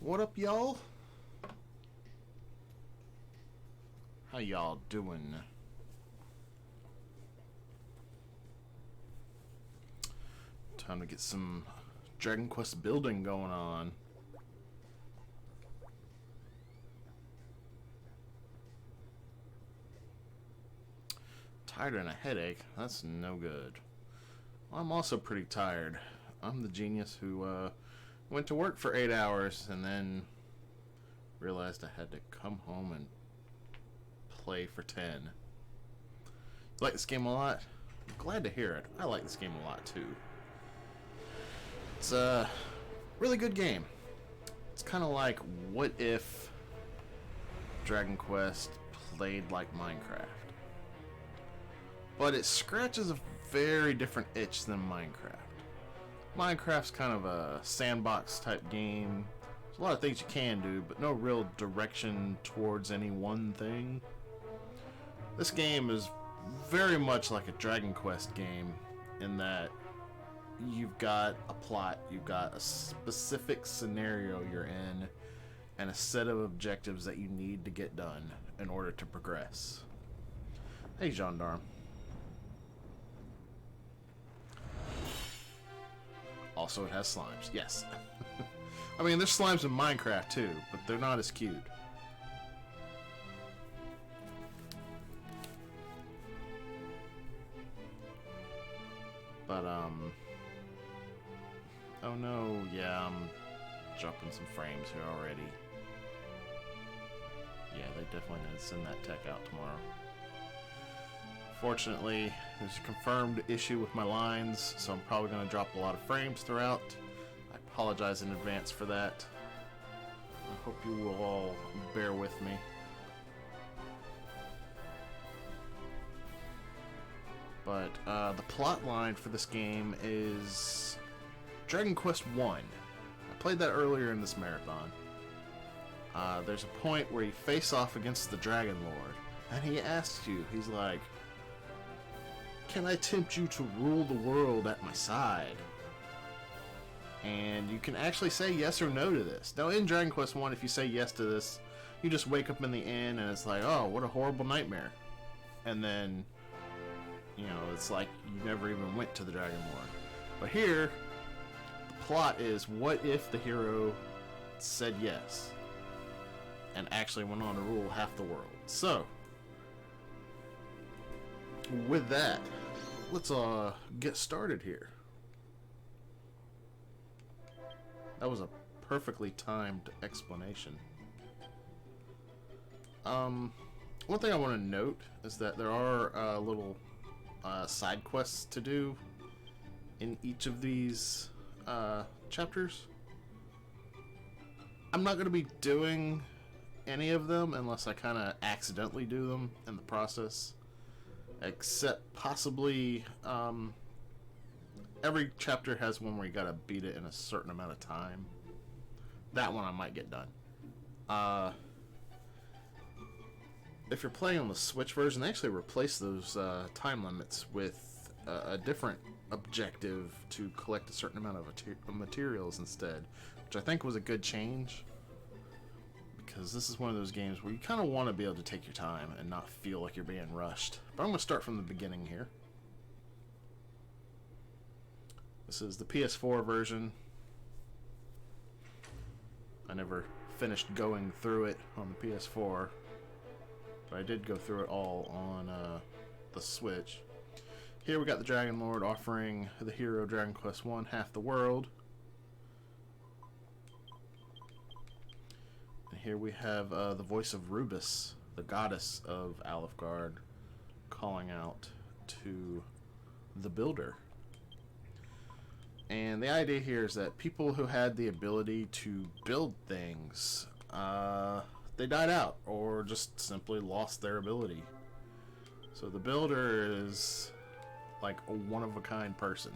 What up, y'all? How y'all doing? Time to get some Dragon Quest building going on. Tired and a headache? That's no good. Well, I'm also pretty tired. I'm the genius who went to work for 8 hours and then realized I had to come home and play for 10. You like this game a lot? I'm glad to hear it. I like this game a lot too. It's a really good game. It's kind of like, what if Dragon Quest played like Minecraft? But it scratches a very different itch than Minecraft. Minecraft's kind of a sandbox type game. There's a lot of things you can do, but no real direction towards any one thing. This game is very much like a Dragon Quest game in that you've got a plot, you've got a specific scenario you're in, and a set of objectives that you need to get done in order to progress. Hey, Gendarme. Also, it has slimes. Yes. I mean, there's slimes in Minecraft too, but they're not as cute. But, oh no, yeah, I'm dropping some frames here already. Yeah, they definitely need to send that tech out tomorrow. Fortunately, there's a confirmed issue with my lines, so I'm probably going to drop a lot of frames throughout. I apologize in advance for that. I hope you will all bear with me. But the plot line for this game is Dragon Quest 1. I played that earlier in this marathon. There's a point where you face off against the Dragon Lord, and he asks you, he's like, "Can I tempt you to rule the world at my side?" And you can actually say yes or no to this. Now, in Dragon Quest 1, if you say yes to this, you just wake up in the inn and it's like, oh, what a horrible nightmare. And then, you know, it's like you never even went to the Dragon Lord. But here, the plot is, what if the hero said yes and actually went on to rule half the world? So, with that, let's get started here. That was a perfectly timed explanation. One thing I want to note is that there are little side quests to do in each of these chapters. I'm not going to be doing any of them unless I kind of accidentally do them in the process. Except possibly every chapter has one where you gotta beat it in a certain amount of time. That one I might get done. If you're playing on the Switch version, they actually replace those time limits with a different objective to collect a certain amount of materials instead, which I think was a good change. Because this is one of those games where you kind of want to be able to take your time and not feel like you're being rushed. But I'm going to start from the beginning here. This is the PS4 version. I never finished going through it on the PS4, but I did go through it all on the Switch. Here we got the Dragon Lord offering the hero Dragon Quest 1 half the world. Here we have the voice of Rubus, the goddess of Alefgard, calling out to the builder. And the idea here is that people who had the ability to build things, they died out or just simply lost their ability. So the builder is like a one-of-a-kind person.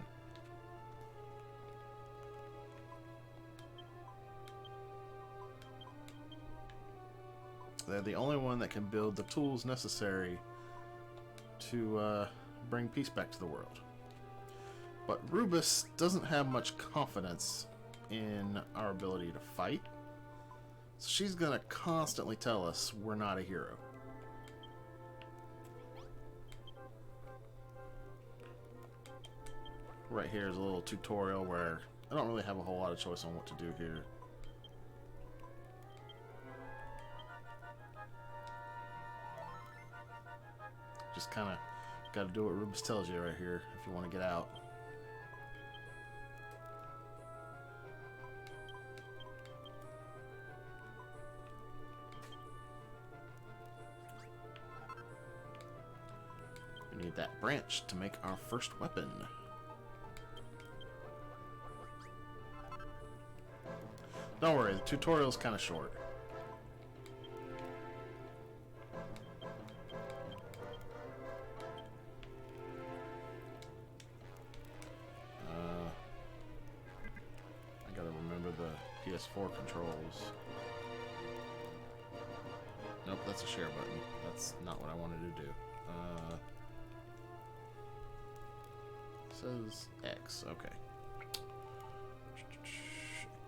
They're the only one that can build the tools necessary to bring peace back to the world. But Rubus doesn't have much confidence in our ability to fight. So she's gonna constantly tell us we're not a hero. Right here is a little tutorial where I don't really have a whole lot of choice on what to do here. Just kind of got to do what Rubens tells you right here if you want to get out. We need that branch to make our first weapon. Don't worry, the tutorial's kind of short. I gotta remember the PS4 controls. Nope, that's a share button. That's not what I wanted to do. Says X, okay.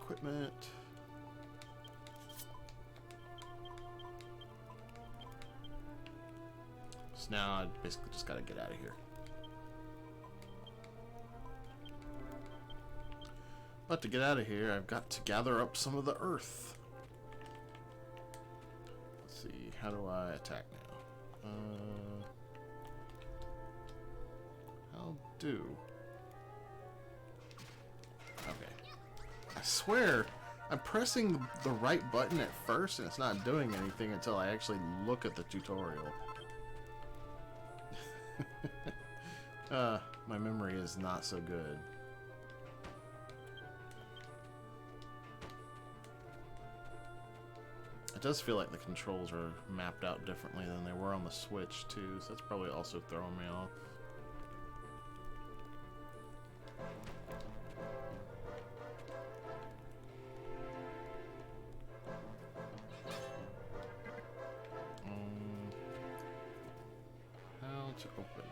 Equipment. So now I basically just gotta get out of here. But to get out of here, I've got to gather up some of the earth. Let's see, how do I attack now? I'll do. Okay. I swear, I'm pressing the right button at first and it's not doing anything until I actually look at the tutorial. My memory is not so good. It does feel like the controls are mapped out differently than they were on the Switch too, so that's probably also throwing me off. How to open?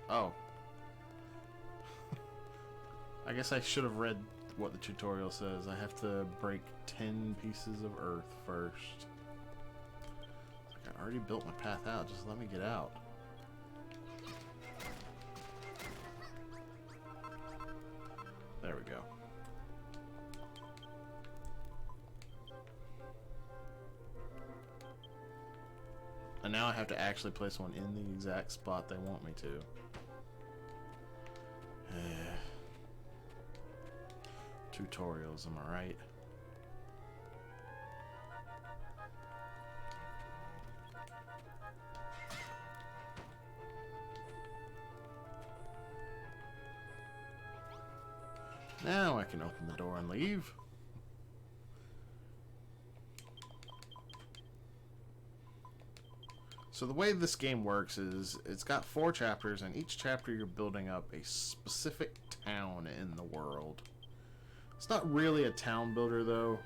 Oh. I guess I should have read what the tutorial says. I have to break 10 pieces of earth first. It's like I already built my path out. Just let me get out. There we go. And now I have to actually place one in the exact spot they want me to. Tutorials, am I right? Now I can open the door and leave. So the way this game works is it's got 4 chapters, and each chapter you're building up a specific town in the world. It's not really a town builder though.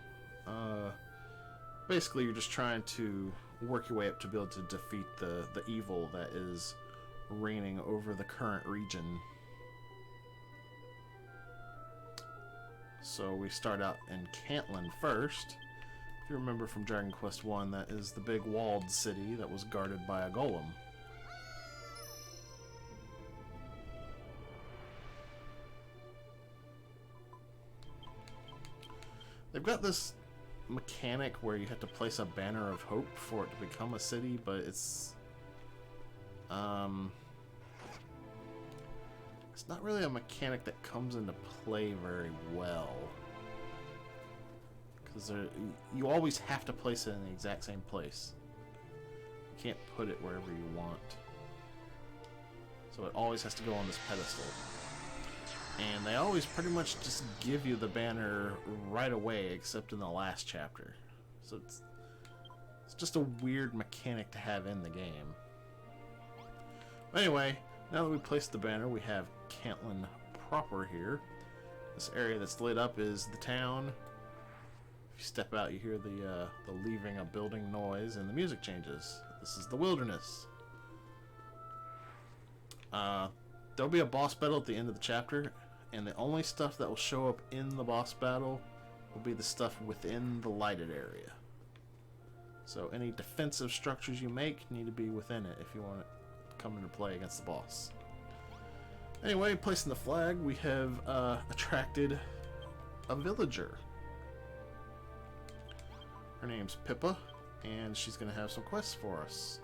Basically you're just trying to work your way up to be able to defeat the evil that is reigning over the current region. So we start out in Cantlin first. If you remember from Dragon Quest I, that is the big walled city that was guarded by a golem. They've got this mechanic where you have to place a banner of hope for it to become a city, but it's not really a mechanic that comes into play very well. Because you always have to place it in the exact same place. You can't put it wherever you want. So it always has to go on this pedestal. And they always pretty much just give you the banner right away, except in the last chapter. So it's just a weird mechanic to have in the game. But anyway, now that we placed the banner, we have Cantlin proper here. This area that's lit up is the town. If you step out, you hear the leaving a building noise, and the music changes. This is the wilderness. There'll be a boss battle at the end of the chapter, and the only stuff that will show up in the boss battle will be the stuff within the lighted area. So any defensive structures you make need to be within it if you want it to come into play against the boss. Anyway, placing the flag, we have attracted a villager. Her name's Pippa, and she's going to have some quests for us.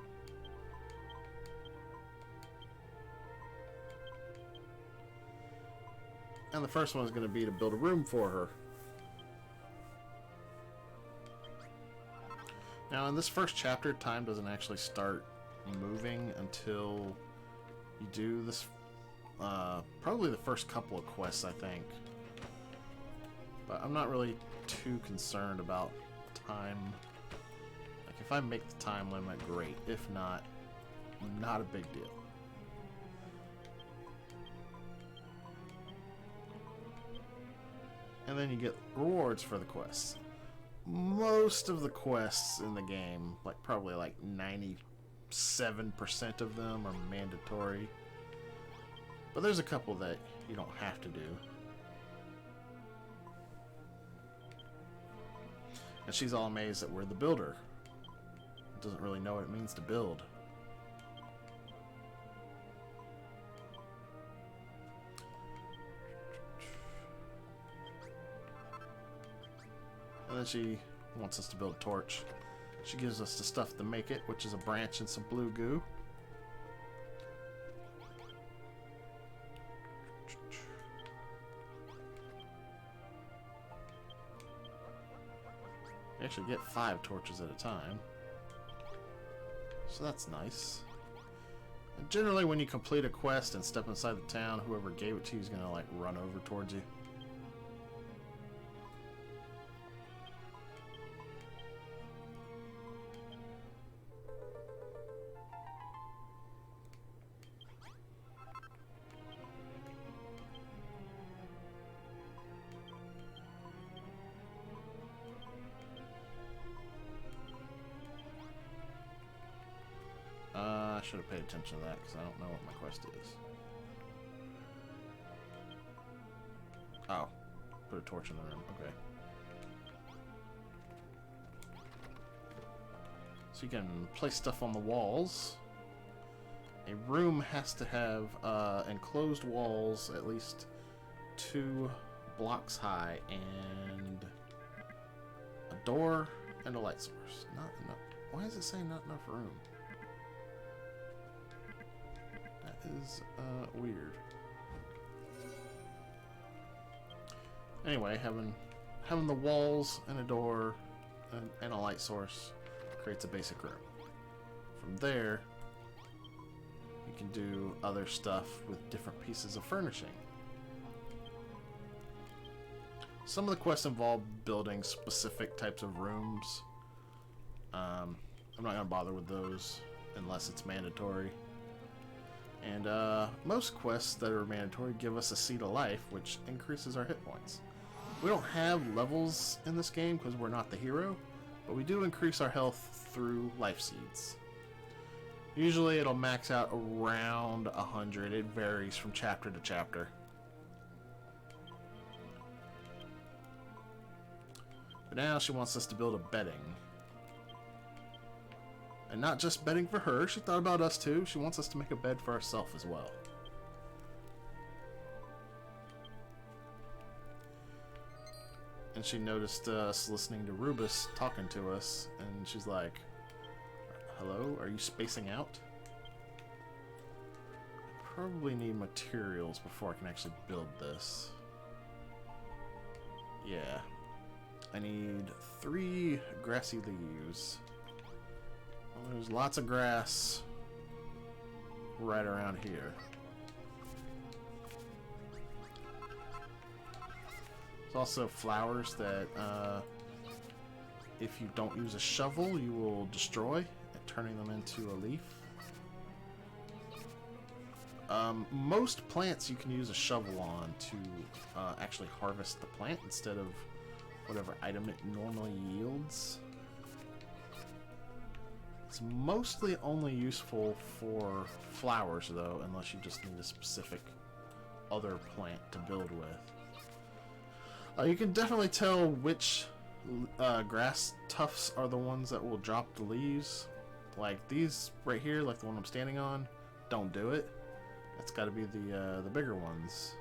And the first one is going to be to build a room for her. Now, in this first chapter, time doesn't actually start moving until you do this, probably the first couple of quests, I think. But I'm not really too concerned about time. Like, if I make the time limit, great. If not, not a big deal. And then you get rewards for the quests. Most of the quests in the game, like probably like 97% of them are mandatory. But there's a couple that you don't have to do. And she's all amazed that we're the builder. Doesn't really know what it means to build. And then she wants us to build a torch. She gives us the stuff to make it, which is a branch and some blue goo. You actually get 5 torches at a time. So that's nice. And generally when you complete a quest and step inside the town, whoever gave it to you is going to like run over towards you. I should have paid attention to that because I don't know what my quest is. Oh, put a torch in the room. Okay. So you can place stuff on the walls. A room has to have enclosed walls at least 2 blocks high and a door and a light source. Not enough. Why is it saying not enough room? Is weird. Anyway, having the walls and a door and a light source creates a basic room. From there, you can do other stuff with different pieces of furnishing. Some of the quests involve building specific types of rooms. I'm not going to bother with those unless it's mandatory. And most quests that are mandatory give us a seed of life, which increases our hit points. We don't have levels in this game because we're not the hero, but we do increase our health through life seeds. Usually it'll max out around 100. It varies from chapter to chapter. But now she wants us to build a bedding. And not just bedding for her, she thought about us too. She wants us to make a bed for ourselves as well. And she noticed us listening to Rubus talking to us, and she's like, hello, are you spacing out? I probably need materials before I can actually build this. Yeah. I need 3 grassy leaves. Well, there's lots of grass right around here. There's also flowers that, if you don't use a shovel, you will destroy, turning them into a leaf. Most plants you can use a shovel on to actually harvest the plant instead of whatever item it normally yields. It's mostly only useful for flowers, though, unless you just need a specific other plant to build with. You can definitely tell which grass tufts are the ones that will drop the leaves. Like these right here, like the one I'm standing on, don't do it. That's got to be the bigger ones.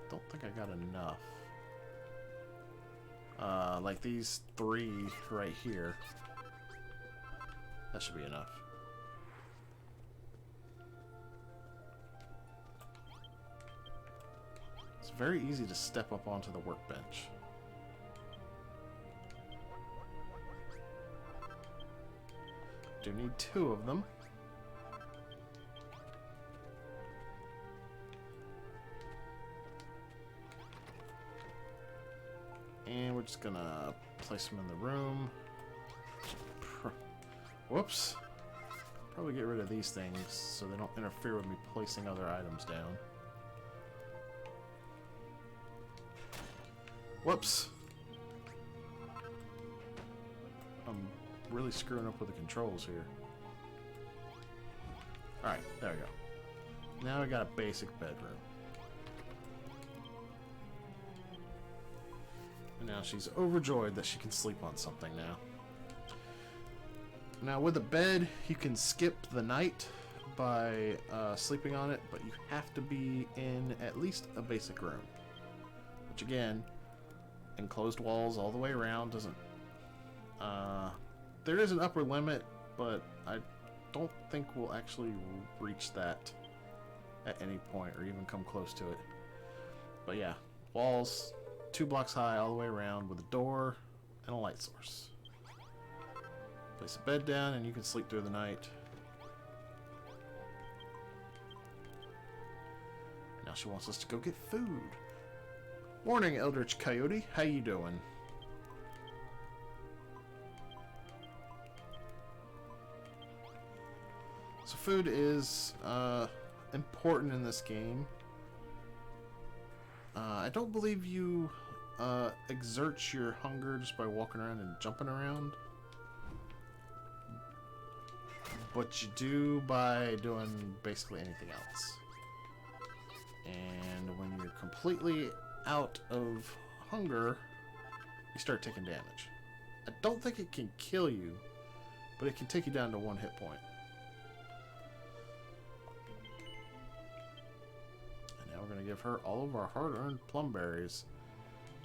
I don't think I got enough. Like these 3 right here. That should be enough. It's very easy to step up onto the workbench. Do need 2 of them. And we're just gonna place them in the room. Whoops. Probably get rid of these things so they don't interfere with me placing other items down. Whoops. I'm really screwing up with the controls here. Alright, there we go. Now we got a basic bedroom. And now she's overjoyed that she can sleep on something now. Now with a bed, you can skip the night by sleeping on it, but you have to be in at least a basic room. Which again, enclosed walls all the way around doesn't... there is an upper limit, but I don't think we'll actually reach that at any point or even come close to it. But yeah, walls 2 blocks high all the way around with a door and a light source. Place a bed down and you can sleep through the night. Now she wants us to go get food. Morning, Eldritch Coyote. How you doing? So food is important in this game. I don't believe you exert your hunger just by walking around and jumping around. But you do by doing basically anything else. And when you're completely out of hunger, you start taking damage. I don't think it can kill you, but it can take you down to 1 hit point. And now we're going to give her all of our hard-earned plum berries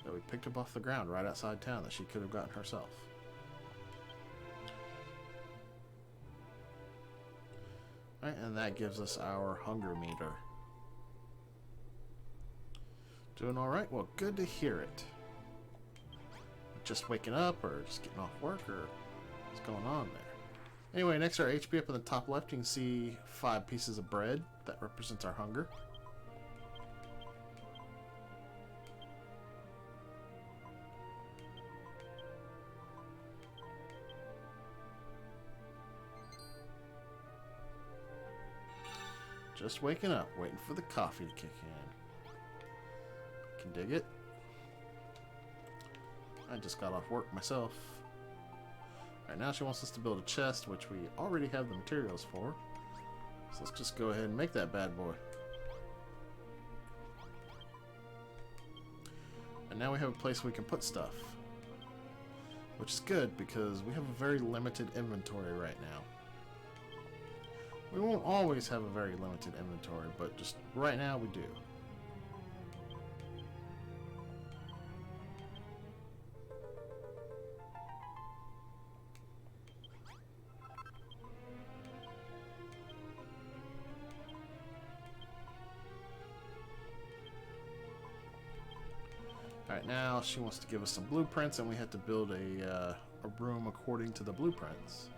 that we picked up off the ground right outside town that she could have gotten herself. Right, and that gives us our hunger meter. Doing alright? Well, good to hear it. Just waking up, or just getting off work, or what's going on there? Anyway, next our HP up in the top left, you can see 5 pieces of bread. That represents our hunger. Just waking up, waiting for the coffee to kick in. Can dig it. I just got off work myself. Alright, now she wants us to build a chest, which we already have the materials for. So let's just go ahead and make that bad boy. And now we have a place we can put stuff. Which is good, because we have a very limited inventory right now. We won't always have a very limited inventory, but just right now we do. Alright, now she wants to give us some blueprints, and we have to build a room according to the blueprints.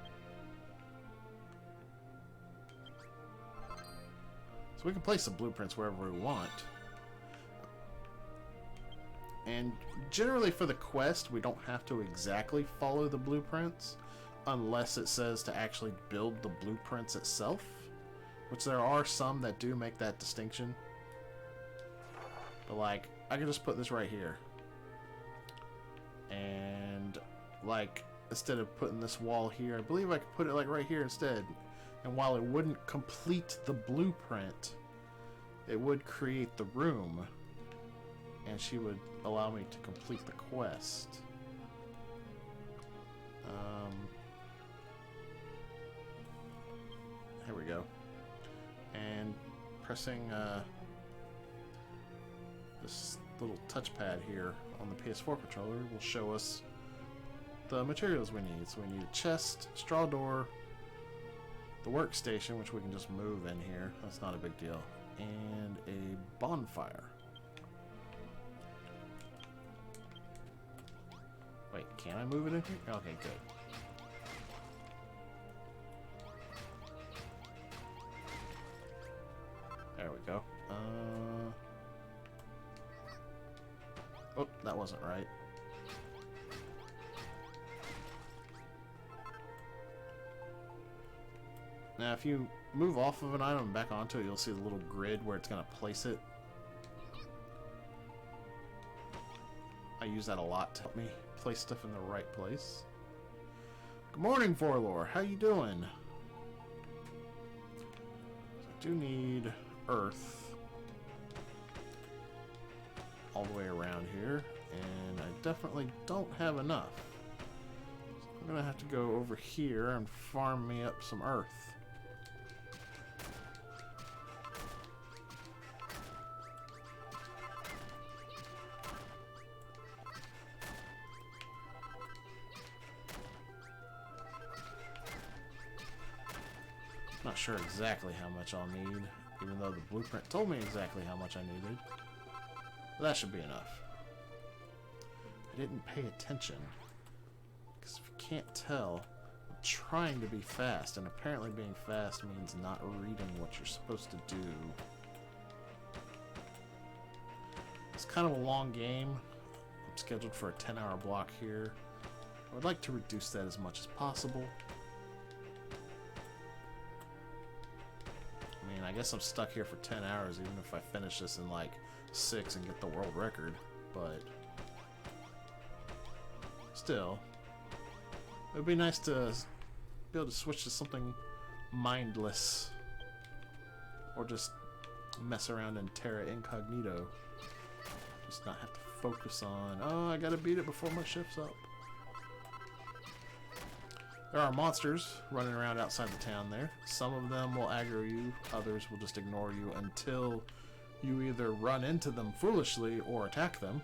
So we can place some blueprints wherever we want. And generally for the quest, we don't have to exactly follow the blueprints unless it says to actually build the blueprints itself, which there are some that do make that distinction. But like, I can just put this right here. And like, instead of putting this wall here. I believe I could put it like right here instead. And while it wouldn't complete the blueprint, it would create the room. And she would allow me to complete the quest. Here we go. And pressing this little touchpad here on the PS4 controller will show us the materials we need. So we need a chest, straw door, the workstation, which we can just move in here. That's not a big deal. And a bonfire. Wait, can I move it in here? Okay, good. There we go. Oh, that wasn't right. Now, if you move off of an item and back onto it, you'll see the little grid where it's going to place it. I use that a lot to help me place stuff in the right place. Good morning, Vorlor. How you doing? I do need earth all the way around here, and I definitely don't have enough. So I'm going to have to go over here and farm me up some earth. Not sure exactly how much I'll need, even though the blueprint told me exactly how much I needed. But that should be enough. I didn't pay attention, because if you can't tell, I'm trying to be fast, and apparently being fast means not reading what you're supposed to do. It's kind of a long game. I'm scheduled for a 10-hour block here. I would like to reduce that as much as possible. I guess I'm stuck here for 10 hours, even if I finish this in like 6 and get the world record, but still, it would be nice to be able to switch to something mindless, or just mess around in terra incognito. Just not have to focus on, oh, I gotta beat it before my shift's up. There are monsters running around outside the town there. Some of them will aggro you, others will just ignore you until you either run into them foolishly or attack them.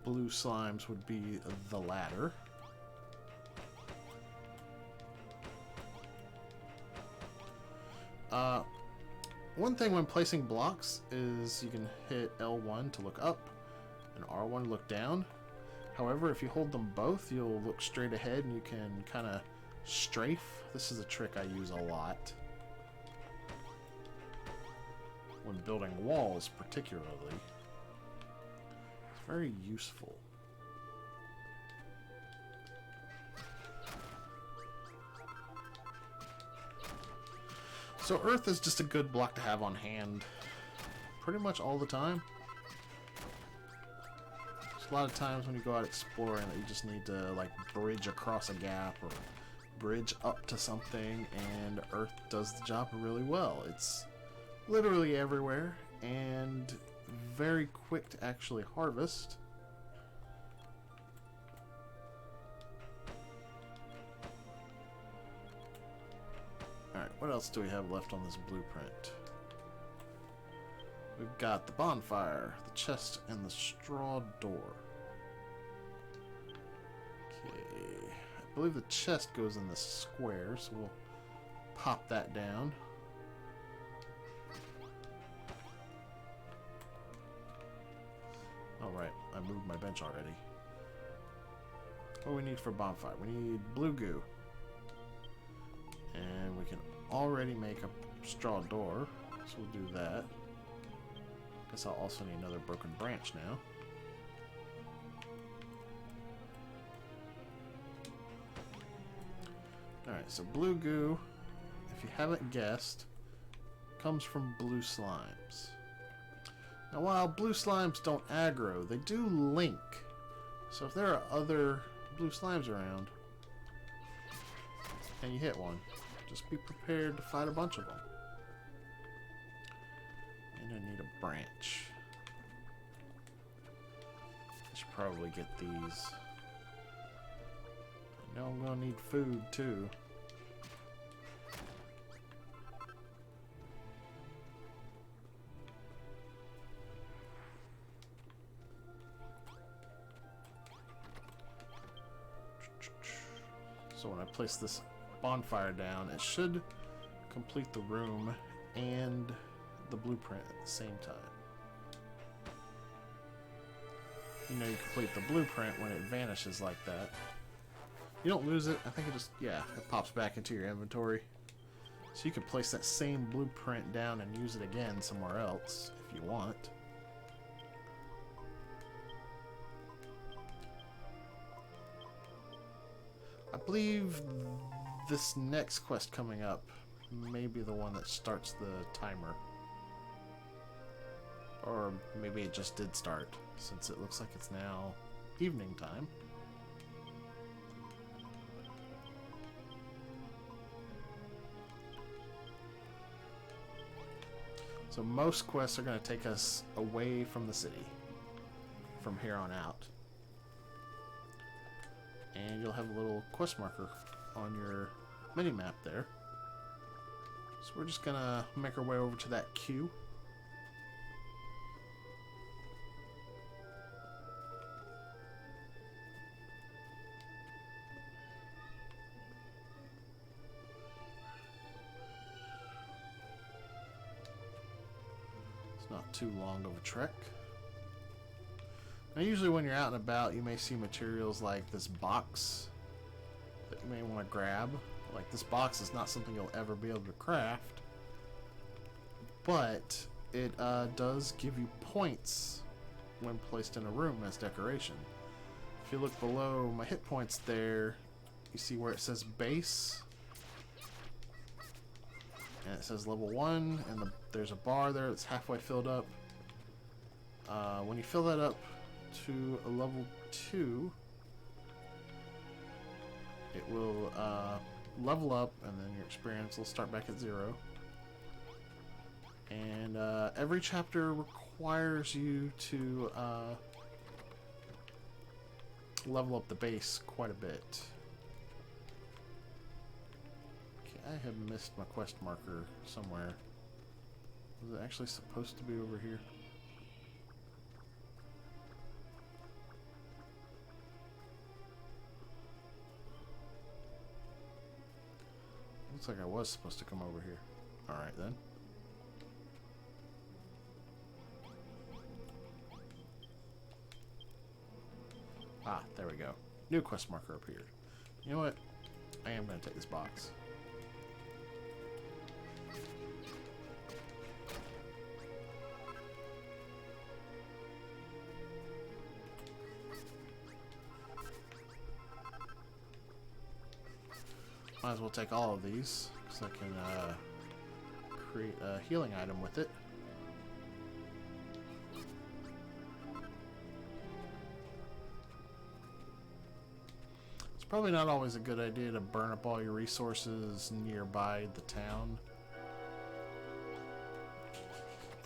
Blue slimes would be the latter. One thing when placing blocks is you can hit L1 to look up and R1 to look down. However, if you hold them both, you'll look straight ahead and you can kind of strafe. This is a trick I use a lot when building walls, particularly. It's very useful. So earth is just a good block to have on hand pretty much all the time. A lot of times when you go out exploring that you just need to like bridge across a gap or bridge up to something, and earth does the job really well. It's literally everywhere and very quick to actually harvest. Alright, what else do we have left on this blueprint? We've got the bonfire, the chest, and the straw door. Okay, I believe the chest goes in the square, so we'll pop that down. Alright, I moved my bench already. What do we need for bonfire? We need blue goo. And we can already make a straw door, so we'll do that. Guess I'll also need another broken branch now. Alright, so blue goo, if you haven't guessed, comes from blue slimes. Now while blue slimes don't aggro, they do link So if there are other blue slimes around, and you hit one, just be prepared to fight a bunch of them. And I need a branch. I should probably get these. I know I'm gonna need food too. So when I place this bonfire down, it should complete the room and the blueprint at the same time. You know, you complete the blueprint when it vanishes like that. You don't lose it. I think it just, yeah, it pops back into your inventory. So you can place that same blueprint down and use it again somewhere else if you want. I believe this next quest coming up may be the one that starts the timer. Or maybe it just did start, since it looks like it's now evening time. So most quests are going to take us away from the city from here on out. And you'll have a little quest marker on your mini-map there. So we're just gonna make our way over to that queue. It's not too long of a trek. Now usually when you're out and about, you may see materials like this box that you may want to grab. Like this box is not something you'll ever be able to craft, but it does give you points when placed in a room as decoration. If you look below my hit points there, you see where it says base, and it says level 1, and there's a bar there that's halfway filled up. When you fill that up to a level 2, it will level up, and then your experience will start back at 0. And every chapter requires you to level up the base quite a bit. Okay, I have missed my quest marker somewhere. Was it actually supposed to be over here? Looks like I was supposed to come over here. Alright then. Ah, there we go. New quest marker appeared. You know what? I am going to take this box. Might as well take all of these, because I can create a healing item with it. It's probably not always a good idea to burn up all your resources nearby the town.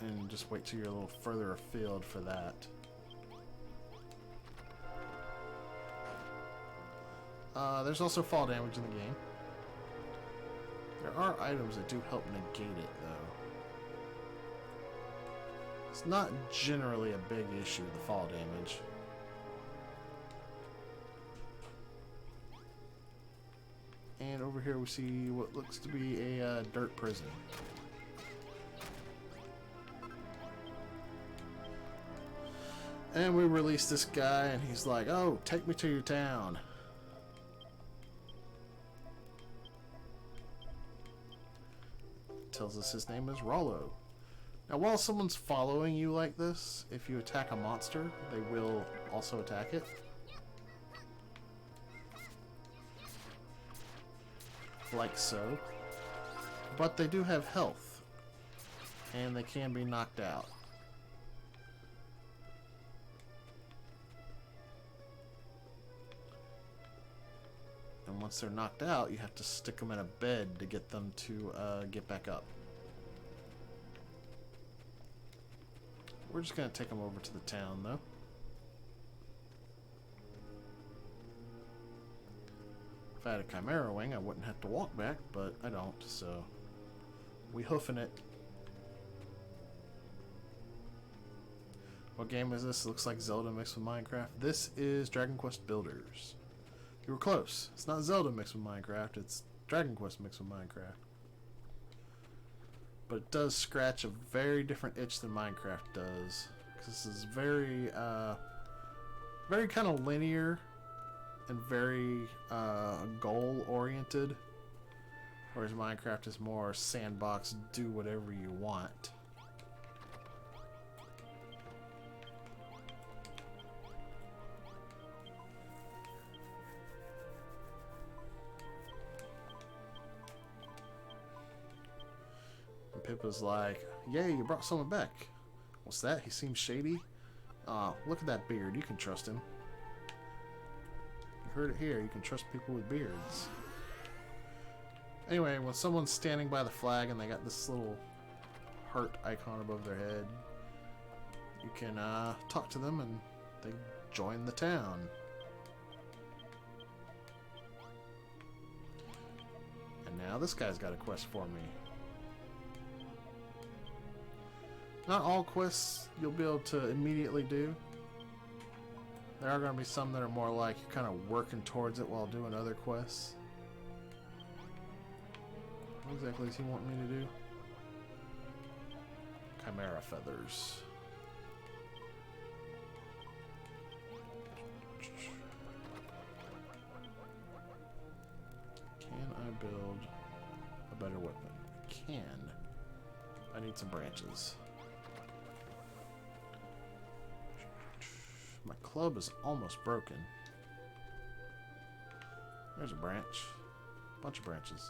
And just wait till you're a little further afield for that. There's also fall damage in the game. There are items that do help negate it, though. It's not generally a big issue, the fall damage. And over here we see what looks to be a dirt prison. And we release this guy, and he's like, "Oh, take me to your town." Tells us his name is Rollo. Now, while someone's following you like this, if you attack a monster, they will also attack it. Like so. But they do have health, and they can be knocked out. once they're knocked out, you have to stick them in a bed to get them to get back up. We're just going to take them over to the town, though. If I had a Chimera wing, I wouldn't have to walk back, but I don't, so we hoofing it. What game is this? It looks like Zelda mixed with Minecraft. This is Dragon Quest Builders. You were close. It's not Zelda mixed with Minecraft, it's Dragon Quest mixed with Minecraft. But it does scratch a very different itch than Minecraft does. Because this is very, very kind of linear and very goal-oriented. Whereas Minecraft is more sandbox, do whatever you want. Pippa's like, yay, you brought someone back. What's that? He seems shady. Look at that beard. You can trust him. You heard it here. You can trust people with beards. Anyway, when someone's standing by the flag and they got this little heart icon above their head, you can talk to them and they join the town. And now this guy's got a quest for me. Not all quests you'll be able to immediately do. There are going to be some that are more like you're kind of working towards it while doing other quests. What exactly does he want me to do? Chimera feathers. Can I build a better weapon? I can. I need some branches. My club is almost broken. There's a branch. Bunch of branches.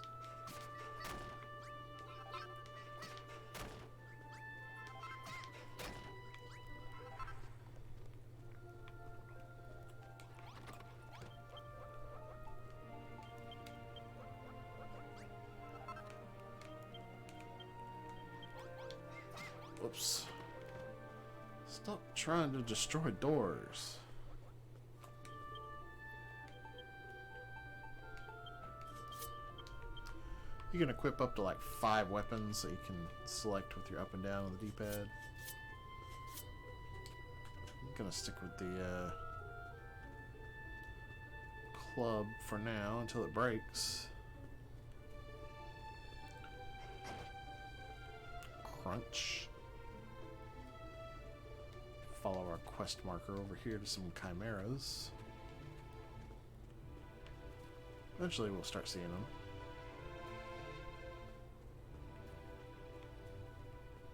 Whoops. Stop trying to destroy doors. You can equip up to like 5 weapons that you can select with your up and down on the D-pad. I'm gonna stick with the club for now until it breaks. Crunch. Follow our quest marker over here to some chimeras. Eventually we'll start seeing them.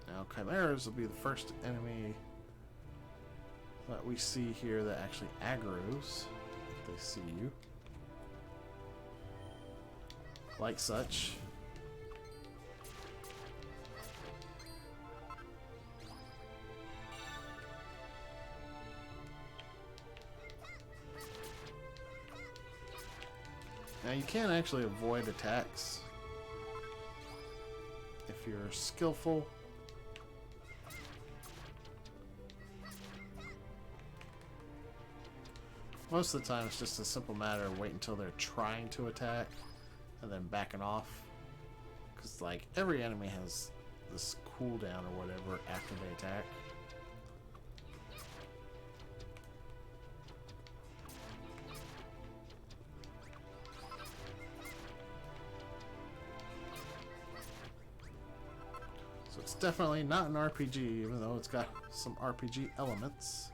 Now chimeras will be the first enemy that we see here that actually aggroes if they see you. Like such. Now you can actually avoid attacks if you're skillful. Most of the time it's just a simple matter of waiting until they're trying to attack and then backing off. Because like every enemy has this cooldown or whatever after they attack. So it's definitely not an RPG, even though it's got some RPG elements.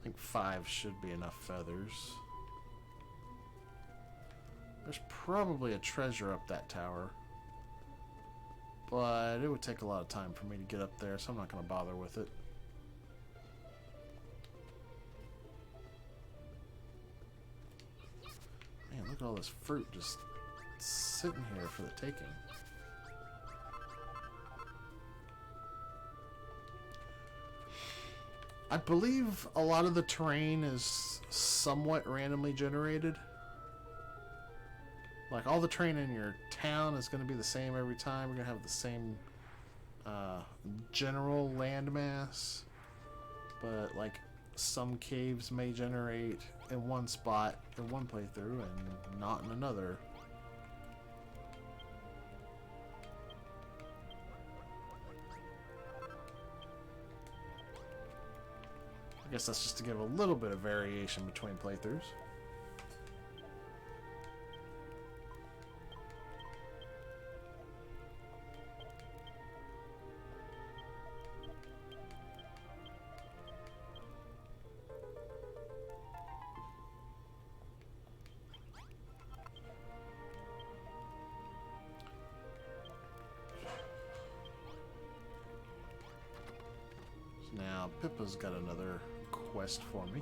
I think 5 should be enough feathers. There's probably a treasure up that tower, but it would take a lot of time for me to get up there, so I'm not going to bother with it. Man, look at all this fruit just sitting here for the taking. I believe a lot of the terrain is somewhat randomly generated. Like, all the terrain in your town is going to be the same every time. You're going to have the same general landmass. But, like, some caves may generate in one spot in one playthrough and not in another. I guess that's just to give a little bit of variation between playthroughs. Now, Pippa's got another quest for me.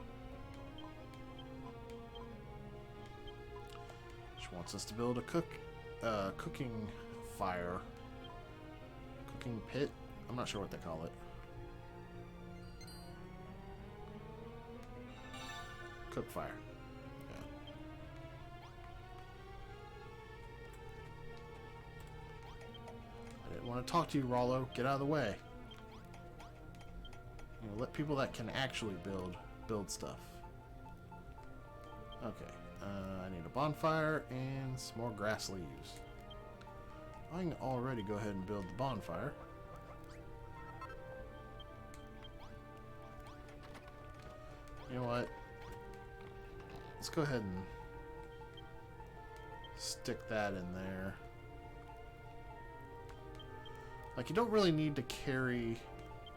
She wants us to build a cooking fire. Cooking pit? I'm not sure what they call it. Cook fire. Yeah. I didn't want to talk to you, Rollo. Get out of the way. You know, let people that can actually build stuff. Okay, I need a bonfire and some more grass leaves. I can already go ahead and build the bonfire. You know what? Let's go ahead and stick that in there. Like, you don't really need to carry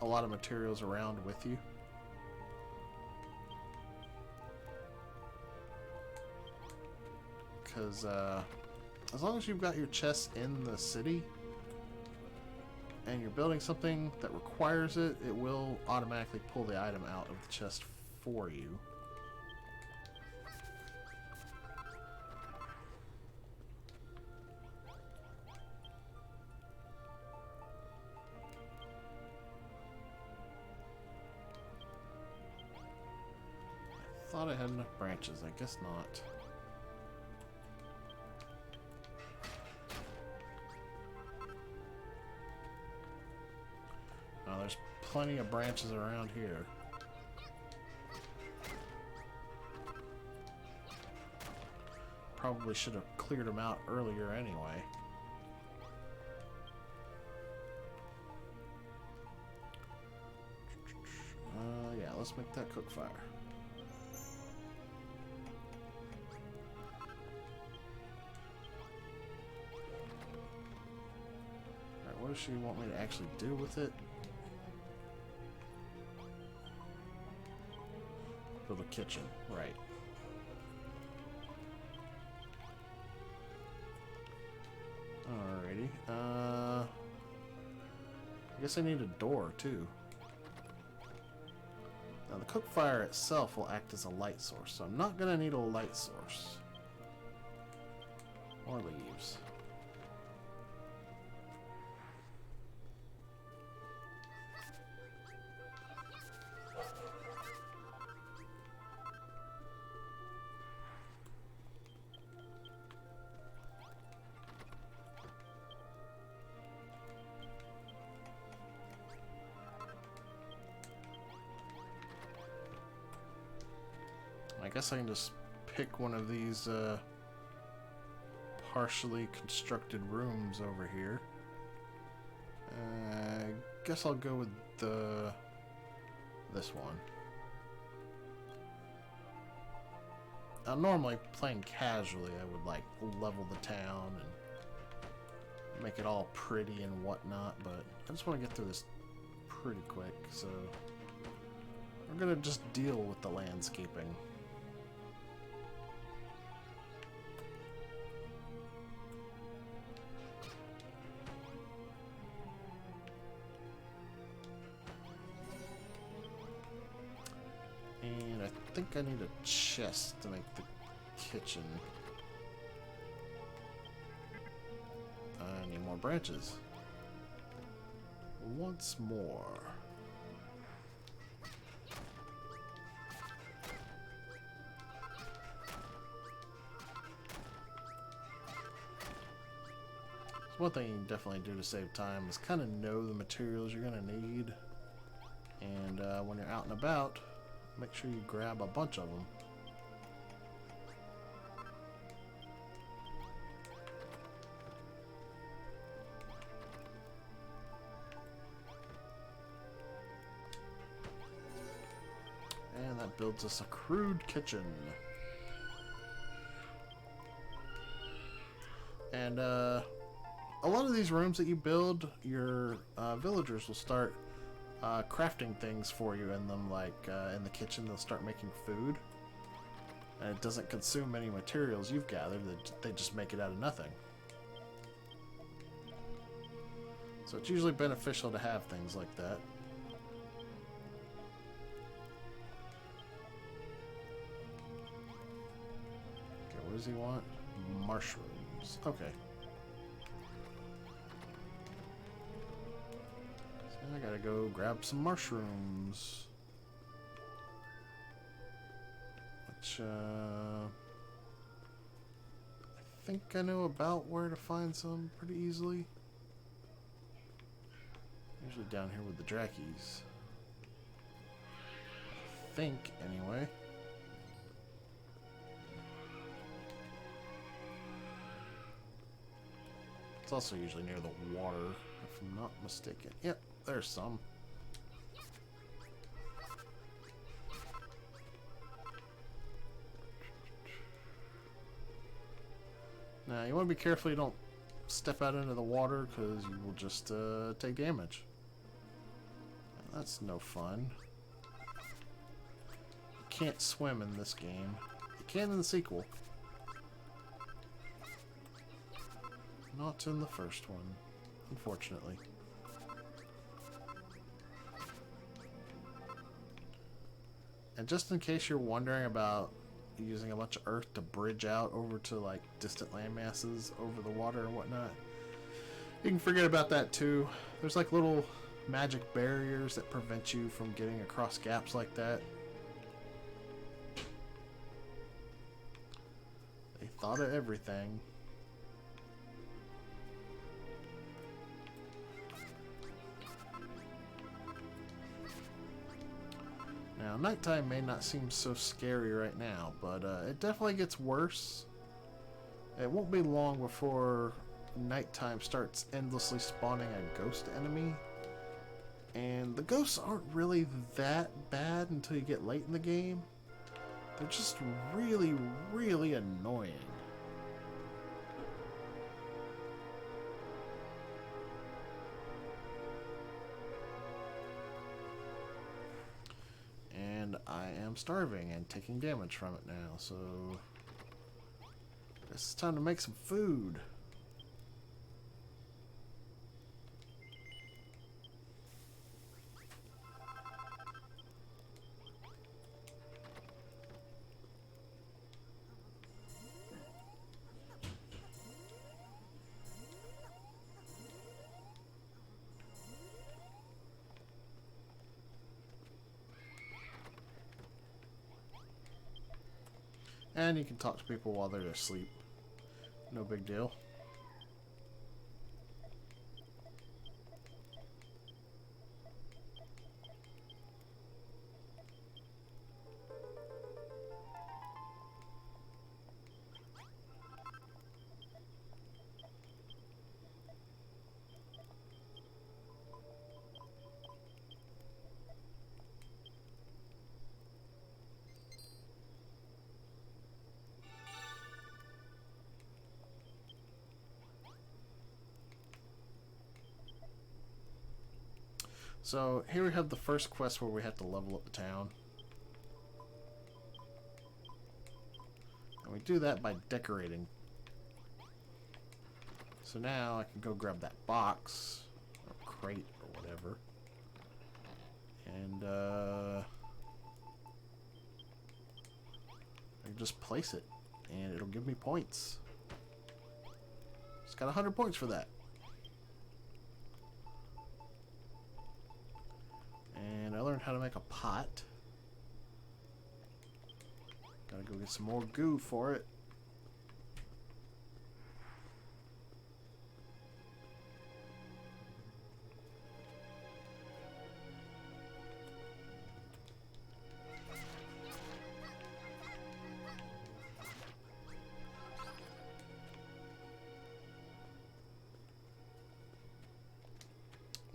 a lot of materials around with you. Because as long as you've got your chests in the city and you're building something that requires it, it will automatically pull the item out of the chest for you. I thought I had enough branches. I guess not. Oh, there's plenty of branches around here. Probably should have cleared them out earlier anyway. Yeah, let's make that cook fire. What does she want me to actually do with it? Build a kitchen, right. Alrighty. I guess I need a door too. Now the cook fire itself will act as a light source, so I'm not gonna need a light source. More leaves. I guess I can just pick one of these partially constructed rooms over here. I guess I'll go with this one. Now, normally playing casually, I would like level the town and make it all pretty and whatnot, but I just want to get through this pretty quick, so we're gonna just deal with the landscaping. And I think I need a chest to make the kitchen. I need more branches. Once more. So one thing you can definitely do to save time is kind of know the materials you're going to need. And when you're out and about, make sure you grab a bunch of them. And that builds us a crude kitchen. And a lot of these rooms that you build, your villagers will start crafting things for you in them, like in the kitchen they'll start making food. And it doesn't consume any materials you've gathered, they just make it out of nothing. So it's usually beneficial to have things like that. Okay, what does he want? Mushrooms. Okay. So I gotta go grab some mushrooms. Which, I think I know about where to find some pretty easily. Usually down here with the Drakkies. I think, anyway. It's also usually near the water, if I'm not mistaken. Yep, there's some. Now, you want to be careful you don't step out into the water, because you will just take damage. That's no fun. You can't swim in this game. You can in the sequel. Not in the first one, unfortunately. And just in case you're wondering about using a bunch of earth to bridge out over to like distant land masses over the water and whatnot, you can forget about that too. There's like little magic barriers that prevent you from getting across gaps like that. They thought of everything. Now, nighttime may not seem so scary right now, but it definitely gets worse. It won't be long before nighttime starts endlessly spawning a ghost enemy. And the ghosts aren't really that bad until you get late in the game. They're just really, really annoying. And I am starving and taking damage from it now, so it's time to make some food. And you can talk to people while they're asleep. No big deal. So here we have the first quest where we have to level up the town. And we do that by decorating. So now I can go grab that box, or crate, or whatever. And I can just place it, and it'll give me points. It's got 100 points for that. And I learned how to make a pot. Gotta go get some more goo for it.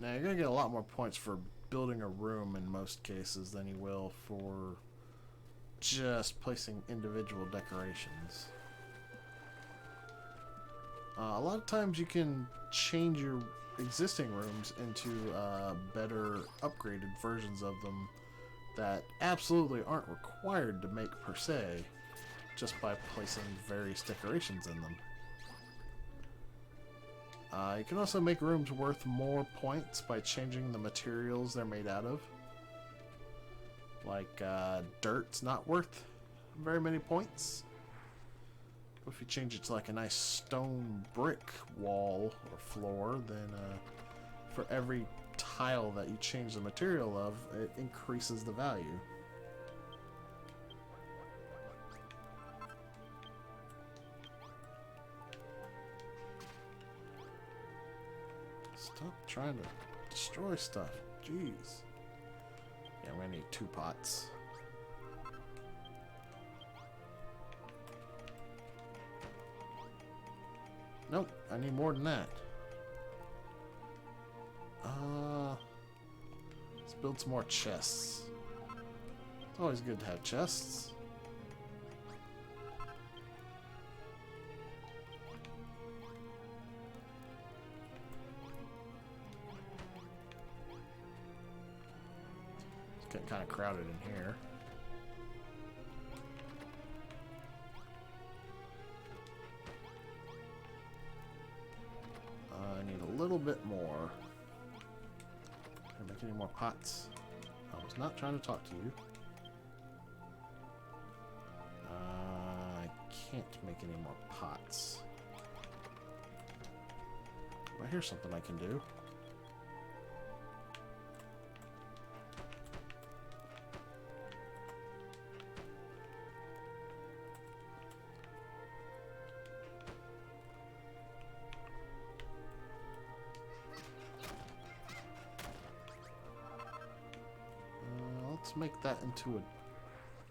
Now you're going to get a lot more points for building a room in most cases than you will for just placing individual decorations. A lot of times you can change your existing rooms into better upgraded versions of them that absolutely aren't required to make per se, just by placing various decorations in them. You can also make rooms worth more points by changing the materials they're made out of. Like dirt's not worth very many points. If you change it to like a nice stone brick wall or floor, then for every tile that you change the material of, it increases the value. Stop trying to destroy stuff. Jeez. Yeah, we're gonna need 2 pots. Nope, I need more than that. Let's build some more chests. It's always good to have chests. It's getting kind of crowded in here. I need a little bit more. Can I make any more pots? I was not trying to talk to you. I can't make any more pots. Well, here's something I can do. Let's make that into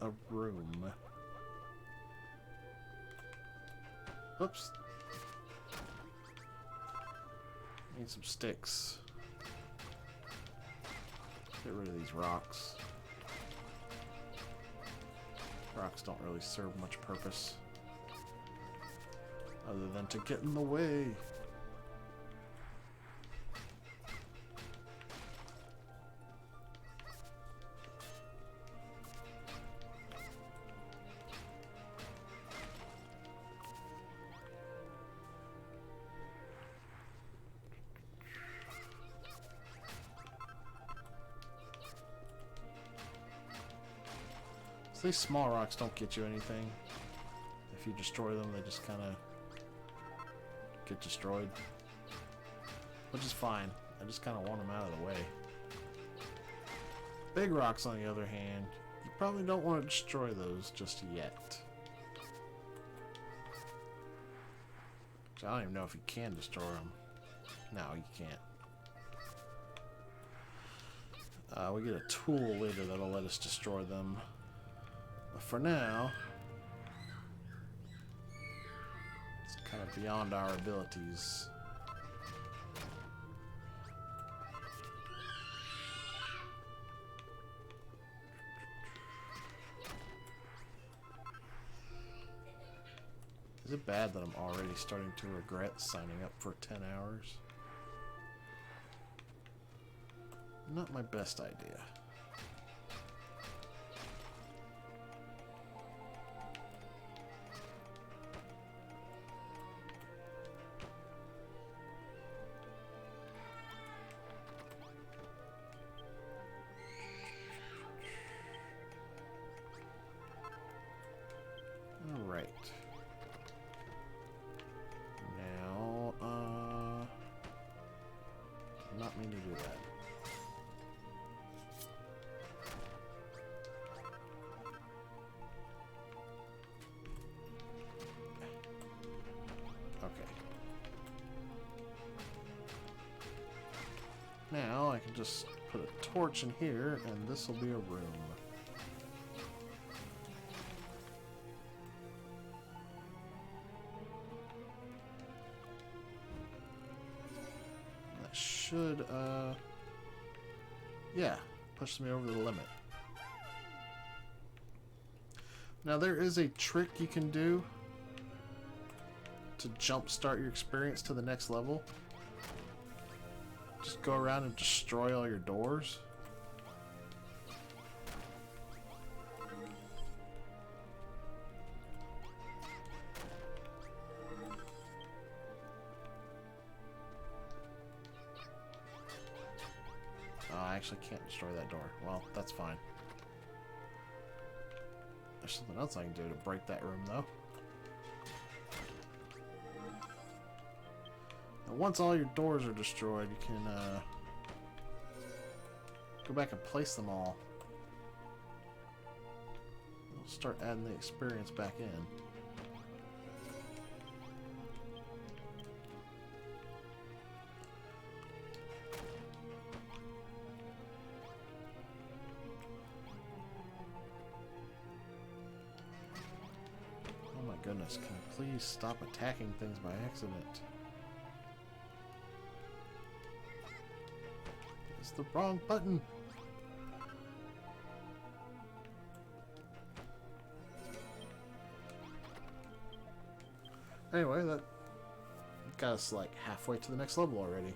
a room. Oops. Need some sticks. Get rid of these rocks. Rocks don't really serve much purpose other than to get in the way. So these small rocks don't get you anything. If you destroy them, they just kind of get destroyed. Which is fine. I just kind of want them out of the way. Big rocks, on the other hand, you probably don't want to destroy those just yet. Which I don't even know if you can destroy them. No, you can't. We get a tool later that'll let us destroy them. But for now, it's kind of beyond our abilities. Is it bad that I'm already starting to regret signing up for 10 hours? Not my best idea. All right. Now, not mean to do that. Okay. Now I can just put a torch in here, and this will be a room. should, yeah, pushes me over the limit. Now there is a trick you can do to jumpstart your experience to the next level. Just go around and destroy all your doors. Oh, I actually can't destroy that door. Well, that's fine. There's something else I can do to break that room, though. Now, once all your doors are destroyed, you can go back and place them all. We'll start adding the experience back in. Oh my goodness, can I please stop attacking things by accident? It's the wrong button. Anyway, that got us like halfway to the next level already.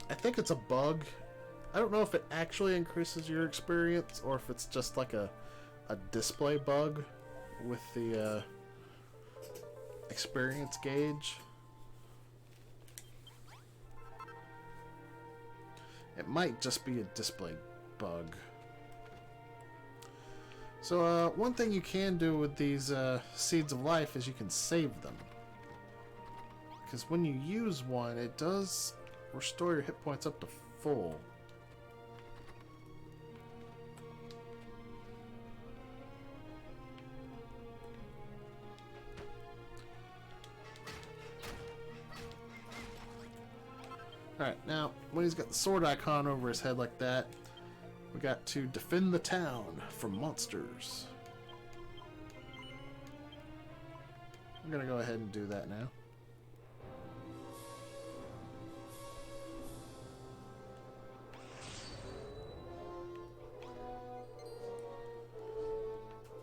I think it's a bug. I don't know if it actually increases your experience or if it's just like a display bug with the experience gauge. It might just be a display bug. So one thing you can do with these Seeds of Life is you can save them. Because when you use one, it does restore your hit points up to full. Alright, now, when he's got the sword icon over his head like that, we got to defend the town from monsters. I'm gonna go ahead and do that now.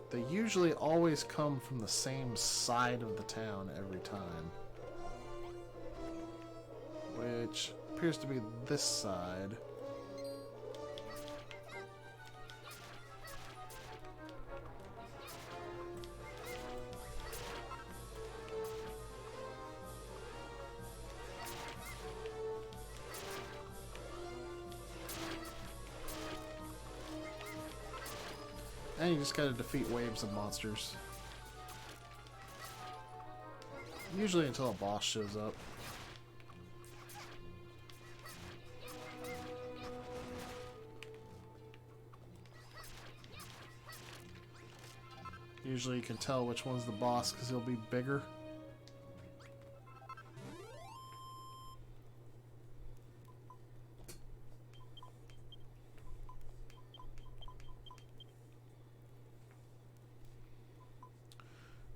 They usually always come from the same side of the town every time, which appears to be this side. And you just gotta defeat waves of monsters. Usually until a boss shows up. Usually you can tell which one's the boss because he'll be bigger.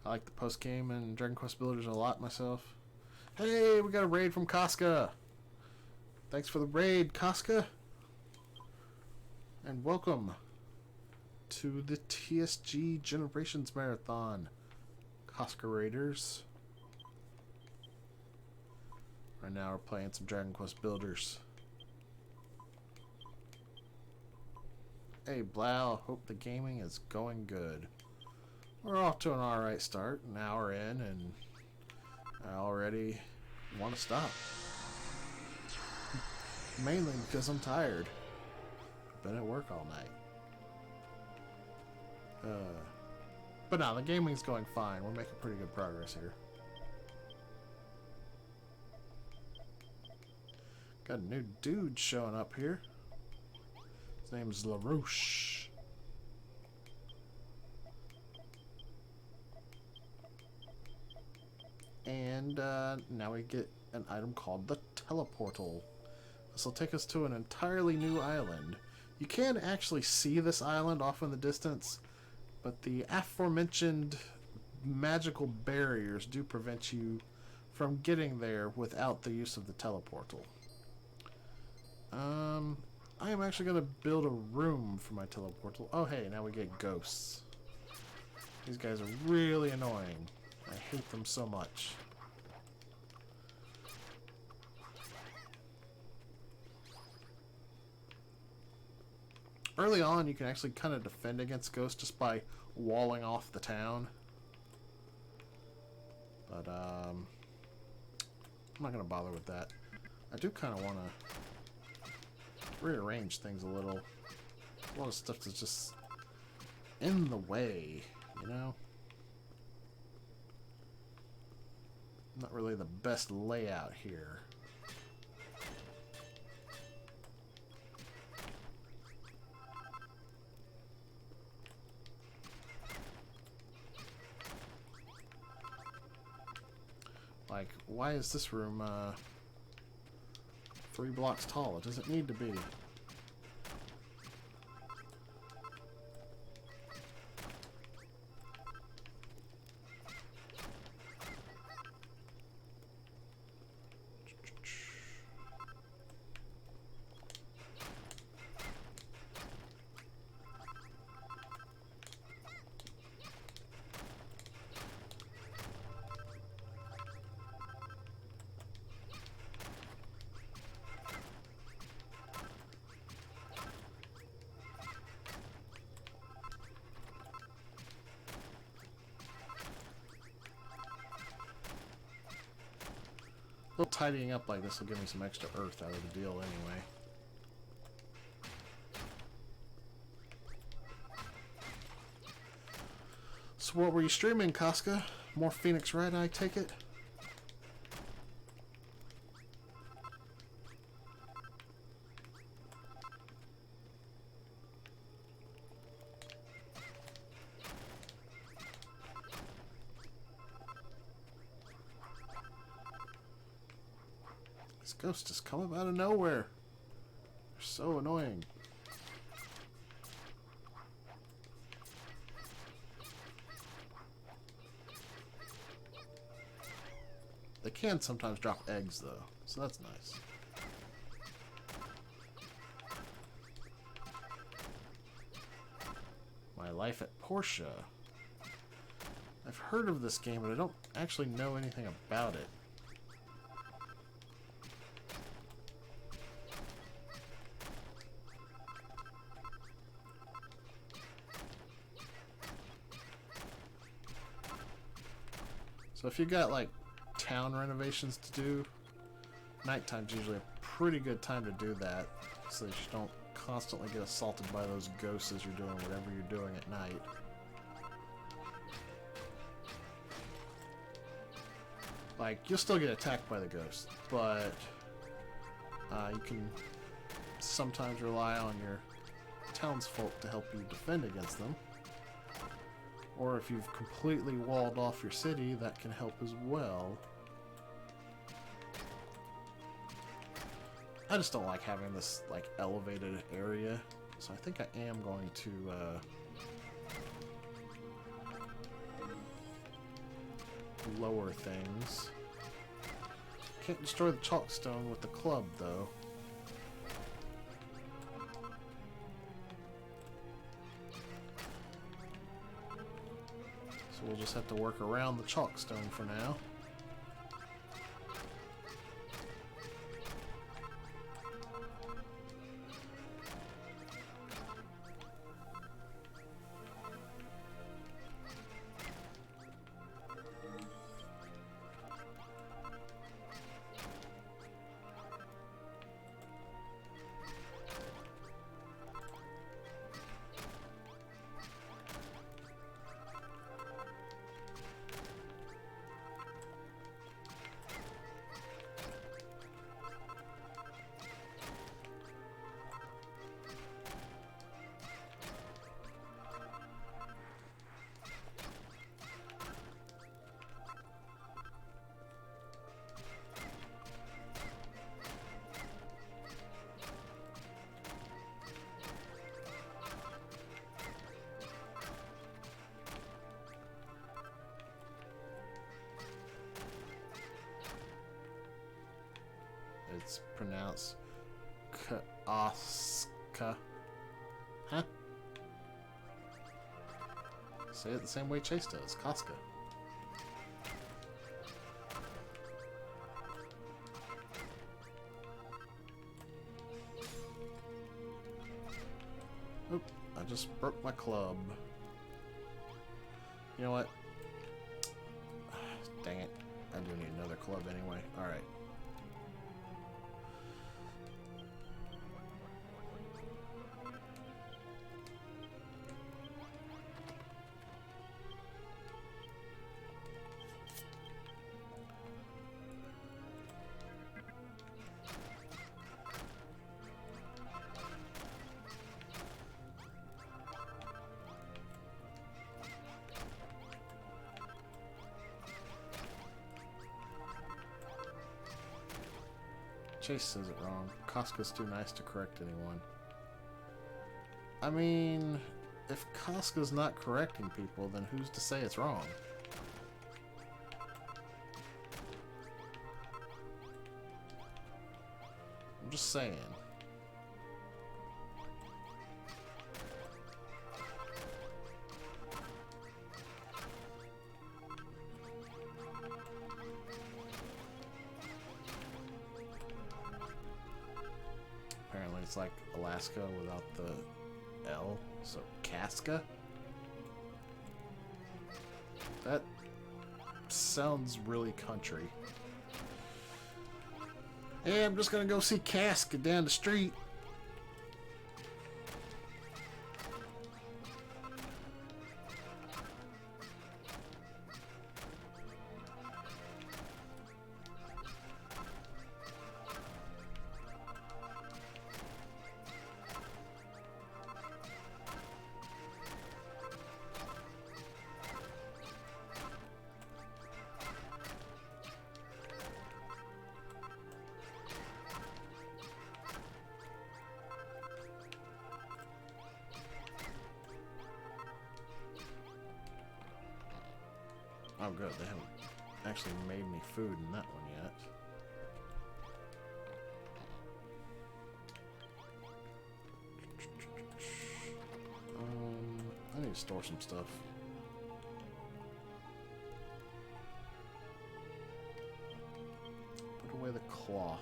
I like the post-game and Dragon Quest Builders a lot myself. Hey, we got a raid from Casca! Thanks for the raid, Casca! And welcome to the TSG Generations Marathon, Casca Raiders. Right now we're playing some Dragon Quest Builders. Hey Blau, hope the gaming is going good. We're off to an alright start, an hour in, and I already want to stop. Mainly because I'm tired. Been at work all night. But no, the gaming's going fine. We're making pretty good progress here. Got a new dude showing up here. His name's LaRouche. And now we get an item called the Teleportal. This will take us to an entirely new island. You can actually see this island off in the distance, but the aforementioned magical barriers do prevent you from getting there without the use of the teleportal. I am actually going to build a room for my teleportal. Oh, hey, now we get ghosts. These guys are really annoying. I hate them so much. Early on, you can actually kind of defend against ghosts just by walling off the town. But, I'm not going to bother with that. I do kind of want to rearrange things a little. A lot of stuff that's just in the way, you know? Not really the best layout here. Like, why is this room 3 blocks tall? It doesn't need to be. A little tidying up like this will give me some extra earth out of the deal anyway. So what were you streaming, Casca? More Phoenix Red, I take it? These ghosts just come up out of nowhere. They're so annoying. They can sometimes drop eggs, though, so that's nice. My Life at Portia. I've heard of this game, but I don't actually know anything about it. So if you got, like, town renovations to do, nighttime's usually a pretty good time to do that, so that you don't constantly get assaulted by those ghosts as you're doing whatever you're doing at night. Like, you'll still get attacked by the ghosts, but you can sometimes rely on your townsfolk to help you defend against them. Or if you've completely walled off your city, that can help as well. I just don't like having this, like, elevated area. So I think I am going to, lower things. Can't destroy the chalkstone with the club, though. So we'll just have to work around the chalkstone for now. It's pronounced Kaska. Huh? Say it the same way Chase does. Kaska. Oop, I just broke my club. You know what? Dang it. I do need another club anyway. Alright. Chase says it wrong. Casca's too nice to correct anyone. I mean, if Casca's not correcting people, then who's to say it's wrong? I'm just saying. Apparently it's like Alaska without the L, so Casca? That sounds really country. Hey, I'm just gonna go see Casca down the street. Oh good, they haven't actually made me food in that one yet. I need to store some stuff. Put away the cloth.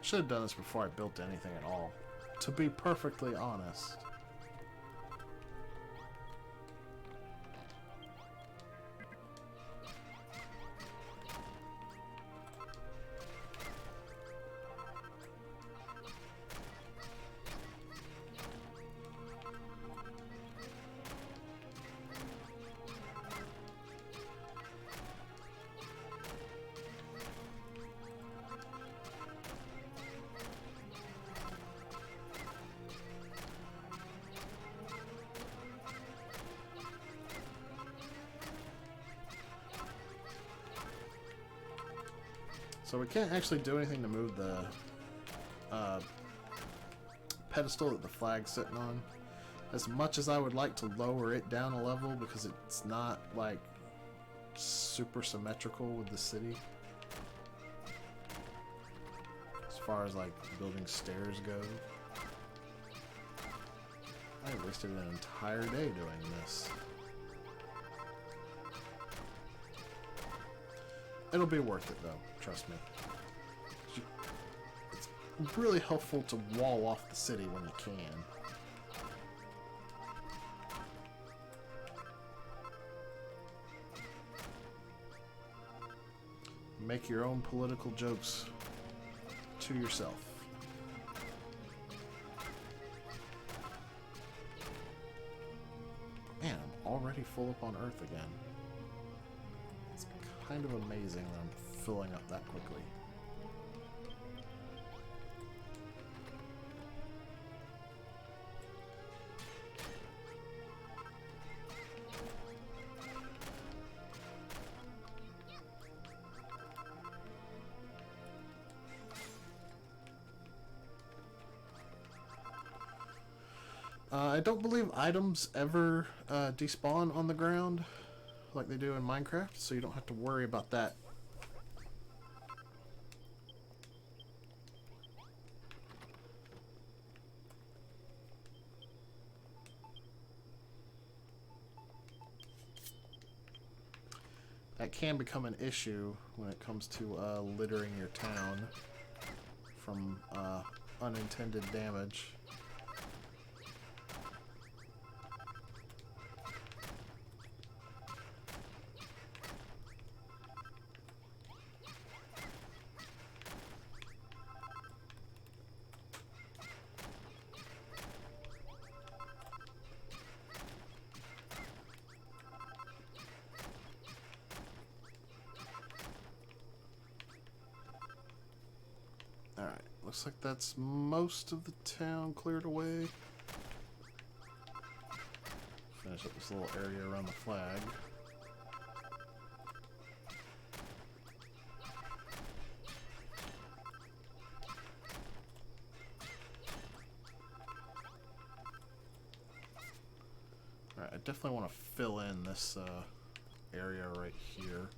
Should have done this before I built anything at all, to be perfectly honest. So we can't actually do anything to move the pedestal that the flag's sitting on. As much as I would like to lower it down a level because it's not like super symmetrical with the city. As far as like building stairs go. I wasted an entire day doing this. It'll be worth it, though. Trust me. It's really helpful to wall off the city when you can. Make your own political jokes to yourself. already full up on Earth again. It's kind of amazing that I'm filling up that quickly. I don't believe items ever despawn on the ground like they do in Minecraft, so you don't have to worry about that. That can become an issue when it comes to littering your town from unintended damage. Alright, looks like that's most of the town cleared away. Finish up this little area around the flag. Alright, I definitely want to fill in this area right here.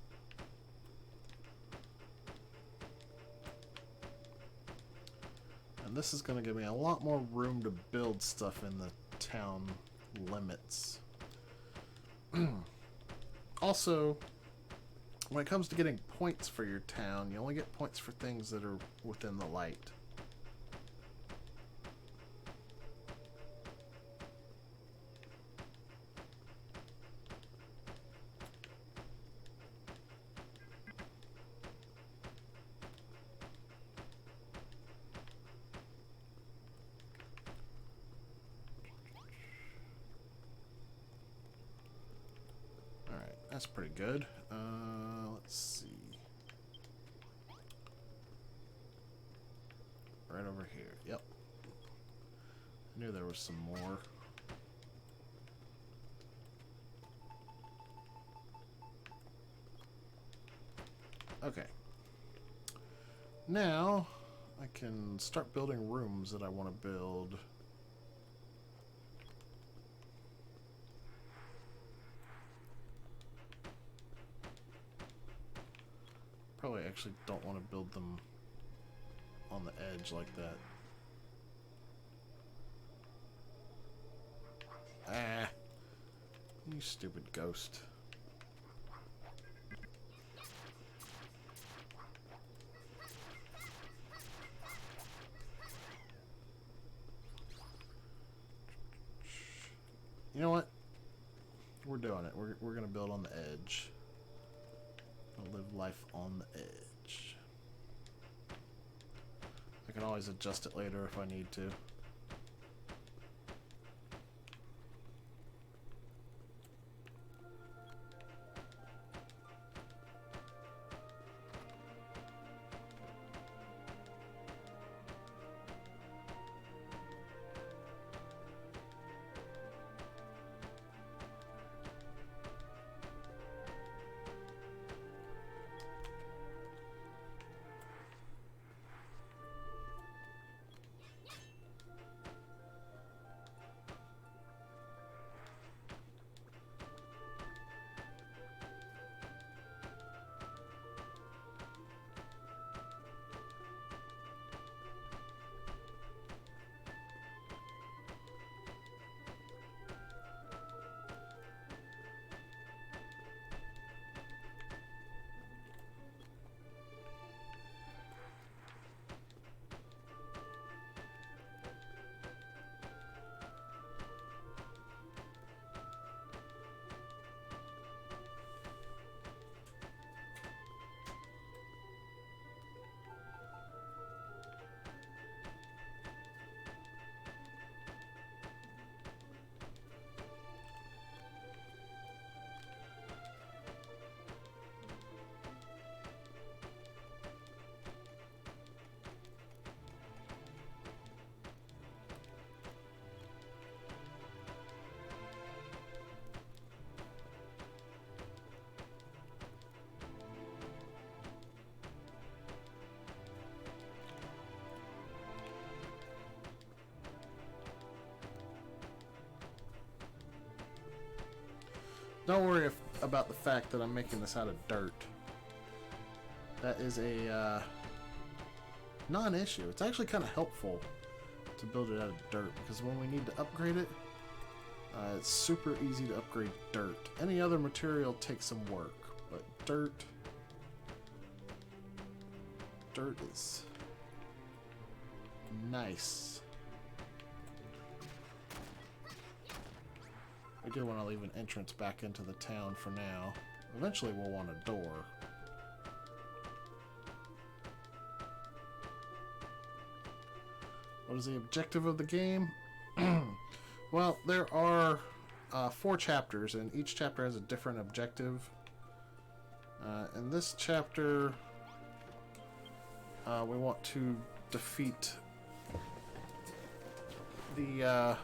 And this is going to give me a lot more room to build stuff in the town limits. Also, when it comes to getting points for your town, you only get points for things that are within the light. That's pretty good. Let's see. Right over here. Yep. I knew there was some more. Okay. Now I can start building rooms that I want to build. Probably actually don't want to build them on the edge like that. Ah, you stupid ghost. You know what? We're doing it. We're gonna build on the edge. Live life on the edge. I can always adjust it later if I need to. Don't worry about the fact that I'm making this out of dirt. That is a non-issue. It's actually kind of helpful to build it out of dirt, because when we need to upgrade it, it's super easy to upgrade dirt. Any other material takes some work, but dirt is nice. I do want to leave an entrance back into the town for now. Eventually we'll want a door. What is the objective of the game? Well, there are 4 chapters, and each chapter has a different objective. In this chapter, we want to defeat the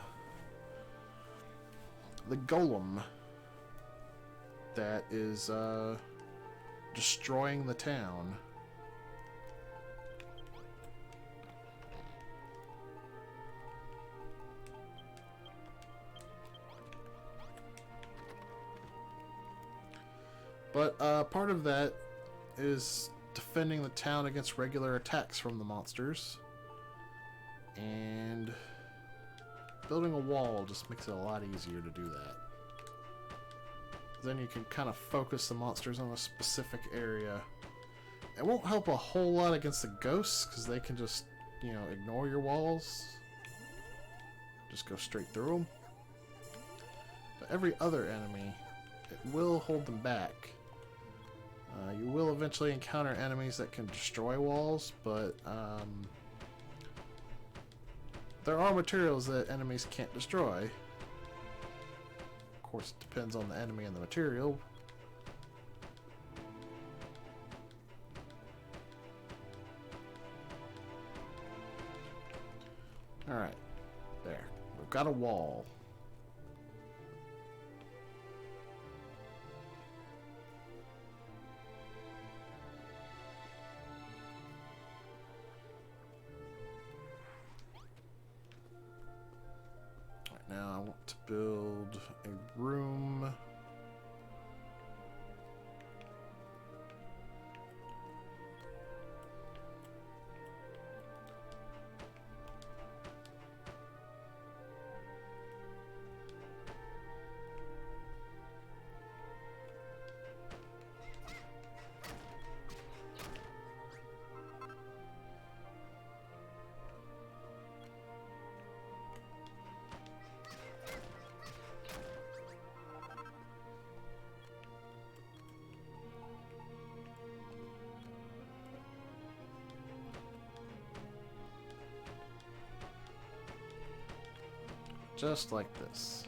golem that is destroying the town. But part of that is defending the town against regular attacks from the monsters. And building a wall just makes it a lot easier to do that. Then you can kind of focus the monsters on a specific area. It won't help a whole lot against the ghosts, because they can just, you know, ignore your walls. Just go straight through them. But every other enemy, it will hold them back. You will eventually encounter enemies that can destroy walls, but there are materials that enemies can't destroy. Of course, it depends on the enemy and the material. Alright, there. We've got a wall. Now I want to build a room. Just like this.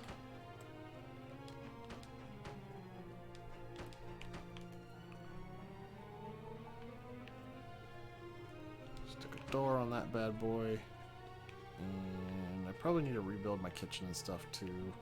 Stick a door on that bad boy. And I probably need to rebuild my kitchen and stuff too.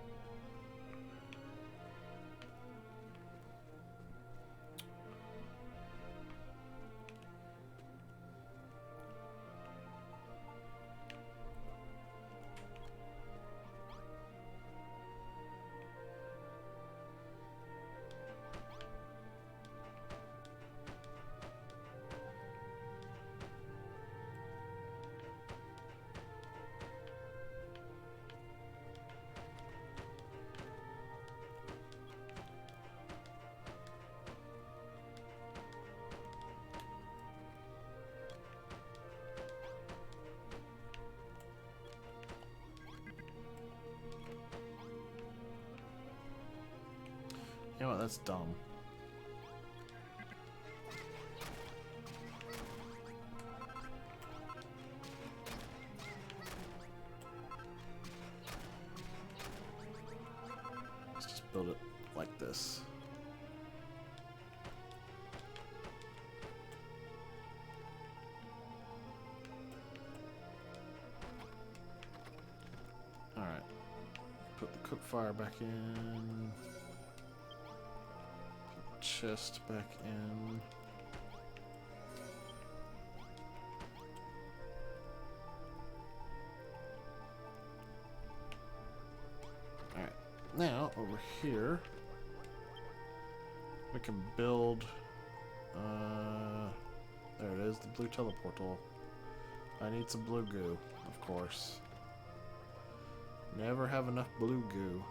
You know what, that's dumb. Let's just build it like this. Alright. Put the cook fire back in. Chest back in. Alright, now over here We can build... there it is, the blue teleportal. I need some blue goo, of course. Never have enough blue goo.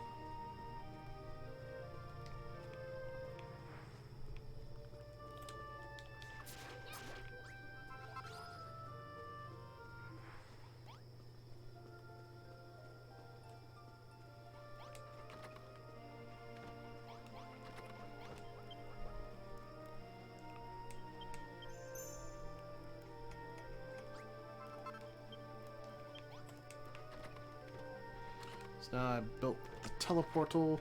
So now I built the teleportal.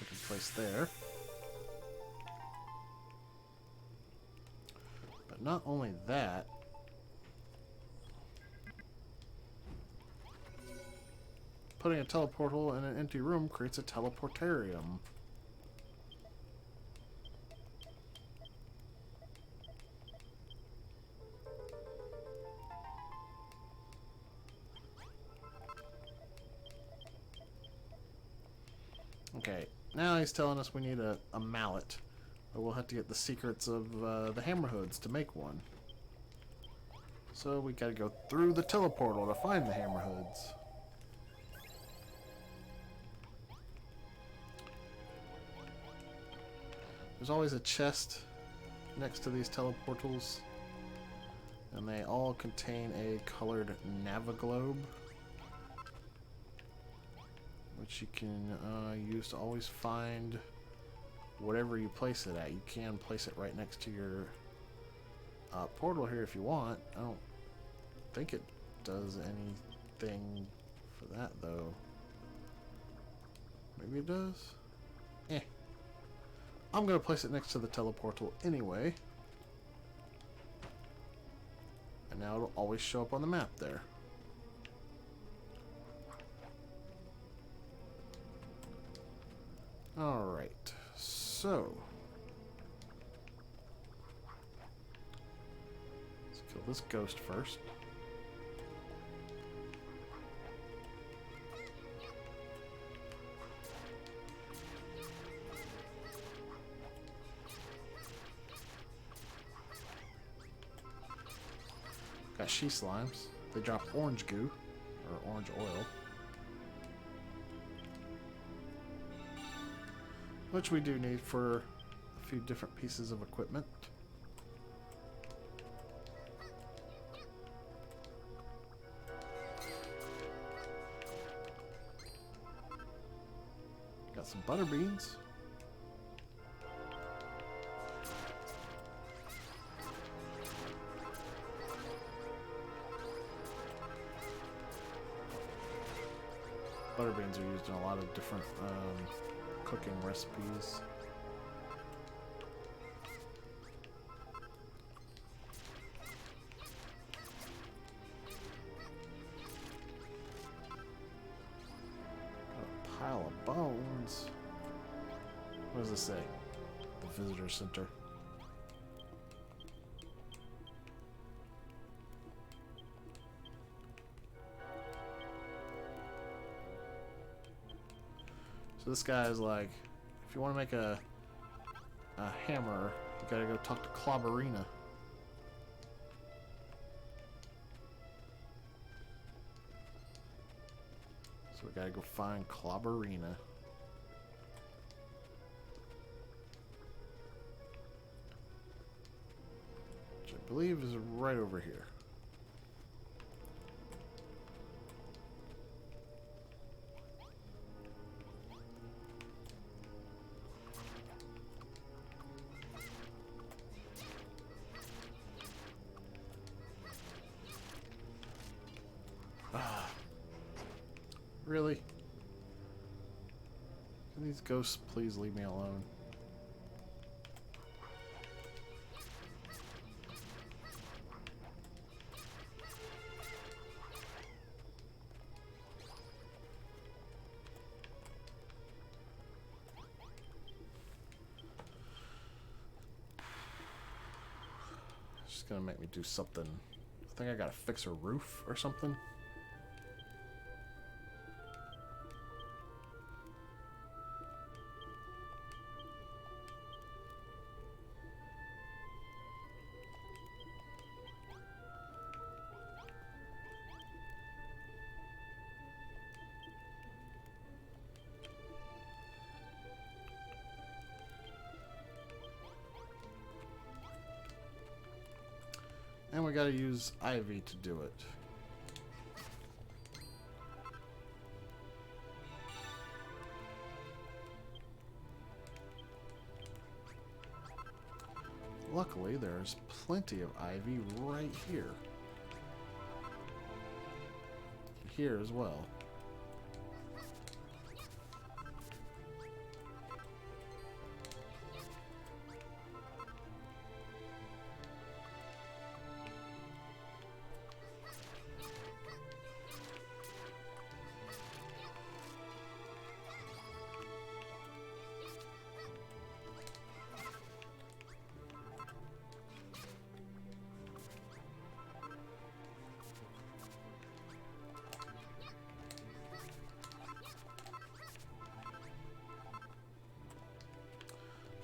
I can place there. But not only that, putting a teleportal in an empty room creates a teleportarium. Okay, now he's telling us we need a mallet. But we'll have to get the secrets of the hammerhoods to make one. So we gotta go through the teleportal to find the hammerhoods. There's always a chest next to these teleportals. And they all contain a colored naviglobe, which you can use to always find whatever you place it at. You can place it right next to your portal here if you want. I don't think it does anything for that though. Maybe it does? Eh. I'm going to place it next to the teleportal anyway. And now it'll always show up on the map there. Alright, so let's kill this ghost first. Got she slimes. They drop orange goo, or orange oil. Which we do need for a few different pieces of equipment. Got some butter beans. Butter beans are used in a lot of different cooking recipes. Got a pile of bones. What does this say? The visitor center. So this guy is like, if you want to make a hammer, you gotta go talk to Clobberina. So we gotta go find Clobberina. Which I believe is right over here. Really? Can these ghosts please leave me alone? It's just gonna make me do something. I think I gotta fix a roof or something. we gotta use ivy to do it. Luckily, there's plenty of ivy right here. And here as well.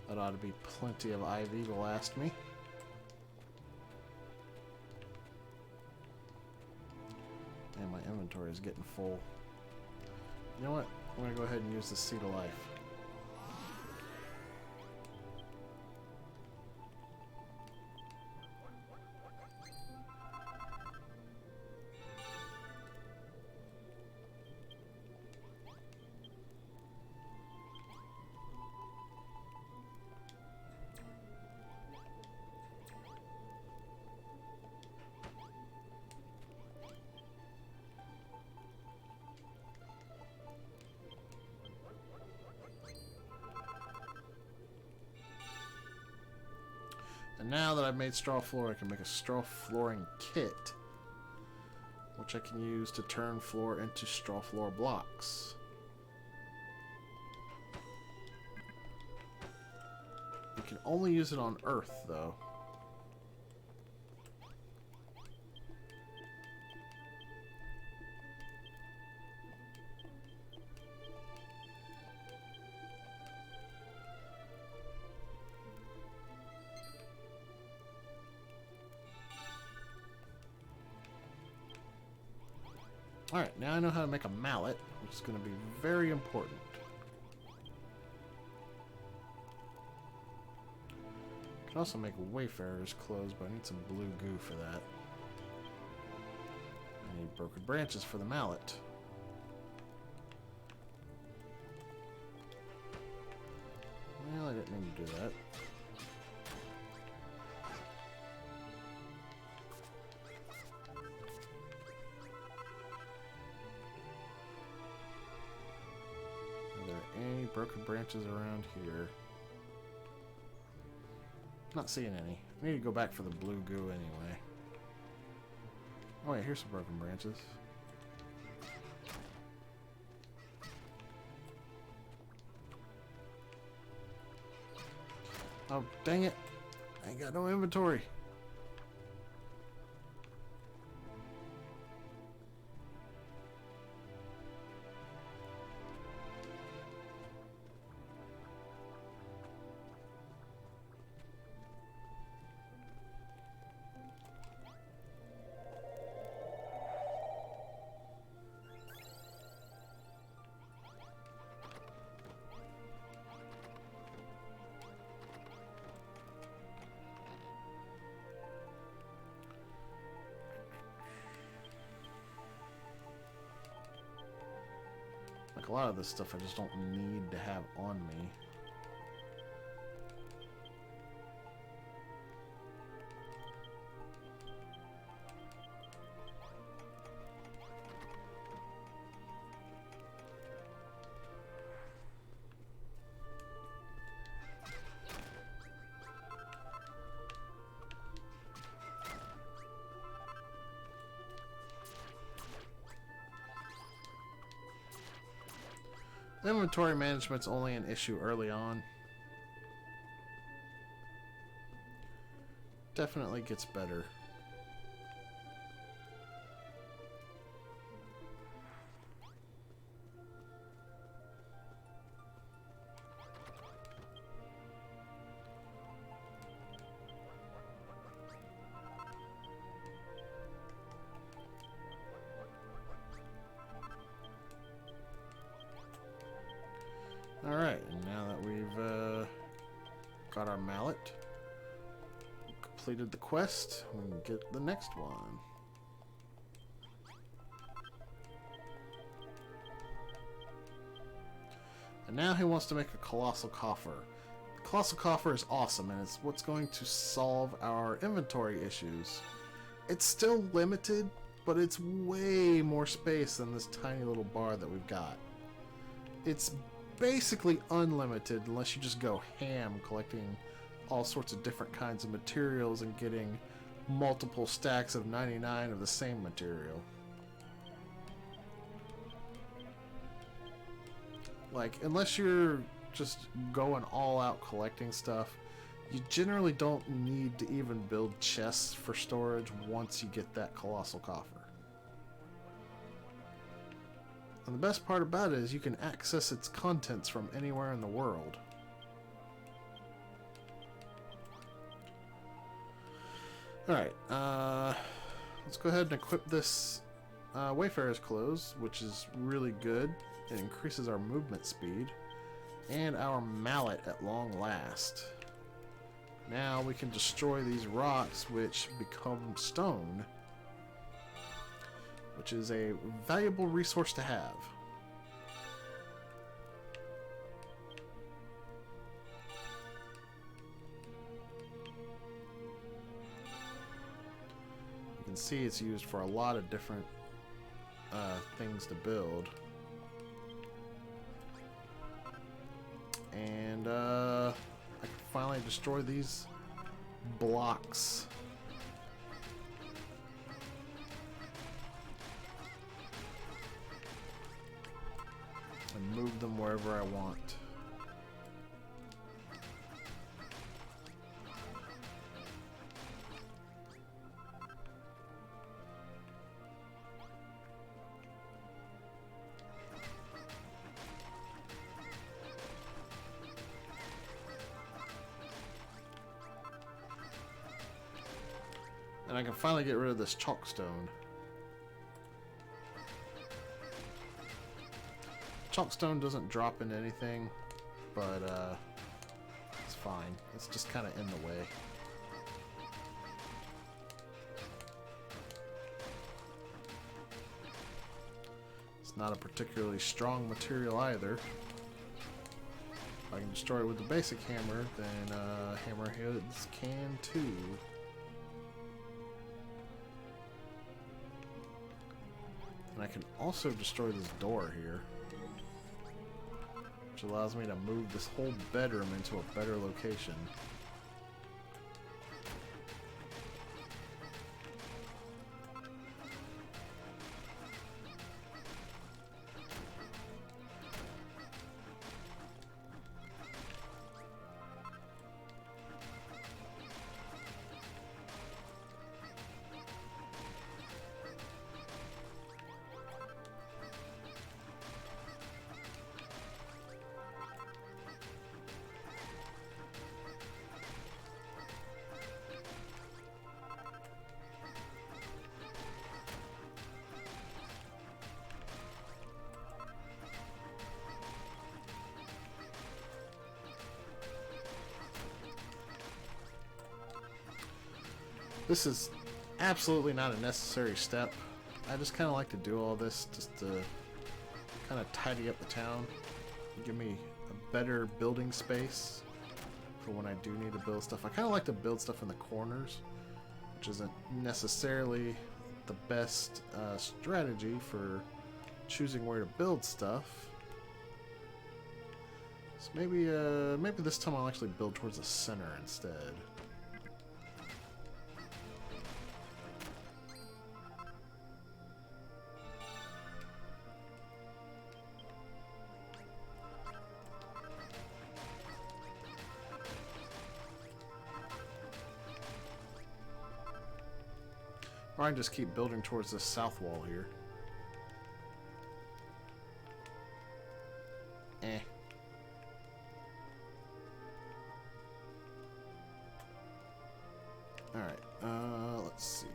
That ought to be plenty of ivy to last me. And my inventory is getting full. You know what? I'm going to go ahead and use the Seed of Life. And now that I've made straw floor, I can make a straw flooring kit, which I can use to turn floor into straw floor blocks. You can only use it on earth, though. Alright, now I know how to make a mallet, which is going to be very important. I can also make Wayfarer's clothes, but I need some blue goo for that. I need broken branches for the mallet. Well, I didn't mean to do that. Any broken branches around here? Not seeing any. I need to go back for the blue goo anyway. Oh wait, here's some broken branches. Oh, dang it. I ain't got no inventory. A lot of this stuff I just don't need to have on me. Inventory management's only an issue early on. Definitely gets better. Alright, and now that we've got our mallet, completed the quest, we can get the next one. And now he wants to make a colossal coffer. The colossal coffer is awesome, and it's what's going to solve our inventory issues. It's still limited, but it's way more space than this tiny little bar that we've got. It's basically unlimited unless you just go ham collecting all sorts of different kinds of materials and getting multiple stacks of 99 of the same material. Like, unless you're just going all out collecting stuff, you generally don't need to even build chests for storage once you get that colossal coffer. And the best part about it is you can access its contents from anywhere in the world. Alright, let's go ahead and equip this Wayfarer's Clothes, which is really good. It increases our movement speed. And our mallet at long last. Now we can destroy these rocks which become stone, which is a valuable resource to have. You can see it's used for a lot of different things to build. And I can finally destroy these blocks. And move them wherever I want. And I can finally get rid of this chalkstone. Chalkstone doesn't drop into anything, but it's fine. It's just kind of in the way. It's not a particularly strong material either. If I can destroy it with the basic hammer, then hammerheads can too. And I can also destroy this door here, which allows me to move this whole bedroom into a better location. This is absolutely not a necessary step. I just kind of like to do all this just to kind of tidy up the town. Give me a better building space for when I do need to build stuff. I kind of like to build stuff in the corners, which isn't necessarily the best strategy for choosing where to build stuff. So maybe this time I'll actually build towards the center instead. Or I can just keep building towards this south wall here. Alright, let's see.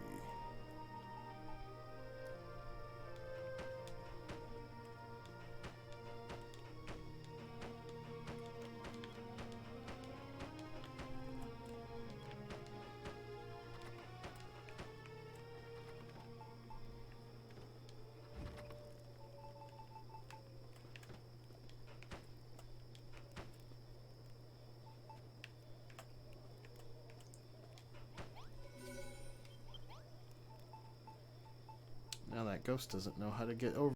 That ghost doesn't know how to get over.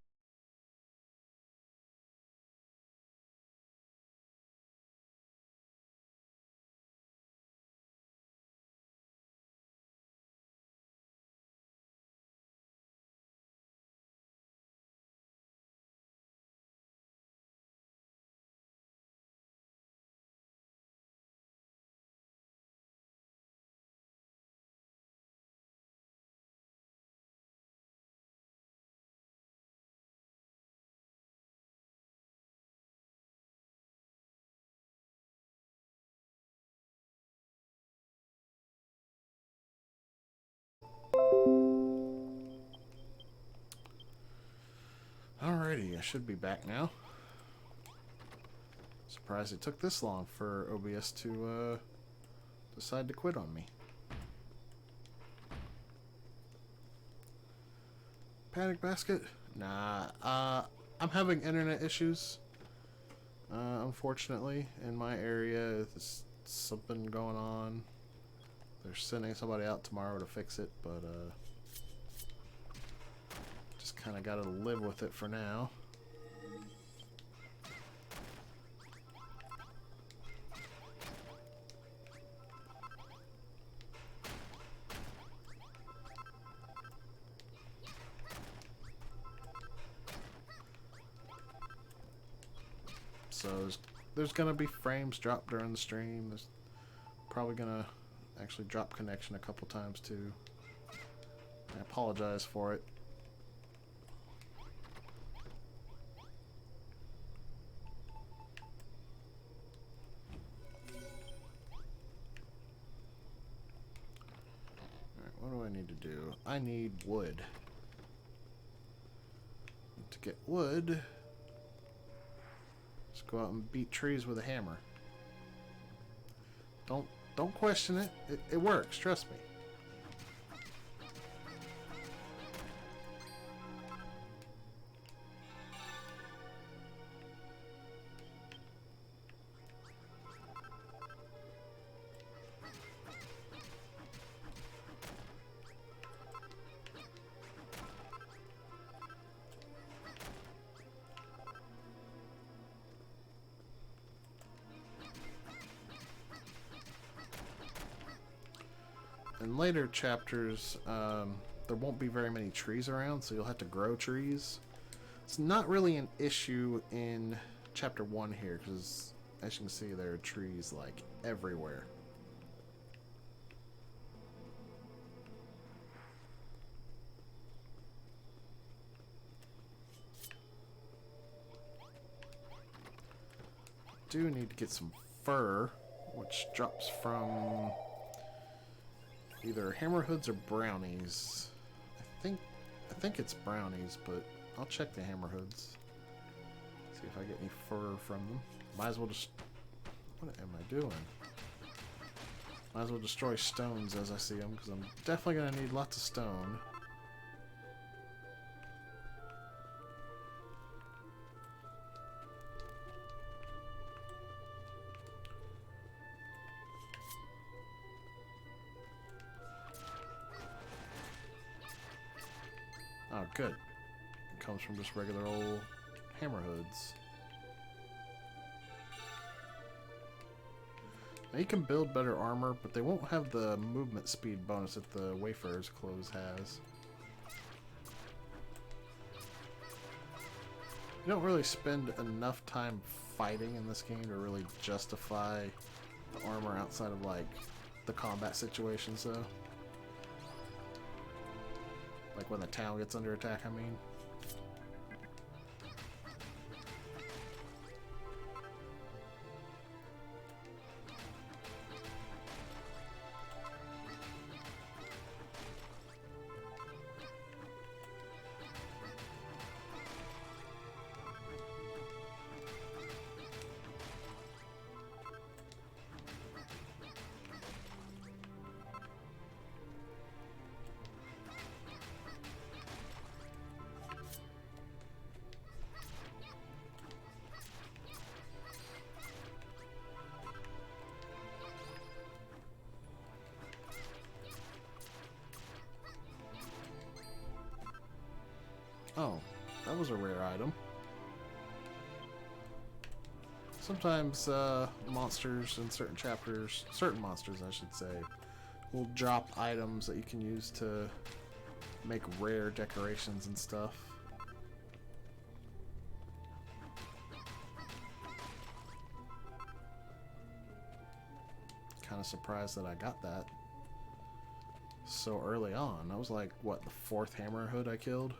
Alrighty, I should be back now. Surprised it took this long for OBS to decide to quit on me. Panic basket? Nah, I'm having internet issues. Unfortunately, in my area, there's something going on. They're sending somebody out tomorrow to fix it, but just kind of got to live with it for now. So there's gonna be frames dropped during the stream. There's probably gonna actually drop connection a couple times too. I apologize for it. Alright, what do I need to do? I need wood. To get wood, just go out and beat trees with a hammer. Don't question it. It works, trust me. In later chapters, there won't be very many trees around, so you'll have to grow trees. It's not really an issue in chapter 1 here, because as you can see, there are trees like everywhere. Do need to get some fur, which drops from either hammerhoods or brownies. I think it's brownies, but I'll check the hammerhoods. See if I get any fur from them. Might as well just... What am I doing? Might as well destroy stones as I see them, because I'm definitely going to need lots of stone. Oh, good. It comes from just regular old hammerhoods. Now you can build better armor, but they won't have the movement speed bonus that the Wayfarer's Clothes has. You don't really spend enough time fighting in this game to really justify the armor outside of, like, the combat situations, though. Like when the town gets under attack, I mean. That was a rare item. Sometimes monsters in certain chapters, certain monsters I should say, will drop items that you can use to make rare decorations and stuff. Kind of surprised that I got that so early on. That was like, what, the 4th hammer hood I killed?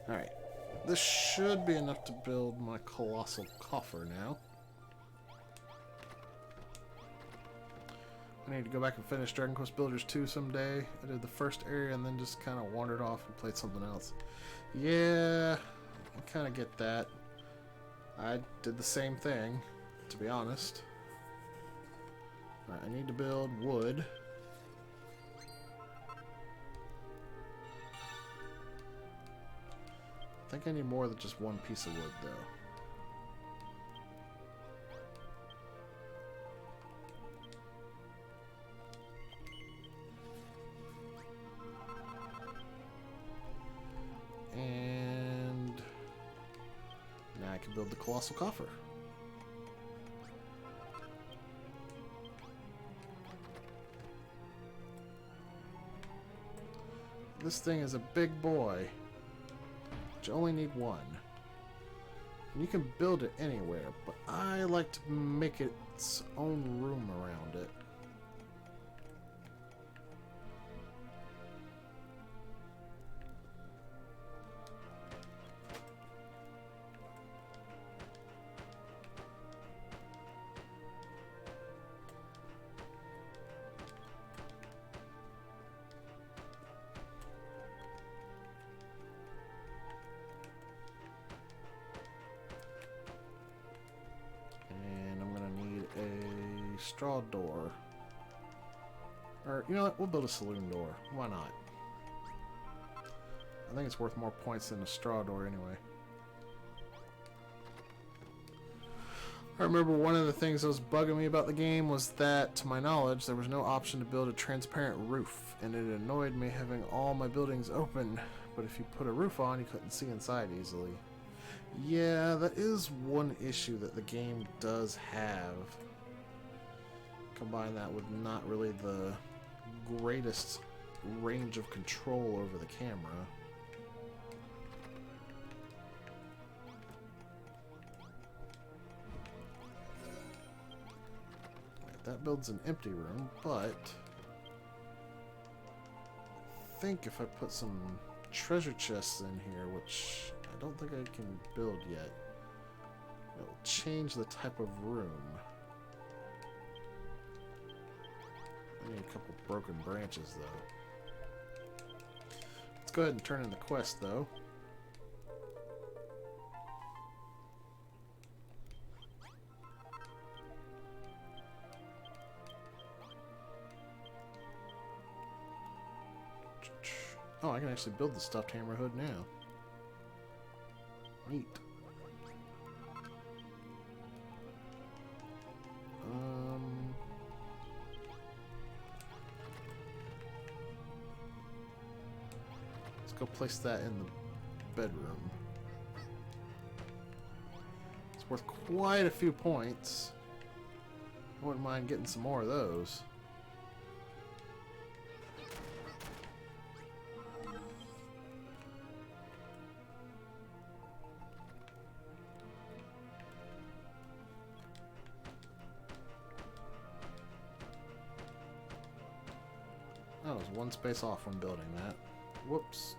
Alright, this should be enough to build my colossal coffer now. I need to go back and finish Dragon Quest Builders 2 someday. I did the first area and then just kind of wandered off and played something else. Yeah, I kind of get that. I did the same thing, to be honest. Alright, I need to build wood. I think I need more than just one piece of wood, though. And now I can build the colossal coffer. This thing is a big boy. But you only need one. And you can build it anywhere, but I like to make its own room around it. Straw door. Or, you know what? We'll build a saloon door. Why not? I think it's worth more points than a straw door anyway. I remember one of the things that was bugging me about the game was that, to my knowledge, there was no option to build a transparent roof, and it annoyed me having all my buildings open, but if you put a roof on, you couldn't see inside easily. Yeah, that is one issue that the game does have. Combine that with not really the greatest range of control over the camera. Right, that builds an empty room, but I think if I put some treasure chests in here, which I don't think I can build yet, it'll change the type of room. I need a couple broken branches, though. Let's go ahead and turn in the quest, though. Oh, I can actually build the stuffed hammer hood now. Neat. Go place that in the bedroom. It's worth quite a few points. I wouldn't mind getting some more of those. I was one space off when building that. Whoops.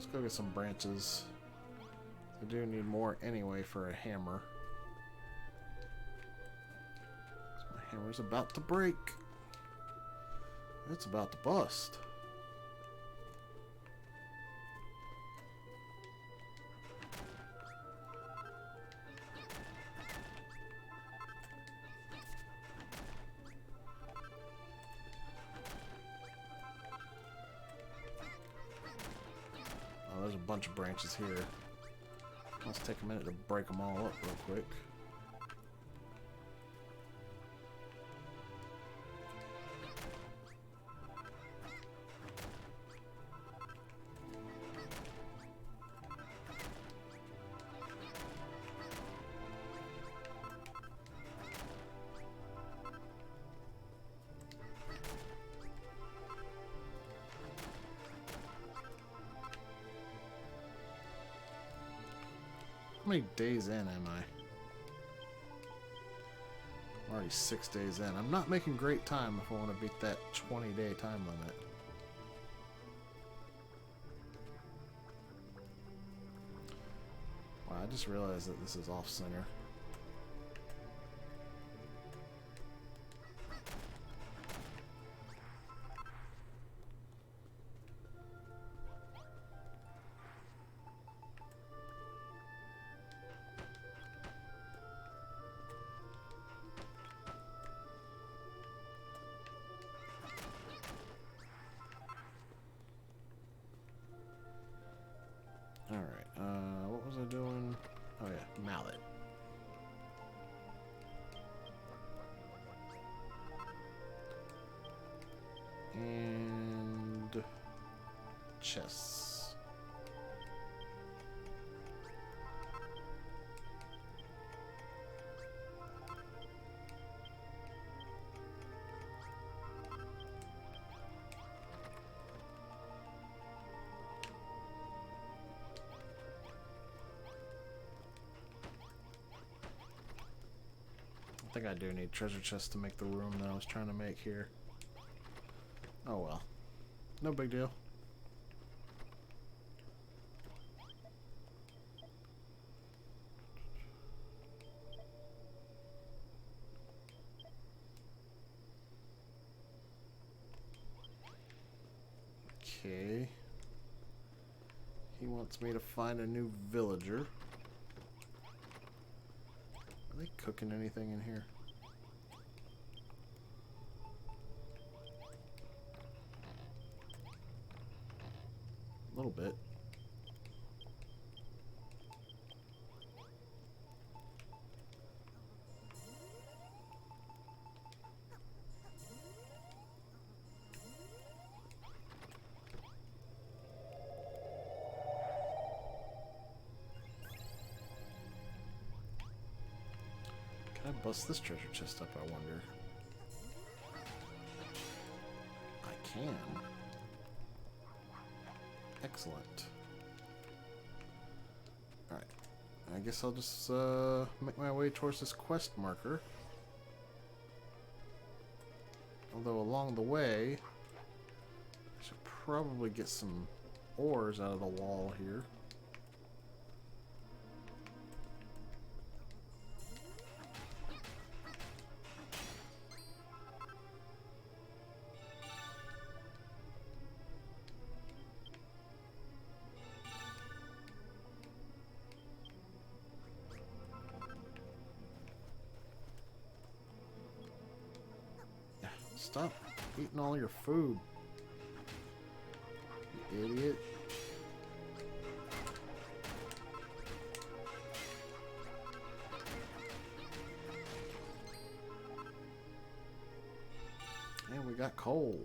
Let's go get some branches. I do need more anyway for a hammer. So my hammer's about to break. It's about to bust. Oh, there's a bunch of branches here. Let's take a minute to break them all up real quick. How many days in am I? I'm already 6 days in. I'm not making great time if I want to beat that 20-day time limit. Wow, I just realized that this is off-center. Alright, what was I doing? Oh yeah, mallet. And chests. I think I do need treasure chests to make the room that I was trying to make here. Oh well. No big deal. Okay. He wants me to find a new villager. Are they cooking anything in here? A little bit. Can I bust this treasure chest up, I wonder? I can. Excellent. Alright. I guess I'll just make my way towards this quest marker. Although along the way, I should probably get some ores out of the wall here. Stop eating all your food, you idiot. And we got coal.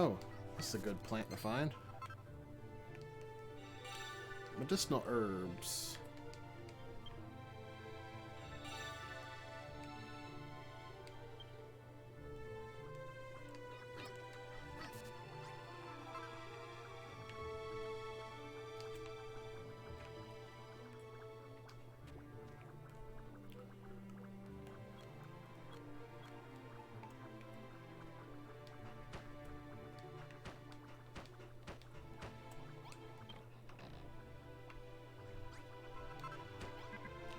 Oh, this is a good plant to find. Medicinal herbs.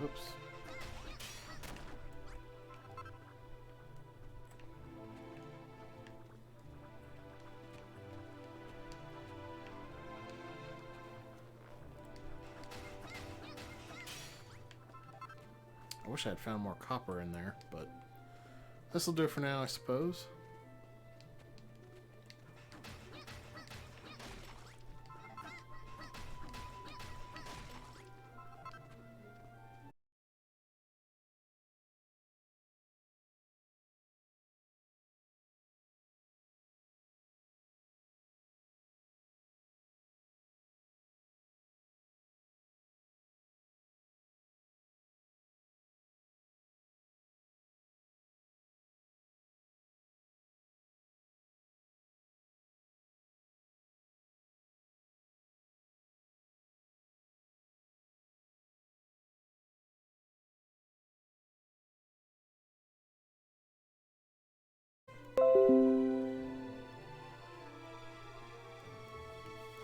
Oops. I wish I had found more copper in there, but this will do it for now, I suppose.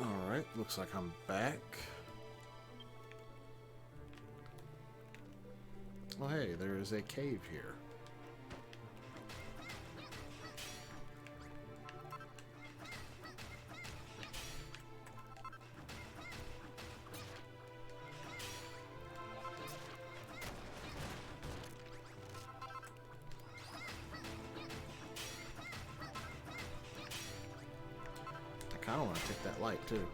Alright, looks like I'm back. Oh hey, there is a cave here. I kind of want to take that light too.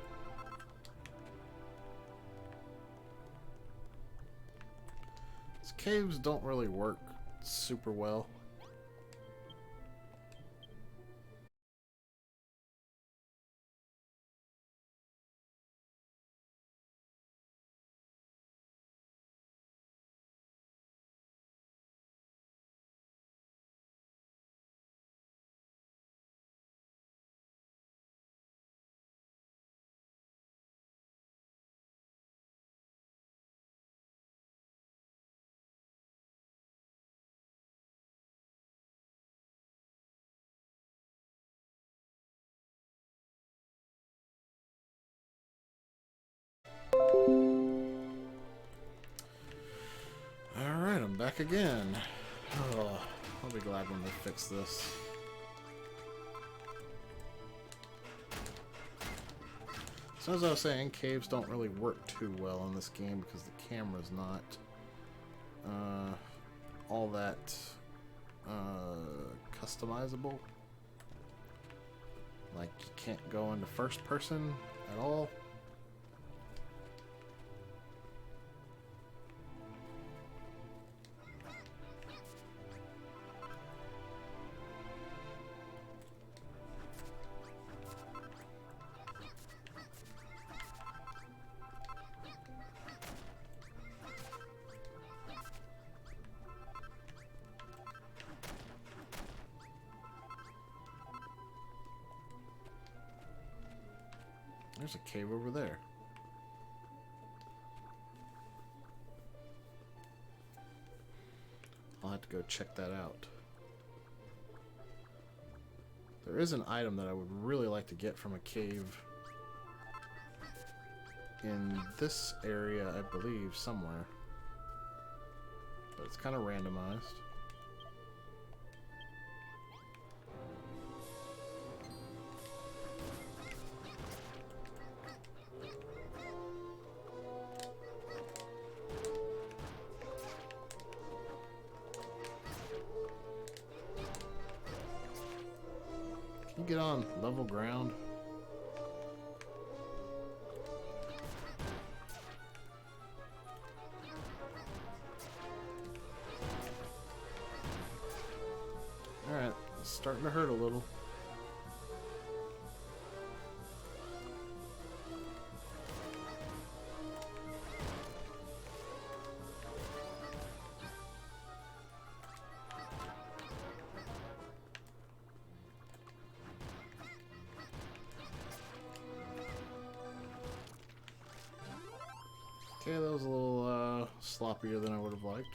These caves don't really work super well. Alright, I'm back again. Oh, I'll be glad when they fix this. So as I was saying, caves don't really work too well in this game because the camera's not all that customizable. Like, you can't go into first person at all. There's a cave over there. I'll have to go check that out. There is an item that I would really like to get from a cave in this area, I believe, somewhere. But it's kind of randomized. Can you get on level ground? Alright, it's starting to hurt a little. Okay, that was a little sloppier than I would have liked.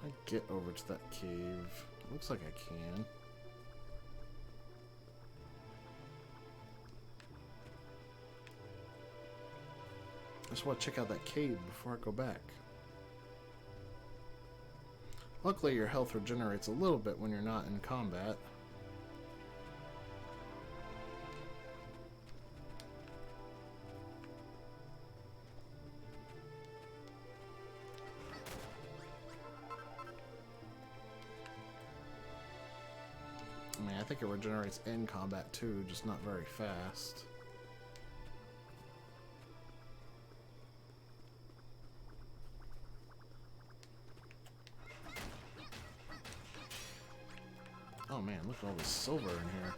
Can I get over to that cave? Looks like I can. I just want to check out that cave before I go back. Luckily, your health regenerates a little bit when you're not in combat. I mean, I think it regenerates in combat too, just not very fast. Oh man, look at all this silver in here.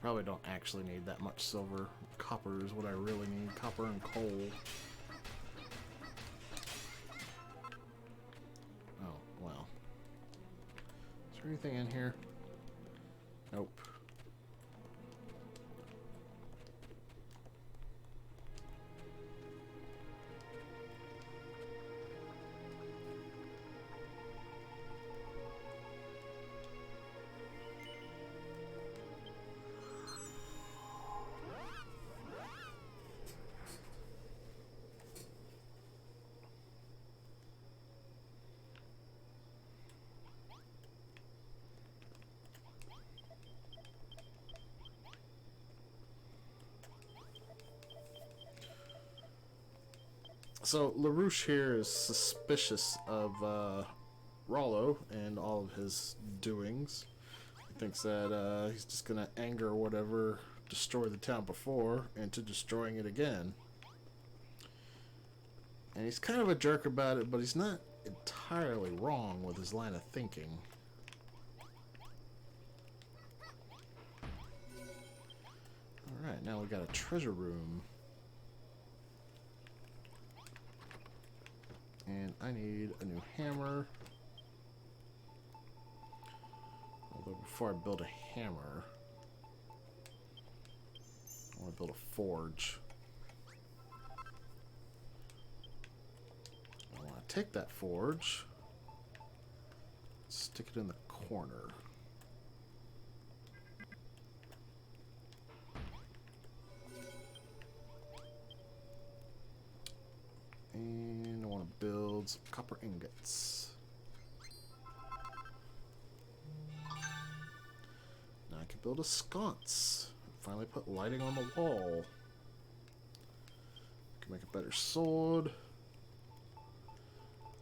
Probably don't actually need that much silver. Copper is what I really need. Copper and coal. Oh, well. Is there anything in here? Nope. So LaRouche here is suspicious of Rollo and all of his doings. He thinks that he's just gonna anger whatever destroyed the town before into destroying it again. And he's kind of a jerk about it, but he's not entirely wrong with his line of thinking. Alright, now we got a treasure room. And I need a new hammer. Although before I build a hammer, I want to build a forge. I want to take that forge, stick it in the corner. And I want to build some copper ingots. Now I can build a sconce. Finally put lighting on the wall. Can make a better sword.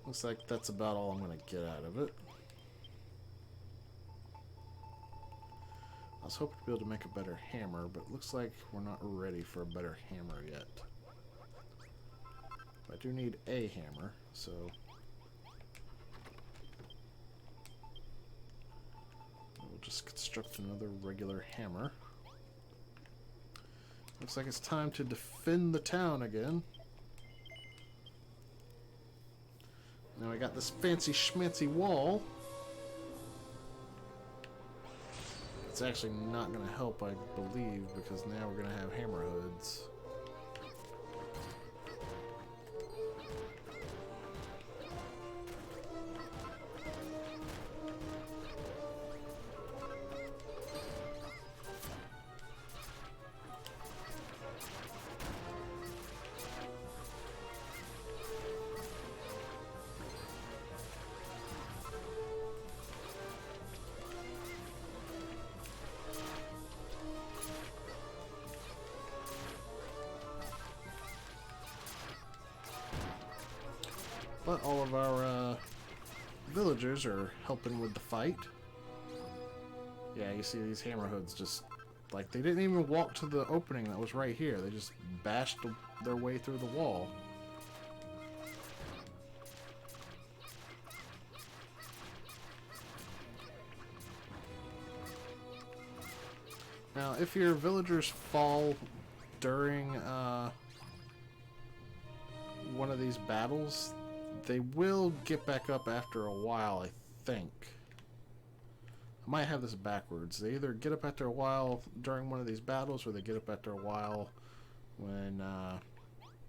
Looks like that's about all I'm going to get out of it. I was hoping to be able to make a better hammer, but it looks like we're not ready for a better hammer yet. I do need a hammer, so we'll just construct another regular hammer. Looks like it's time to defend the town again. Now I got this fancy schmancy wall. It's actually not going to help, I believe, because now we're going to have hammer hoods. But all of our villagers are helping with the fight. Yeah, you see these hammerhoods just, like, they didn't even walk to the opening that was right here. They just bashed their way through the wall. Now, if your villagers fall during one of these battles, they will get back up after a while, I think. I might have this backwards. They either get up after a while during one of these battles, or they get up after a while when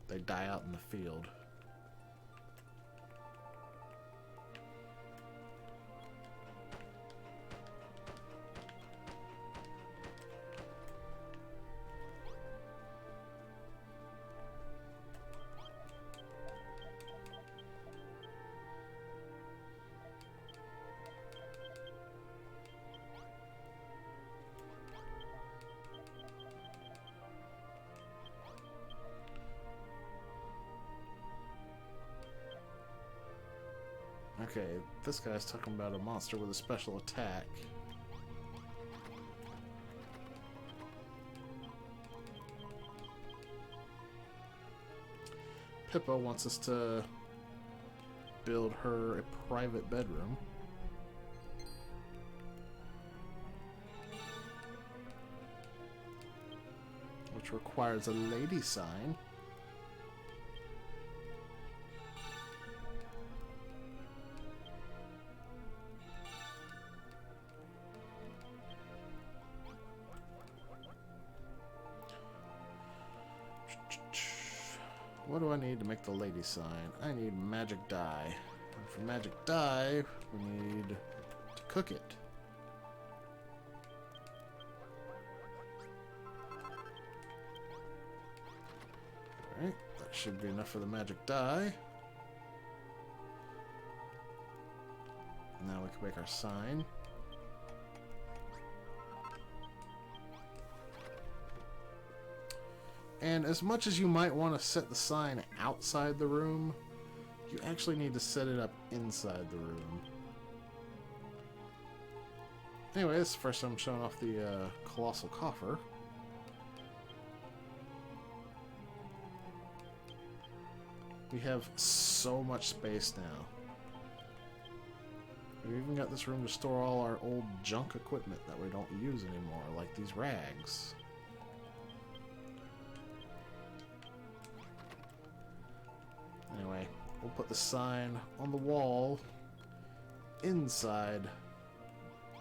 they die out in the field. Okay, this guy's talking about a monster with a special attack. Pippa wants us to build her a private bedroom. Which requires a lady sign. What do I need to make the lady sign? I need magic dye. And for magic dye, we need to cook it. Alright, that should be enough for the magic dye. Now we can make our sign. And as much as you might want to set the sign outside the room, you actually need to set it up inside the room. Anyway, this is the first time I'm showing off the colossal coffer. We have so much space now. We've even got this room to store all our old junk equipment that we don't use anymore, like these rags. Anyway, we'll put the sign on the wall inside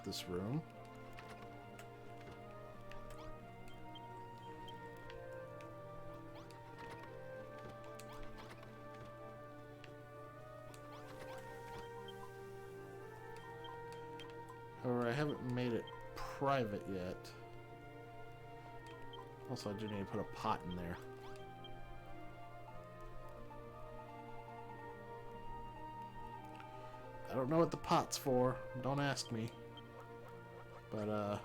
this room. However, I haven't made it private yet. Also, I do need to put a pot in there. I don't know what the pot's for. Don't ask me. But,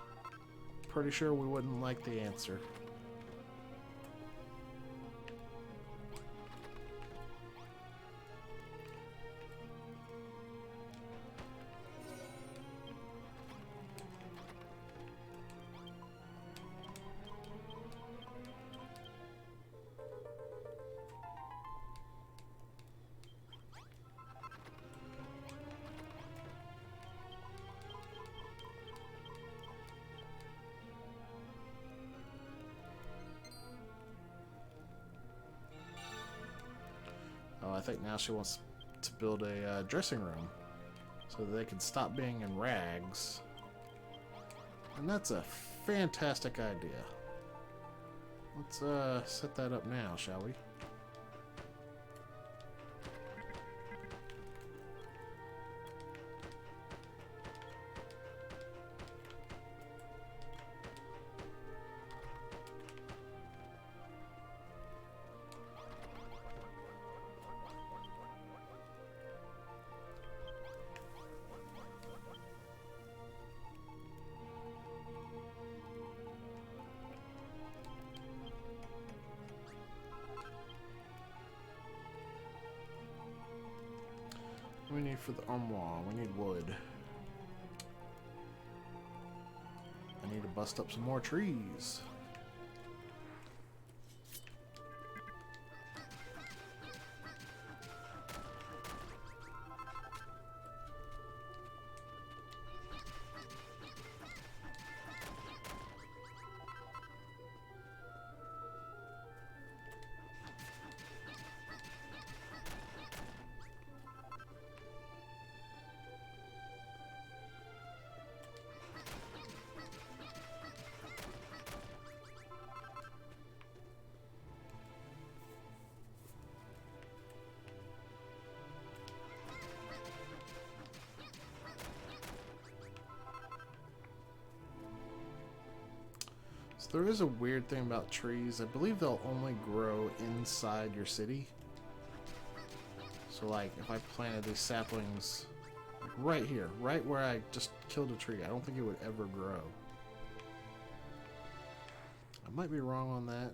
pretty sure we wouldn't like the answer. Oh, I think now she wants to build a dressing room so that they can stop being in rags. And that's a fantastic idea. Let's set that up now, shall we? need for the armoire? We need wood. I need to bust up some more trees. There is a weird thing about trees. I believe they'll only grow inside your city. So like, if I planted these saplings like right here, right where I just killed a tree, I don't think it would ever grow. I might be wrong on that.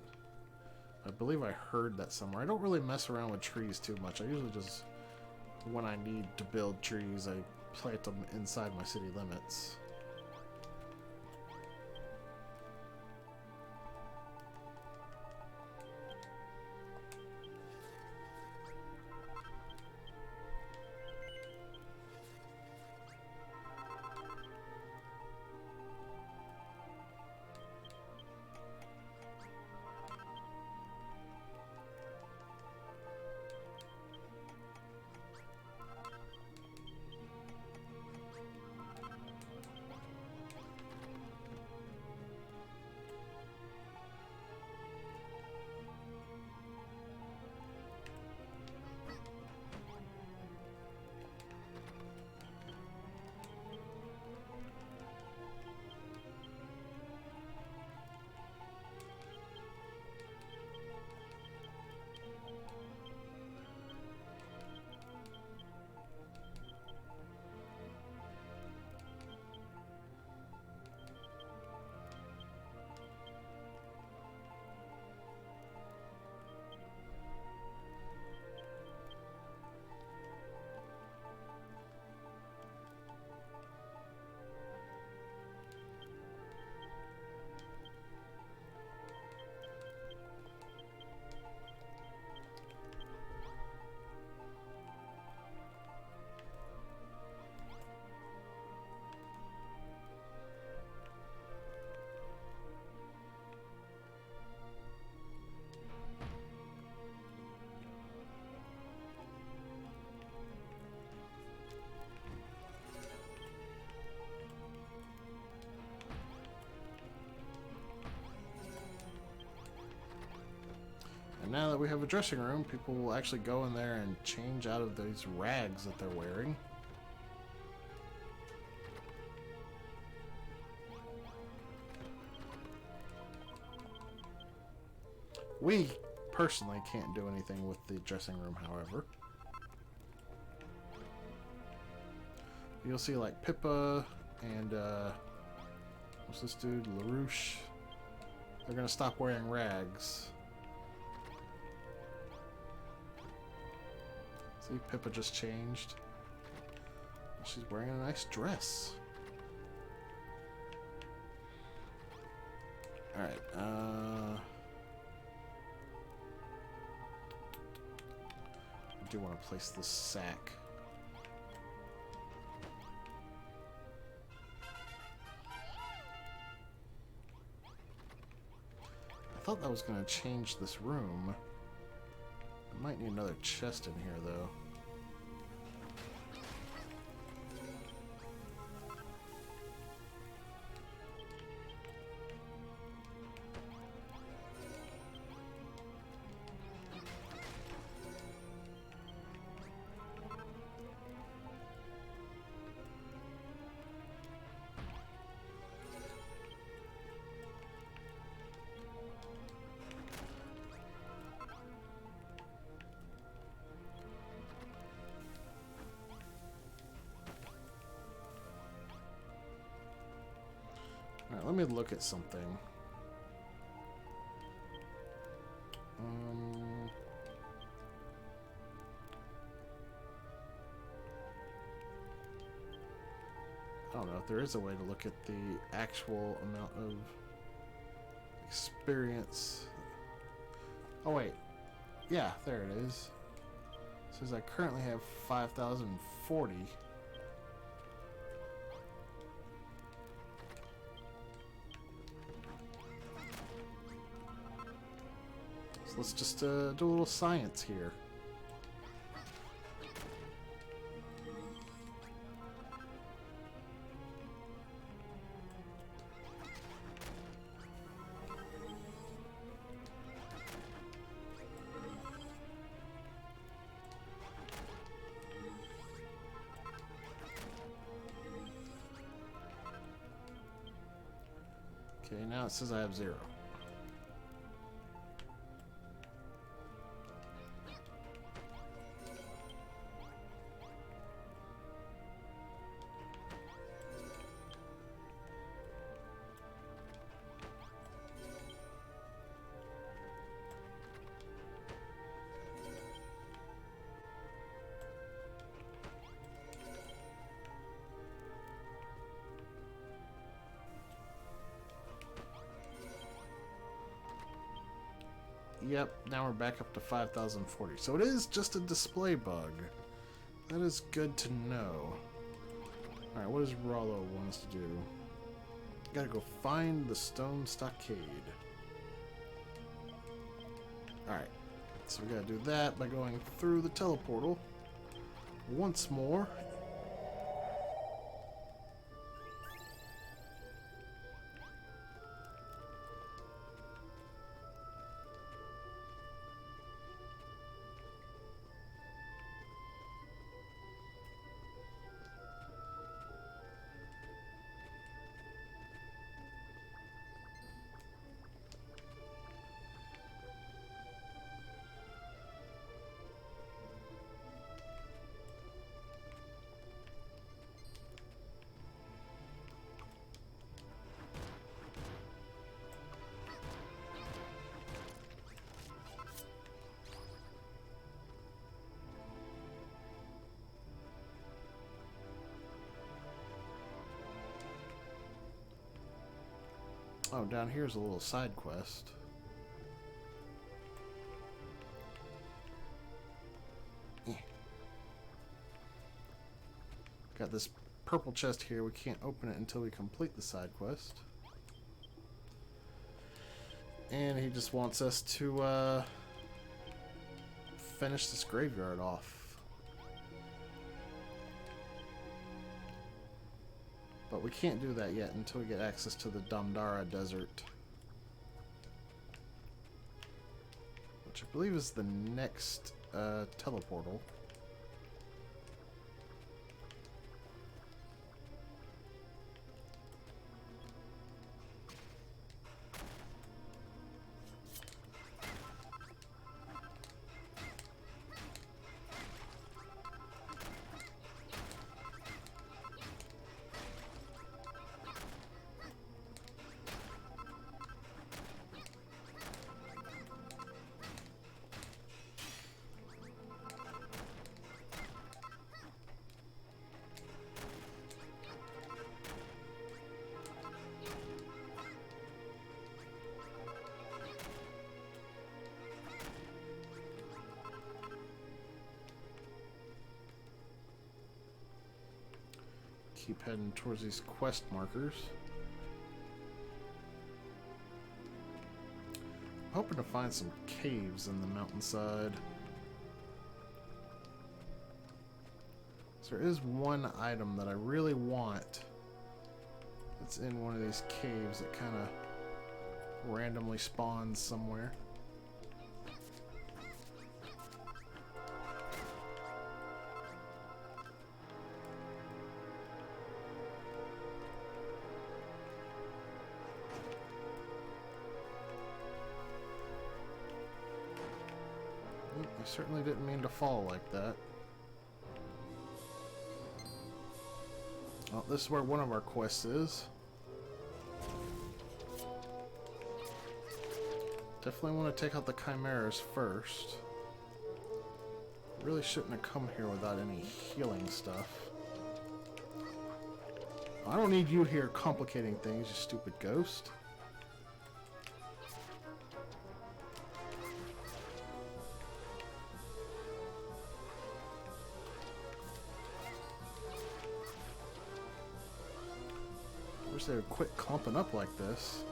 I believe I heard that somewhere. I don't really mess around with trees too much. I usually just, when I need to build trees, I plant them inside my city limits. And now that we have a dressing room, people will actually go in there and change out of these rags that they're wearing. We personally can't do anything with the dressing room, however. You'll see like Pippa and what's this dude? LaRouche. They're gonna stop wearing rags. See, Pippa just changed. She's wearing a nice dress. Alright, I do want to place this sack. I thought that was going to change this room. I might need another chest in here, though. Alright, let me look at something. I don't know if there is a way to look at the actual amount of experience. Oh wait, yeah, there it is. It says I currently have 5,040. So let's just do a little science here. Okay, now it says I have 0. Yep, now we're back up to 5,040. So it is just a display bug. That is good to know. Alright, what does Rollo want us to do? Gotta go find the stone stockade. Alright, so we gotta do that by going through the teleportal once more. Oh, down here's a little side quest. Yeah. Got this purple chest here. We can't open it until we complete the side quest. And he just wants us to finish this graveyard off. But we can't do that yet until we get access to the Damdara Desert. Which I believe is the next teleportal. Keep heading towards these quest markers. I'm hoping to find some caves in the mountainside. So there is one item that I really want that's in one of these caves that kind of randomly spawns somewhere. I certainly didn't mean to fall like that. Well, this is where one of our quests is. Definitely want to take out the chimeras first. Really shouldn't have come here without any healing stuff. I don't need you here complicating things, you stupid ghost. I wish they would quit clumping up like this.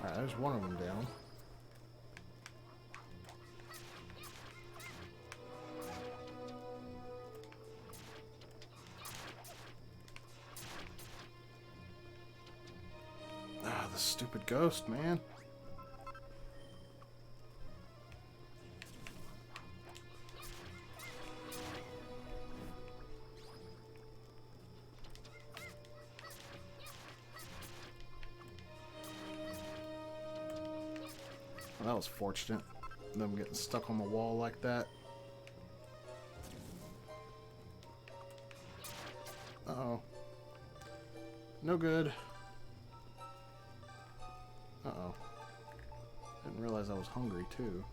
Alright, there's one of them down. Ah, the stupid ghost, man. Well, that was fortunate. Them getting stuck on the wall like that. Uh-oh. No good. Uh-oh. Didn't realize I was hungry, too.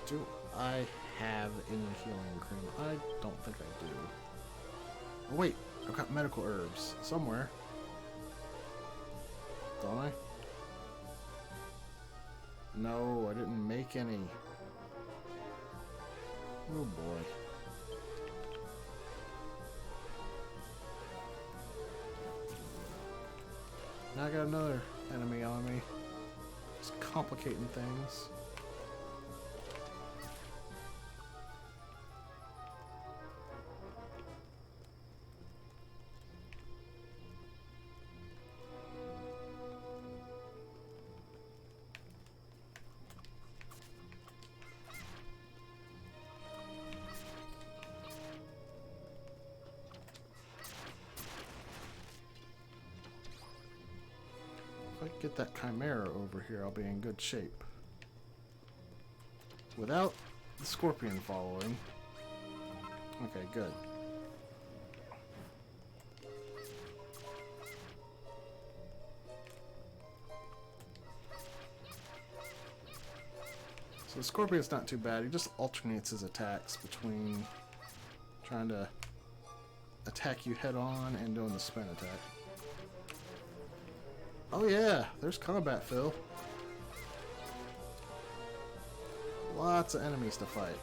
Do I have any healing cream? I don't think I do. Oh, wait. I've got medical herbs somewhere. Don't I? No, I didn't make any. Oh, boy. Now I got another enemy on me. It's complicating things. If I get that chimera over here, I'll be in good shape. Without the scorpion following. Okay, good. So the scorpion's not too bad. He just alternates his attacks between trying to attack you head on and doing the spin attack. Oh yeah, there's combat, Phil. Lots of enemies to fight.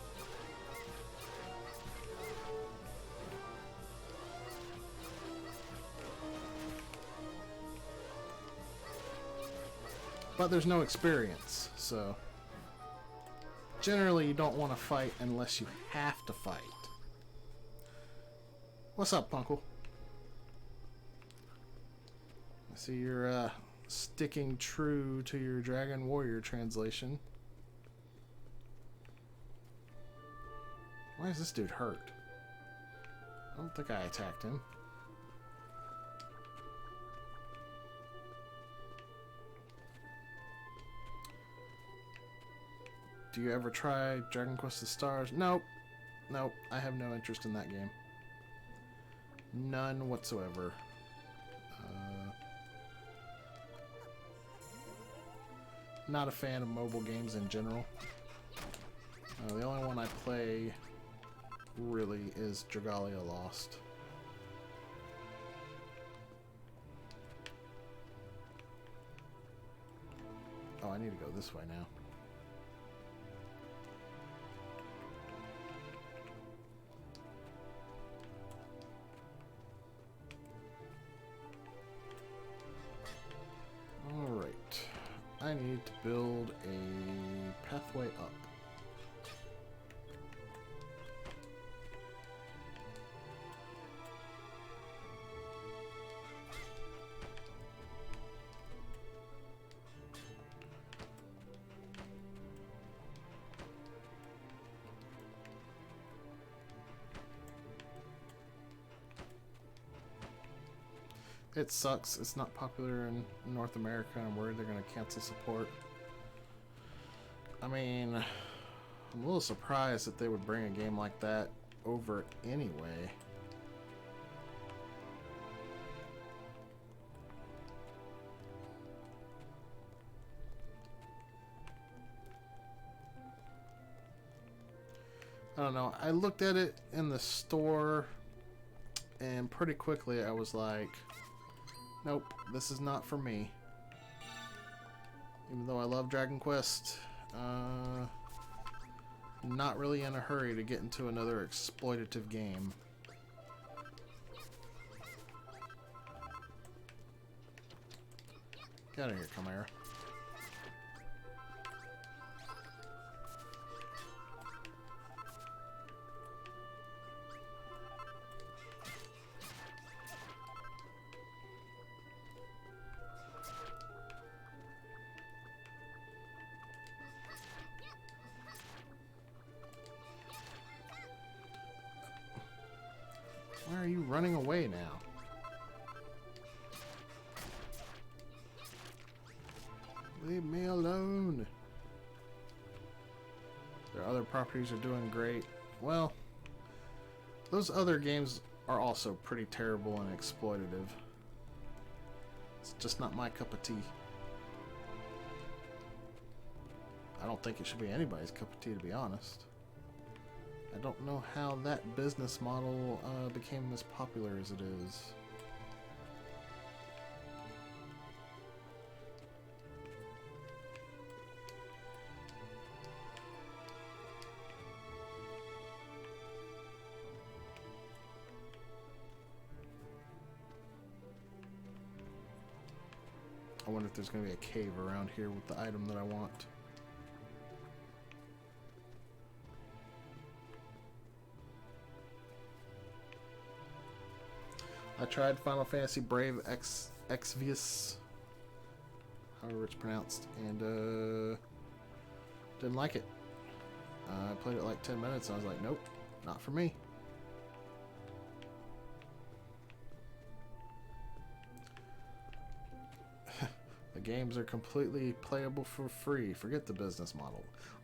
But there's no experience, so generally you don't want to fight unless you have to fight. What's up, Punkle? I see you're sticking true to your Dragon Warrior translation. Why is this dude hurt? I don't think I attacked him. Do you ever try Dragon Quest of Stars? Nope. Nope. I have no interest in that game. None whatsoever. Not a fan of mobile games in general. The only one I play really is Dragalia Lost. Oh, I need to go this way now. Alright. I need to build a pathway up. It sucks. It's not popular in North America. I'm worried they're going to cancel support. I mean, I'm a little surprised that they would bring a game like that over anyway. I don't know. I looked at it in the store, and pretty quickly I was like, nope, this is not for me. Even though I love Dragon Quest, not really in a hurry to get into another exploitative game. Get out of here, Chimera. Why are you running away now? Leave me alone. Their other properties are doing great. Well, those other games are also pretty terrible and exploitative. It's just not my cup of tea. I don't think it should be anybody's cup of tea, to be honest. I don't know how that business model became as popular as it is. I wonder if there's going to be a cave around here with the item that I want. I tried Final Fantasy Brave Exvius, however it's pronounced, and didn't like it. I played it like 10 minutes and I was like, nope, not for me. The games are completely playable for free. Forget the business model.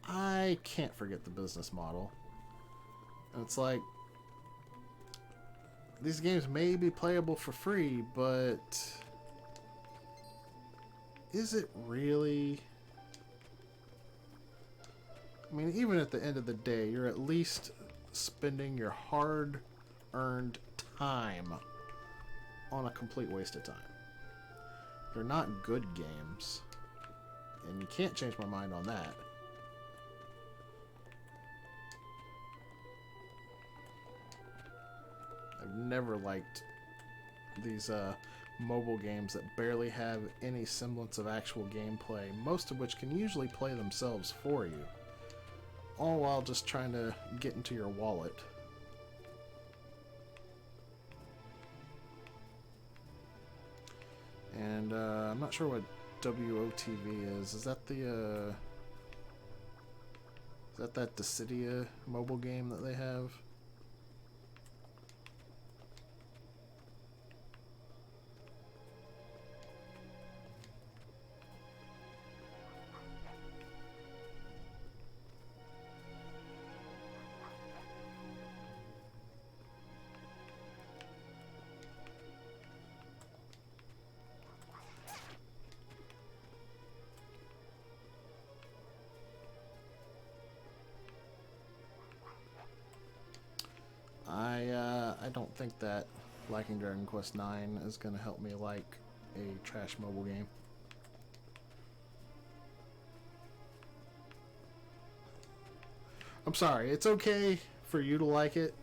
I can't forget the business model. And it's like, these games may be playable for free, but is it really? I mean, even at the end of the day, you're at least spending your hard-earned time on a complete waste of time. They're not good games, and you can't change my mind on that. I've never liked these mobile games that barely have any semblance of actual gameplay, most of which can usually play themselves for you, all while just trying to get into your wallet. And I'm not sure what WOTV is. Is that the that Dissidia mobile game that they have? I don't think that liking Dragon Quest IX is going to help me like a trash mobile game. I'm sorry, it's okay for you to like it.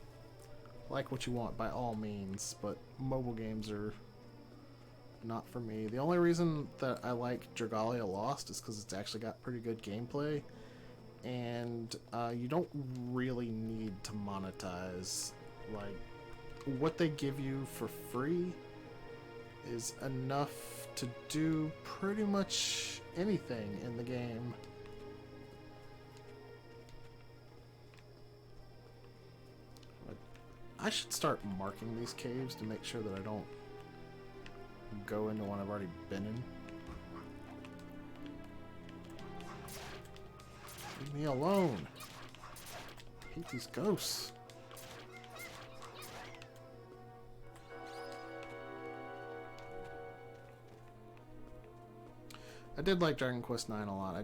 Like what you want by all means, but mobile games are not for me. The only reason that I like Dragalia Lost is because it's actually got pretty good gameplay, and you don't really need to monetize. Like, what they give you for free is enough to do pretty much anything in the game. I should start marking these caves to make sure that I don't go into one I've already been in. Leave me alone. I hate these ghosts. I did like Dragon Quest IX a lot.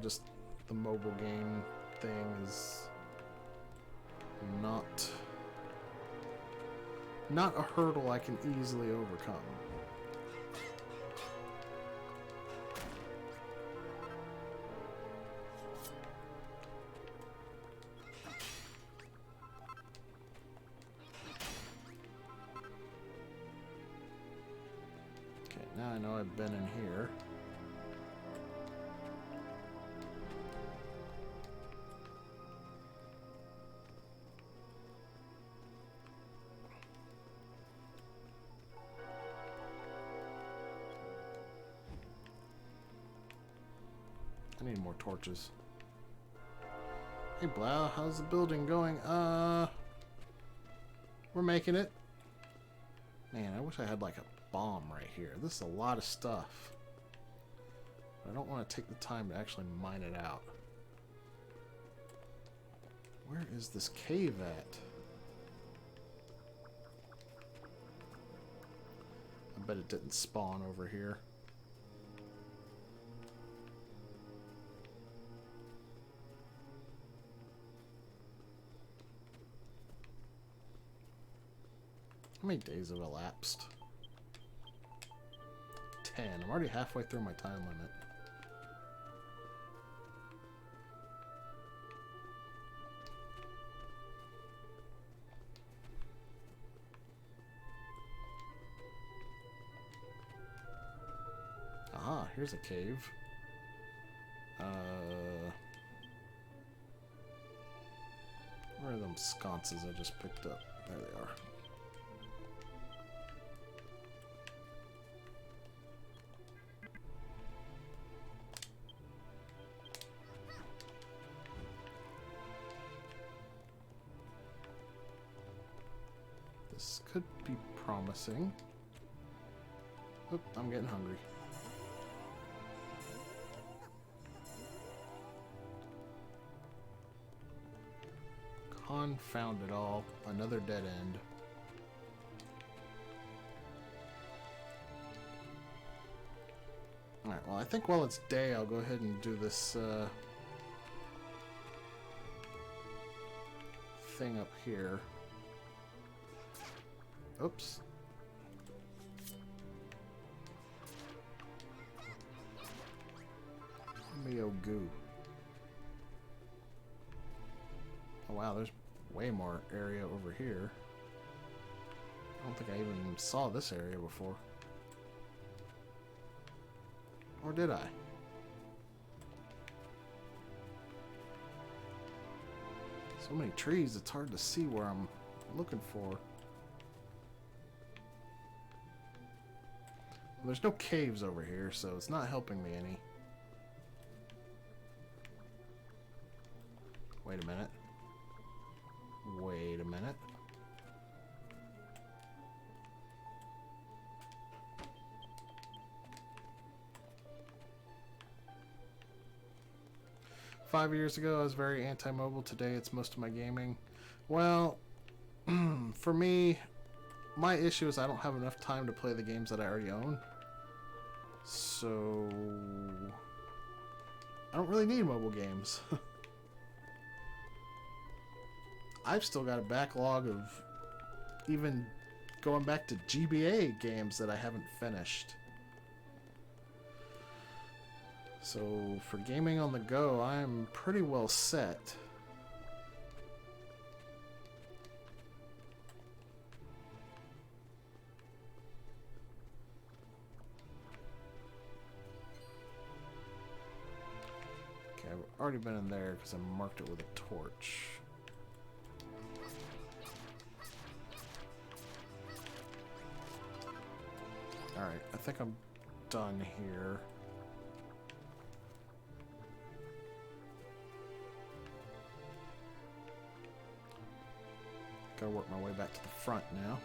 The mobile game thing is not a hurdle I can easily overcome. Okay, now I know I've been in here. I need more torches. Hey Blau, how's the building going? We're making it. Man, I wish I had like a bomb right here. This is a lot of stuff. I don't want to take the time to actually mine it out. Where is this cave at? I bet it didn't spawn over here. How many days have elapsed? 10. I'm already halfway through my time limit. Aha, here's a cave. Where are them sconces I just picked up? There they are. This could be promising. Oop, I'm getting hungry. Confound it all. Another dead end. Alright, well I think while it's day I'll go ahead and do this thing up here. Oops. Mio goo. Oh wow, there's way more area over here. I don't think I even saw this area before. Or did I? So many trees, it's hard to see where I'm looking for. There's no caves over here, so it's not helping me any. Wait a minute. Wait a minute. Five years ago, I was very anti-mobile. Today, it's most of my gaming. Well, for me, my issue is I don't have enough time to play the games that I already own. So I don't really need mobile games. I've still got a backlog of even going back to GBA games that I haven't finished. So for gaming on the go, I'm pretty well set. I've already been in there because I marked it with a torch. Alright, I think I'm done here. Gotta work my way back to the front now.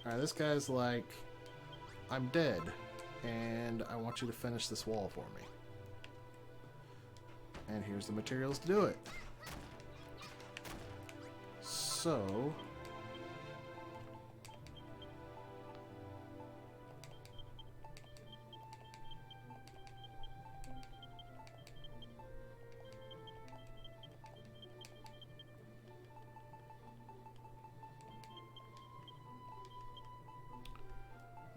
Alright, this guy's like, I'm dead, and I want you to finish this wall for me. And here's the materials to do it. So...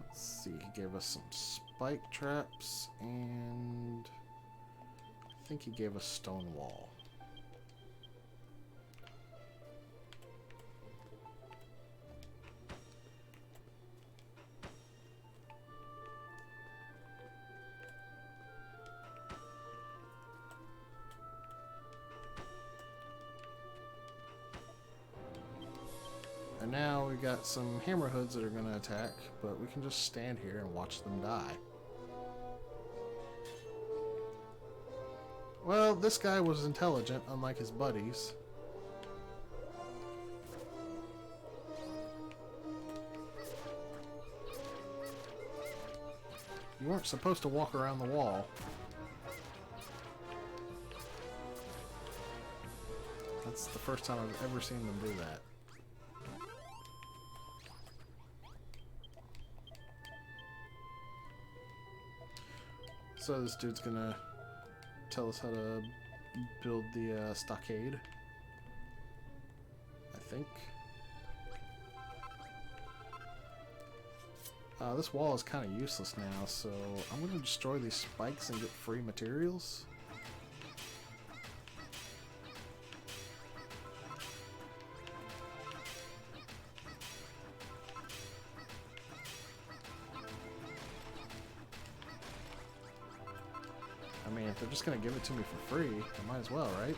let's see, he gave us some spike traps, and I think he gave us stone wall. And now we got some hammerhoods that are going to attack, but we can just stand here and watch them die. Well, this guy was intelligent, unlike his buddies. You weren't supposed to walk around the wall. That's the first time I've ever seen them do that. So this dude's gonna tell us how to build the stockade, I think. This wall is kind of useless now, so I'm gonna destroy these spikes and get free materials. I mean, if they're just gonna give it to me for free, I might as well, right?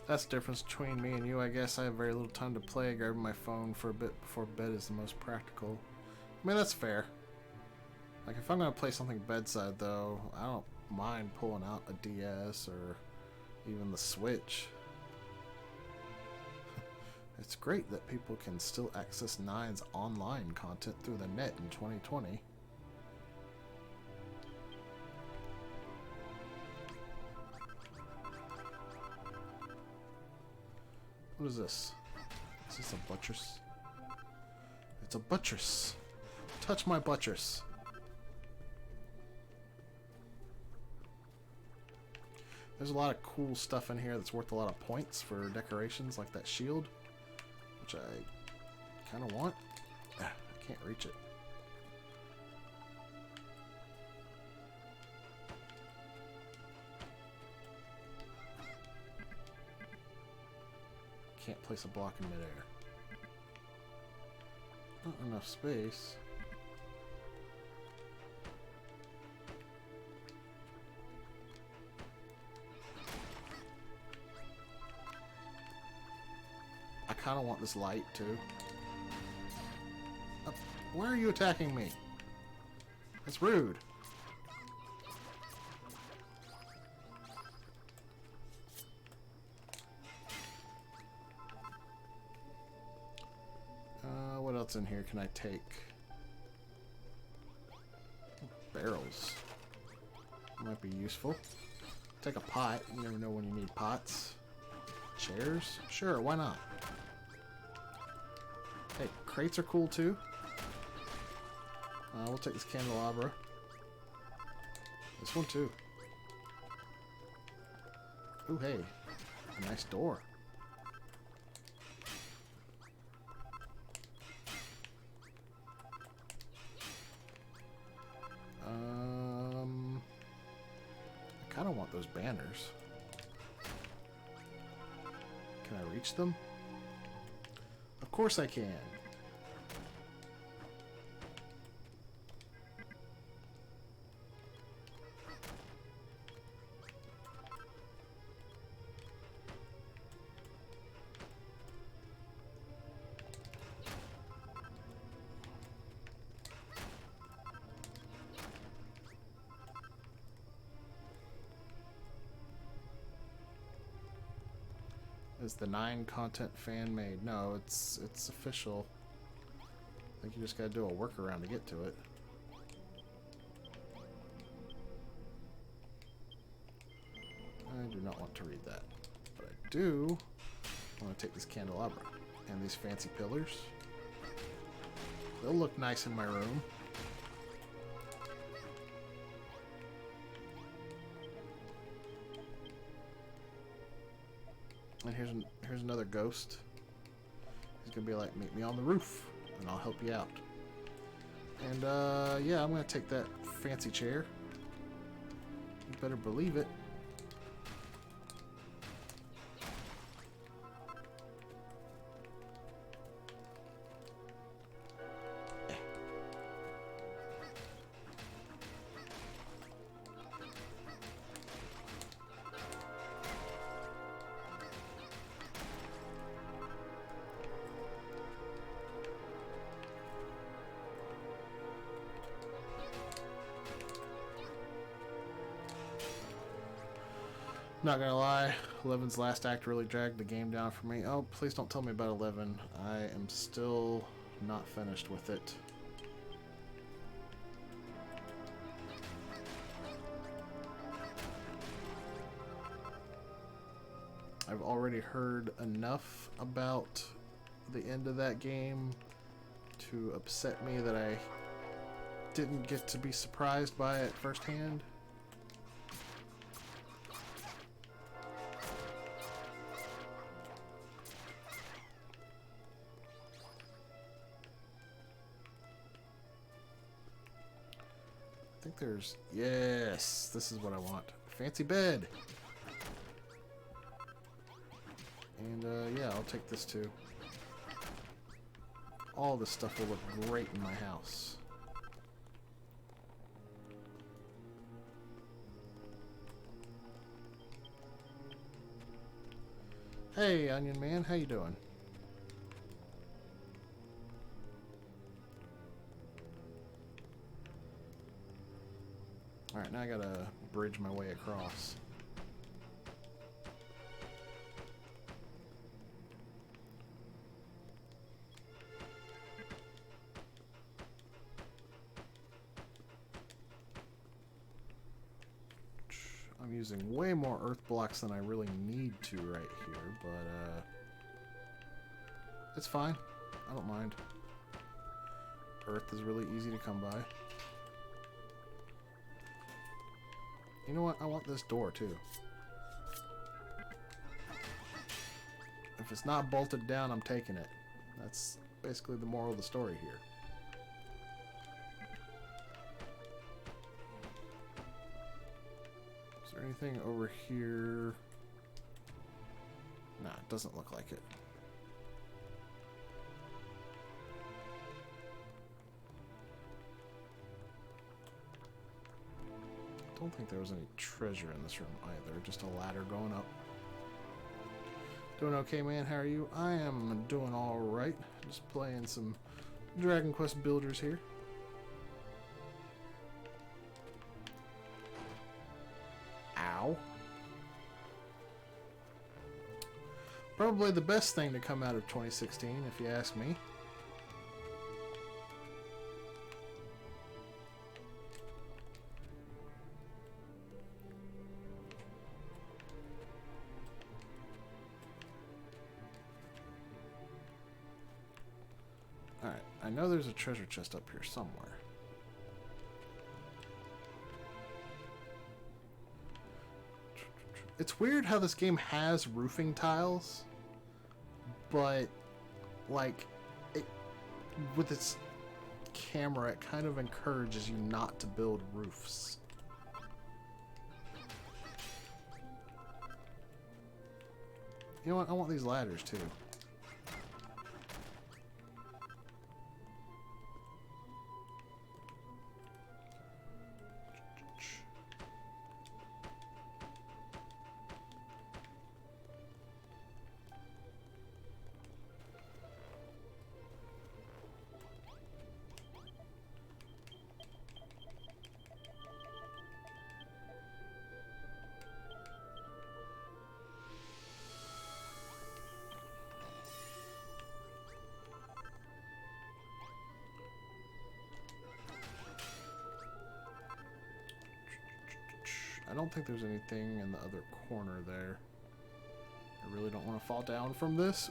That's the difference between me and you, I guess. I have very little time to play. Grabbing my phone for a bit before bed is the most practical. I mean, that's fair. Like, if I'm going to play something bedside, though, I don't mind pulling out a DS or even the Switch. It's great that people can still access Nine's online content through the net in 2020. What is this? Is this a buttress? It's a buttress. Touch my buttress. There's a lot of cool stuff in here that's worth a lot of points for decorations, like that shield, which I kind of want. I can't reach it. Can't place a block in midair. Not enough space. I kind of want this light too. Why are you attacking me? That's rude. What else in here can I take? Barrels. Might be useful. Take a pot. You never know when you need pots. Chairs? Sure, why not? Hey, crates are cool too. We'll take this candelabra. This one too. Ooh, hey. A nice door. I kind of want those banners. Can I reach them? Of course I can. Is the 9 content fan made? No, it's official. I think you just gotta do a workaround to get to it. I do not want to read that. But I do want to take this candelabra and these fancy pillars. They'll look nice in my room. And here's another ghost. He's gonna be like, meet me on the roof, and I'll help you out. And yeah, I'm gonna take that fancy chair. You better believe it. Not gonna lie, 11's last act really dragged the game down for me. Oh, please don't tell me about 11. I am still not finished with it. I've already heard enough about the end of that game to upset me that I didn't get to be surprised by it firsthand. I think there's... Yes! This is what I want. Fancy bed! And, yeah, I'll take this too. All this stuff will look great in my house. Hey, Onion Man, how you doing? Alright, now I gotta bridge my way across. I'm using way more earth blocks than I really need to right here, but it's fine. I don't mind. Earth is really easy to come by. You know what? I want this door too. If it's not bolted down, I'm taking it. That's basically the moral of the story here. Is there anything over here? Nah, it doesn't look like it. I don't think there was any treasure in this room either, just a ladder going up. Doing okay, man? How are you? I am doing alright. Just playing some Dragon Quest Builders here. Ow. Probably the best thing to come out of 2016, if you ask me. Alright, I know there's a treasure chest up here somewhere. It's weird how this game has roofing tiles, but, like, with its camera, it kind of encourages you not to build roofs. You know what? I want these ladders, too. I don't think there's anything in the other corner there. I really don't want to fall down from this.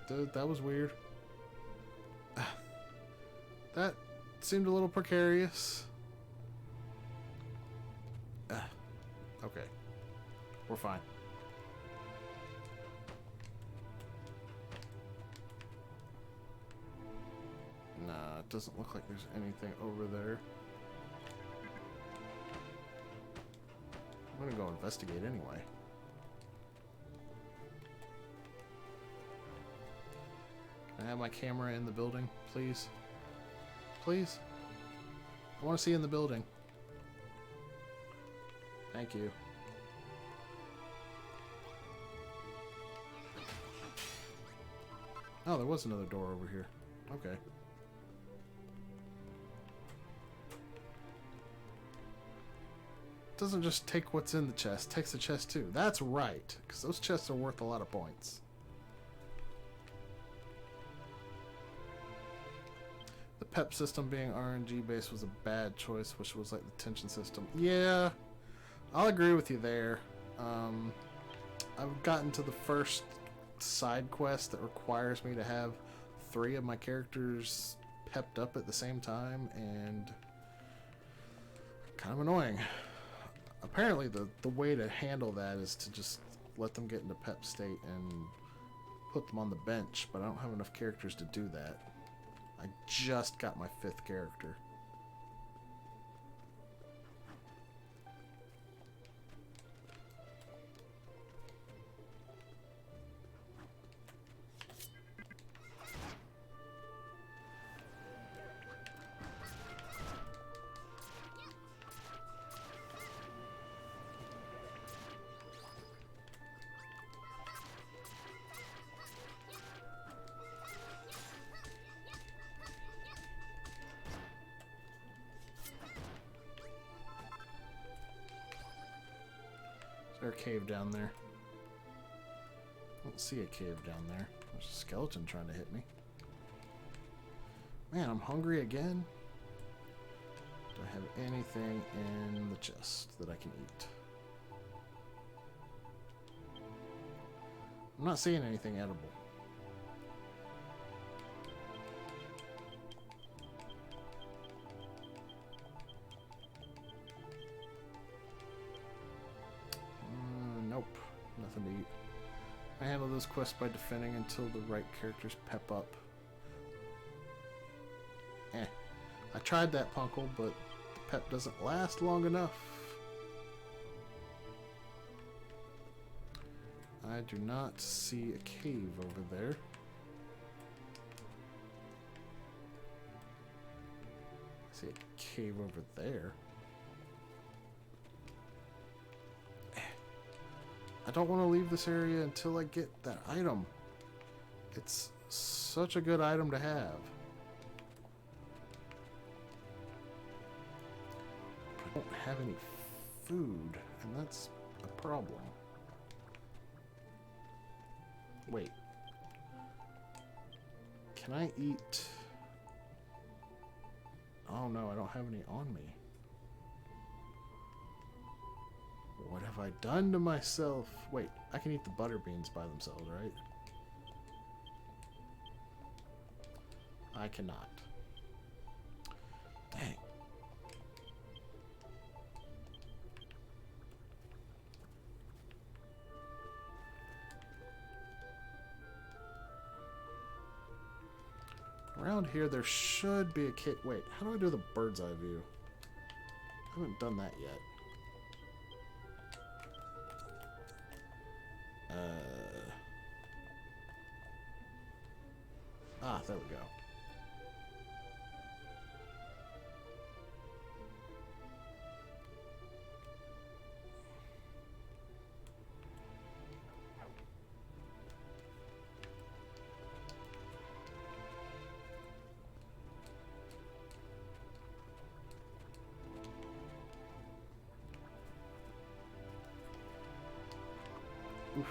Ooh, that was weird. That seemed a little precarious. Okay. We're fine. Nah, it doesn't look like there's anything over there. I'm gonna go investigate anyway. Can I have my camera in the building, please? Please? I want to see in the building. Thank you. Oh, there was another door over here. Okay. Doesn't just take what's in the chest, takes the chest too. That's right, because those chests are worth a lot of points. The PEP system being RNG based was a bad choice, which was like the tension system. Yeah, I'll agree with you there. I've gotten to the first side quest that requires me to have 3 of my characters pepped up at the same time, and kind of annoying. Apparently the way to handle that is to just let them get into pep state and put them on the bench, but I don't have enough characters to do that. I just got my 5th character. Is there a cave down there? I don't see a cave down there. There's a skeleton trying to hit me. Man, I'm hungry again. Do I have anything in the chest that I can eat? I'm not seeing anything edible. Nope. Nothing to eat. I handle this quest by defending until the right characters pep up. I tried that, Punkle, but the pep doesn't last long enough. I do not see a cave over there. I see a cave over there. I don't want to leave this area until I get that item. It's such a good item to have. I don't have any food, and that's a problem. Wait. Can I eat? Oh no, I don't have any on me. What have I done to myself? Wait, I can eat the butter beans by themselves, right? I cannot. Dang. Around here, there should be a kit. Wait, how do I do the bird's eye view? I haven't done that yet. There we go. Oof.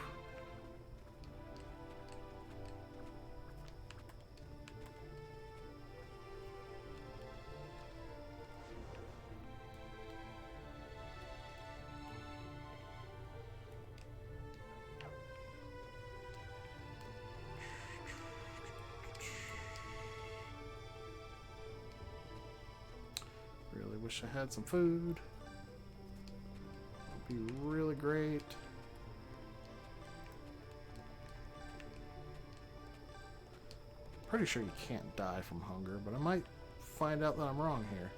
wish I had some food. Would be really great. Pretty sure you can't die from hunger, but I might find out that I'm wrong here.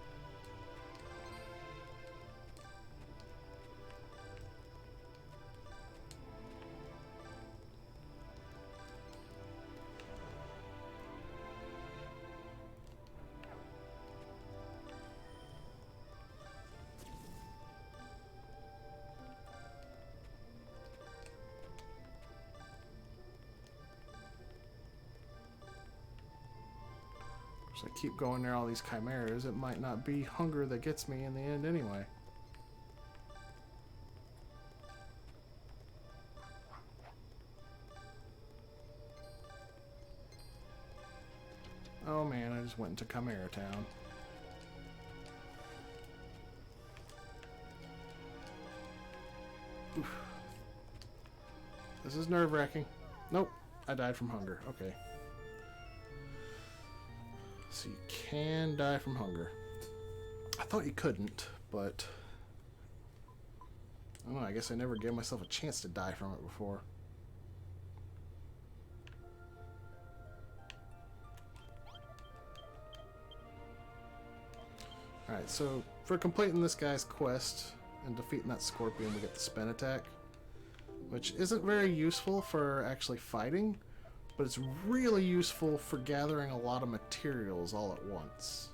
So I keep going near all these chimeras. It might not be hunger that gets me in the end anyway. Oh man, I just went into Chimera Town. Oof. This is nerve-wracking. Nope, I died from hunger. Okay. So you can die from hunger. I thought you couldn't, but I don't know, I guess I never gave myself a chance to die from it before. Alright, so for completing this guy's quest and defeating that scorpion, we get the spin attack, which isn't very useful for actually fighting, but it's really useful for gathering a lot of materials all at once.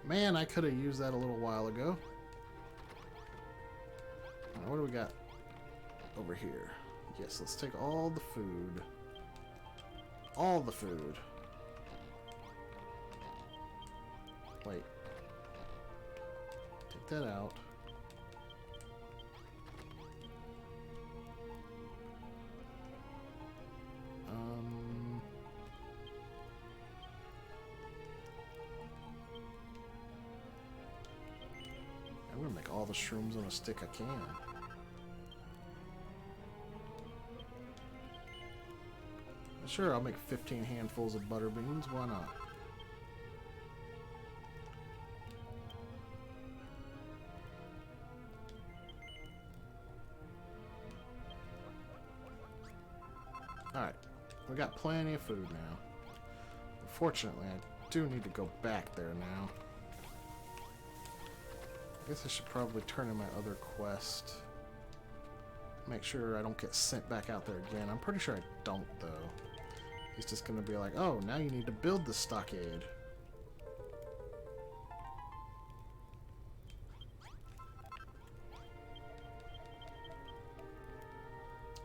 Man, I could have used that a little while ago. Right, what do we got over here? Yes, let's take all the food. All the food. Wait. Take that out. I'm gonna make all the shrooms on a stick I can. Sure, I'll make 15 handfuls of butter beans. Why not? Alright, we got plenty of food now. Unfortunately, I do need to go back there now. I guess I should probably turn in my other quest. Make sure I don't get sent back out there again. I'm pretty sure I don't, though. He's just going to be like, oh, now you need to build the stockade.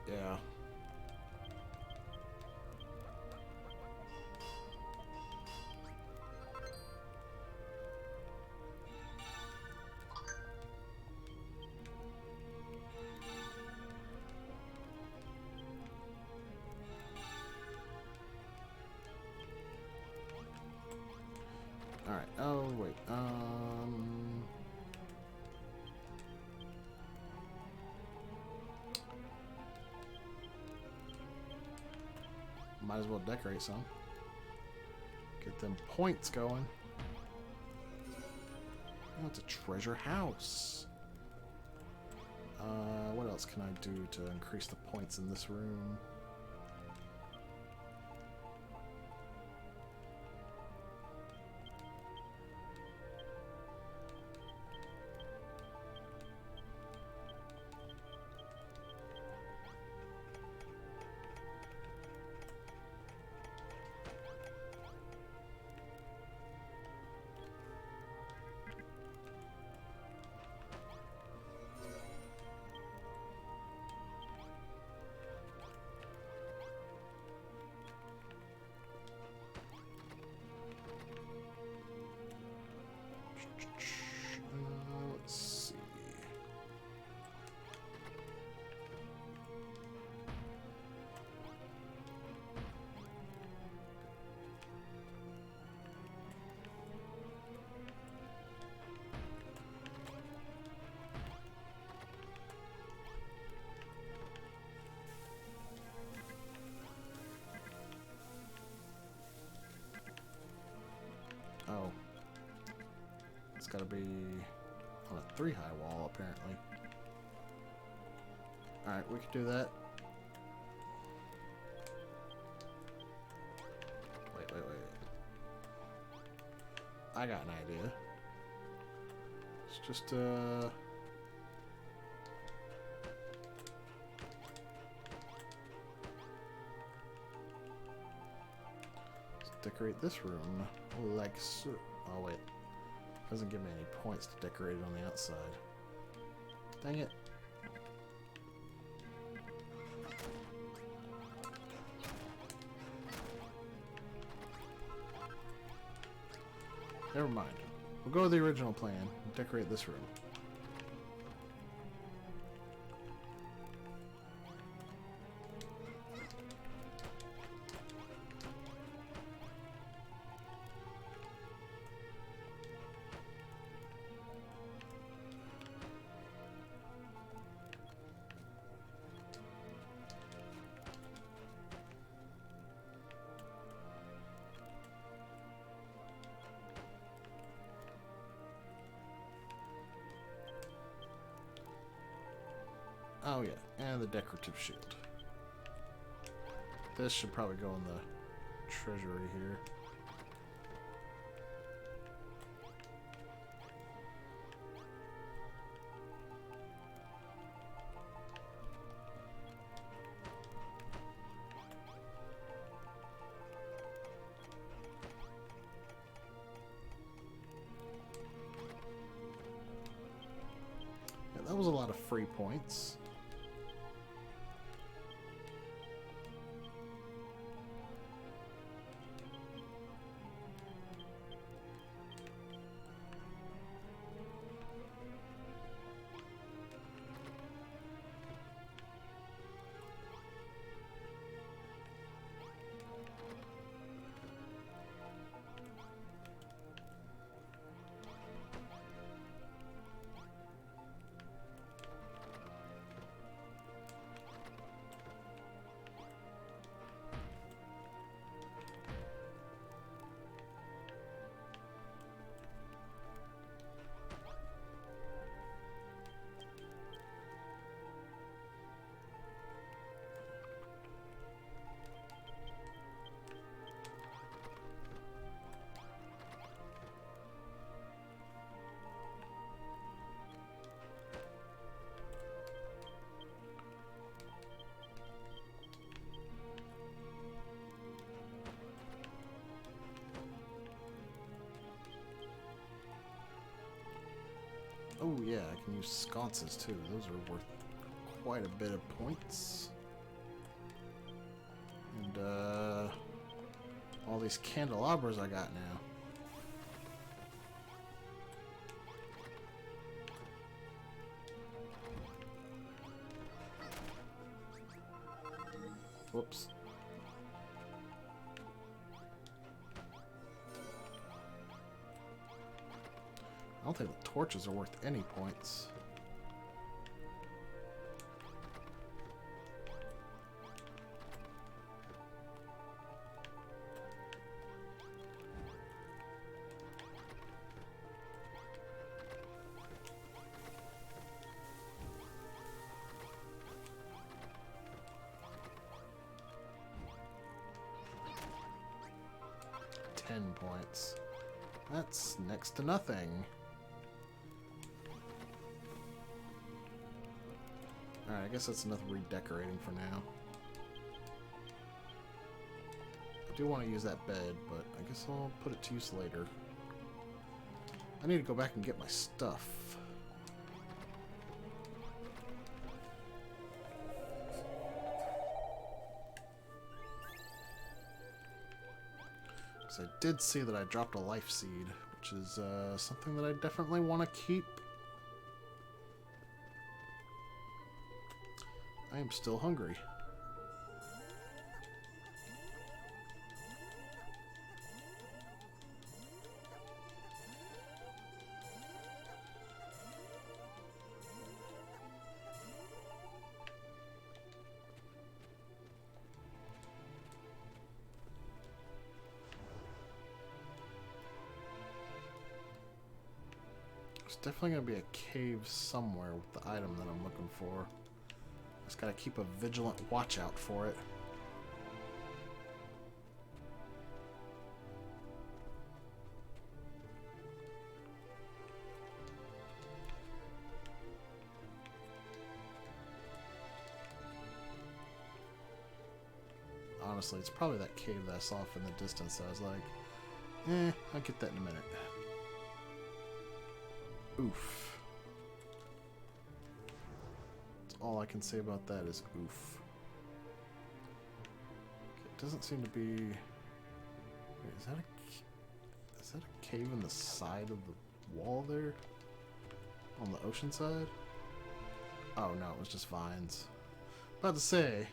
Yeah. Alright, oh wait, might as well decorate some. Get them points going. Oh, it's a treasure house. What else can I do to increase the points in this room? It's got to be on a 3-high wall, apparently. Alright, we can do that. Wait. I got an idea. It's just, let's decorate this room like so. Oh, wait. Doesn't give me any points to decorate it on the outside. Dang it. Never mind. We'll go with the original plan and decorate this room. Oh yeah, and the decorative shield. This should probably go in the treasury here. Yeah, that was a lot of free points. Oh yeah, I can use sconces too. Those are worth quite a bit of points. And all these candelabras I got now. Whoops. I don't think the torches are worth any points. Points. That's next to nothing. Alright, I guess that's enough redecorating for now. I do want to use that bed, but I guess I'll put it to use later. I need to go back and get my stuff. I did see that I dropped a life seed, which is something that I definitely want to keep. I am still hungry. definitely going to be a cave somewhere with the item that I'm looking for. Just got to keep a vigilant watch out for it. Honestly, it's probably that cave that I saw off in the distance that I was like, I'll get that in a minute. Oof. That's all I can say about that is oof. Okay, it doesn't seem to be... Wait, is that a cave in the side of the wall there? On the ocean side? Oh no, it was just vines. About to say,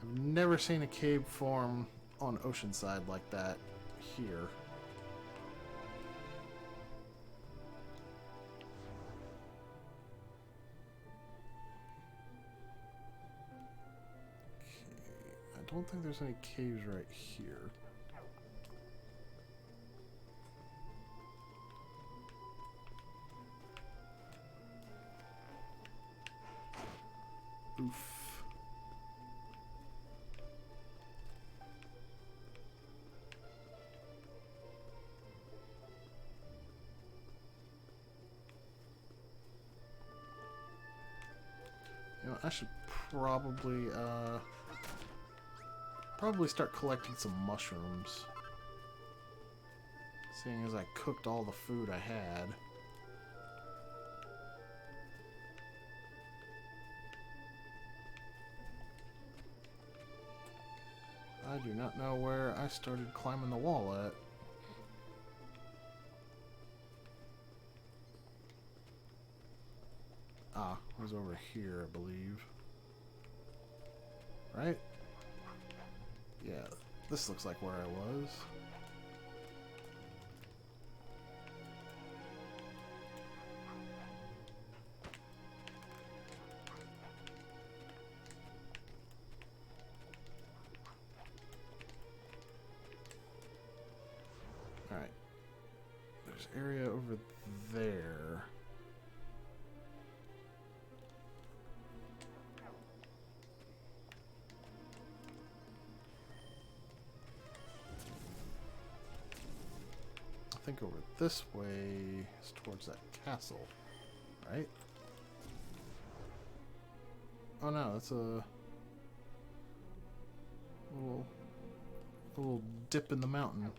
I've never seen a cave form on Oceanside like that here. Okay, I don't think there's any caves right here. Oof. You know, I should probably start collecting some mushrooms. Seeing as I cooked all the food I had. I do not know where I started climbing the wall at. Ah, it was over here, I believe. Right? Yeah, this looks like where I was. Alright. There's area over there. I think over this way is towards that castle, right? Oh no, that's a little dip in the mountain.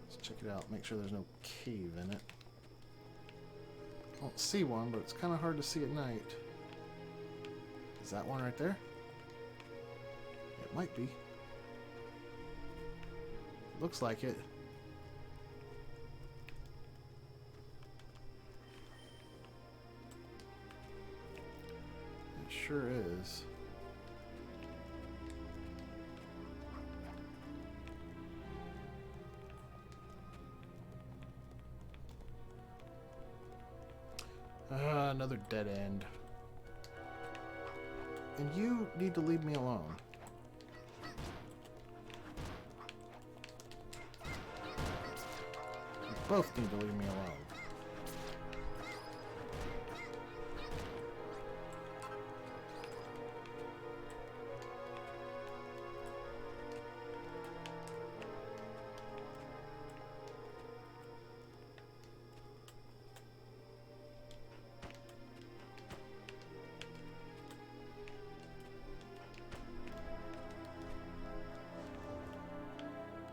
Let's check it out, make sure there's no cave in it. I don't see one, but it's kind of hard to see at night. Is that one right there? It might be. Looks like it. It sure is. Another dead end. And you need to leave me alone. You both need to leave me alone.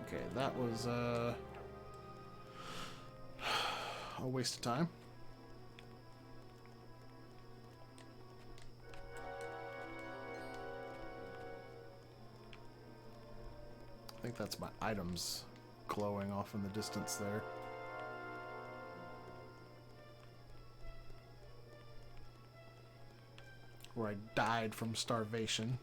Okay, that was a waste of time. I think that's my items glowing off in the distance there. Where I died from starvation.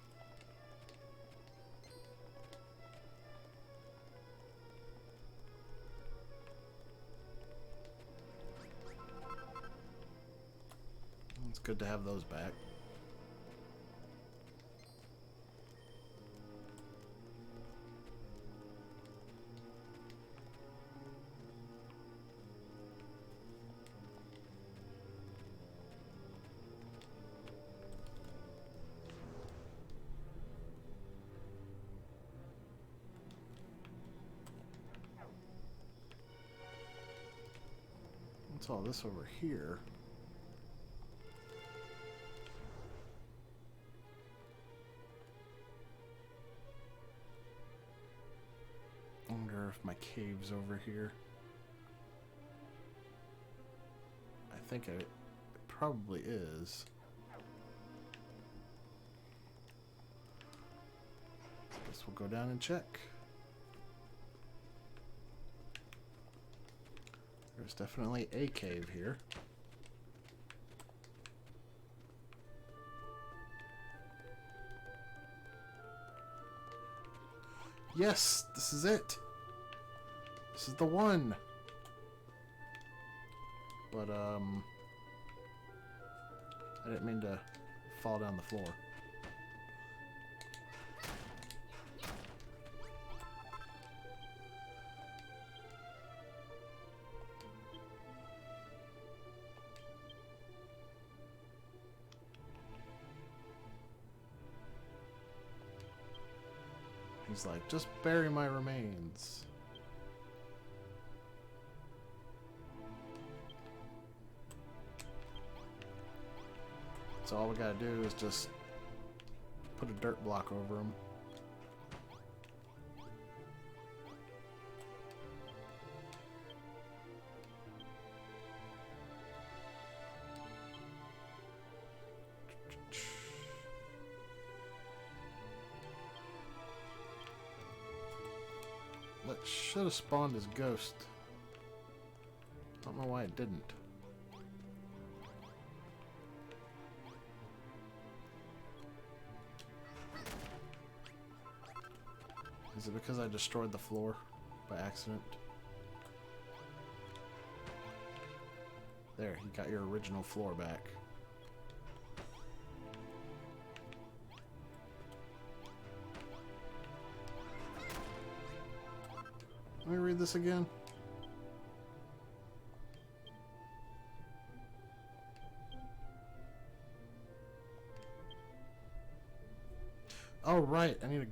It's good to have those back. What's all this over here? I wonder if my cave's over here. I think it probably is. Guess we'll go down and check. There's definitely a cave here. Yes, this is it. This is the one. But I didn't mean to fall down the floor. He's like, just bury my remains. So all we gotta do is just put a dirt block over him. That should have spawned his ghost. I don't know why it didn't. Is it because I destroyed the floor by accident? There, you got your original floor back. Let me read this again. Oh, right. I need a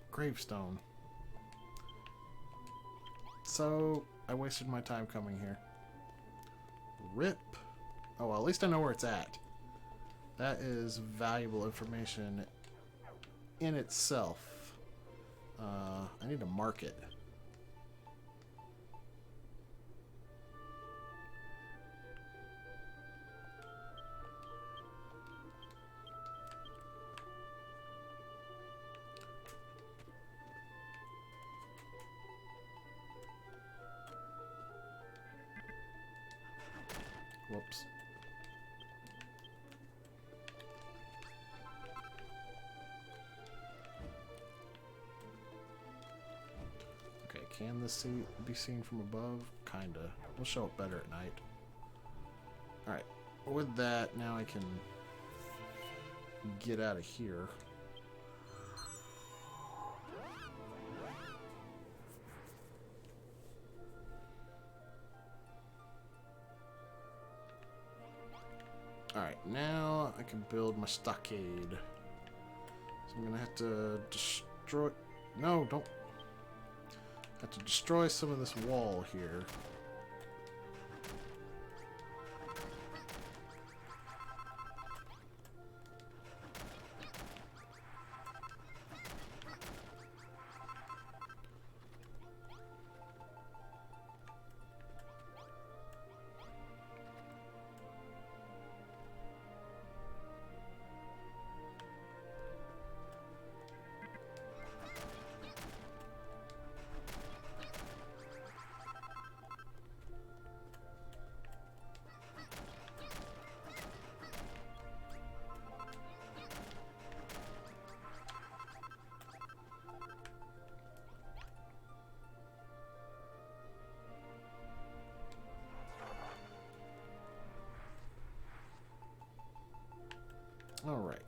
gravestone. So, I wasted my time coming here. RIP. Oh, well, at least I know where it's at. That is valuable information in itself. I need to mark it. Whoops. Okay, can this be seen from above? Kinda. We'll show it better at night. Alright, with that, now I can get out of here. Alright, now I can build my stockade. So I'm gonna have to destroy... No, don't... Have to destroy some of this wall here. Alright.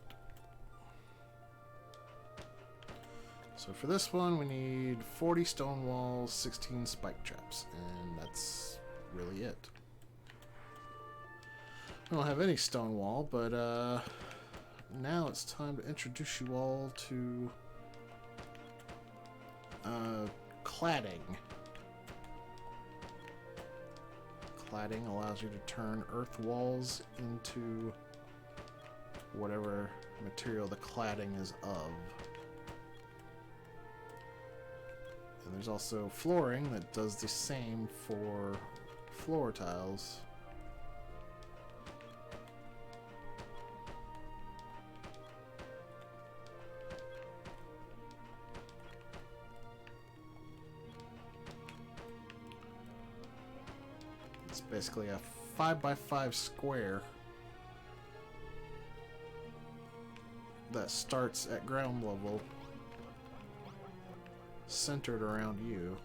So for this one, we need 40 stone walls, 16 spike traps, and that's really it. I don't have any stone wall, but now it's time to introduce you all to cladding. Cladding allows you to turn earth walls into whatever material the cladding is of. And there's also flooring that does the same for floor tiles. It's basically a 5x5 square that starts at ground level, centered around you.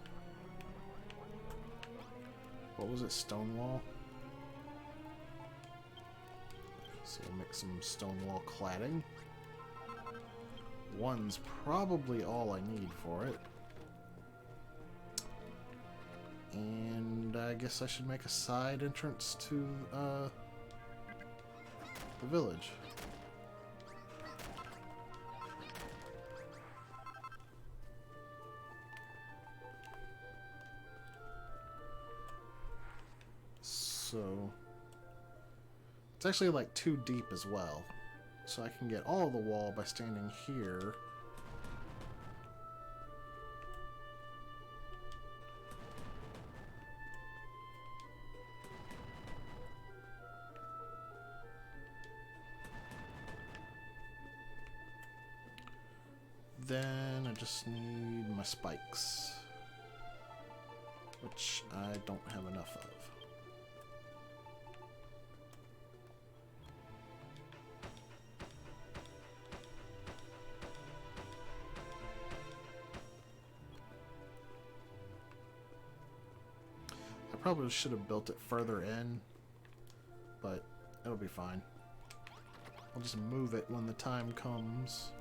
What was it? Stone wall? So we'll make some stone wall cladding. One's probably all I need for it. And I guess I should make a side entrance to the village. So it's actually like 2 deep as well. So I can get all of the wall by standing here. Then I just need my spikes, which I don't have enough of. I probably should have built it further in, but it'll be fine. I'll just move it when the time comes.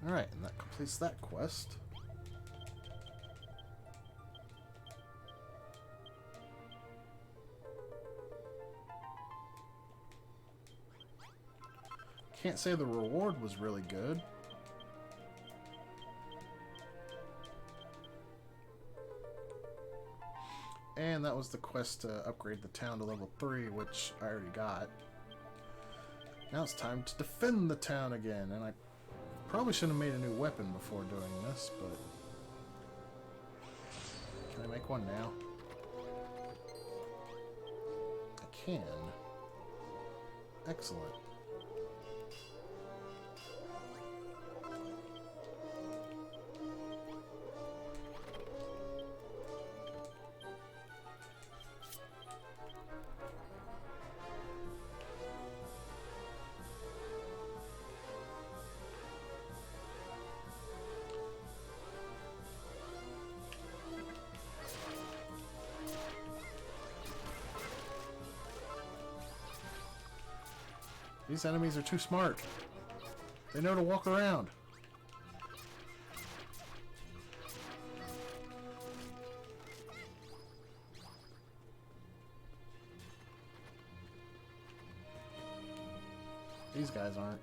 Alright, and that completes that quest. Can't say the reward was really good. And that was the quest to upgrade the town to level 3, which I already got. Now it's time to defend the town again, and I probably shouldn't have made a new weapon before doing this, but can I make one now? I can. Excellent. These enemies are too smart. They know to walk around. These guys aren't.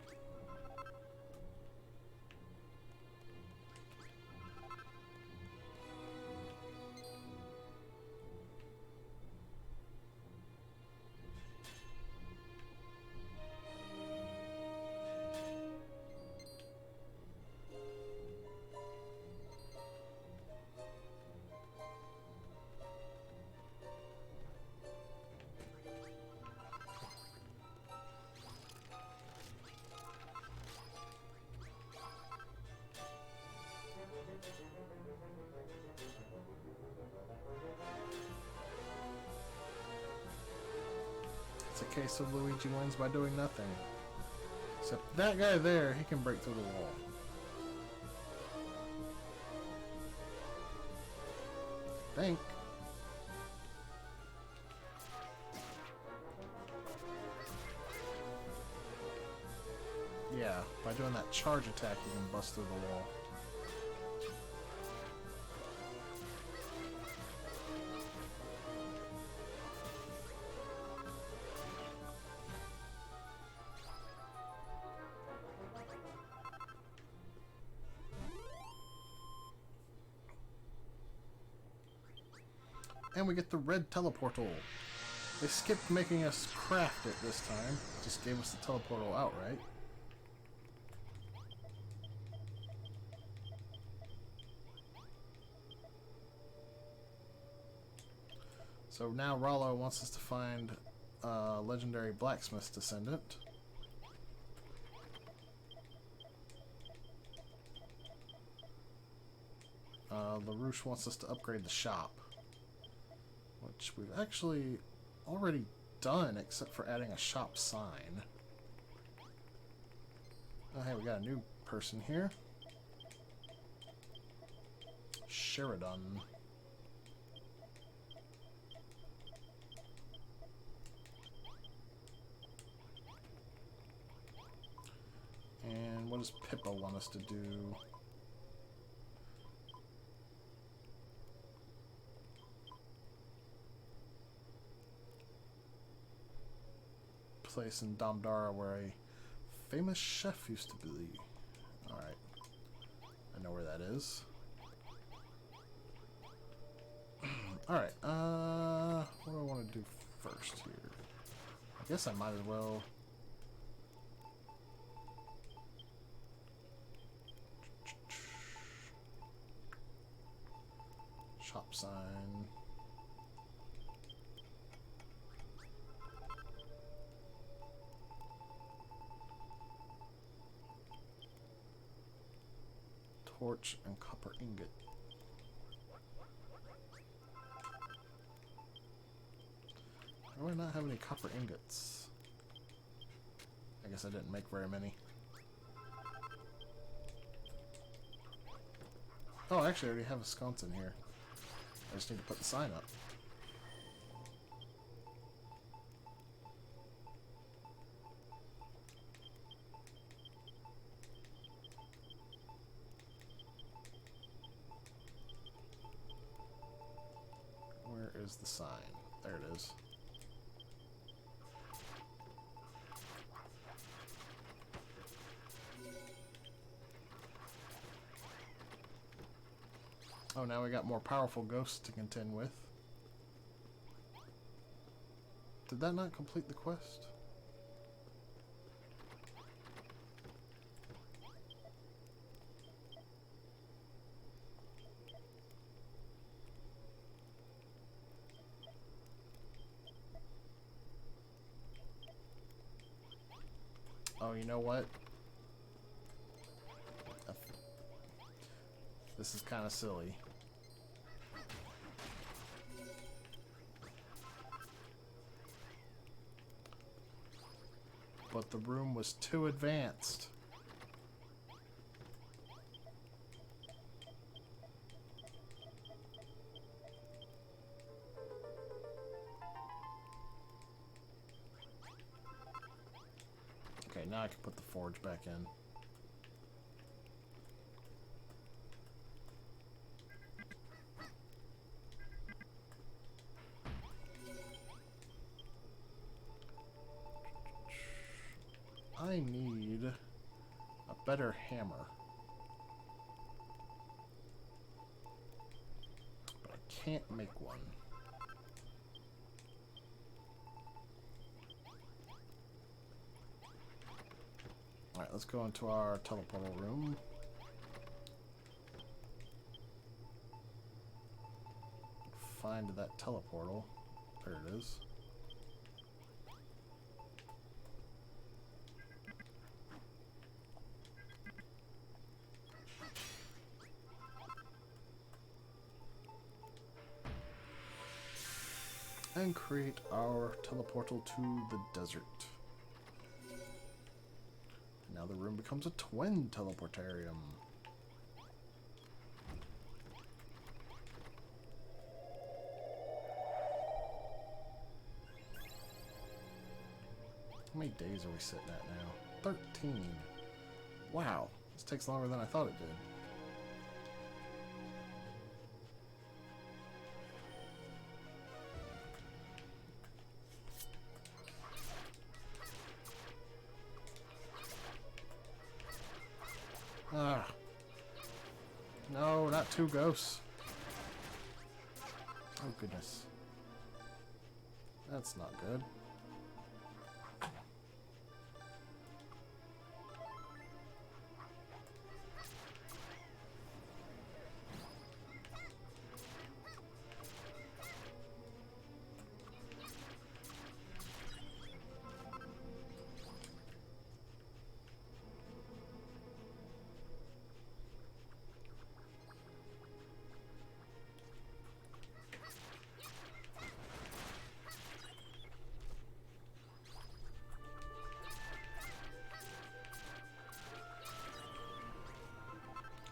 It's a case of Luigi wins by doing nothing. Except that guy there, he can break through the wall. think. Yeah, by doing that charge attack, you can bust through the wall. And we get the red teleportal. They skipped making us craft it this time. Just gave us the teleportal outright. So now Rollo wants us to find a legendary blacksmith's descendant. LaRouche wants us to upgrade the shop, which we've actually already done, except for adding a shop sign. Oh, hey, we got a new person here. Sheridan. And what does Pippa want us to do? Place in Damdara where a famous chef used to be. Alright. I know where that is. Alright, what do I want to do first here? I guess I might as well... Shop sign... Torch and copper ingot. Why do I not have any copper ingots? I guess I didn't make very many. Oh, actually I already have a sconce in here. I just need to put the sign up. Is the sign. There it is. Oh, now we got more powerful ghosts to contend with. Did that not complete the quest? Oh, you know what? This is kind of silly. But the room was too advanced. Okay, now I can put the forge back in. I need a better hammer. But I can't make one. Alright, let's go into our teleportal room. Find that teleportal. There it is. And create our teleportal to the desert. Now the room becomes a twin teleportarium. How many days are we sitting at now? 13. Wow. This takes longer than I thought it did. Ah. No, not two ghosts. Oh, goodness. That's not good.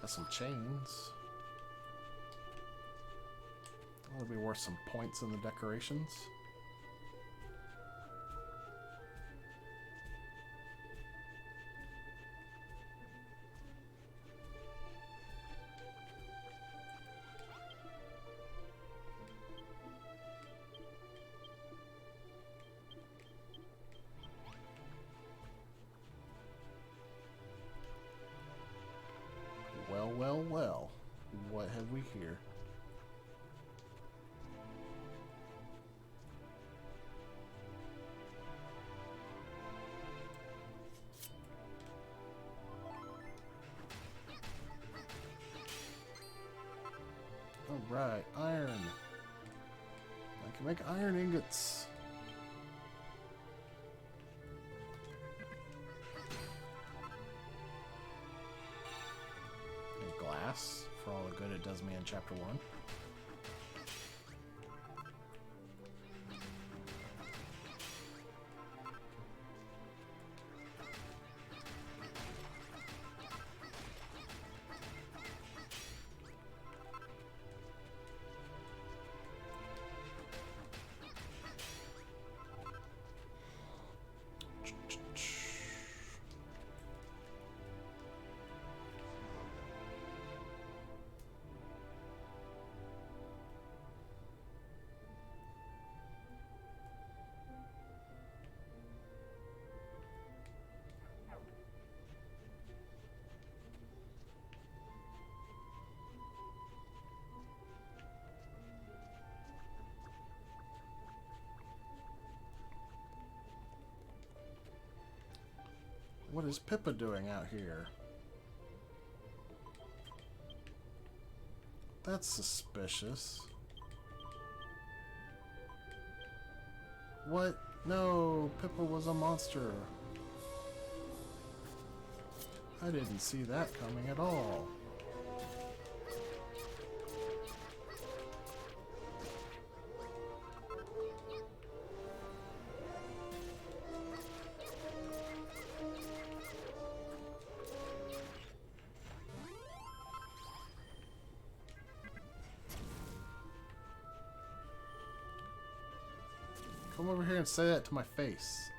Got some chains. That'll be worth some points in the decorations. Well, well, well. What have we here? Alright, iron. I can make iron ingots. Glass for all the good it does me in chapter 1. What is Pippa doing out here? That's suspicious. What? No, Pippa was a monster. I didn't see that coming at all. Come over here and say that to my face.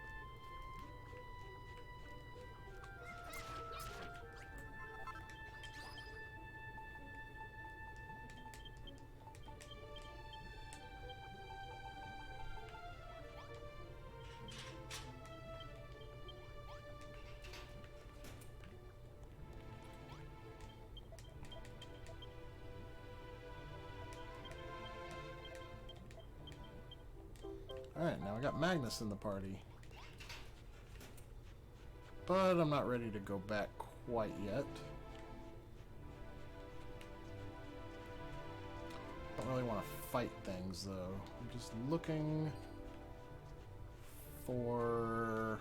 Alright, now I got Magnus in the party. But I'm not ready to go back quite yet. Don't really want to fight things, though. I'm just looking for...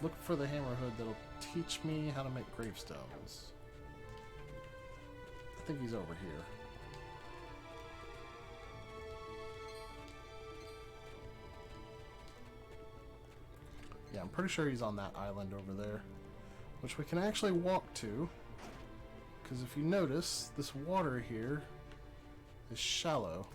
look for the Hammerhood that'll teach me how to make gravestones. I think he's over here. Yeah, I'm pretty sure he's on that island over there, which we can actually walk to, because if you notice, this water here is shallow.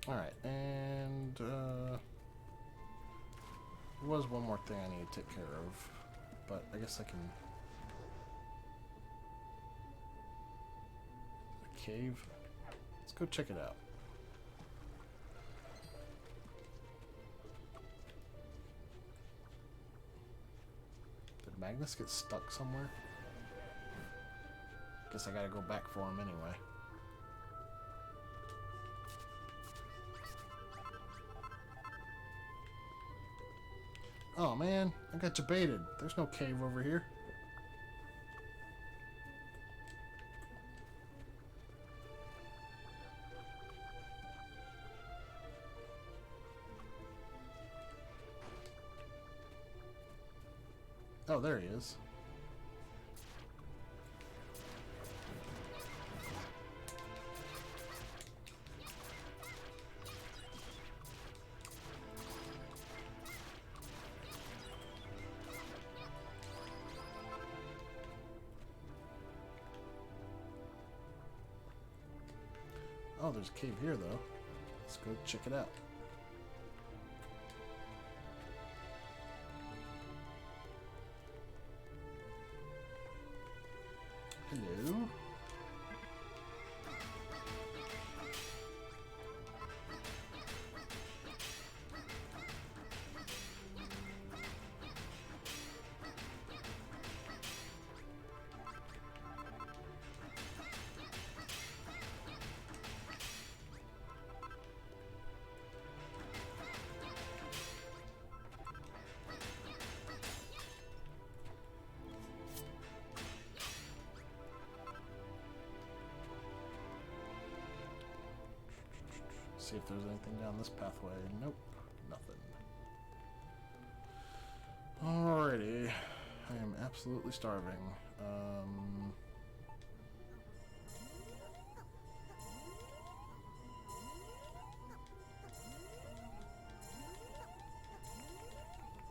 Alright, and there was one more thing I need to take care of, but I guess I can... A cave? Let's go check it out. Did Magnus get stuck somewhere? Guess I gotta go back for him anyway. Oh man, I got you baited. There's no cave over here. Oh, there he is. Oh, there's a cave here, though. Let's go check it out. Hello. See if there's anything down this pathway. Nope, nothing. Alrighty, I am absolutely starving.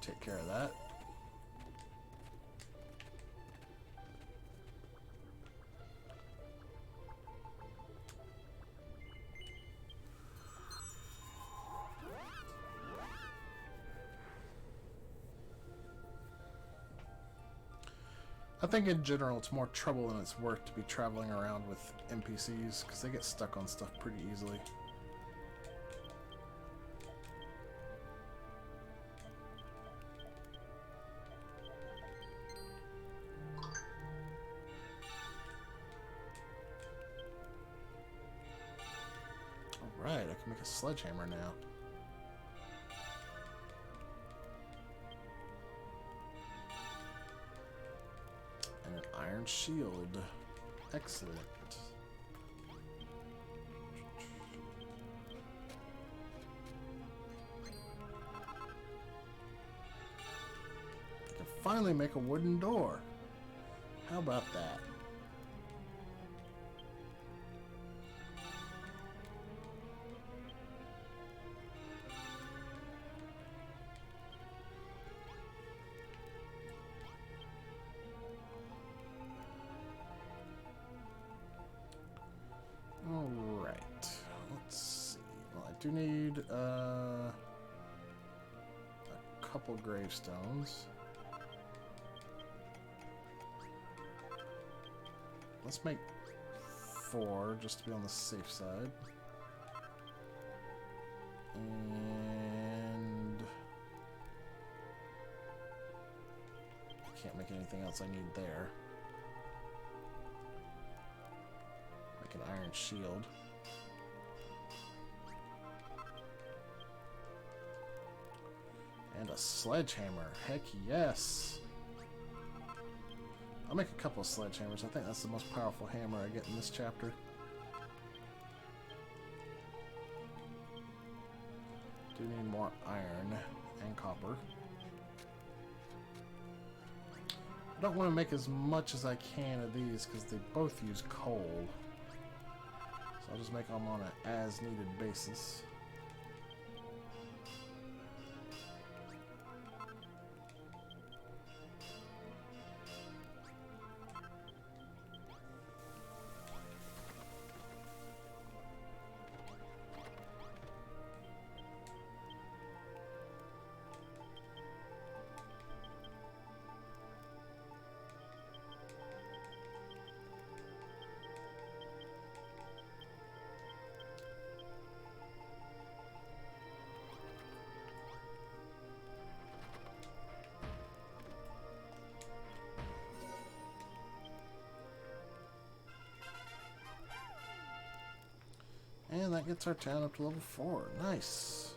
Take care of that. I think in general it's more trouble than it's worth to be traveling around with NPCs because they get stuck on stuff pretty easily. Alright, I can make a sledgehammer now. And an iron shield. Excellent. I can finally make a wooden door. How about that? Alright, let's see. Well, I do need a couple gravestones. Let's make 4 just to be on the safe side. And I can't make anything else I need there. Make an iron shield. And a sledgehammer. Heck yes! I'll make a couple of sledgehammers. I think that's the most powerful hammer I get in this chapter. Do need more iron and copper. I don't want to make as much as I can of these because they both use coal. So I'll just make them on an as-needed basis. that gets our town up to level 4. Nice.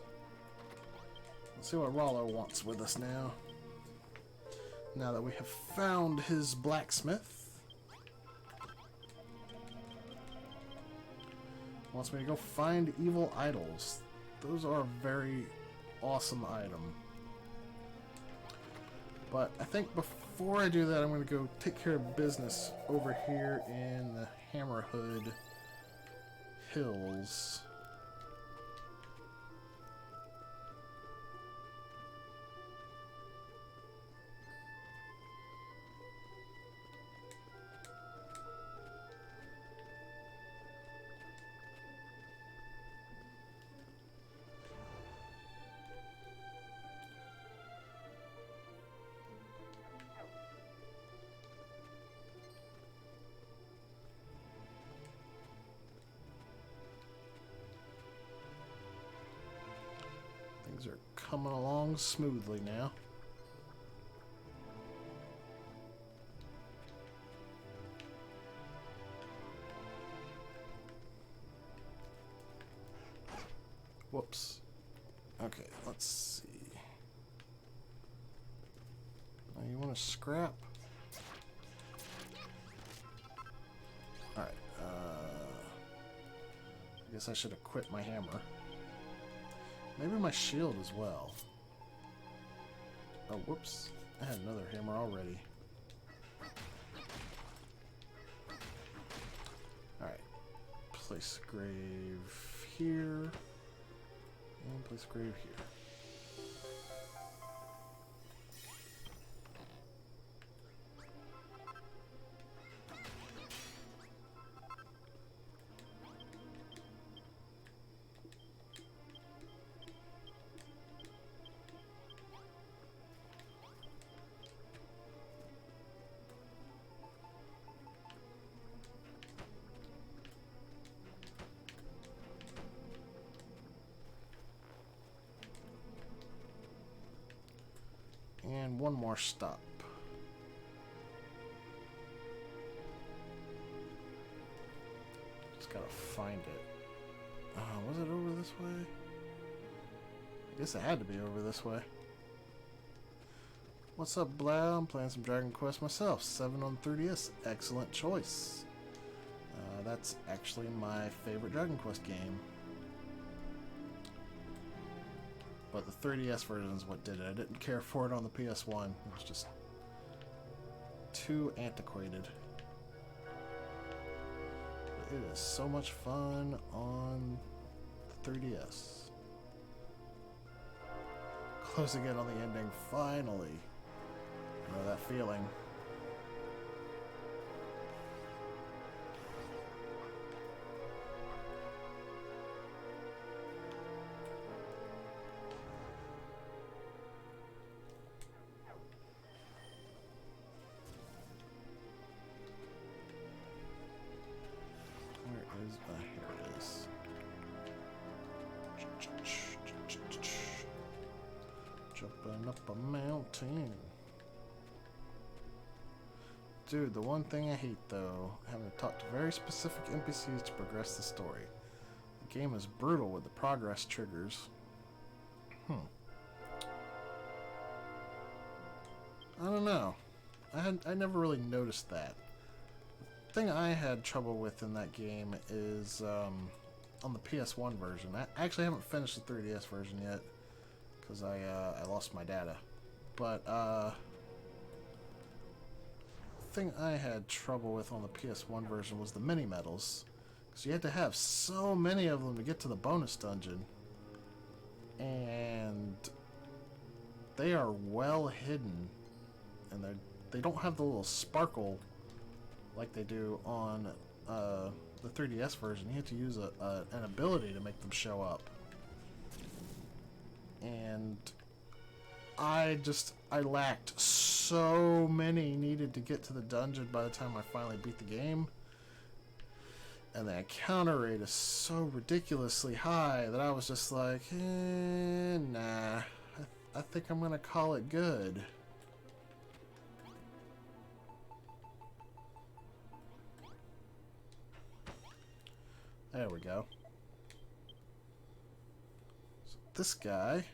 Let's see what Rollo wants with us now. Now that we have found his blacksmith. Wants me to go find evil idols. Those are a very awesome item. But I think before I do that, I'm going to go take care of business over here in the Hammerhood Hills. Things are coming along smoothly now. Whoops. Okay, let's see. Now you want to scrap? Alright, I guess I should have quit my hammer. Maybe my shield as well. Oh, whoops. I had another hammer already. Alright. Place grave here. And place grave here. And one more stop. Just gotta find it. Was it over this way? I guess it had to be over this way. What's up, Blau? I'm playing some Dragon Quest myself. 7 on 3DS. Excellent choice. That's actually my favorite Dragon Quest game. But the 3DS version is what did it. I didn't care for it on the PS1. It was just too antiquated. But it is so much fun on the 3DS. Closing in on the ending, finally. You know that feeling. Here it is. Jumping up a mountain. Dude, the one thing I hate though, having to talk to very specific NPCs to progress the story. The game is brutal with the progress triggers. I don't know. I never really noticed that. The thing I had trouble with in that game is on the PS1 version. I actually haven't finished the 3DS version yet because I lost my data. But the thing I had trouble with on the PS1 version was the mini medals, because you had to have so many of them to get to the bonus dungeon, and they are well hidden, and they don't have the little sparkle like they do on the 3DS version. You have to use an ability to make them show up. And I lacked so many needed to get to the dungeon by the time I finally beat the game. And the encounter rate is so ridiculously high that I was just like, nah, I think I'm gonna call it good. There we go. this guy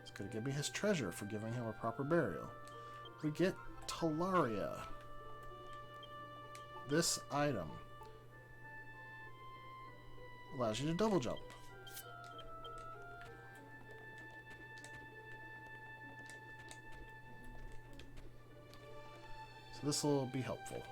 is going to give me his treasure for giving him a proper burial. We get Talaria. This item allows you to double jump. So this will be helpful.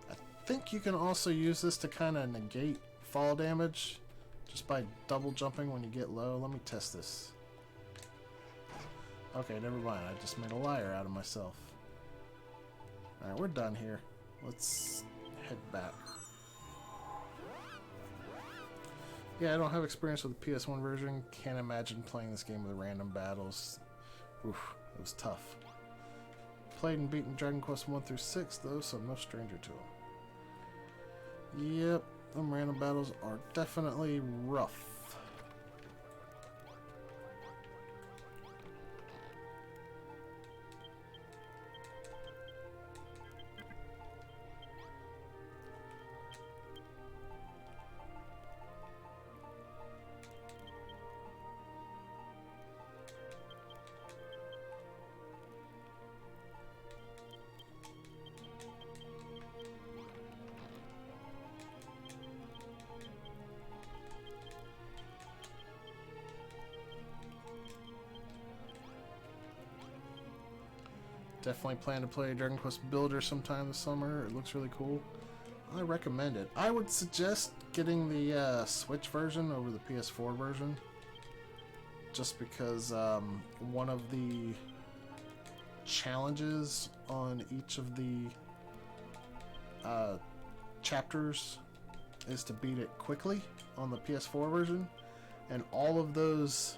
I think you can also use this to kind of negate fall damage just by double jumping when you get low. Let me test this. Okay, never mind. I just made a liar out of myself. Alright, we're done here. Let's head back. Yeah, I don't have experience with the PS1 version. Can't imagine playing this game with random battles. Oof, it was tough. Played and beaten Dragon Quest 1 through 6 though, so I'm no stranger to them. Yep, them random battles are definitely rough. Definitely plan to play Dragon Quest Builder sometime this summer. It looks really cool. I recommend it. I would suggest getting the Switch version over the PS4 version. Just because one of the challenges on each of the chapters is to beat it quickly on the PS4 version. And all of those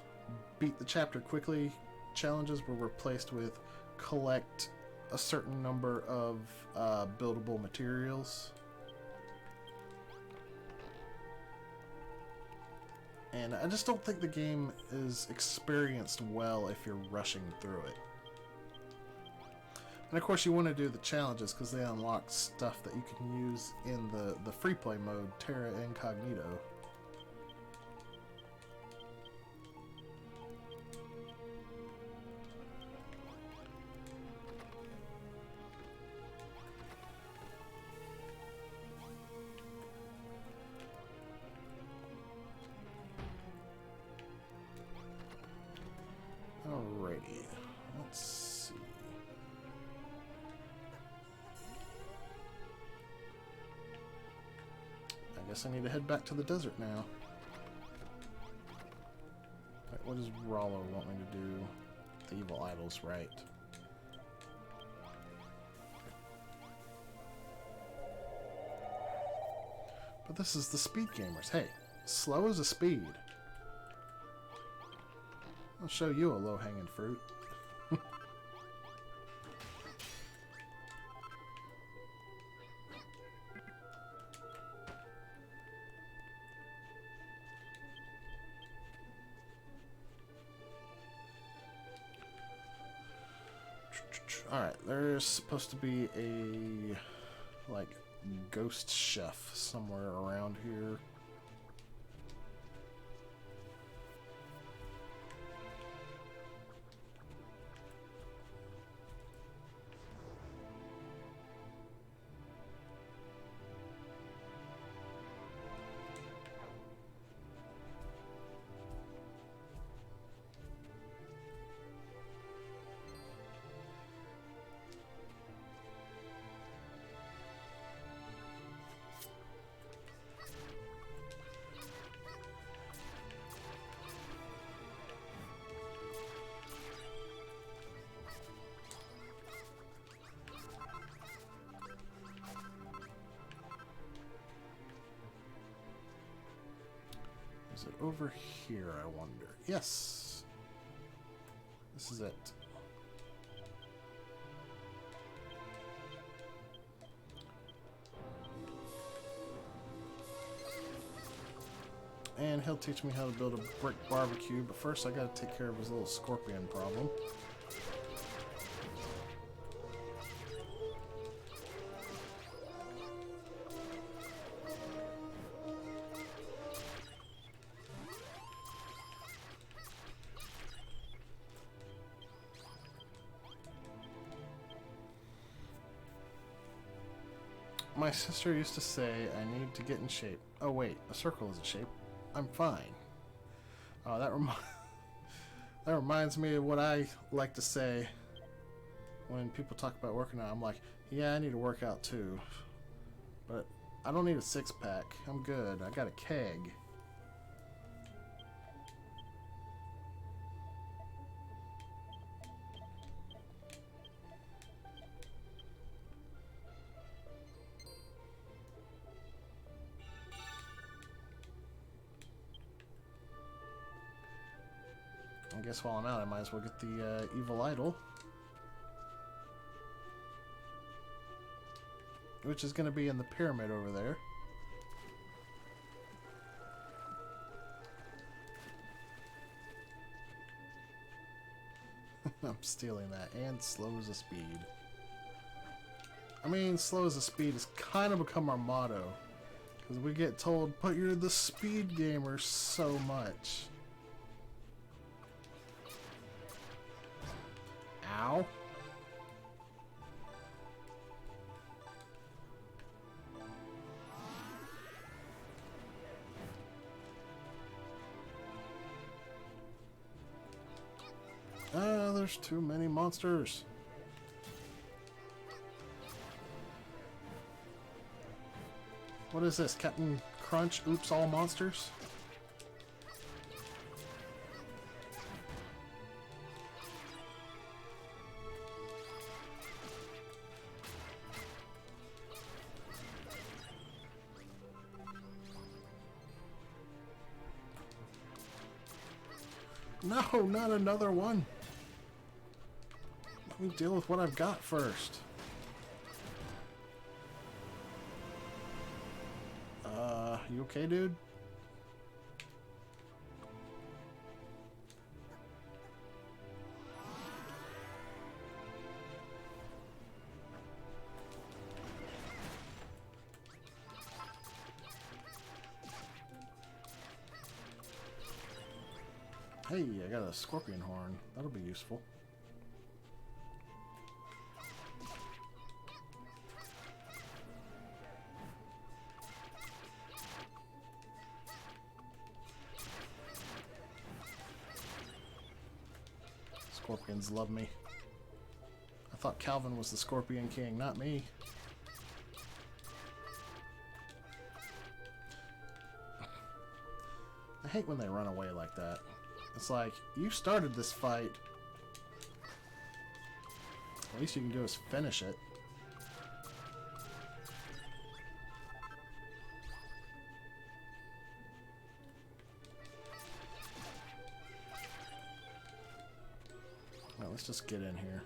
beat the chapter quickly challenges were replaced with collect a certain number of buildable materials. And I just don't think the game is experienced well if you're rushing through it. And of course you want to do the challenges because they unlock stuff that you can use in the free play mode, Terra Incognito. Alrighty, let's see. I guess I need to head back to the desert now. Right, what does Rollo want me to do? The evil idols, right. But this is the speed gamers. Hey, slow as a speed. I'll show you a low-hanging fruit. Alright, there's supposed to be a, like, ghost chef somewhere around here. Is it over here, I wonder? Yes! This is it. And he'll teach me how to build a brick barbecue, but first I gotta take care of his little scorpion problem. My sister used to say I need to get in shape. Oh wait, a circle is a shape. I'm fine. Oh, that reminds me of what I like to say when people talk about working out. I'm like, yeah, I need to work out too. But I don't need a six-pack. I'm good. I got a keg. I guess while I'm out, I might as well get the evil idol. Which is going to be in the pyramid over there. I'm stealing that. And slow as a speed. I mean, slow as a speed has kind of become our motto. Because we get told, but you're the speed gamer so much. Ow. There's too many monsters. What is this? Captain Crunch oops all monsters? No, not another one. Let me deal with what I've got first. You okay, dude? Hey, I got a scorpion horn. That'll be useful. Scorpions love me. I thought Calvin was the Scorpion King, not me. I hate when they run away like that. It's like, you started this fight. At least you can do is finish it. Well, let's just get in here.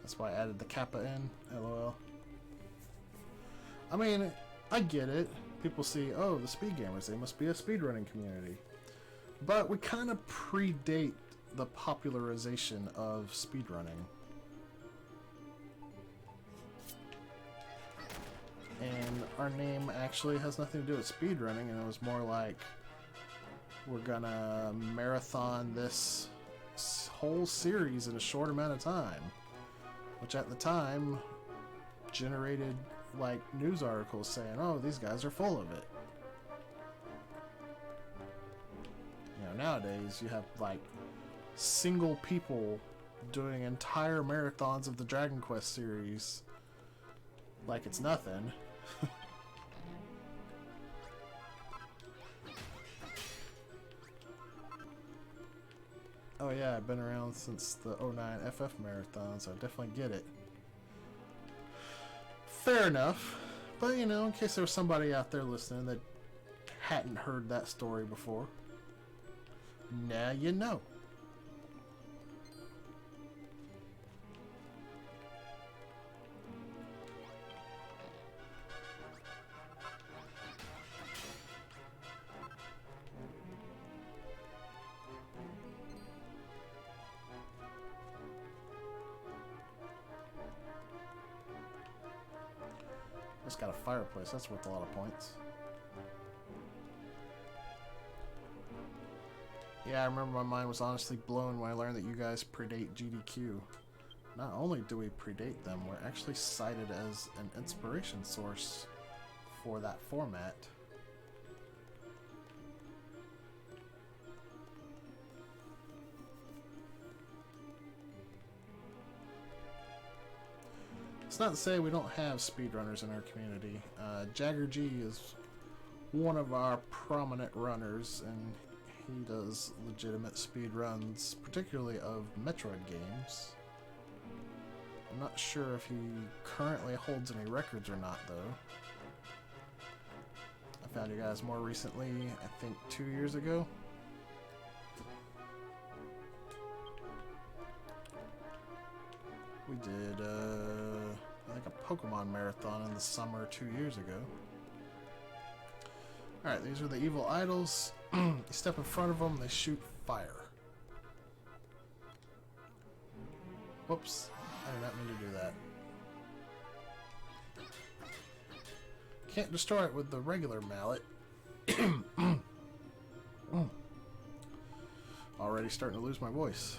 That's why I added the Kappa in. LOL. I mean, I get it. People see, oh, the speed gamers, they must be a speedrunning community. But we kind of predate the popularization of speedrunning. And our name actually has nothing to do with speedrunning, and it was more like, we're gonna marathon this whole series in a short amount of time. Which at the time generated like news articles saying, oh, these guys are full of it. You know, nowadays you have like single people doing entire marathons of the Dragon Quest series like it's nothing. Oh yeah, I've been around since the '09 FF marathon, so I definitely get it. Fair enough. But, you know, in case there was somebody out there listening that hadn't heard that story before, now you know. Just got a fireplace, that's worth a lot of points. Yeah, I remember my mind was honestly blown when I learned that you guys predate GDQ. Not only do we predate them, we're actually cited as an inspiration source for that format. It's not to say we don't have speedrunners in our community. Jagger G is one of our prominent runners, and he does legitimate speedruns, particularly of Metroid games. I'm not sure if he currently holds any records or not, though. I found you guys more recently, I think 2 years ago. We did, I think a Pokemon marathon in the summer 2 years ago. Alright, these are the evil idols. You step in front of them, they shoot fire. Whoops, I did not mean to do that. Can't destroy it with the regular mallet. Already starting to lose my voice.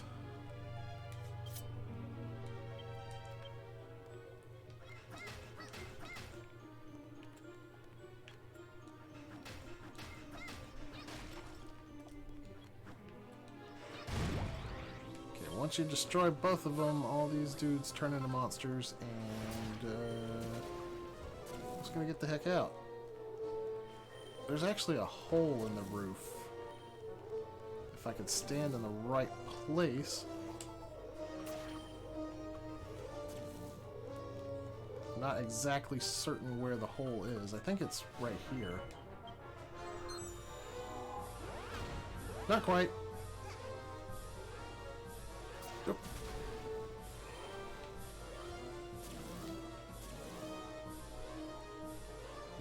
Once you destroy both of them, all these dudes turn into monsters, and I'm just gonna get the heck out. There's actually a hole in the roof. If I could stand in the right place. I'm not exactly certain where the hole is. I think it's right here. Not quite. Yep.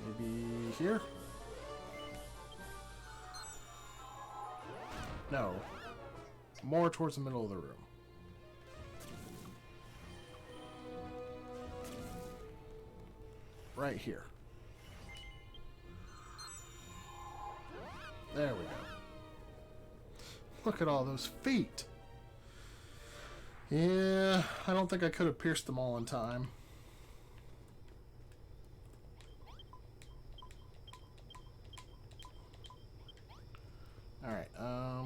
Maybe here? No. More towards the middle of the room. Right here. There we go. Look at all those feet. Yeah, I don't think I could have pierced them all in time. Alright, I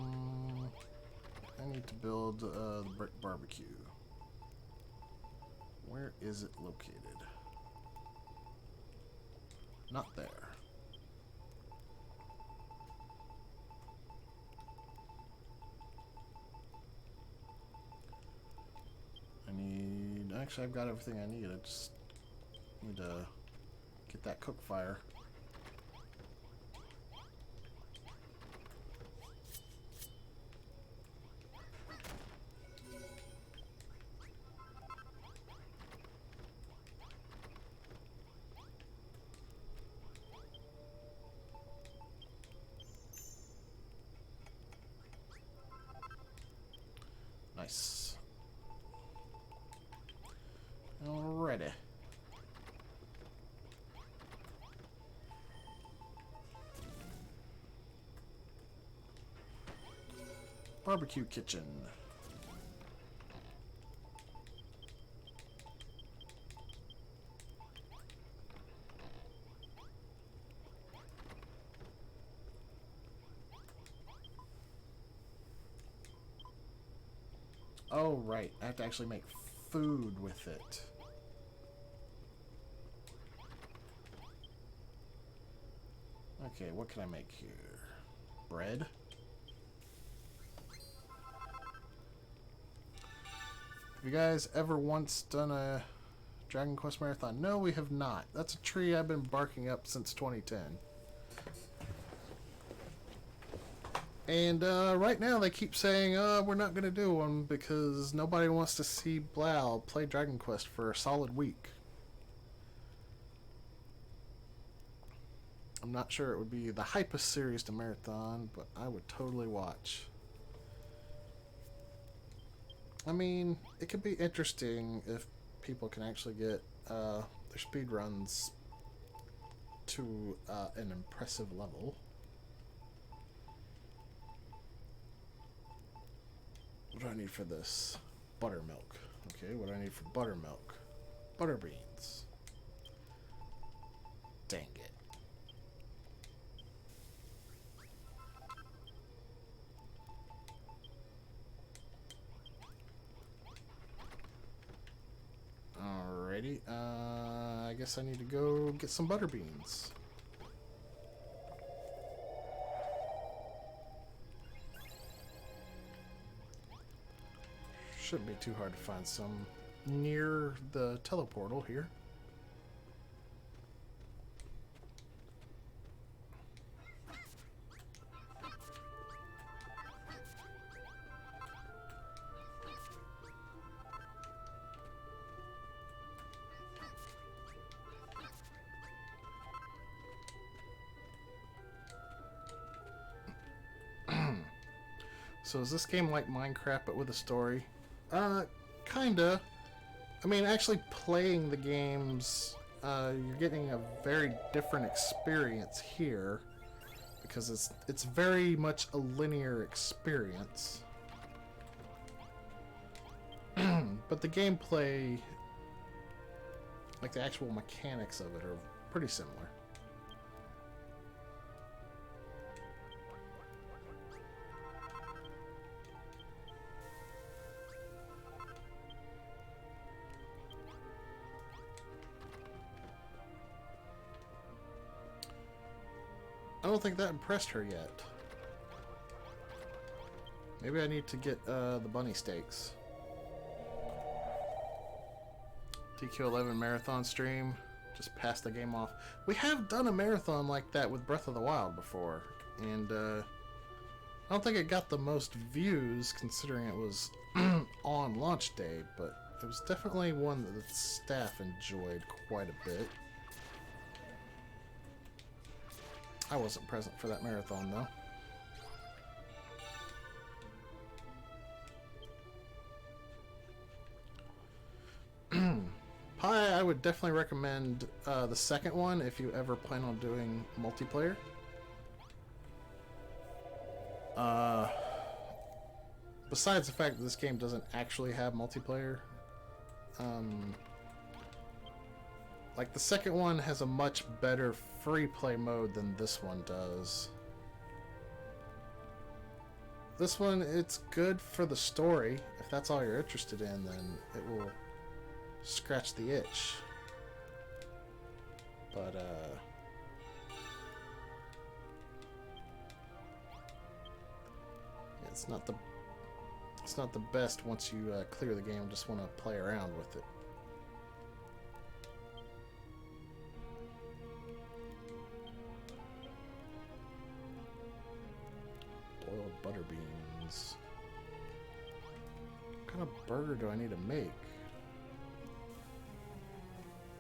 need to build the brick barbecue. Where is it located? Not there. Actually, I've got everything I need. I just need to get that cook fire. Nice. Alrighty. Barbecue kitchen. Oh, right. I have to actually make food with it. Okay, what can I make here? Bread? Have you guys ever once done a Dragon Quest marathon? No, we have not. That's a tree I've been barking up since 2010. And right now they keep saying, we're not going to do one because nobody wants to see Blau play Dragon Quest for a solid week. I'm not sure it would be the hypest series to marathon, but I would totally watch. I mean, it could be interesting if people can actually get their speedruns to an impressive level. What do I need for this? Buttermilk. Okay, what do I need for buttermilk? Butter beans. Dang it. Alrighty, I guess I need to go get some butter beans. Shouldn't be too hard to find some near the teleportal here. So is this game like Minecraft but with a story? Kinda. I mean, actually playing the games, you're getting a very different experience here because it's very much a linear experience. But the gameplay, like the actual mechanics of it, are pretty similar. I don't think that impressed her yet. Maybe I need to get the bunny steaks. TQ11 marathon stream. Just pass the game off. We have done a marathon like that with Breath of the Wild before. And I don't think it got the most views considering it was on launch day. But it was definitely one that the staff enjoyed quite a bit. I wasn't present for that marathon, though. Pi, I would definitely recommend the second one if you ever plan on doing multiplayer. Besides the fact that this game doesn't actually have multiplayer, like the second one has a much better free play mode than this one does. This one, it's good for the story. If that's all you're interested in, then it will scratch the itch. But it's not the best once you clear the game and just want to play around with it. Boiled butter beans. What kind of burger do I need to make?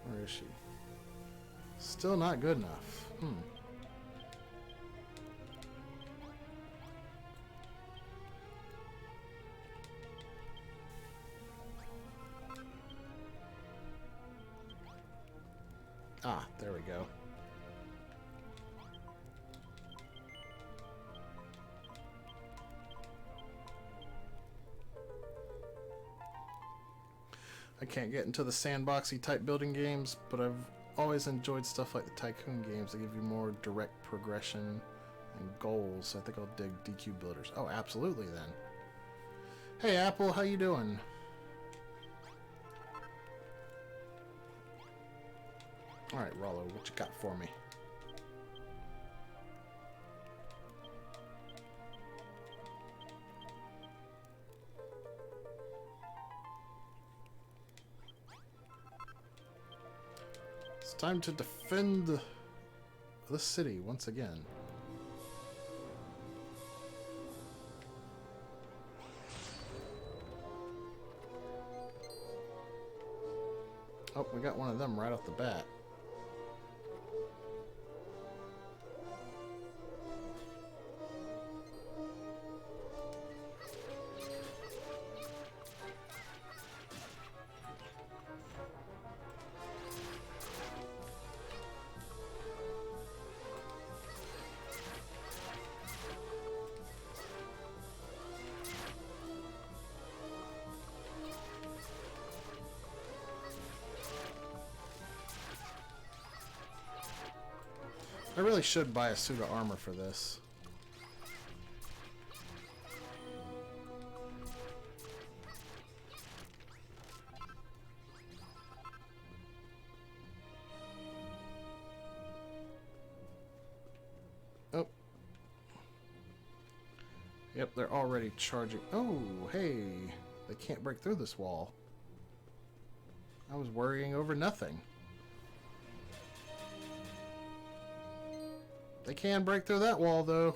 Where is she? Still not good enough. Ah, there we go. I can't get into the sandboxy type building games, but I've always enjoyed stuff like the Tycoon games that give you more direct progression and goals. I think I'll dig DQ builders. Oh, absolutely then. Hey Apple, how you doing? Alright, Rollo, what you got for me? It's time to defend the city once again. Oh, we got one of them right off the bat. I really should buy a suit of armor for this. Oh. Yep, they're already charging. Oh, hey. They can't break through this wall. I was worrying over nothing. They can break through that wall, though.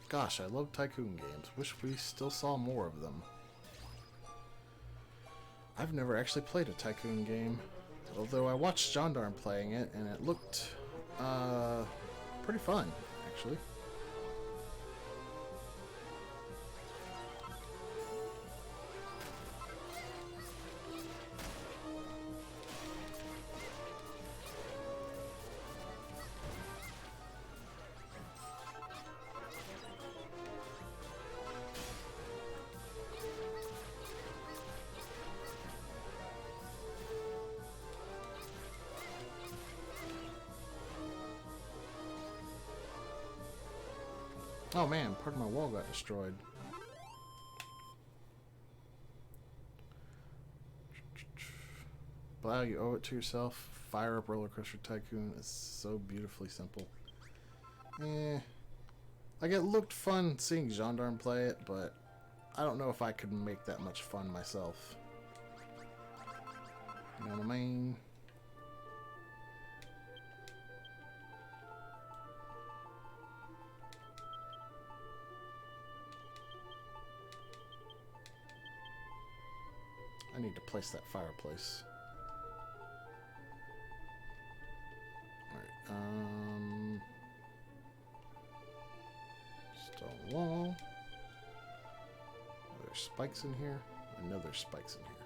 Gosh, I love Tycoon games. Wish we still saw more of them. I've never actually played a Tycoon game, although I watched Gendarme playing it, and it looked pretty fun, actually. Oh man, part of my wall got destroyed. Blau, you owe it to yourself. Fire up Roller Coaster Tycoon. It's so beautifully simple. Like, it looked fun seeing Gendarme play it, but I don't know if I could make that much fun myself. You know what I mean? I need to place that fireplace. Alright, stone wall. There's spikes in here. I know there's spikes in here.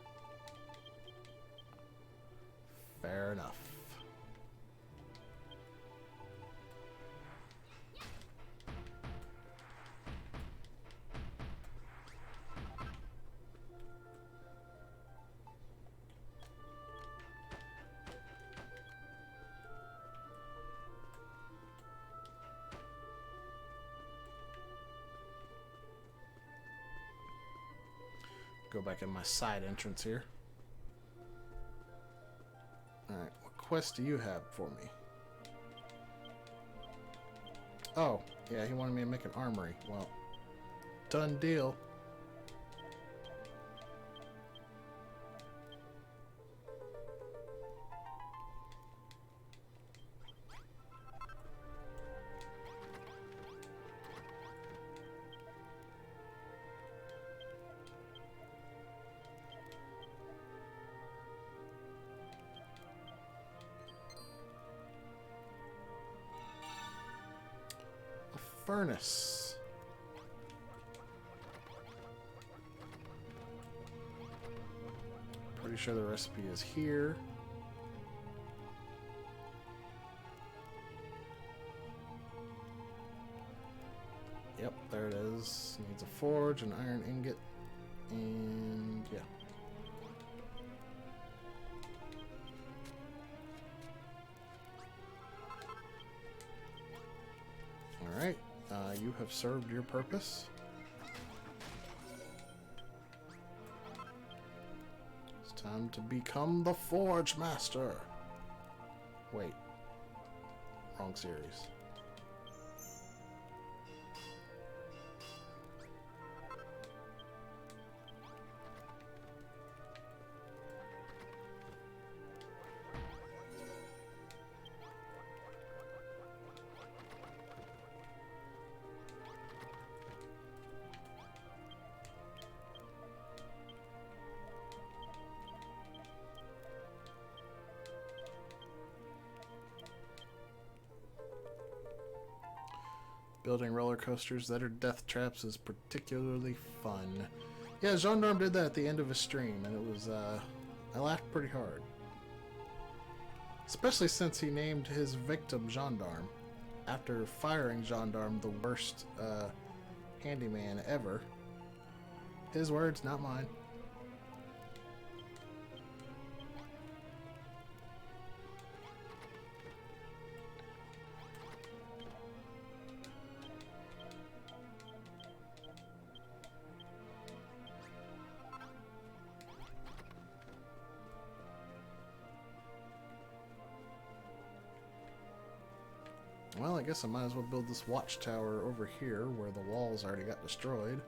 Fair enough. Go back in my side entrance here. Alright, what quest do you have for me? Oh, yeah, he wanted me to make an armory. Well, done deal. Furnace. Pretty sure the recipe is here. Yep, there it is. Needs a forge, an iron ingot, and yeah. Alright. You have served your purpose. It's time to become the Forge Master. Wait. Wrong series. Building roller coasters that are death traps is particularly fun. Yeah, Gendarme did that at the end of a stream, and it was, I laughed pretty hard. Especially since he named his victim Gendarme, after firing Gendarme, the worst, handyman ever. His words, not mine. Well, I guess I might as well build this watchtower over here where the walls already got destroyed.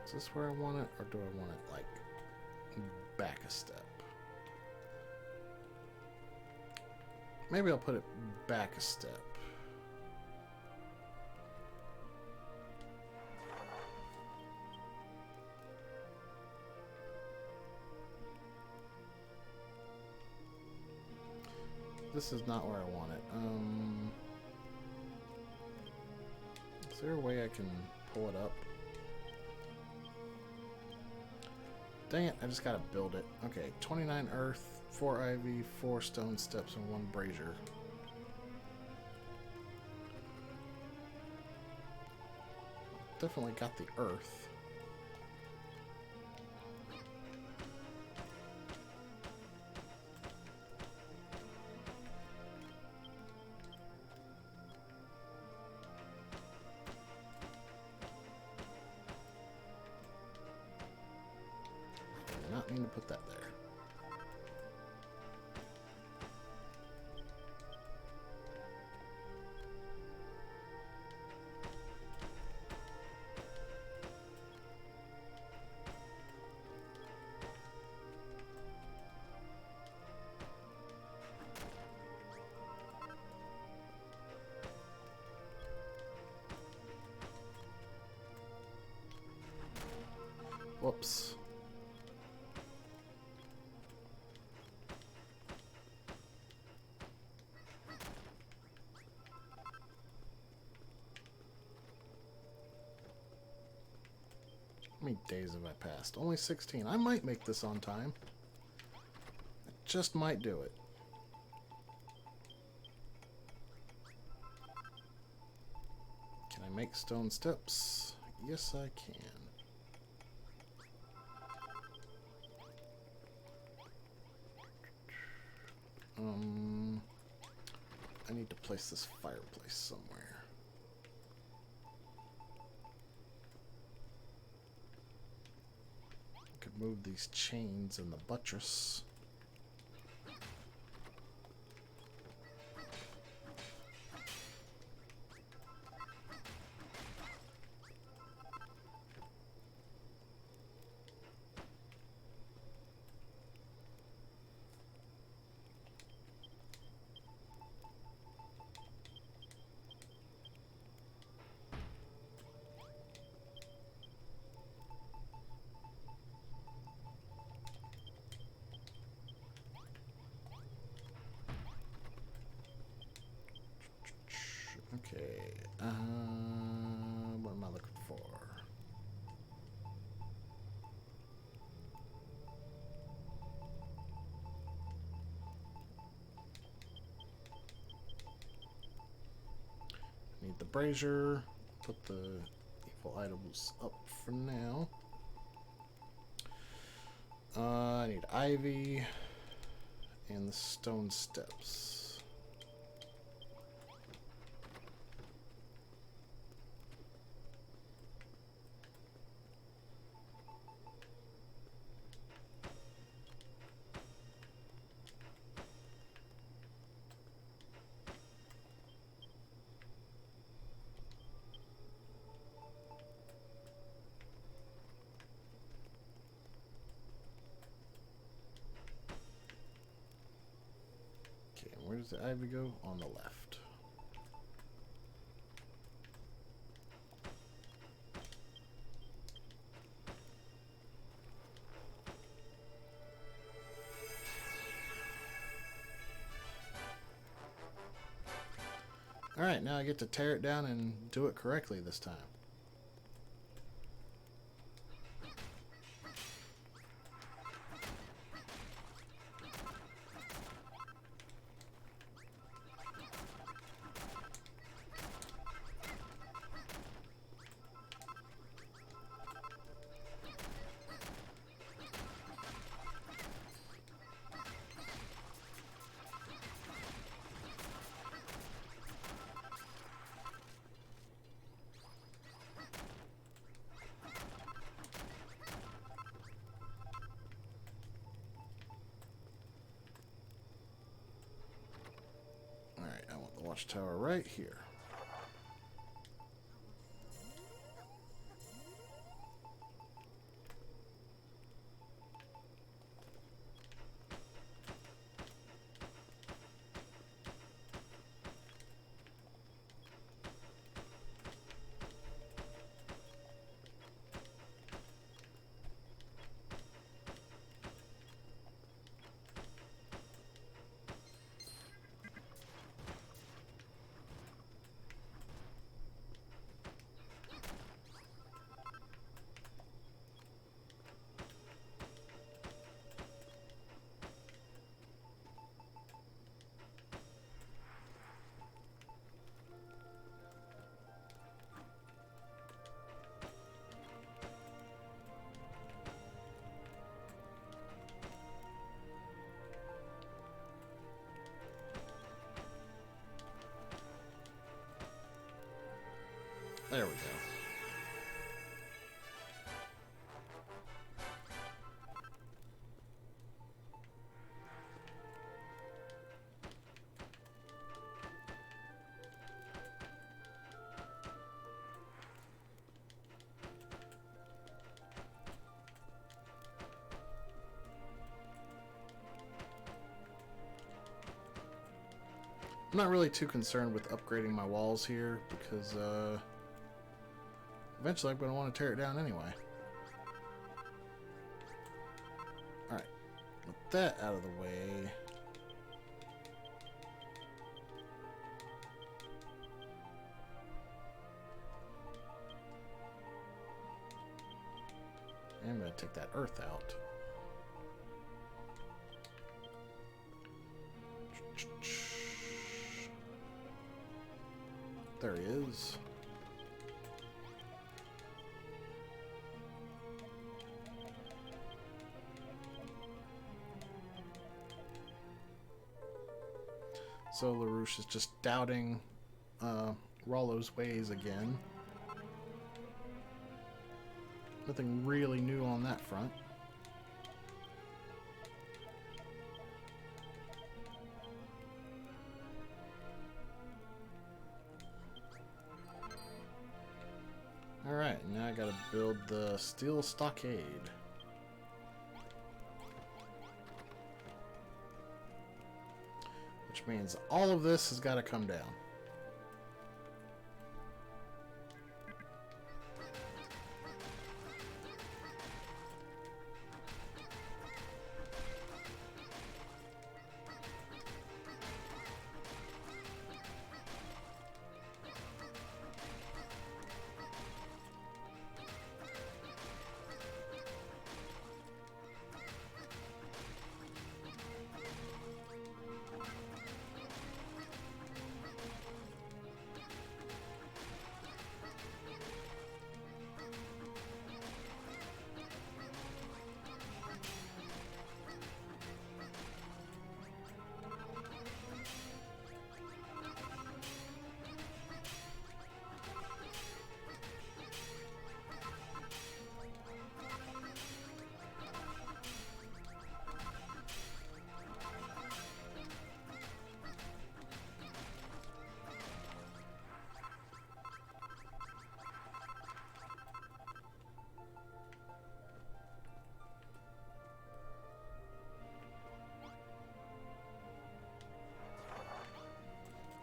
Is this where I want it, or do I want it, like, back a step? Maybe I'll put it back a step. This is not where I want it. Is there a way I can pull it up? Dang it, I just gotta build it. Okay, 29 earth, 4 ivy, 4 stone steps, and 1 brazier. Definitely got the earth. Not mean to put that there. Whoops. How many days have I passed? Only 16. I might make this on time. I just might do it. Can I make stone steps? Yes, I can. I need to place this fireplace somewhere. I could move these chains and the buttress. Okay, what am I looking for? Need the brazier. Put the evil items up for now. I need ivy and the stone steps. Where does the ivy go? On the left. Alright, now I get to tear it down and do it correctly this time. Watchtower right here. There we go. I'm not really too concerned with upgrading my walls here because eventually I'm going to want to tear it down anyway. Alright, with that out of the way, I'm going to take that earth out. There he is. So LaRouche is just doubting Rollo's ways again. Nothing really new on that front. Alright, now I gotta build the steel stockade. Which means all of this has gotta come down.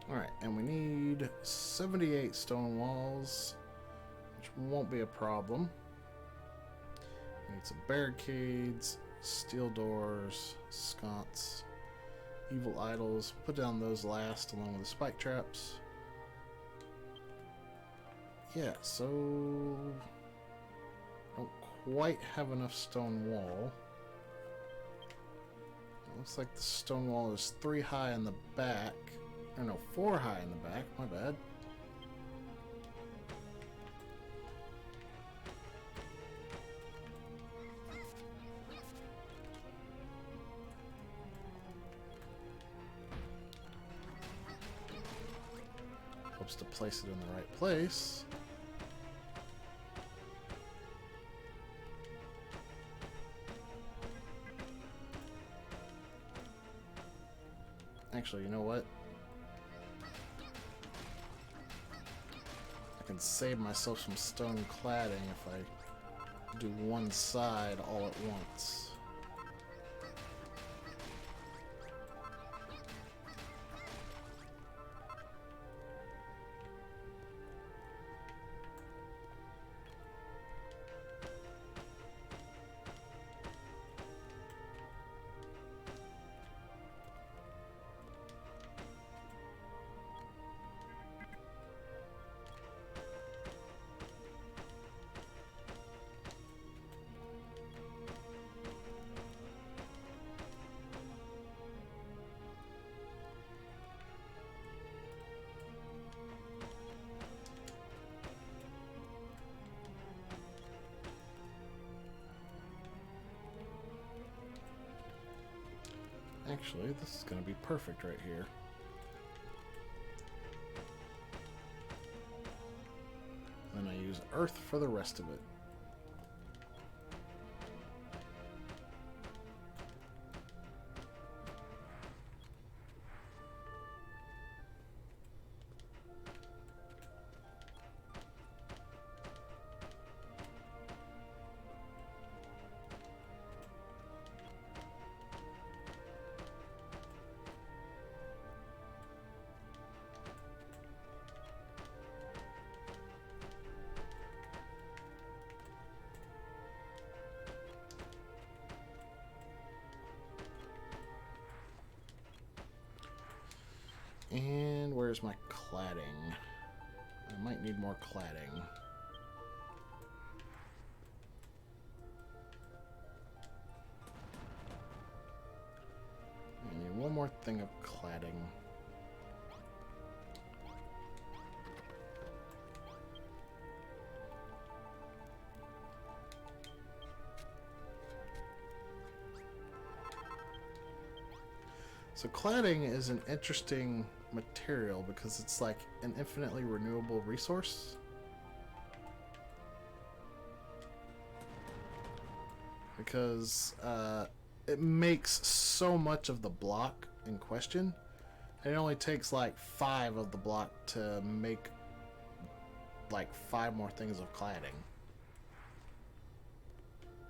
Alright, and we need 78 stone walls, which won't be a problem. We need some barricades, steel doors, sconce, evil idols. Put down those last along with the spike traps. Yeah, so don't quite have enough stone wall. It looks like the stone wall is 3 high in the back. Or no, 4 high in the back. My bad. Helps to place it in the right place. Actually, you know what? I can save myself some stone cladding if I do one side all at once. Actually, this is going to be perfect right here. Then I use earth for the rest of it. And where's my cladding? I might need more cladding. I need one more thing of cladding. So cladding is an interesting material because it's like an infinitely renewable resource. Because it makes so much of the block in question. And it only takes like 5 of the block to make like 5 more things of cladding.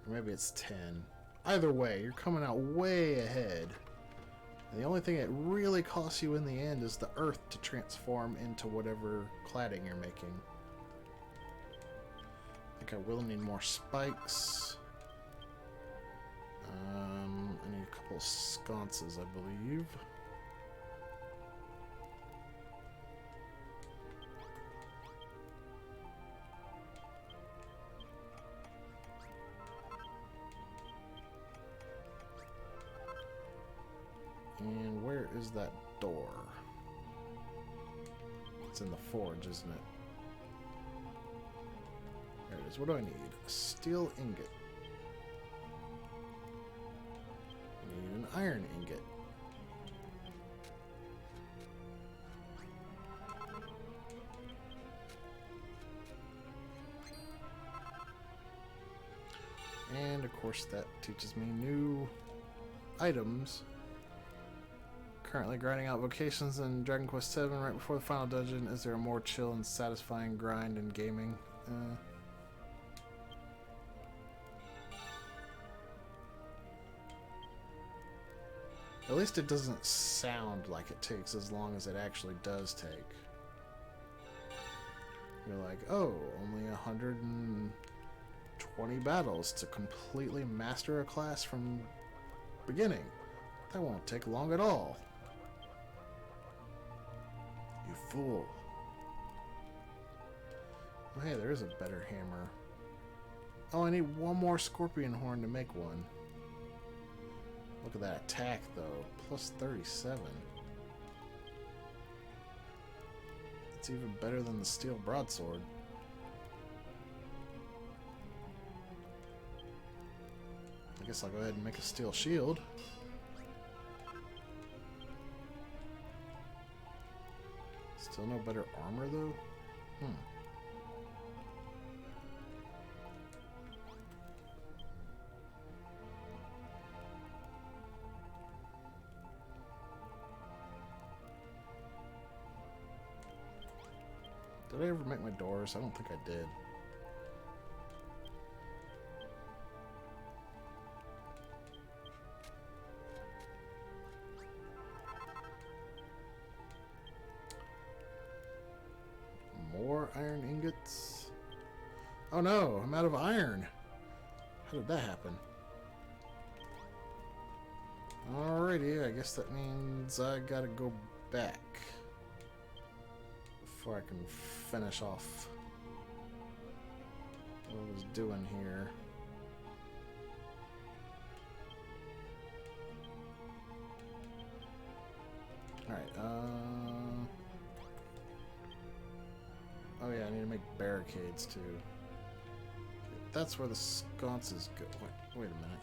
Or maybe it's 10. Either way, you're coming out way ahead. And the only thing it really costs you in the end is the earth to transform into whatever cladding you're making. I think I will need more spikes. I need a couple of sconces, I believe. And where is that door? It's in the forge, isn't it? There it is. What do I need? A steel ingot. I need an iron ingot. And of course that teaches me new items. Currently grinding out vocations in Dragon Quest VII right before the final dungeon. Is there a more chill and satisfying grind in gaming? At least it doesn't sound like it takes as long as it actually does take. You're like, oh, only 120 battles to completely master a class from beginning. That won't take long at all. You fool. Oh, hey, there is a better hammer. Oh, I need one more scorpion horn to make one. Look at that attack, though. Plus 37. It's even better than the steel broadsword. I guess I'll go ahead and make a steel shield. Still no better armor, though? Did I ever make my doors? I don't think I did. More iron ingots. Oh no, I'm out of iron. How did that happen? Alrighty, I guess that means I gotta go back before I can finish off what I was doing here. Alright, oh yeah, I need to make barricades too. That's where the sconces go. Wait a minute.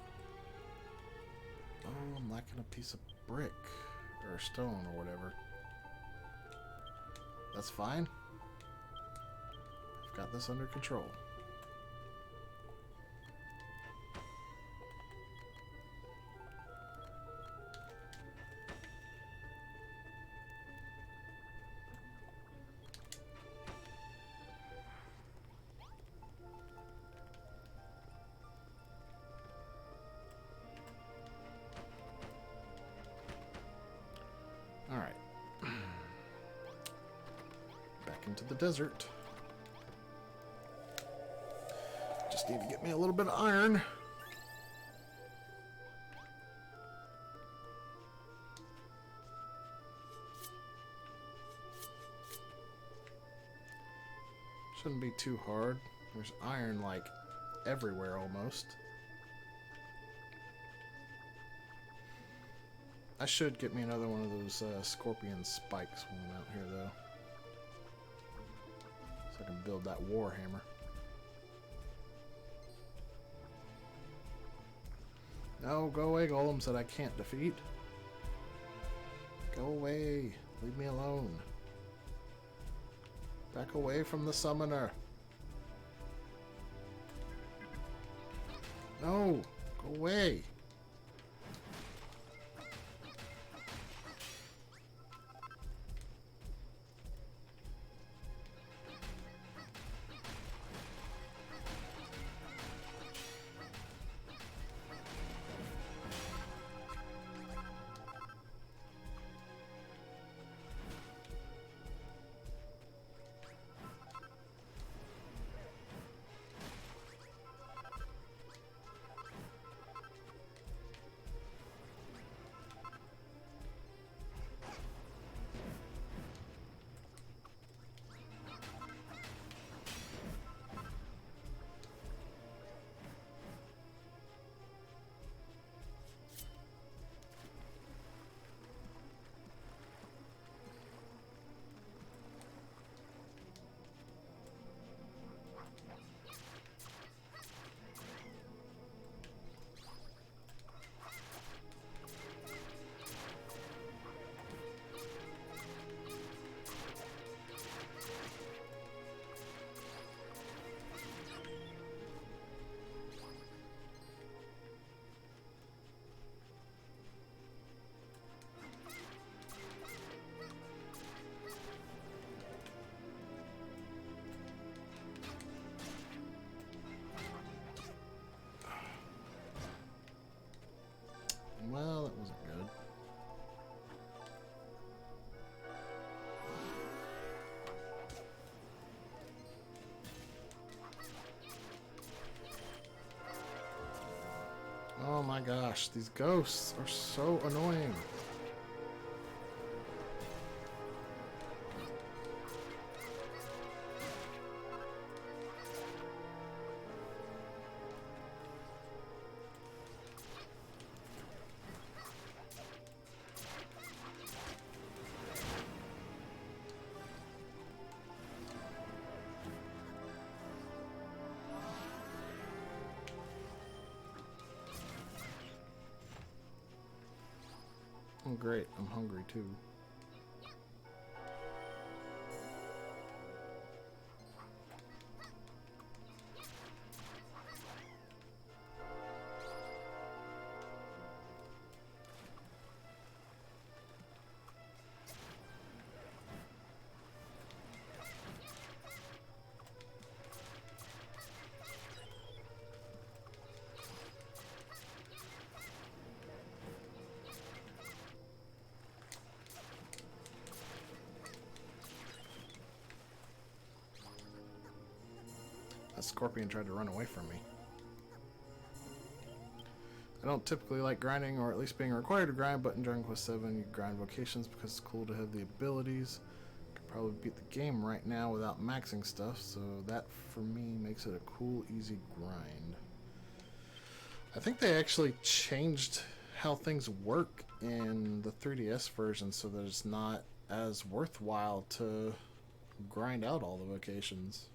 Oh, I'm lacking a piece of brick or stone or whatever. That's fine. I've got this under control. Alright. Back into the desert. Just need to get me a little bit of iron. Shouldn't be too hard. There's iron like everywhere almost. I should get me another one of those scorpion spikes when I'm out here, though. So I can build that warhammer. No, go away, golems that I can't defeat. Go away. Leave me alone. Back away from the summoner. No, go away. Well, that wasn't good. Oh my gosh, these ghosts are so annoying. Oh, great. I'm hungry too. That scorpion tried to run away from me. I don't typically like grinding, or at least being required to grind, but in Dragon Quest VII you grind vocations because it's cool to have the abilities. Could probably beat the game right now without maxing stuff, so that for me makes it a cool, easy grind. I think they actually changed how things work in the 3DS version so that it's not as worthwhile to grind out all the vocations.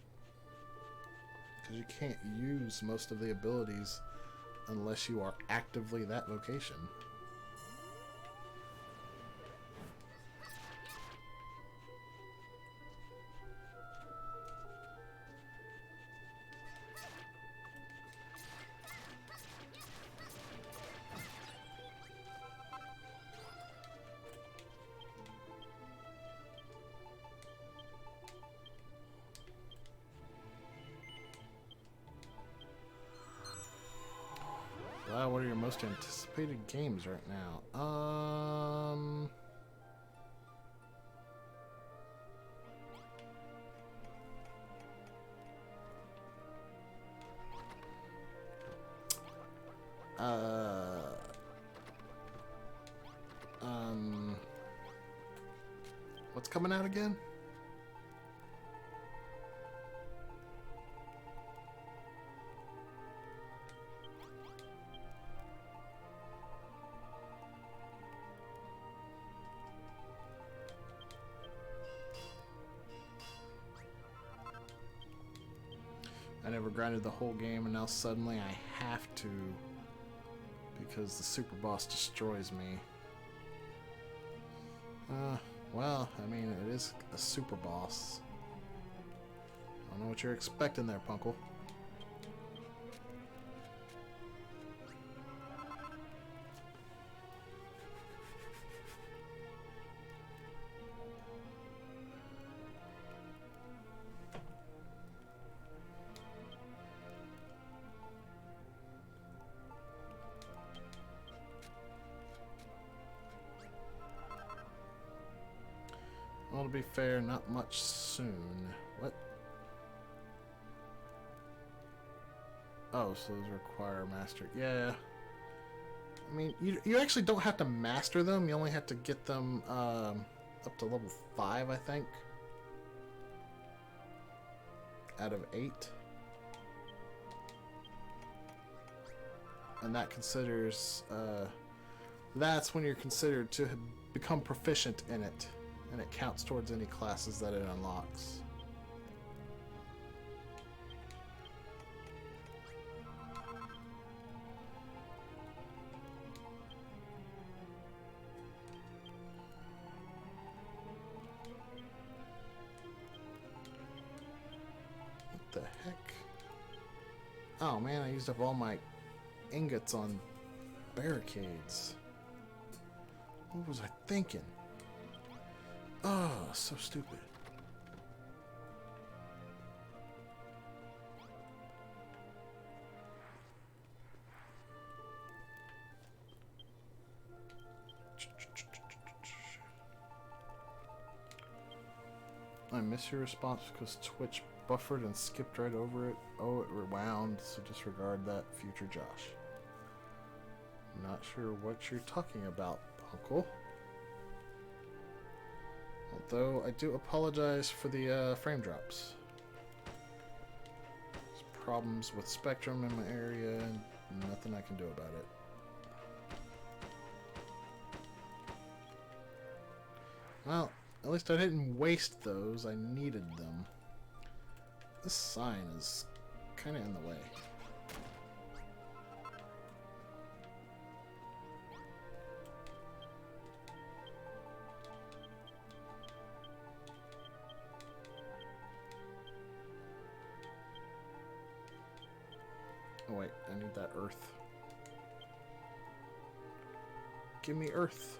Because you can't use most of the abilities unless you are actively that vocation. Wow, what are your most anticipated games right now? What's coming out again? I never grinded the whole game, and now suddenly I have to because the super boss destroys me. Well, I mean, it is a super boss. I don't know what you're expecting there, Punkle. Well, to be fair, not much soon. What? Oh, so those require master. Yeah. I mean, you actually don't have to master them. You only have to get them up to level 5, I think. Out of 8. And that considers... that's when you're considered to have become proficient in it. And it counts towards any classes that it unlocks. What the heck? Oh man, I used up all my ingots on barricades. What was I thinking? Oh, so stupid. I miss your response because Twitch buffered and skipped right over it. Oh, it rewound, so disregard that, future Josh. Not sure what you're talking about, Punkle. Although, I do apologize for the frame drops. There's problems with Spectrum in my area, and nothing I can do about it. Well, at least I didn't waste those. I needed them. This sign is kind of in the way. wait, I need that earth. Give me earth.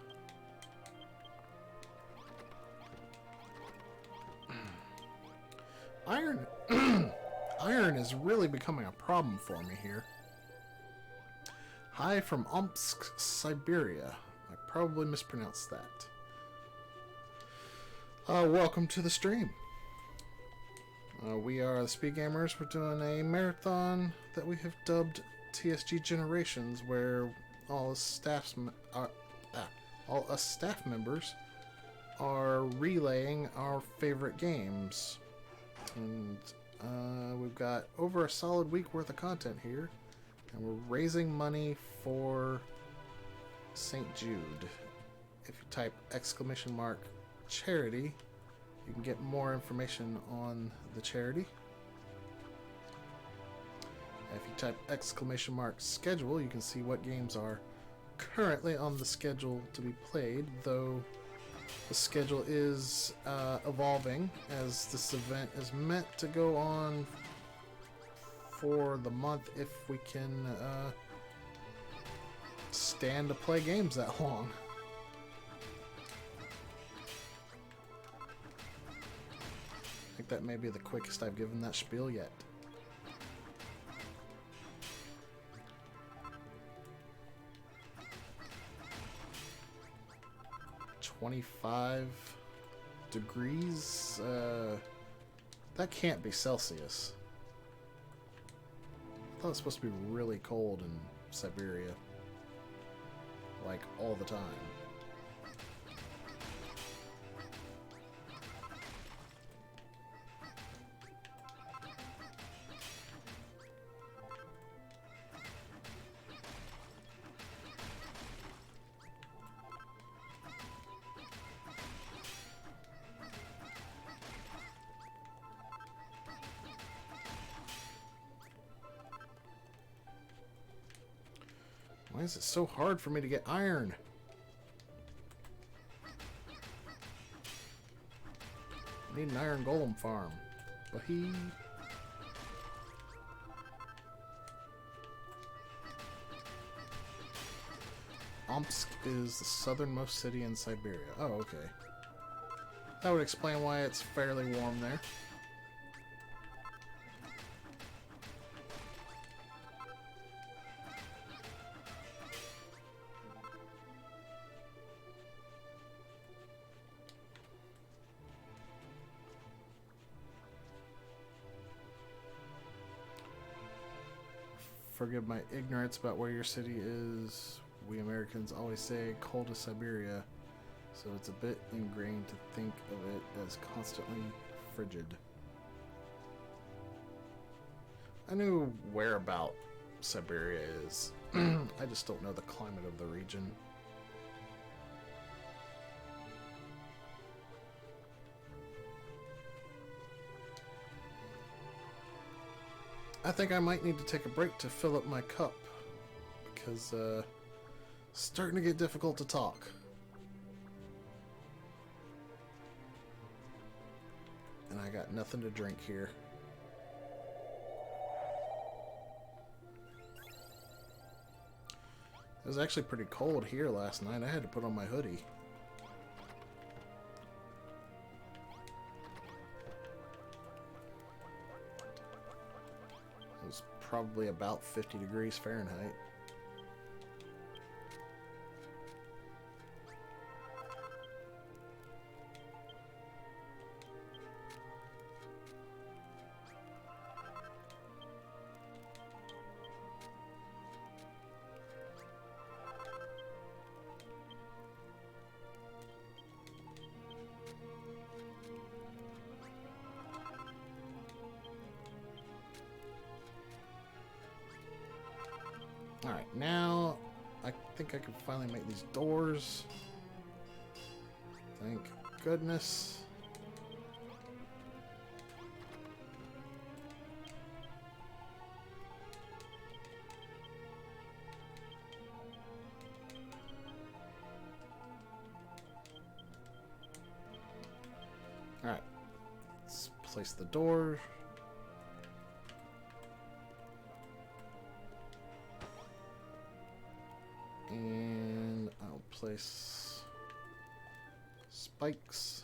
Iron Iron is really becoming a problem for me here. Hi from Omsk, Siberia. I probably mispronounced that. Welcome to the stream. We are the Speed Gamers. We're doing a marathon that we have dubbed TSG Generations, where all us staff members are relaying our favorite games. And we've got over a solid week worth of content here, and we're raising money for St. Jude. If you type !charity, you can get more information on the charity. If you type !schedule, you can see what games are currently on the schedule to be played, though the schedule is evolving, as this event is meant to go on for the month if we can stand to play games that long. I think that may be the quickest I've given that spiel yet. $25 degrees? That can't be Celsius. I thought it was supposed to be really cold in Siberia. Like, all the time. Why is it so hard for me to get iron? I need an iron golem farm. But Omsk is the southernmost city in Siberia. Oh, okay. That would explain why it's fairly warm there. Forgive my ignorance about where your city is. We Americans always say cold as Siberia, so it's a bit ingrained to think of it as constantly frigid. I knew where about Siberia is. I just don't know the climate of the region. I think I might need to take a break to fill up my cup, because it's starting to get difficult to talk. And I got nothing to drink here. It was actually pretty cold here last night. I had to put on my hoodie. It was probably about 50 degrees Fahrenheit. Alright, now I think I can finally make these doors. Thank goodness. Alright, let's place the door. place spikes.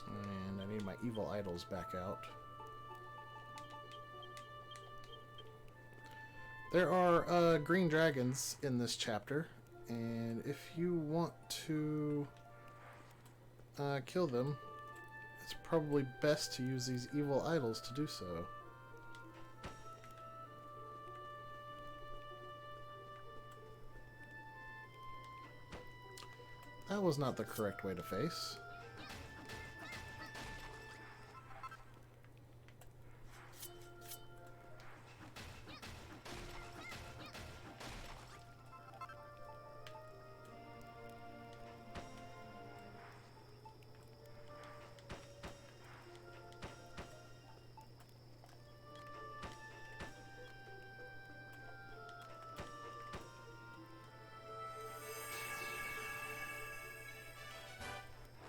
And I need my evil idols back out. There are green dragons in this chapter, and if you want to kill them, it's probably best to use these evil idols to do so. That was not the correct way to face.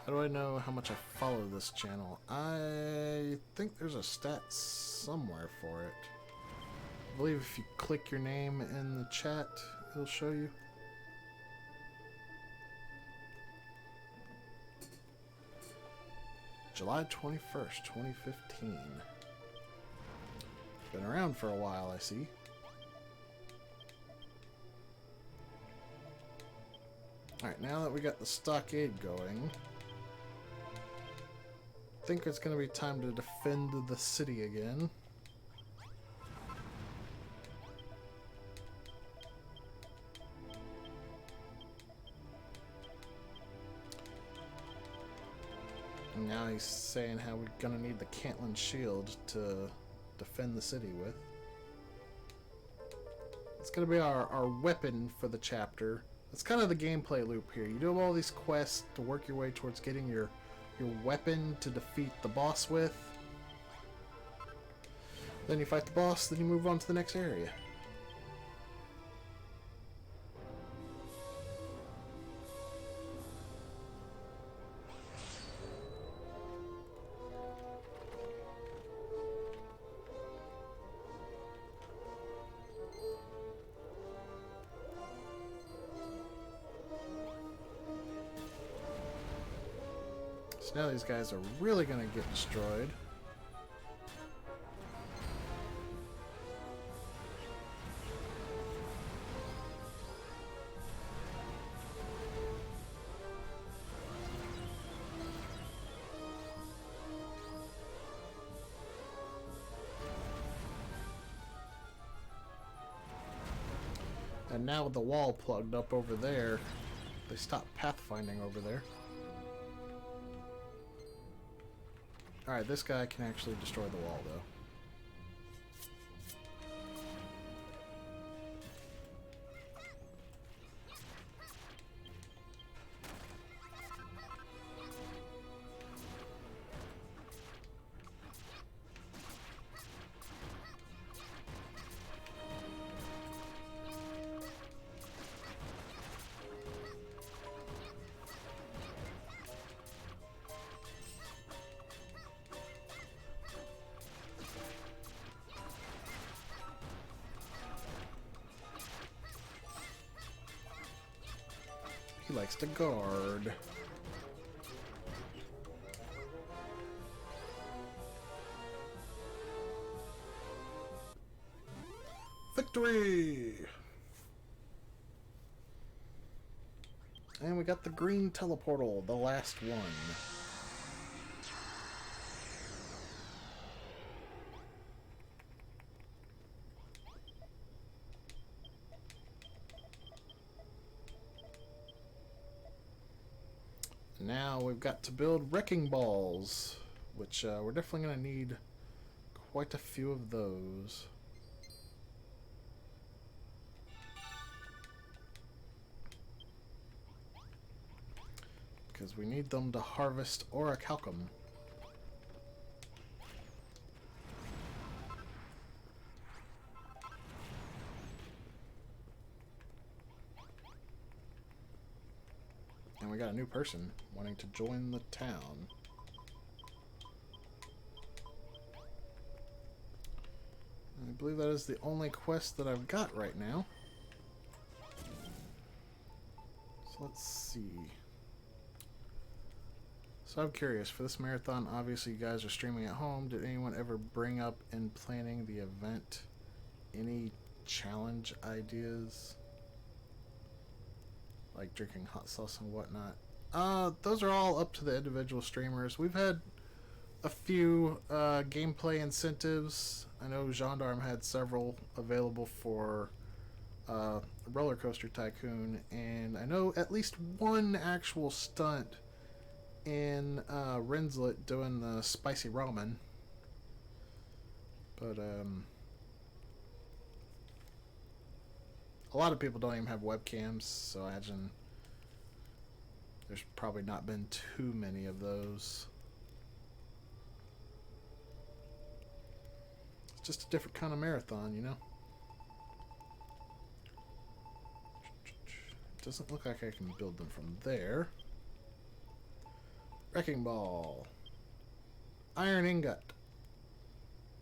How do I know how much I follow this channel? I think there's a stat somewhere for it. I believe if you click your name in the chat, it'll show you. July 21st, 2015. Been around for a while, I see. Alright, now that we got the stockade going, I think it's going to be time to defend the city again. And now he's saying how we're going to need the Cantland shield to defend the city with. It's going to be our weapon for the chapter. It's kind of the gameplay loop here. You do all these quests to work your way towards getting your weapon to defeat the boss with. Then you fight the boss, then you move on to the next area. So now these guys are really going to get destroyed. And now with the wall plugged up over there, they stop pathfinding over there. Alright, this guy can actually destroy the wall, though. He likes to guard. Victory! And we got the green teleportal, the last one. Now we've got to build wrecking balls, which we're definitely going to need quite a few of those. Because we need them to harvest orichalcum. And we got a new person wanting to join the town. I believe that is the only quest that I've got right now. So let's see. So I'm curious, for this marathon, obviously you guys are streaming at home. Did anyone ever bring up in planning the event any challenge ideas? Like drinking hot sauce and whatnot. Those are all up to the individual streamers. We've had a few gameplay incentives. I know Gendarme had several available for Roller Coaster Tycoon, and I know at least one actual stunt in Rinslet doing the spicy ramen. But a lot of people don't even have webcams, so I imagine there's probably not been too many of those. It's just a different kind of marathon, you know? It doesn't look like I can build them from there. Wrecking Ball. Iron Ingot.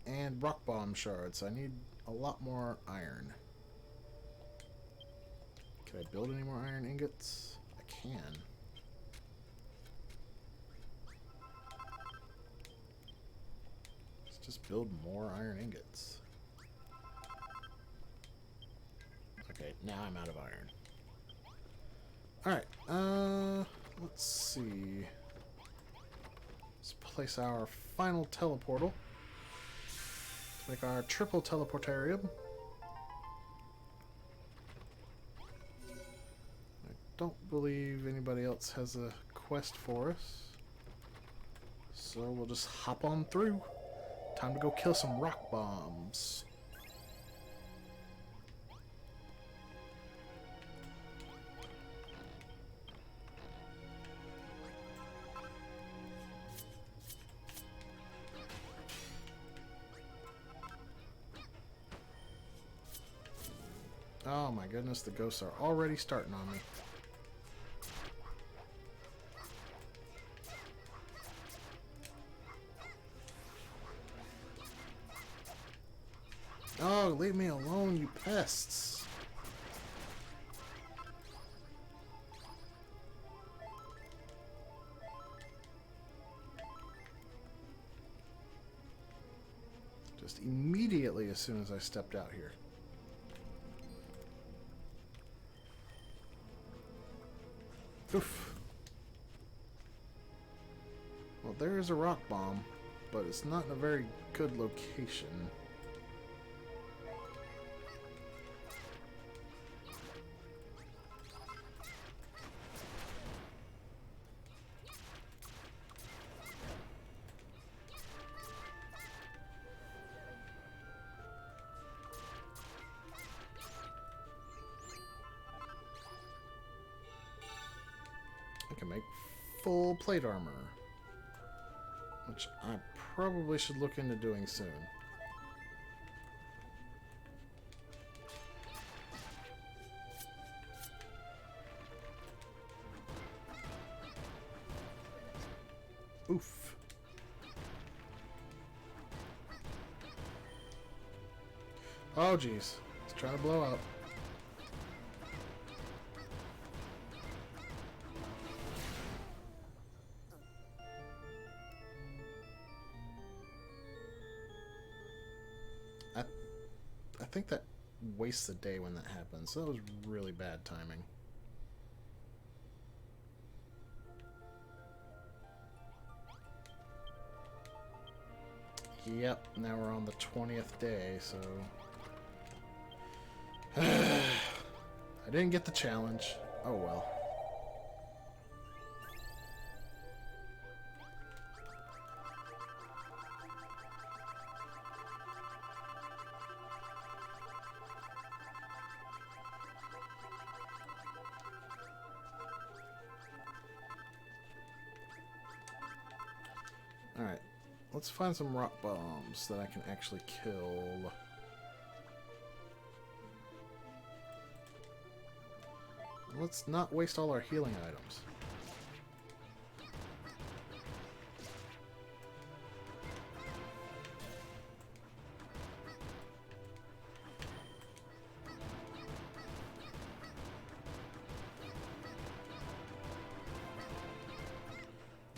And Rock Bomb Shards. I need a lot more iron. Can I build any more iron ingots? I can. Let's just build more iron ingots. Okay, now I'm out of iron. Alright, let's see. Let's place our final teleportal. Let's make our triple teleportarium. I don't believe anybody else has a quest for us. So we'll just hop on through. Time to go kill some rock bombs. Oh my goodness, the ghosts are already starting on me. Oh, leave me alone, you pests. Just immediately as soon as I stepped out here. Oof. Well, there is a rock bomb, but it's not in a very good location. I can make full plate armor, which I probably should look into doing soon. Oof. Oh geez, it's trying to blow up. I think that wastes the day when that happens. So that was really bad timing. Yep, now we're on the 20th day, so... I didn't get the challenge. Oh well. Alright, let's find some rock bombs that I can actually kill. Let's not waste all our healing items.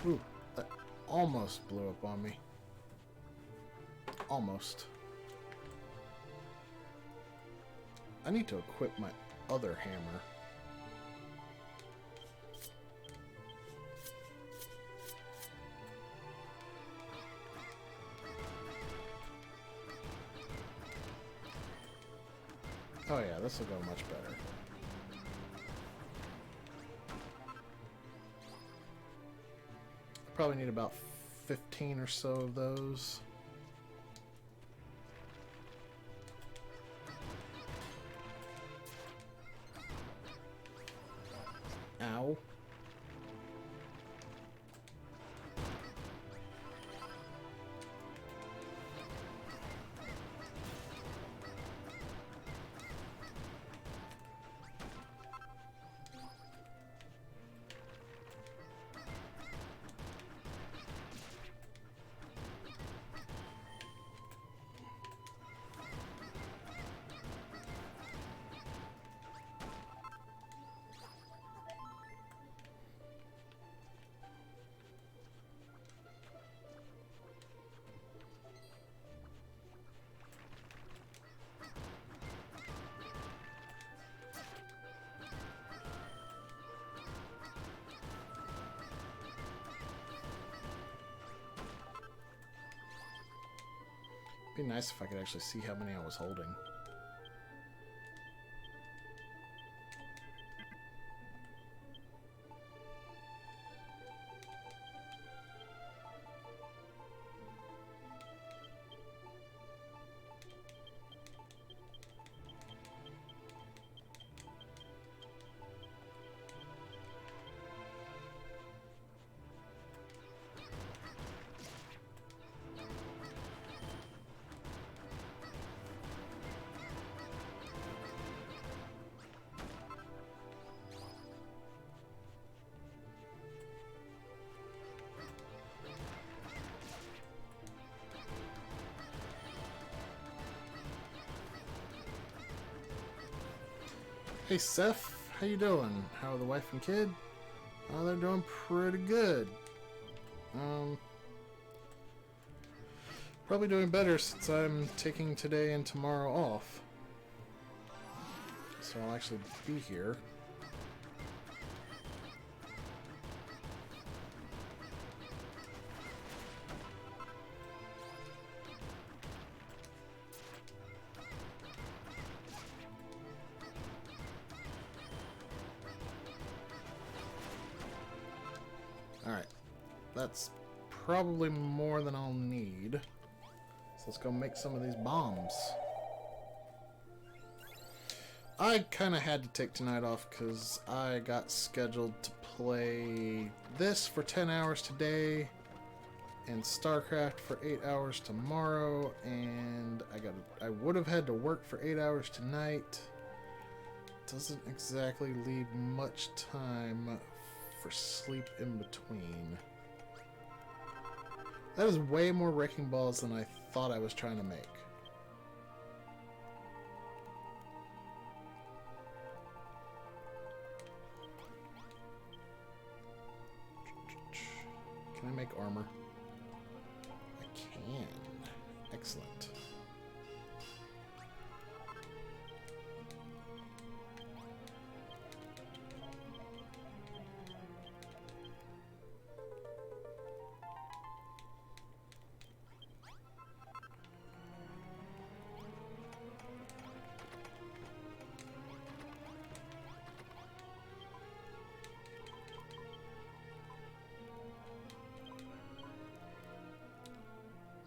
Ooh, that almost blew up on me. Almost. I need to equip my other hammer. Oh yeah, this will go much better. I probably need about 15 or so of those. Ow. It'd be nice if I could actually see how many I was holding. Hey Seth, how you doing? How are the wife and kid? They're doing pretty good. Probably doing better since I'm taking today and tomorrow off. So I'll actually be here. Alright, that's probably more than I'll need. So let's go make some of these bombs. I kind of had to take tonight off because I got scheduled to play this for 10 hours today and StarCraft for 8 hours tomorrow, and I would have had to work for 8 hours tonight. Doesn't exactly leave much time for sleep in between. That is way more wrecking balls than I thought I was trying to make. Can I make armor? I can. Excellent.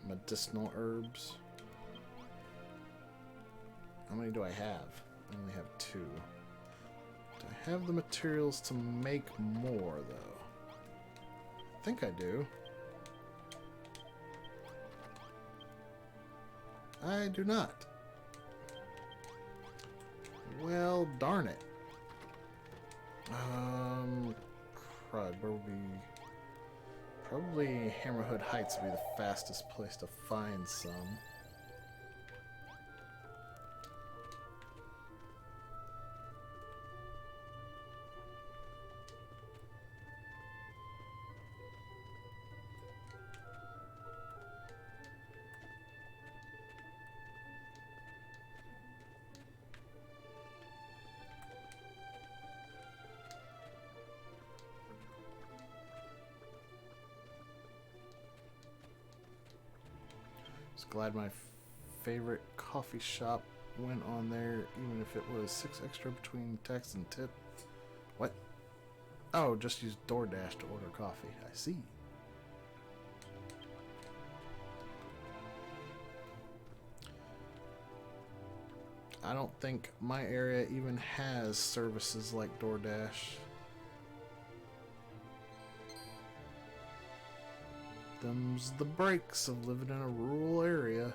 Medicinal herbs. How many do I have? I only have 2. Do I have the materials to make more, though? I think I do. I do not. Well, darn it. Crud, where would we... Probably Hammerhood Heights would be the fastest place to find some. Just glad my favorite coffee shop went on there, even if it was 6 extra between tax and tip. What? Oh, just use DoorDash to order coffee. I see. I don't think my area even has services like DoorDash. Them's the breaks of living in a rural area.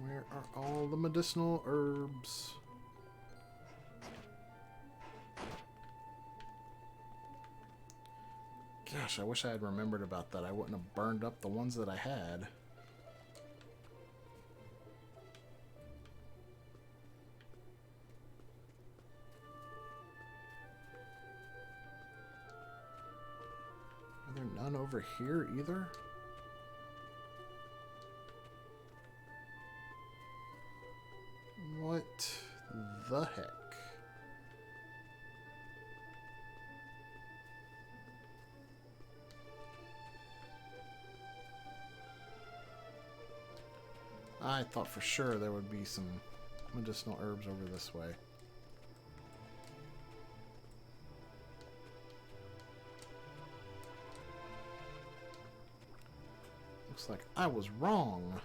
Where are all the medicinal herbs? Gosh, I wish I had remembered about that. I wouldn't have burned up the ones that I had. Are there none over here either? What the heck? I thought for sure there would be some medicinal herbs over this way. Looks like I was wrong.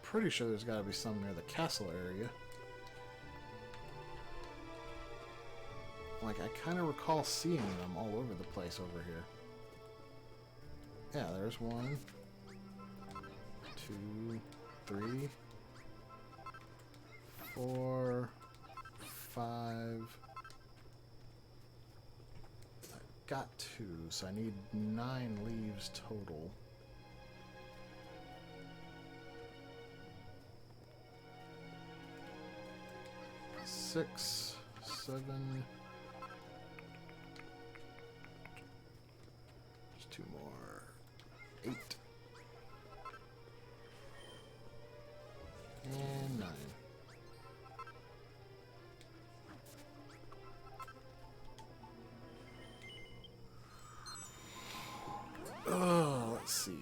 Pretty sure there's got to be some near the castle area. Like, I kind of recall seeing them all over the place over here. Yeah, there's 1, 2, 3, 4, 5. I got 2, so I need 9 leaves total. 6, 7. There's 2 more. 8. And 9. Oh, let's see.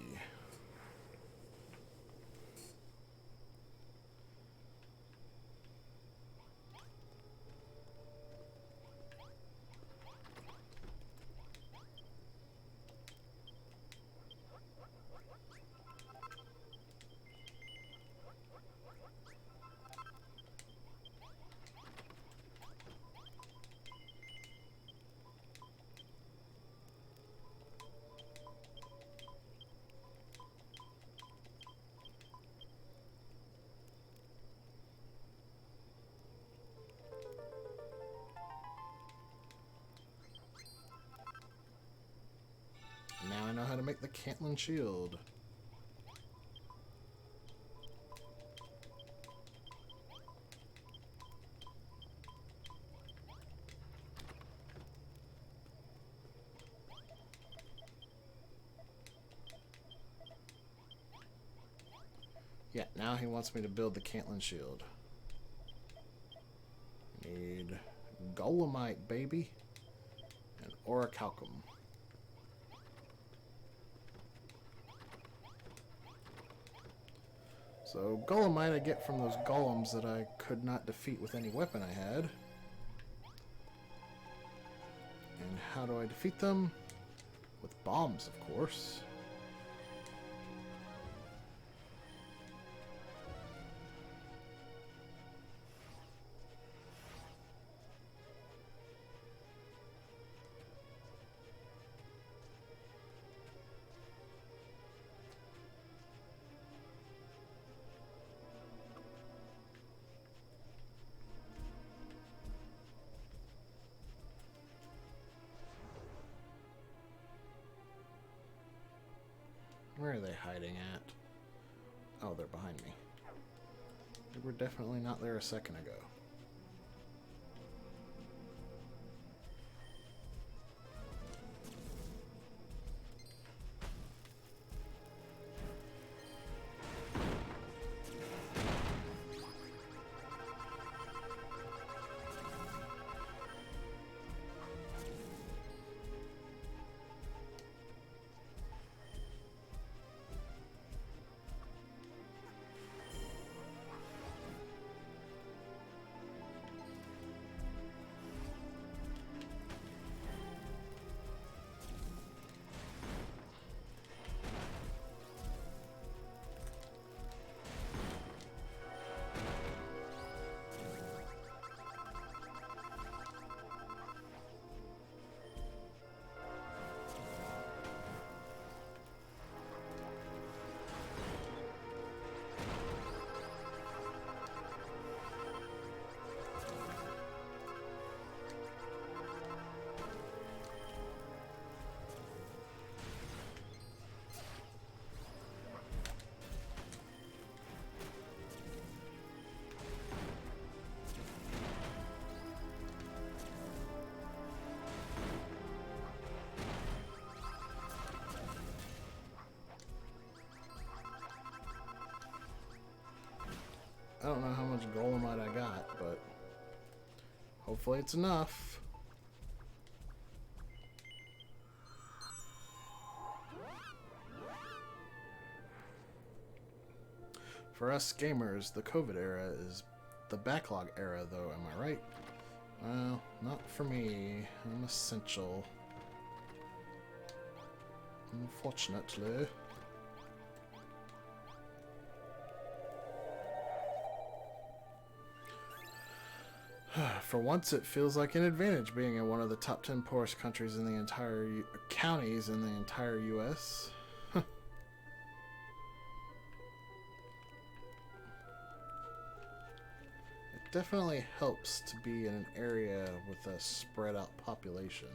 Now I know how to make the Cantlin shield. Yeah, now he wants me to build the Cantlin shield. Need Golemite, baby, and Orichalcum. So Golemite I get from those golems that I could not defeat with any weapon I had. And how do I defeat them? With bombs, of course. Where are they hiding at? Oh, they're behind me. They were definitely not there a second ago. I don't know how much Golemite I got, but hopefully it's enough. For us gamers, the COVID era is the backlog era, though, am I right? Well, not for me. I'm essential. Unfortunately. For once, it feels like an advantage being in one of the top 10 poorest countries in the entire counties in the entire U.S. It definitely helps to be in an area with a spread out population.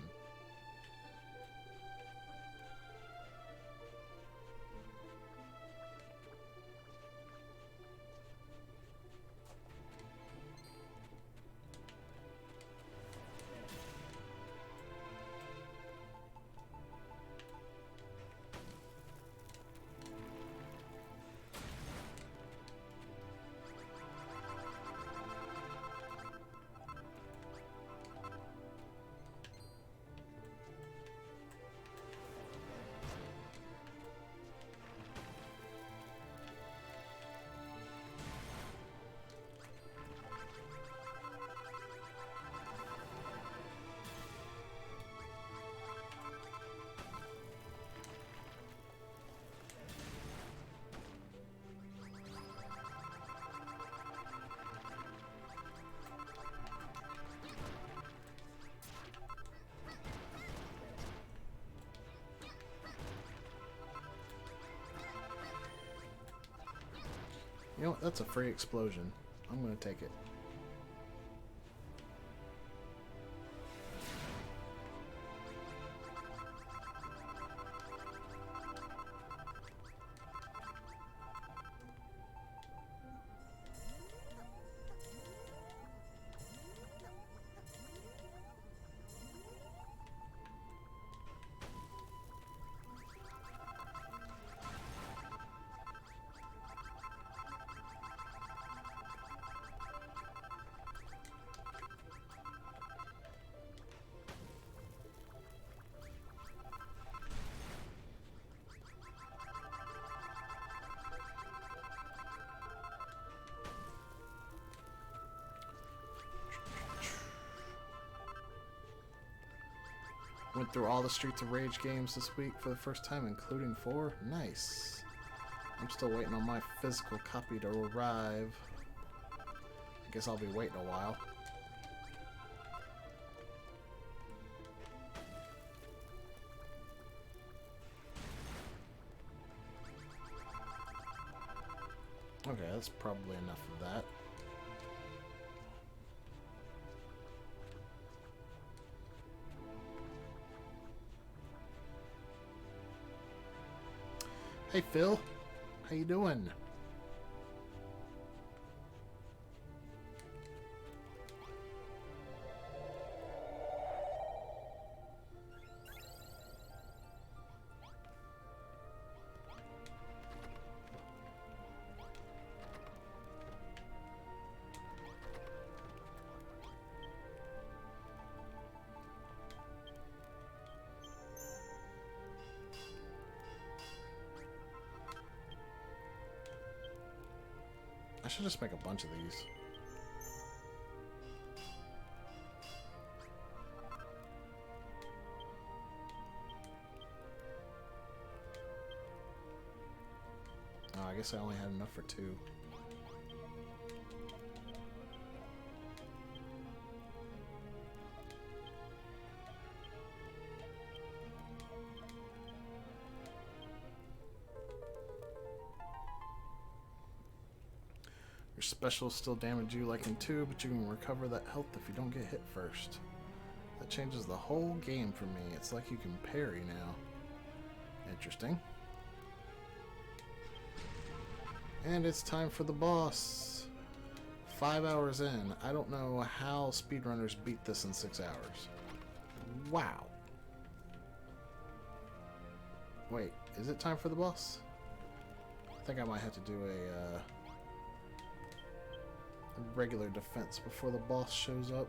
You know what? That's a free explosion. I'm going to take it. Went through all the Streets of Rage games this week for the first time, including 4. Nice. I'm still waiting on my physical copy to arrive. I guess I'll be waiting a while. Okay, that's probably enough of that. Hey Phil, how you doing? I should just make a bunch of these. Oh, I guess I only had enough for 2. Your specials still damage you like in 2, but you can recover that health if you don't get hit first. That changes the whole game for me. It's like you can parry now. Interesting. And it's time for the boss. 5 hours in. I don't know how speedrunners beat this in 6 hours. Wow. Wait, is it time for the boss? I think I might have to do a regular defense before the boss shows up.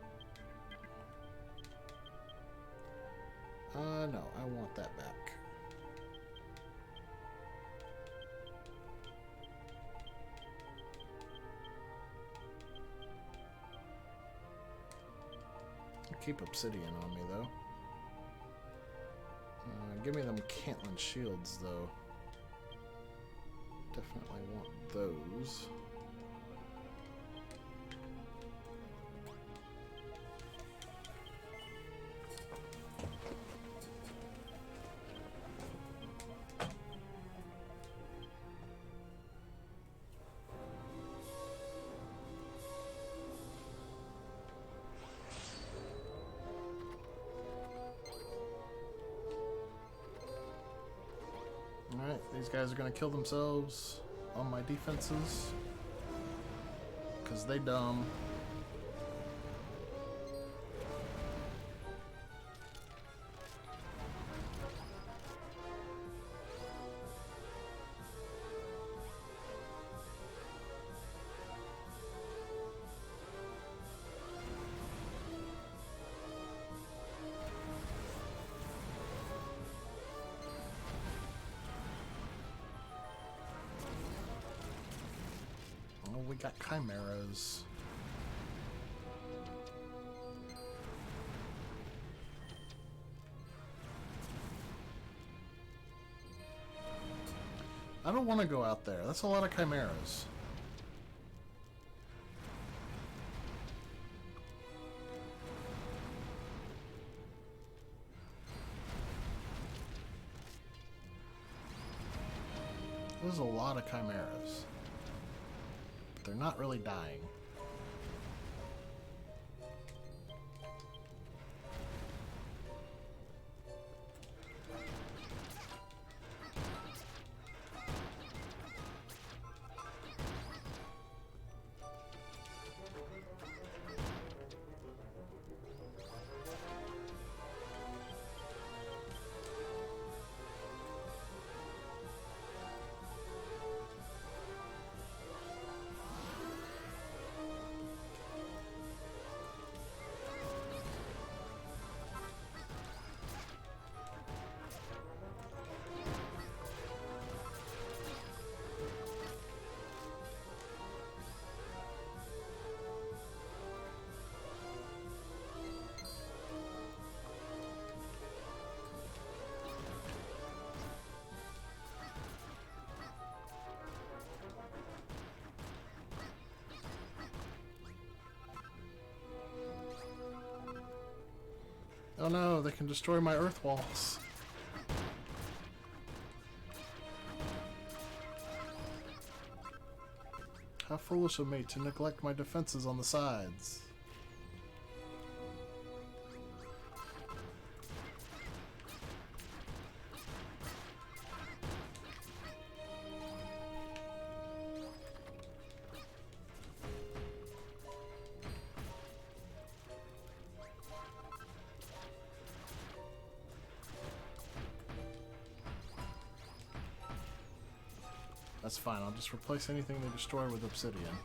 No, I want that back. Keep obsidian on me, though. Give me them Cantlin shields, though. Definitely want those. Alright, these guys are gonna kill themselves on my defenses. Because they dumb. We got chimeras. I don't want to go out there. That's a lot of chimeras. There's a lot of chimeras. They're not really dying. Oh no, they can destroy my earth walls. How foolish of me to neglect my defenses on the sides. That's fine, I'll just replace anything they destroy with obsidian.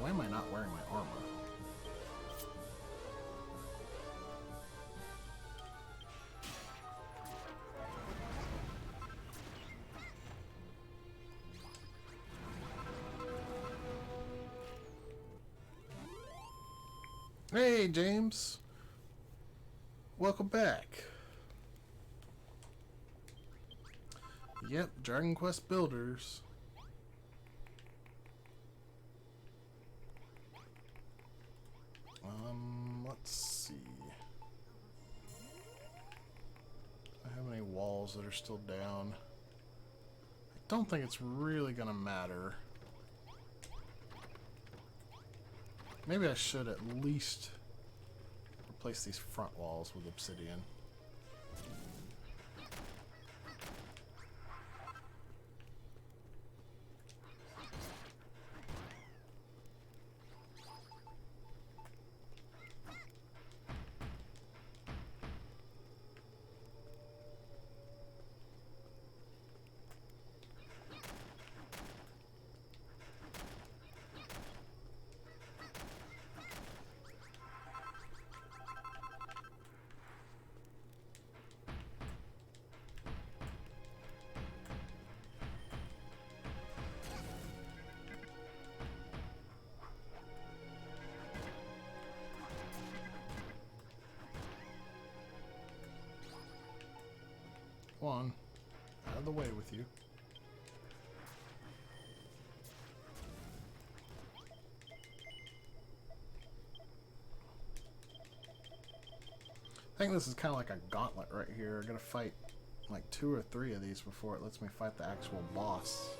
Why am I not wearing my armor? Hey, James. Welcome back. Yep, Dragon Quest Builders. Let's see. I have any walls that are still down. I don't think it's really gonna matter. Maybe I should at least replace these front walls with obsidian. On, out of the way with you. I think this is kind of like a gauntlet right here. I gotta fight like 2 or 3 of these before it lets me fight the actual boss.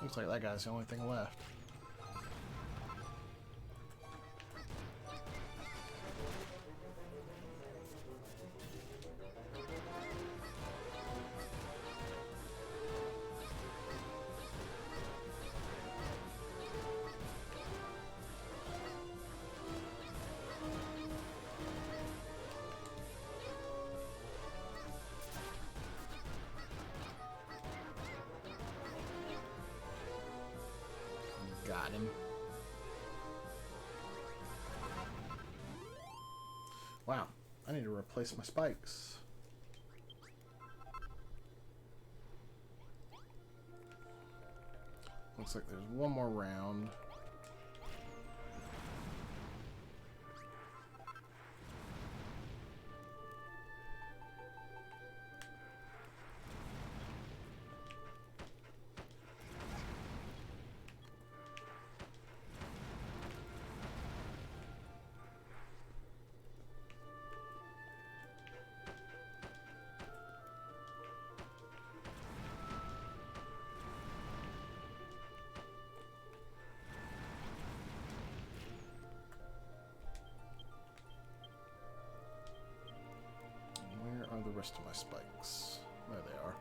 Looks like that guy's the only thing left. Wow, I need to replace my spikes. Looks like there's one more round. Are the rest of my spikes? There they are.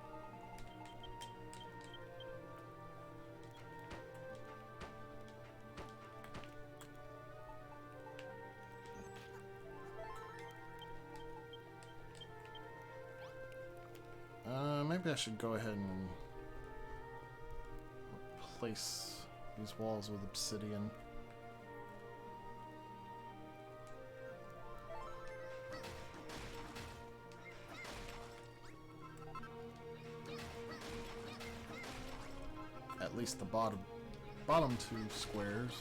Maybe I should go ahead and replace these walls with obsidian. At least the bottom two squares.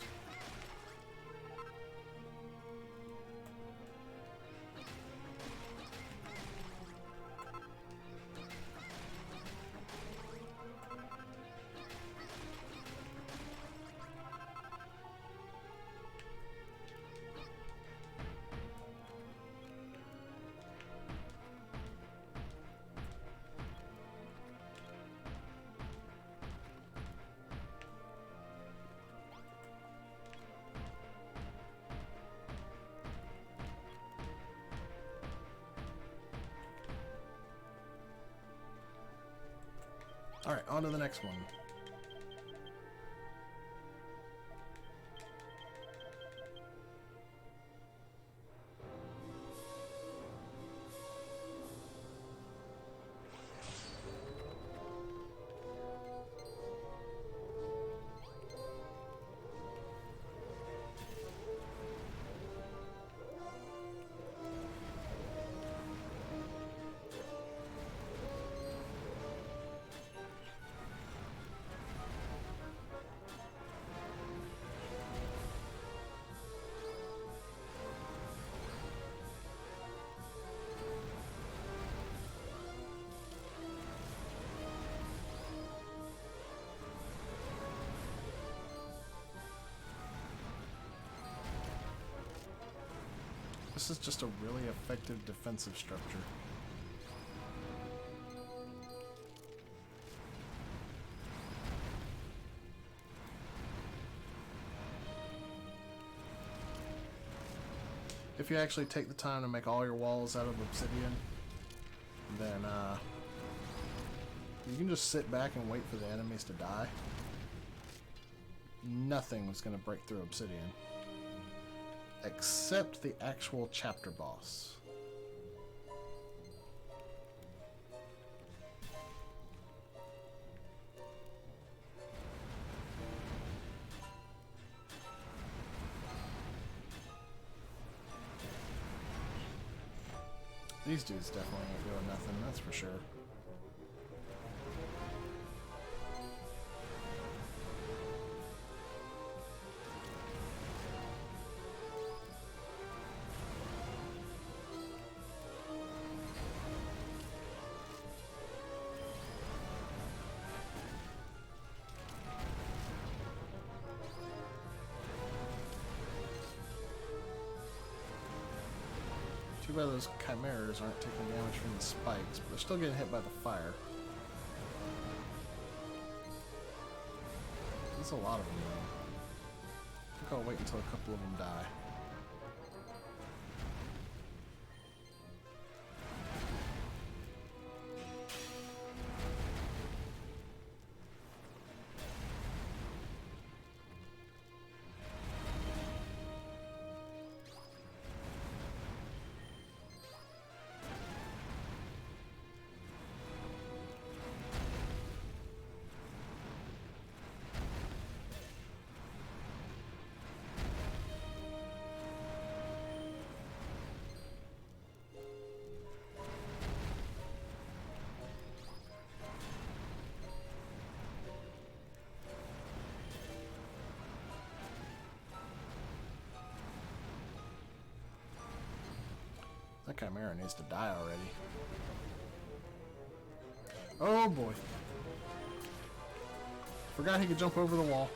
Alright, on to the next one. This is just a really effective defensive structure. If you actually take the time to make all your walls out of obsidian, then you can just sit back and wait for the enemies to die. Nothing was going to break through obsidian. Except the actual chapter boss. These dudes definitely ain't doing nothing, that's for sure. Too bad those chimeras aren't taking damage from the spikes, but they're still getting hit by the fire. There's a lot of them though. I think I'll wait until a couple of them die. That Chimera needs to die already. Oh boy. Forgot he could jump over the wall.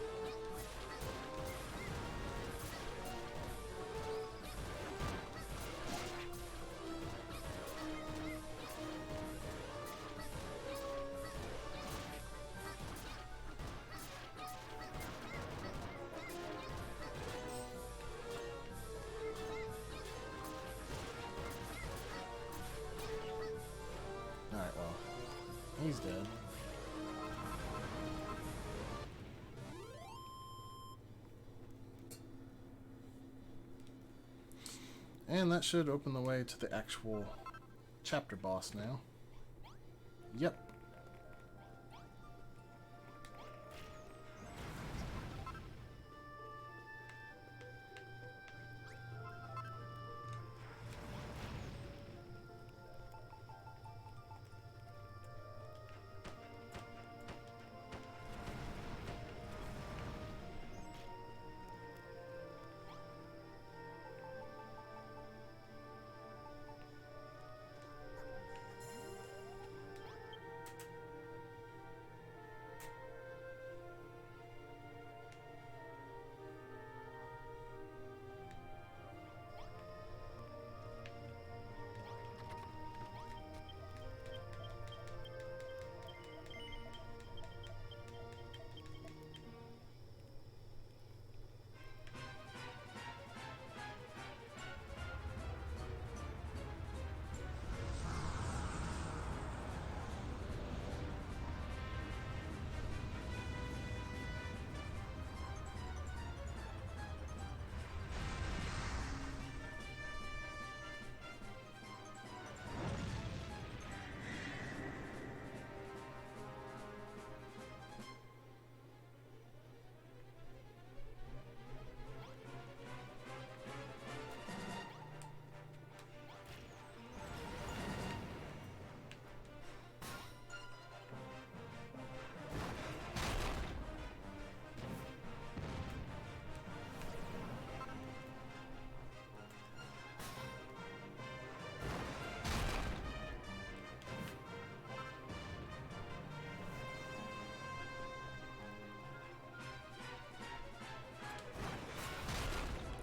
Alright, well, he's dead. And that should open the way to the actual chapter boss now. Yep.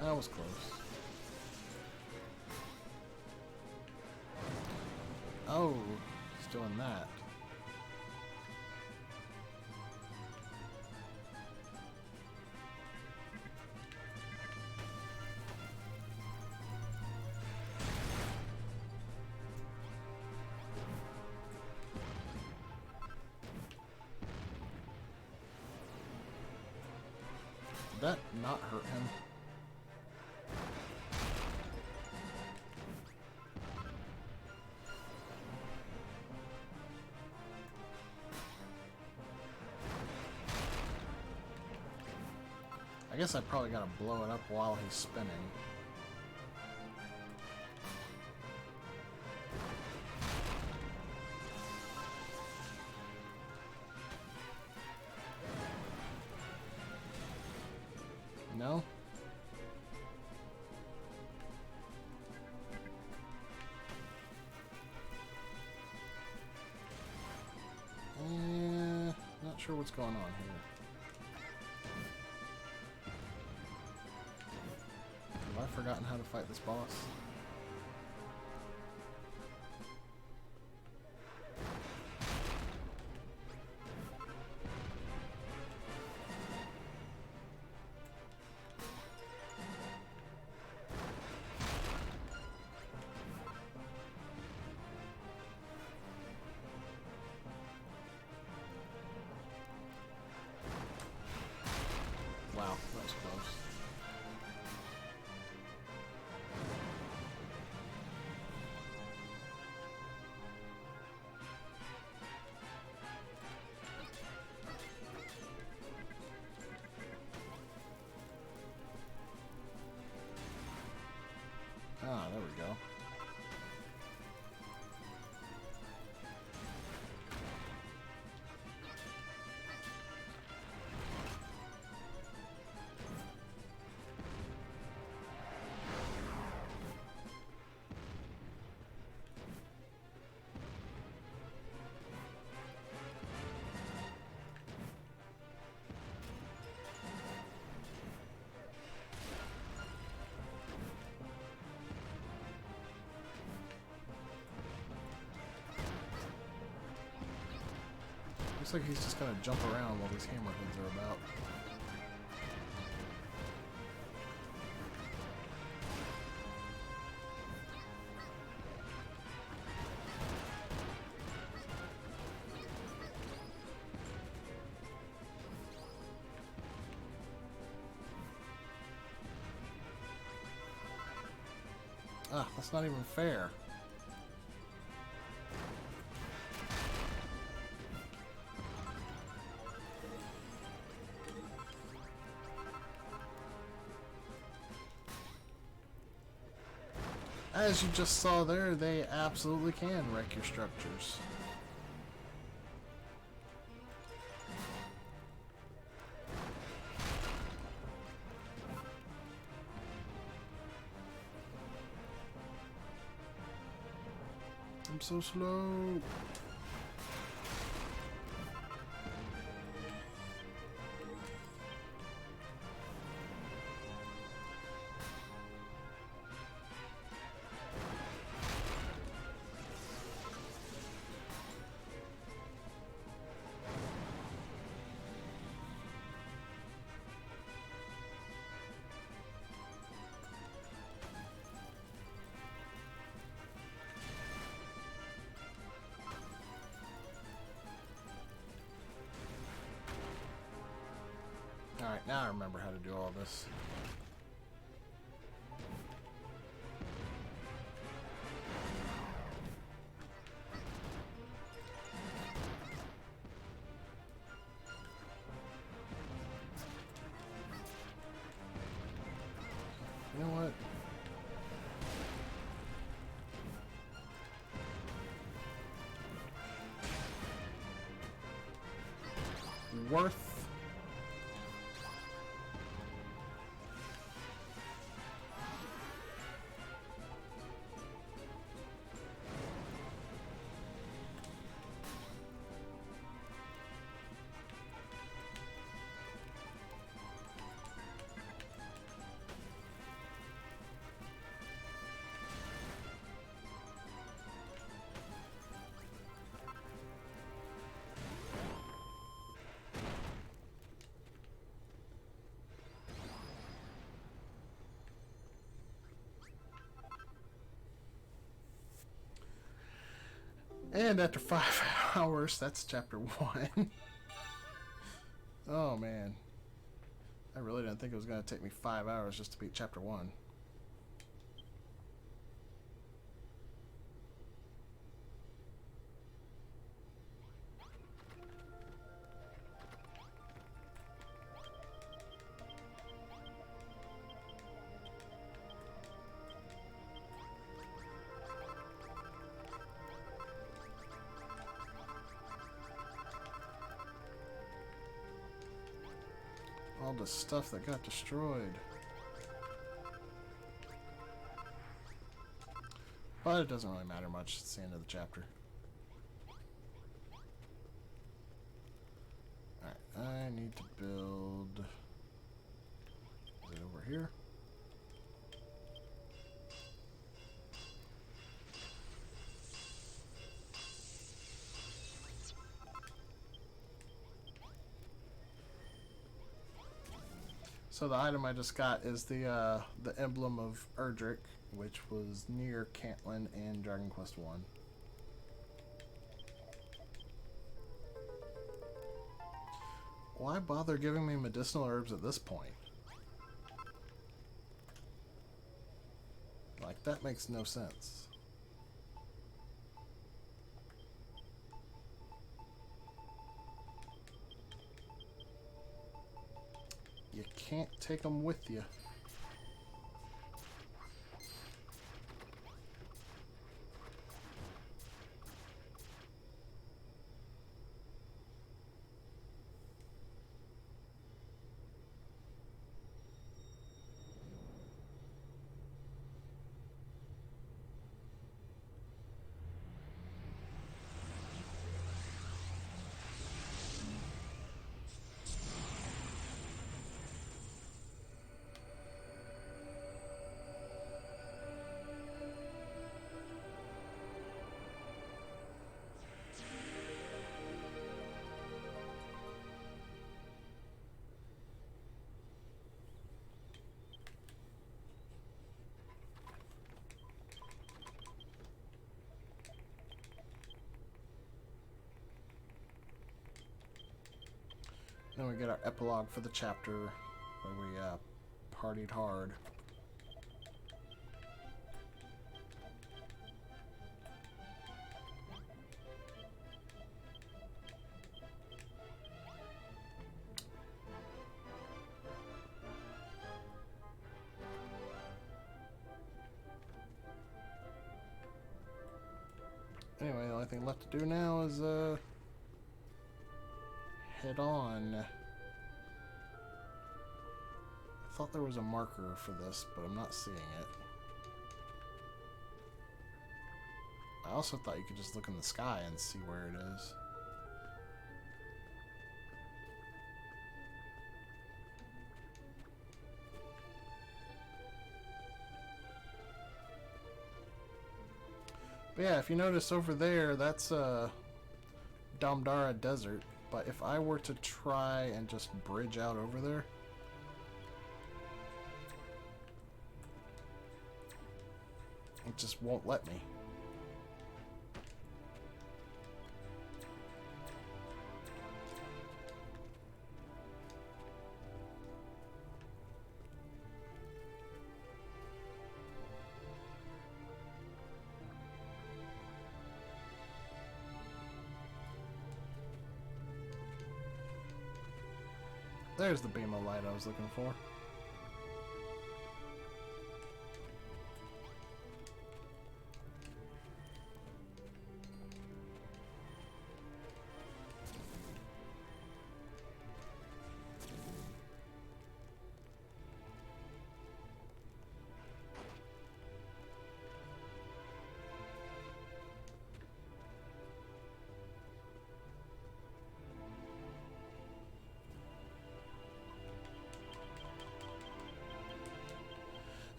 That was close. Oh, he's doing that. Did that not hurt him? I guess I probably gotta blow it up while he's spinning. No? Not sure what's going on here. Have I forgotten how to fight this boss? Wow, that was close. Ah, there we go. Looks like he's just gonna jump around while these hammerheads are about. Ah, that's not even fair. As you just saw there, they absolutely can wreck your structures. I'm so slow. Alright, now I remember how to do all this. You know what? Worth. And after 5 hours, that's chapter 1. Oh man. I really didn't think it was going to take me 5 hours just to beat chapter 1. All the stuff that got destroyed. But it doesn't really matter much. It's the end of the chapter. Alright, I need to build... Is it over here? So the item I just got is the emblem of Erdrick, which was near Cantlin in Dragon Quest 1. Why bother giving me medicinal herbs at this point? Like, that makes no sense. You can't take them with you. Then we get our epilogue for the chapter where we partied hard. Anyway, the only thing left to do now is head on. I thought there was a marker for this, but I'm not seeing it. I also thought you could just look in the sky and see where it is. But yeah, if you notice over there, that's Damdara Desert. But if I were to try and just bridge out over there, it just won't let me. There's the beam of light I was looking for.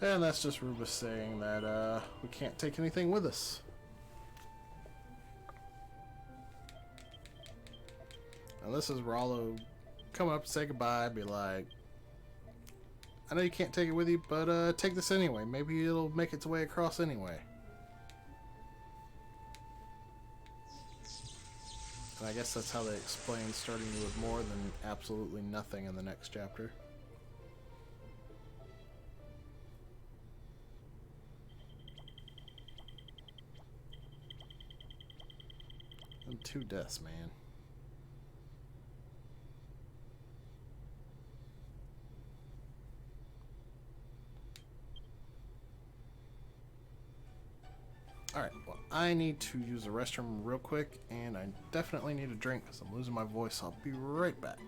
And that's just Rubus saying that we can't take anything with us. And this is Rollo come up, say goodbye, be like, I know you can't take it with you, but take this anyway. Maybe it'll make its way across anyway. And I guess that's how they explain starting with more than absolutely nothing in the next chapter. And 2 deaths, man. Alright, well, I need to use the restroom real quick, and I definitely need a drink because I'm losing my voice. I'll be right back.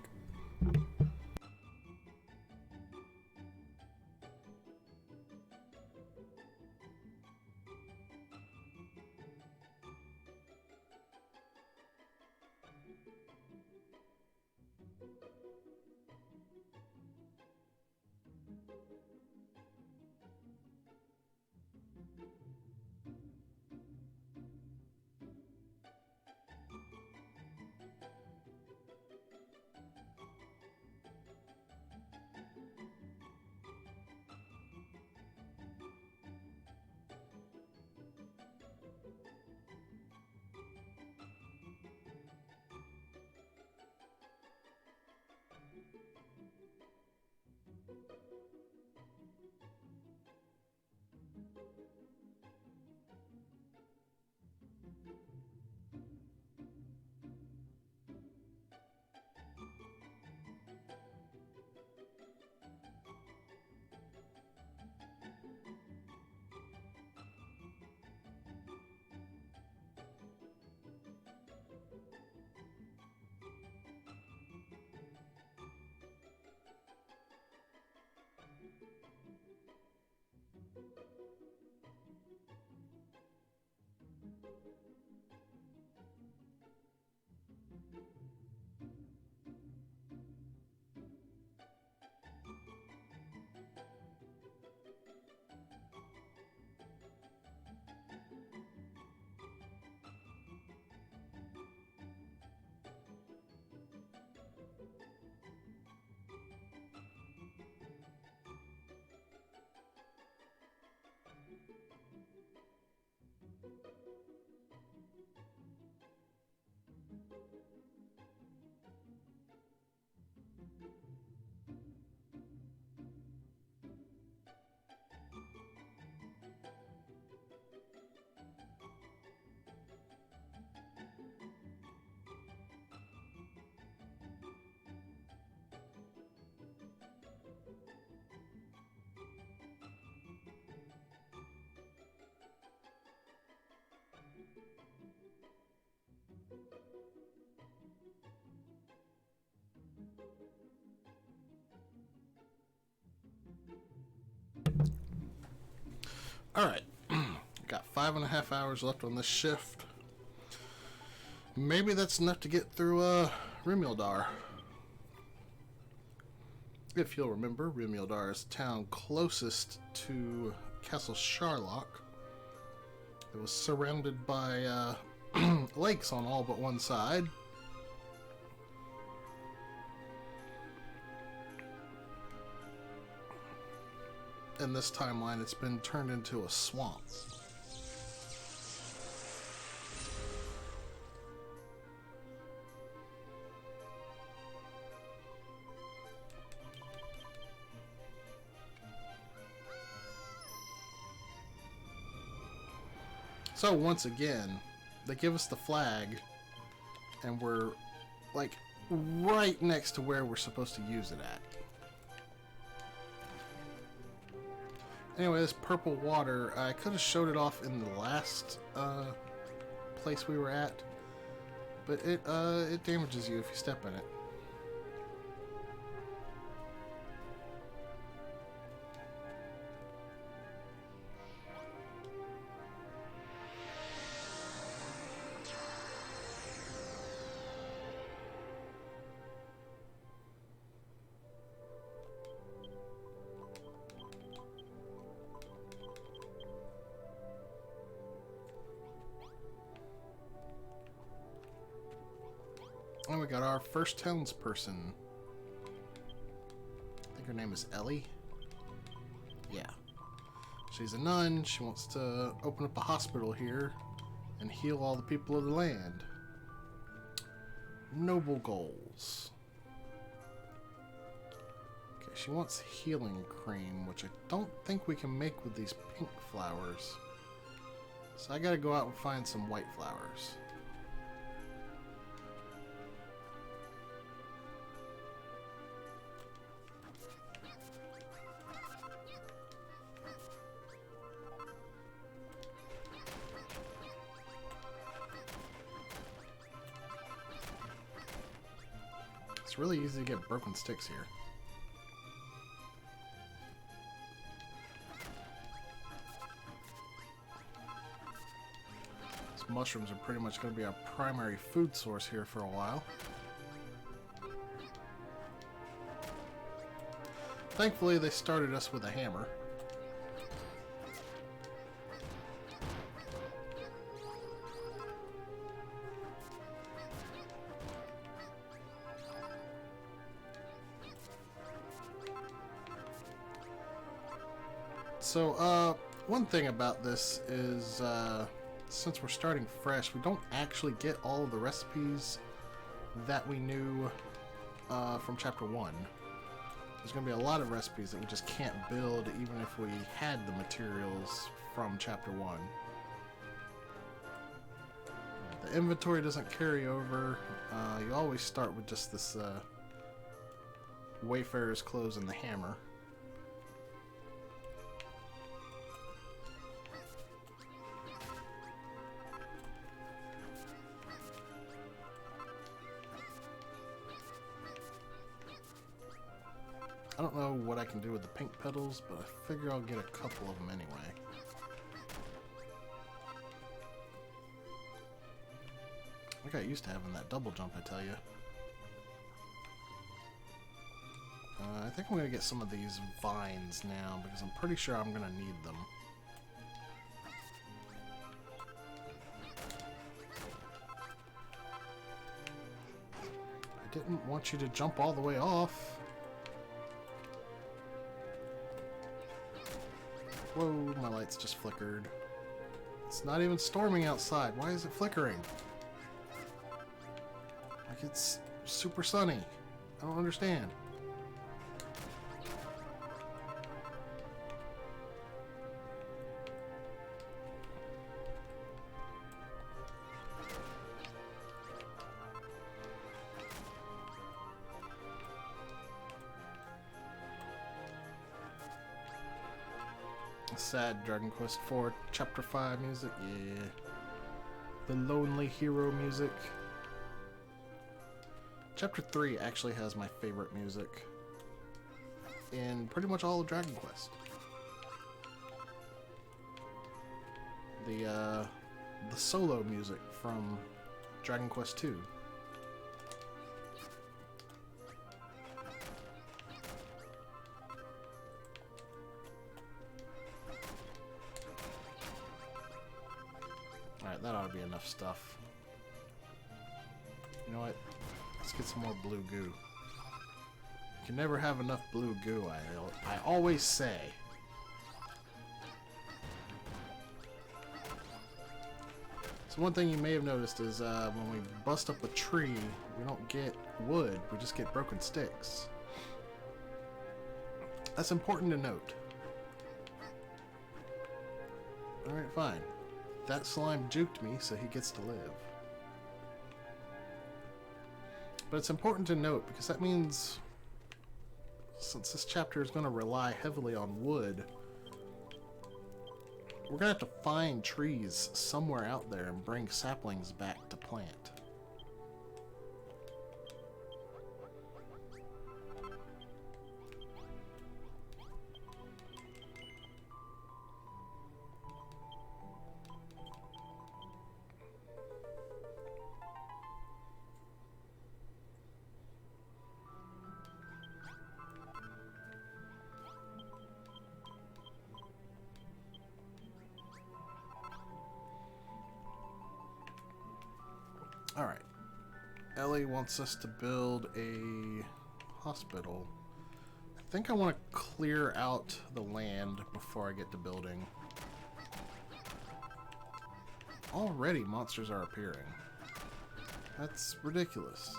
Alright. Got 5.5 hours left on this shift. Maybe that's enough to get through Rimildar. If you'll remember, Rimildar is the town closest to Castle Sharlock. It was surrounded by lakes on all but one side. In this timeline, it's been turned into a swamp. So once again, they give us the flag, and we're like right next to where we're supposed to use it at. Anyway, this purple water, I could have showed it off in the last place we were at, but it damages you if you step in it. And we got our first townsperson. I think her name is Ellie. Yeah. She's a nun. She wants to open up a hospital here and heal all the people of the land. Noble goals. Okay, she wants healing cream, which I don't think we can make with these pink flowers. So I gotta go out and find some white flowers. It's really easy to get broken sticks here. These mushrooms are pretty much going to be our primary food source here for a while. Thankfully, they started us with a hammer. So, one thing about this is, since we're starting fresh, we don't actually get all of the recipes that we knew from Chapter 1. There's going to be a lot of recipes that we just can't build even if we had the materials from Chapter 1. The inventory doesn't carry over. You always start with just this Wayfarer's clothes and the hammer. I don't know what I can do with the pink petals, but I figure I'll get a couple of them anyway. I got used to having that double jump, I tell you. I think I'm going to get some of these vines now, because I'm pretty sure I'm going to need them. I didn't want you to jump all the way off. Whoa, my lights just flickered. It's not even storming outside. Why is it flickering? Like it's super sunny. I don't understand. Sad Dragon Quest IV Chapter 5 music, yeah. The Lonely Hero music. Chapter 3 actually has my favorite music in pretty much all of Dragon Quest. the solo music from Dragon Quest II. Alright, that ought to be enough stuff. You know what? Let's get some more blue goo. You can never have enough blue goo, I always say. So one thing you may have noticed is when we bust up a tree, we don't get wood, we just get broken sticks. That's important to note. Alright, fine. That slime juked me, so he gets to live. But it's important to note, because that means, since this chapter is going to rely heavily on wood, we're going to have to find trees somewhere out there and bring saplings back to plant. Alright. Ellie wants us to build a hospital. I think I want to clear out the land before I get to building. Already monsters are appearing. That's ridiculous.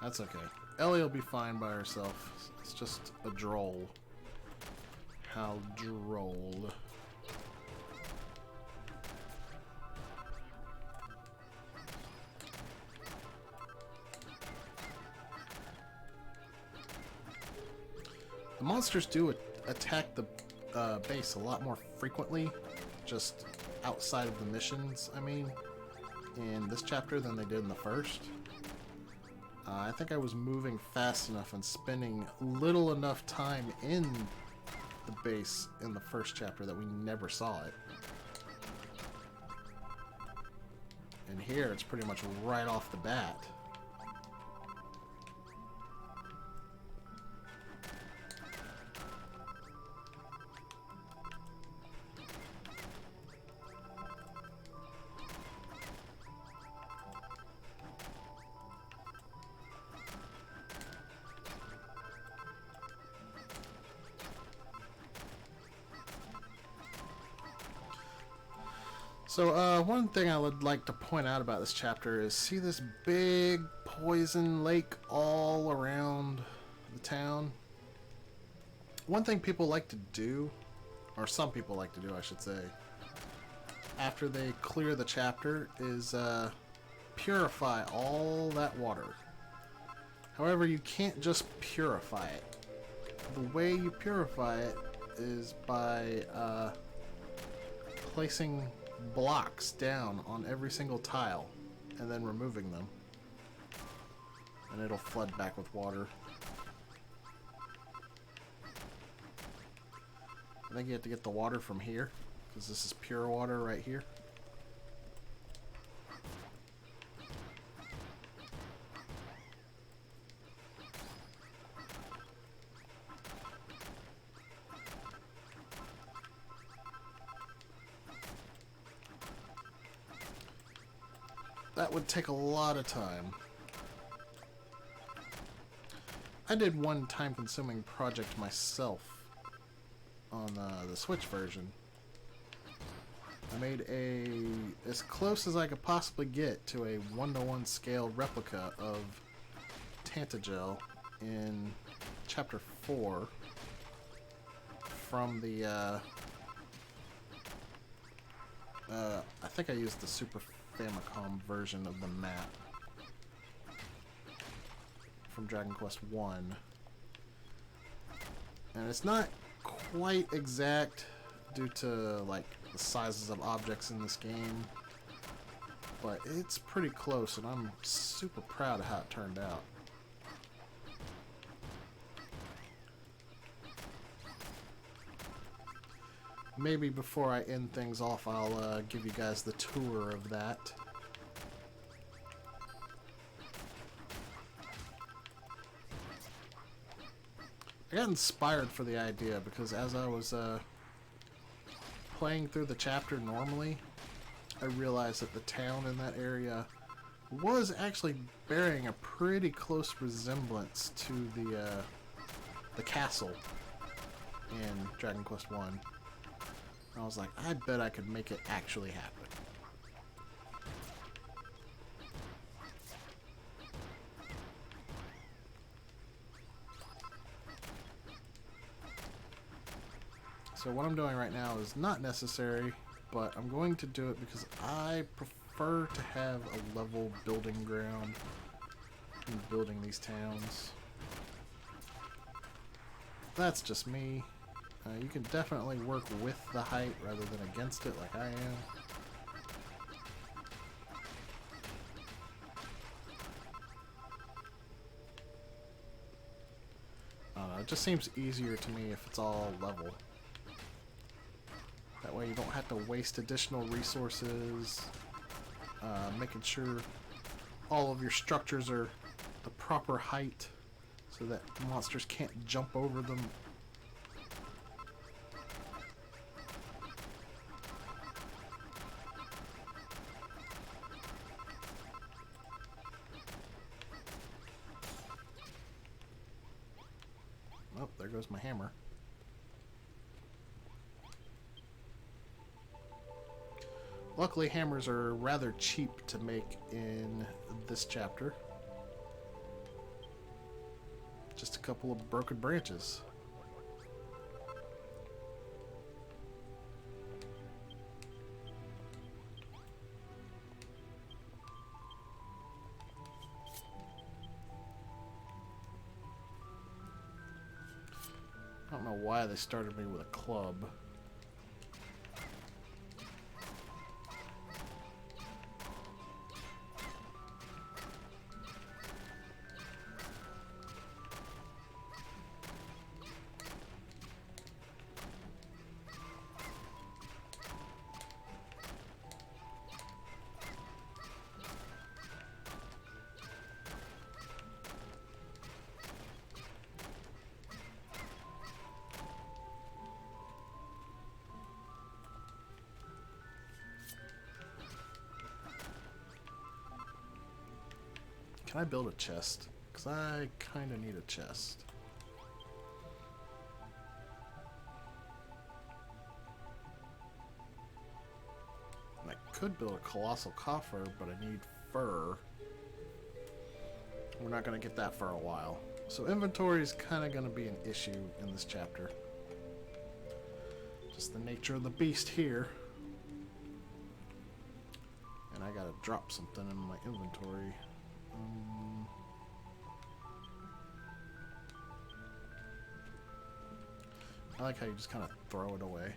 That's okay. Ellie will be fine by herself. It's just a droll. How droll. The monsters do attack the base a lot more frequently, just outside of the missions, I mean, in this chapter than they did in the first. I think I was moving fast enough and spending little enough time in the base in the first chapter that we never saw it. And here it's pretty much right off the bat. So, one thing I would like to point out about this chapter is, see this big poison lake all around the town? One thing people like to do, or some people like to do, I should say, after they clear the chapter, is purify all that water. However, you can't just purify it. The way you purify it is by placing blocks down on every single tile and then removing them, and it'll flood back with water. I think you have to get the water from here, because this is pure water right here. That would take a lot of time. I did one time-consuming project myself on the Switch version. I made as close as I could possibly get to a 1-to-1 scale replica of Tantagel in Chapter 4 from the, I think I used the Super Famicom version of the map from Dragon Quest 1. And it's not quite exact due to like the sizes of objects in this game. But it's pretty close, and I'm super proud of how it turned out. Maybe before I end things off, I'll give you guys the tour of that. I got inspired for the idea because as I was playing through the chapter normally, I realized that the town in that area was actually bearing a pretty close resemblance to the castle in Dragon Quest 1. I was like, I bet I could make it actually happen. So what I'm doing right now is not necessary, but I'm going to do it because I prefer to have a level building ground in building these towns. That's just me. You can definitely work with the height rather than against it like I am. I don't know, it just seems easier to me if it's all level. That way you don't have to waste additional resources, making sure all of your structures are the proper height so that monsters can't jump over them. Oh, there goes my hammer. Luckily, hammers are rather cheap to make in this chapter. Just a couple of broken branches. I don't know why they started me with a club. Can I build a chest? Because I kind of need a chest. And I could build a colossal coffer, but I need fur. We're not going to get that for a while. So inventory is kind of going to be an issue in this chapter. Just the nature of the beast here. And I got to drop something in my inventory. I like how you just kind of throw it away.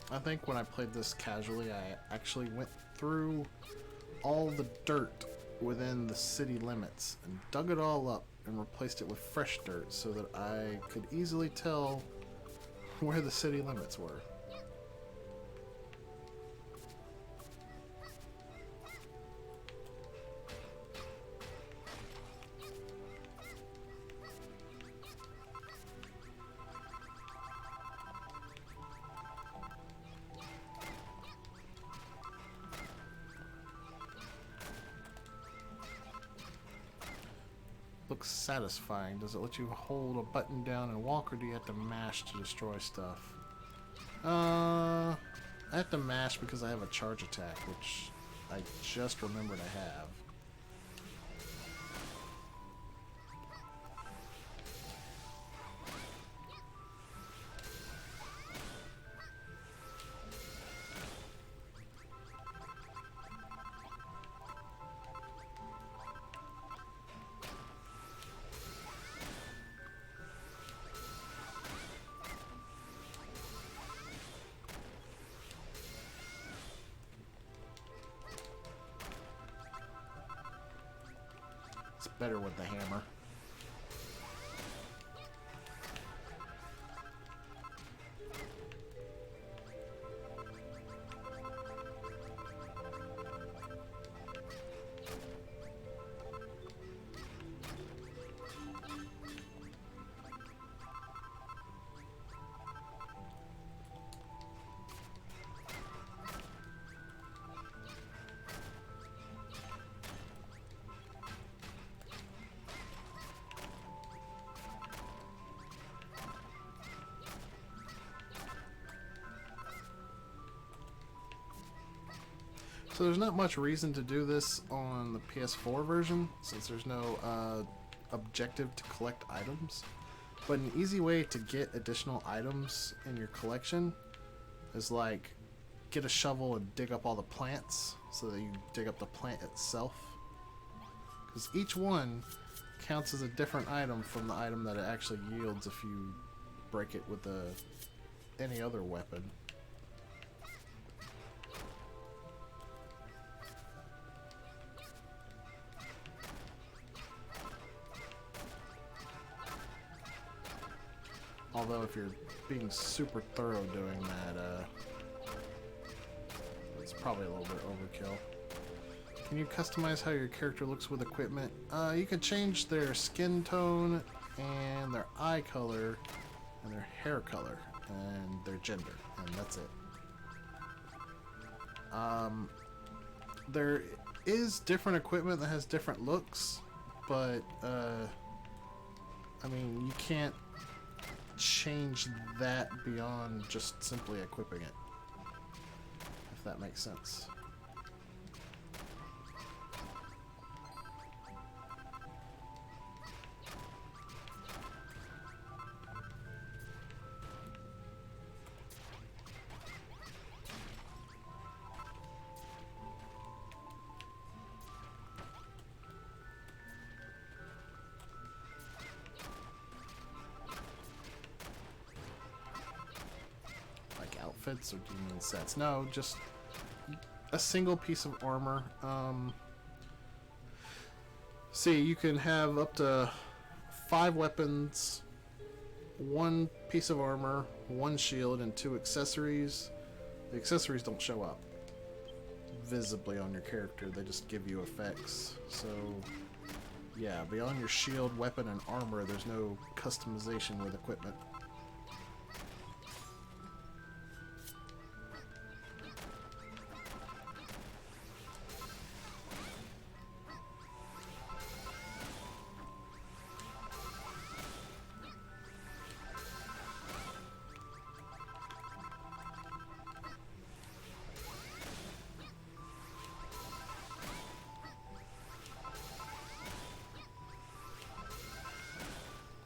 I think when I played this casually, I actually went through all the dirt within the city limits and dug it all up and replaced it with fresh dirt so that I could easily tell where the city limits were. looks satisfying. Does it let you hold a button down and walk, or do you have to mash to destroy stuff? I have to mash because I have a charge attack, which I just remembered I have. It's better with the hammer. So there's not much reason to do this on the PS4 version, since there's no objective to collect items. But an easy way to get additional items in your collection is like get a shovel and dig up all the plants so that you dig up the plant itself. Because each one counts as a different item from the item that it actually yields if you break it with any other weapon. Although if you're being super thorough doing that, it's probably a little bit overkill. Can you customize how your character looks with equipment? You can change their skin tone and their eye color and their hair color and their gender, and that's it. There is different equipment that has different looks, but I mean, you can't change that beyond just simply equipping it, if that makes sense. Outfits, or do you mean sets? No, just a single piece of armor. See, you can have up to 5 weapons, 1 piece of armor, 1 shield, and 2 accessories. The accessories don't show up visibly on your character, they just give you effects. So yeah, beyond your shield, weapon, and armor, there's no customization with equipment.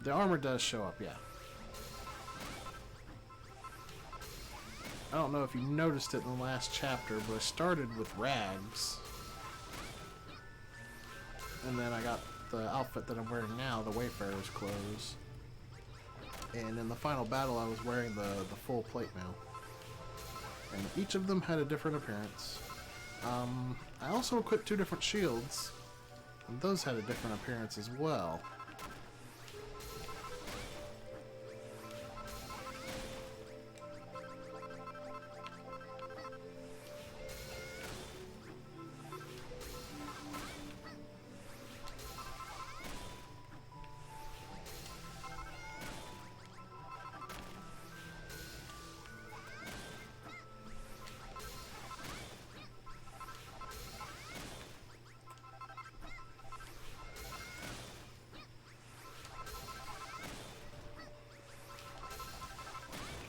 The armor does show up, yeah. I don't know if you noticed it in the last chapter, but I started with rags. And then I got the outfit that I'm wearing now, the Wayfarer's clothes. And in the final battle, I was wearing the full plate mail. And each of them had a different appearance. I also equipped 2 different shields, and those had a different appearance as well.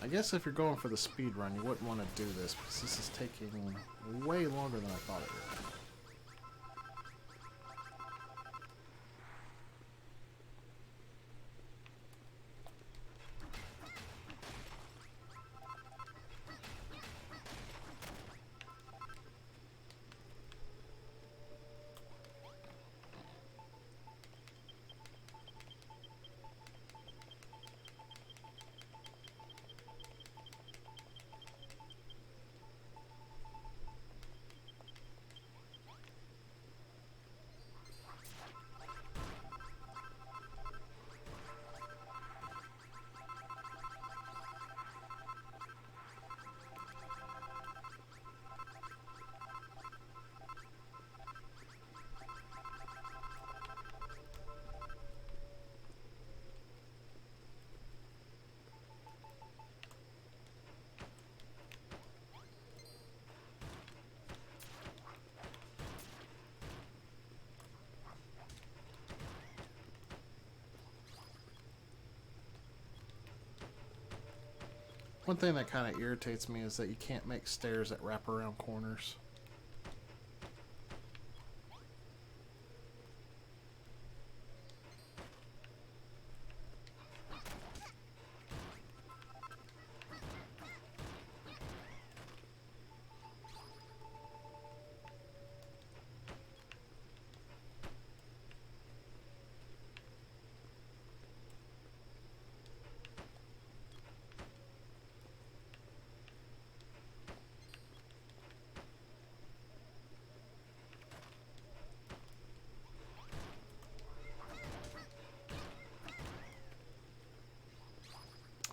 I guess if you're going for the speed run, you wouldn't want to do this because this is taking way longer than I thought it would. One thing that kind of irritates me is that you can't make stairs that wrap around corners.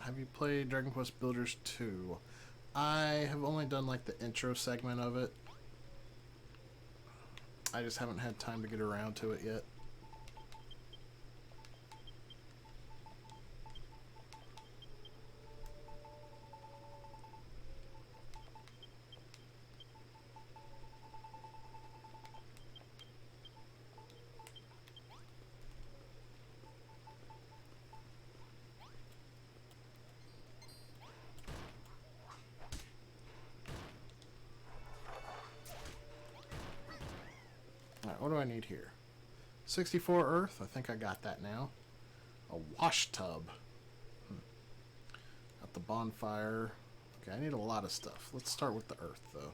Have you played Dragon Quest Builders 2? I have only done like the intro segment of it. I just haven't had time to get around to it yet. Alright, what do I need here? 64 earth? I think I got that now. A wash tub. Got the bonfire. Okay, I need a lot of stuff. Let's start with the earth, though.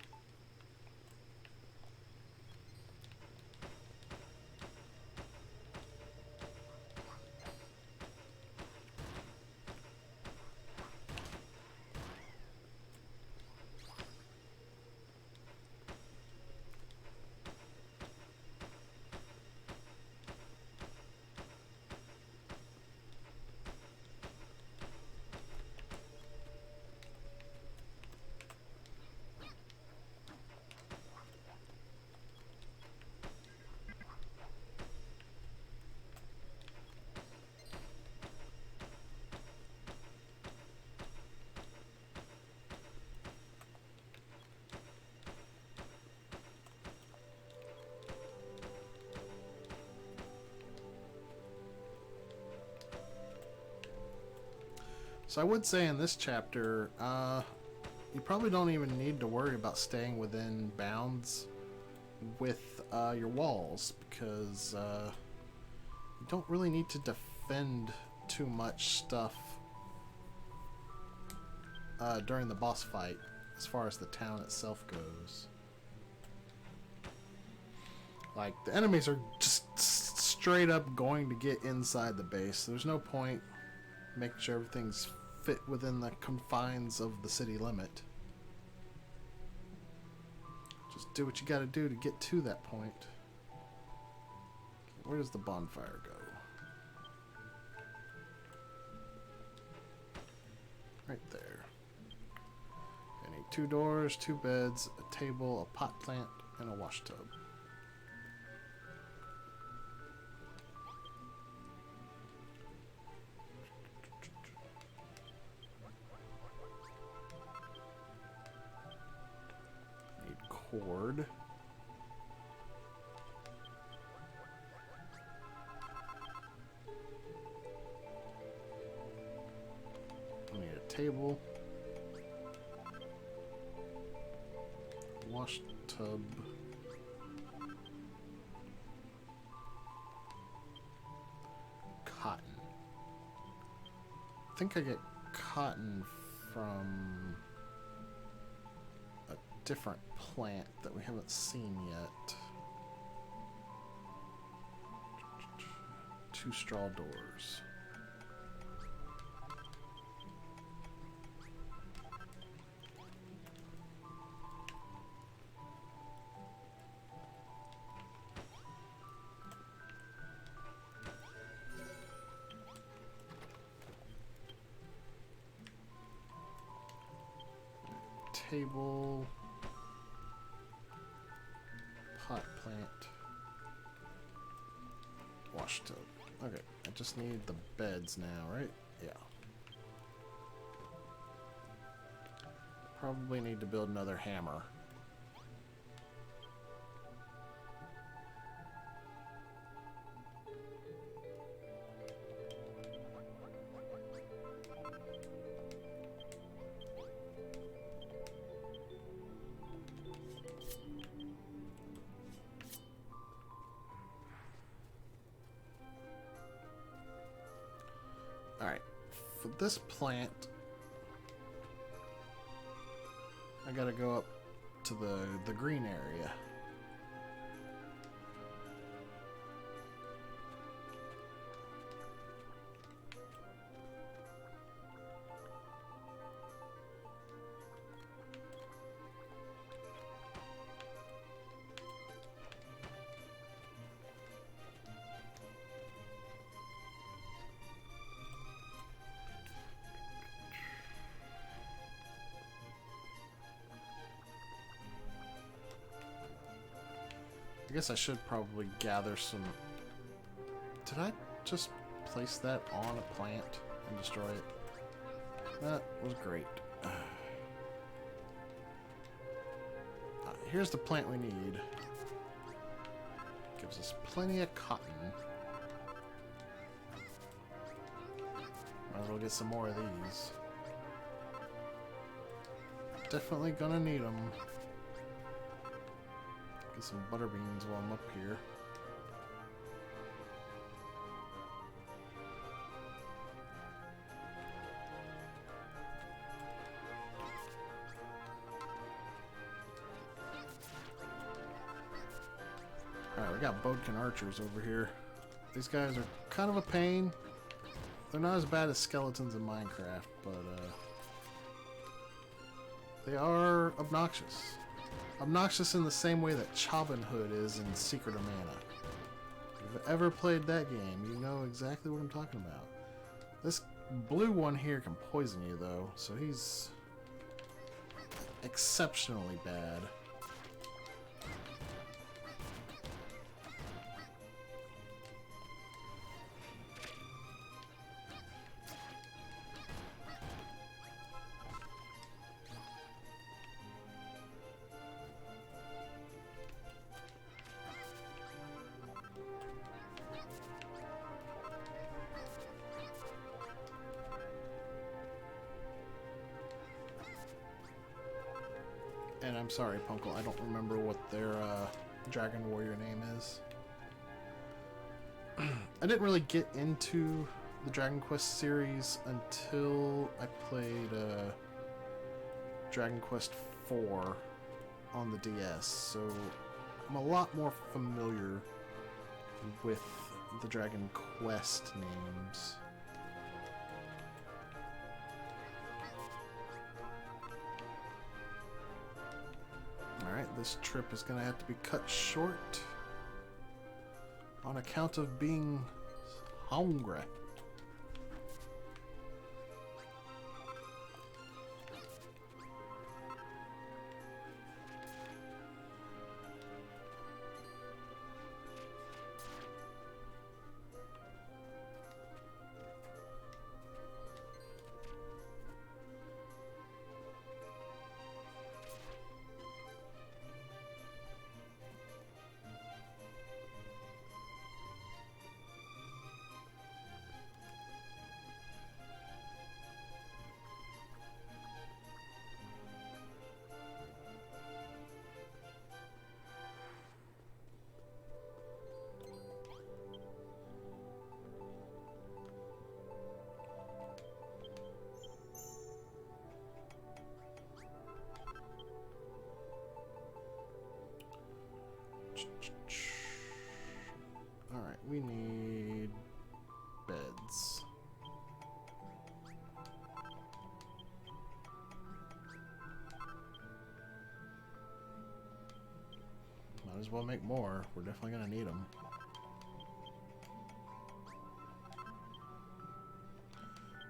So I would say in this chapter, you probably don't even need to worry about staying within bounds with your walls, because you don't really need to defend too much stuff during the boss fight as far as the town itself goes. Like, the enemies are just straight up going to get inside the base. There's no point making sure everything's fit within the confines of the city limit. Just do what you gotta do to get to that point. Okay, where does the bonfire go? Right there. I need 2 doors, 2 beds, a table, a pot plant, and a wash tub. Cord. I need a table. wash tub. Cotton. I think I get cotton from a different plant that we haven't seen yet. 2 straw doors. Table, pot plant, wash tub. Okay, I just need the beds now, right? Yeah. Probably need to build another hammer. Alright, for this plant, I gotta go up to the green area. I guess I should probably gather some... Did I just place that on a plant and destroy it? That was great. Here's the plant we need. Gives us plenty of cotton. Might as well get some more of these. Definitely gonna need them. Get some butter beans while I'm up here. Alright, we got Bodkin archers over here. These guys are kind of a pain. They're not as bad as skeletons in Minecraft, but they are obnoxious. Obnoxious in the same way that Chobin Hood is in Secret of Mana. If you've ever played that game, you know exactly what I'm talking about. This blue one here can poison you, though, so he's exceptionally bad. And I'm sorry, Punkle, I don't remember what their Dragon Warrior name is. I didn't really get into the Dragon Quest series until I played Dragon Quest IV on the DS, so I'm a lot more familiar with the Dragon Quest names. Alright, this trip is going to have to be cut short on account of being hungry. we need beds. Might as well make more. We're definitely going to need them.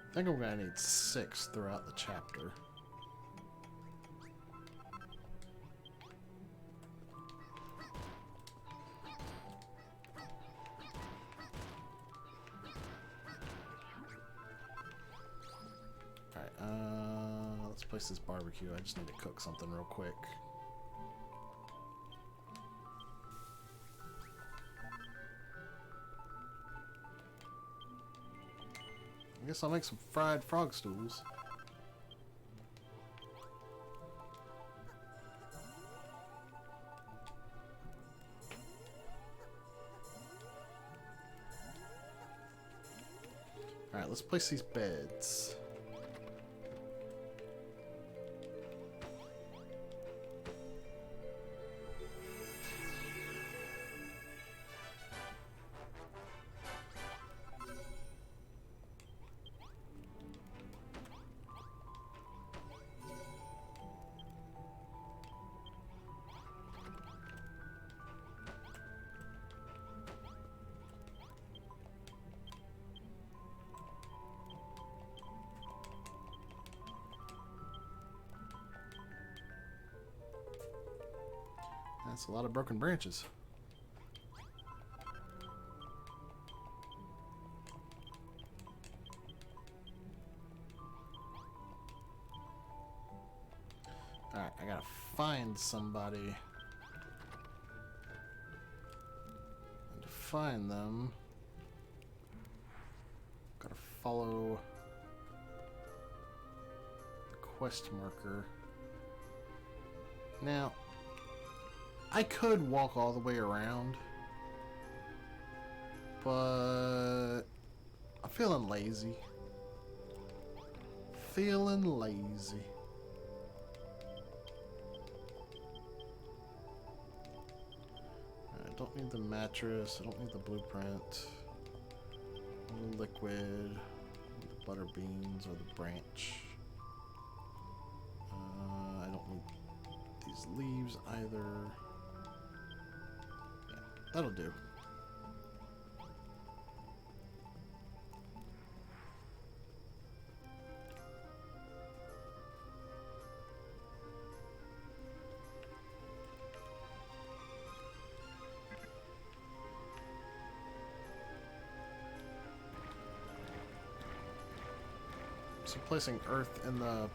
I think I'm going to need 6 throughout the chapter. Alright, let's place this barbecue. I just need to cook something real quick. I guess I'll make some fried frog stools. Alright, let's place these beds. That's a lot of broken branches. Alright, I gotta find somebody. And to find them, gotta follow the quest marker. Now, I could walk all the way around, but I'm feeling lazy. Feeling lazy. I don't need the mattress. I don't need the blueprint. The liquid, the butter beans, or the branch. I don't need these leaves either. That'll do. So placing earth in the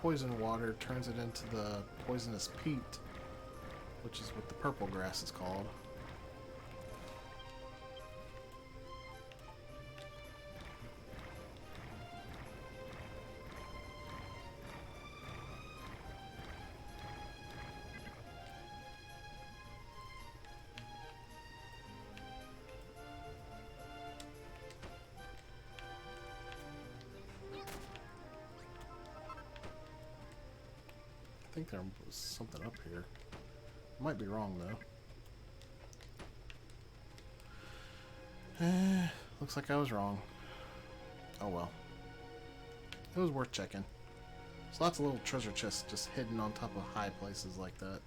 poison water turns it into the poisonous peat, which is what the purple grass is called. I think there was something up here. Might be wrong though. Looks like I was wrong. Oh well. It was worth checking. There's lots of little treasure chests just hidden on top of high places like that.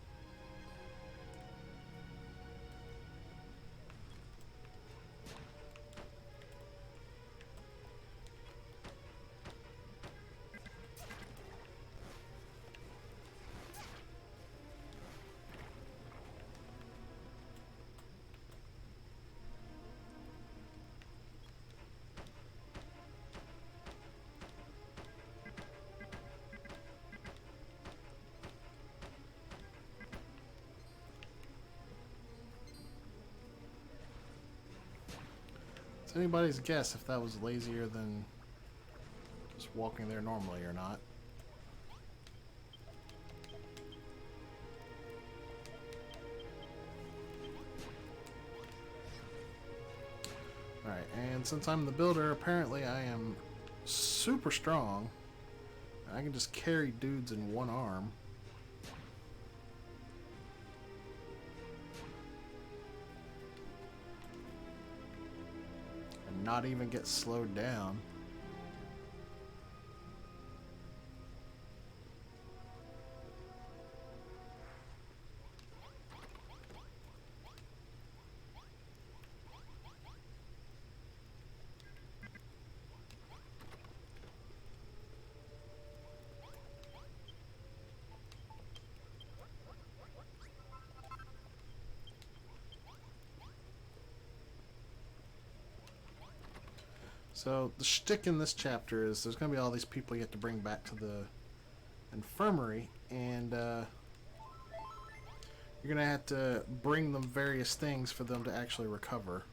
It's anybody's guess if that was lazier than just walking there normally or not. Alright, and since I'm the builder, apparently I am super strong. I can just carry dudes in one arm. not even get slowed down. So the shtick in this chapter is there's going to be all these people you have to bring back to the infirmary, and you're going to have to bring them various things for them to actually recover.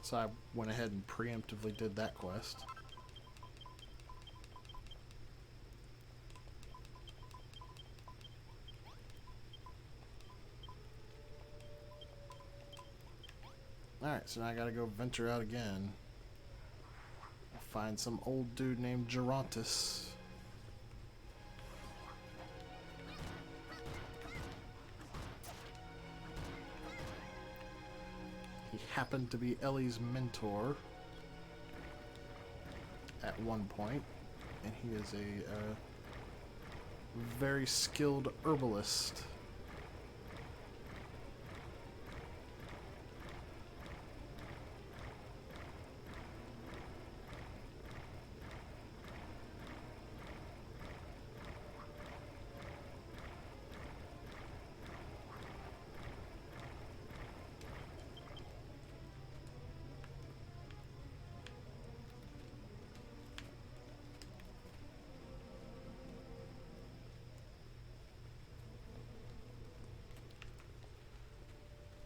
So I went ahead and preemptively did that quest. Alright, so now I gotta go venture out again. Find some old dude named Gerontis. He happened to be Ellie's mentor at one point, and he is a very skilled herbalist.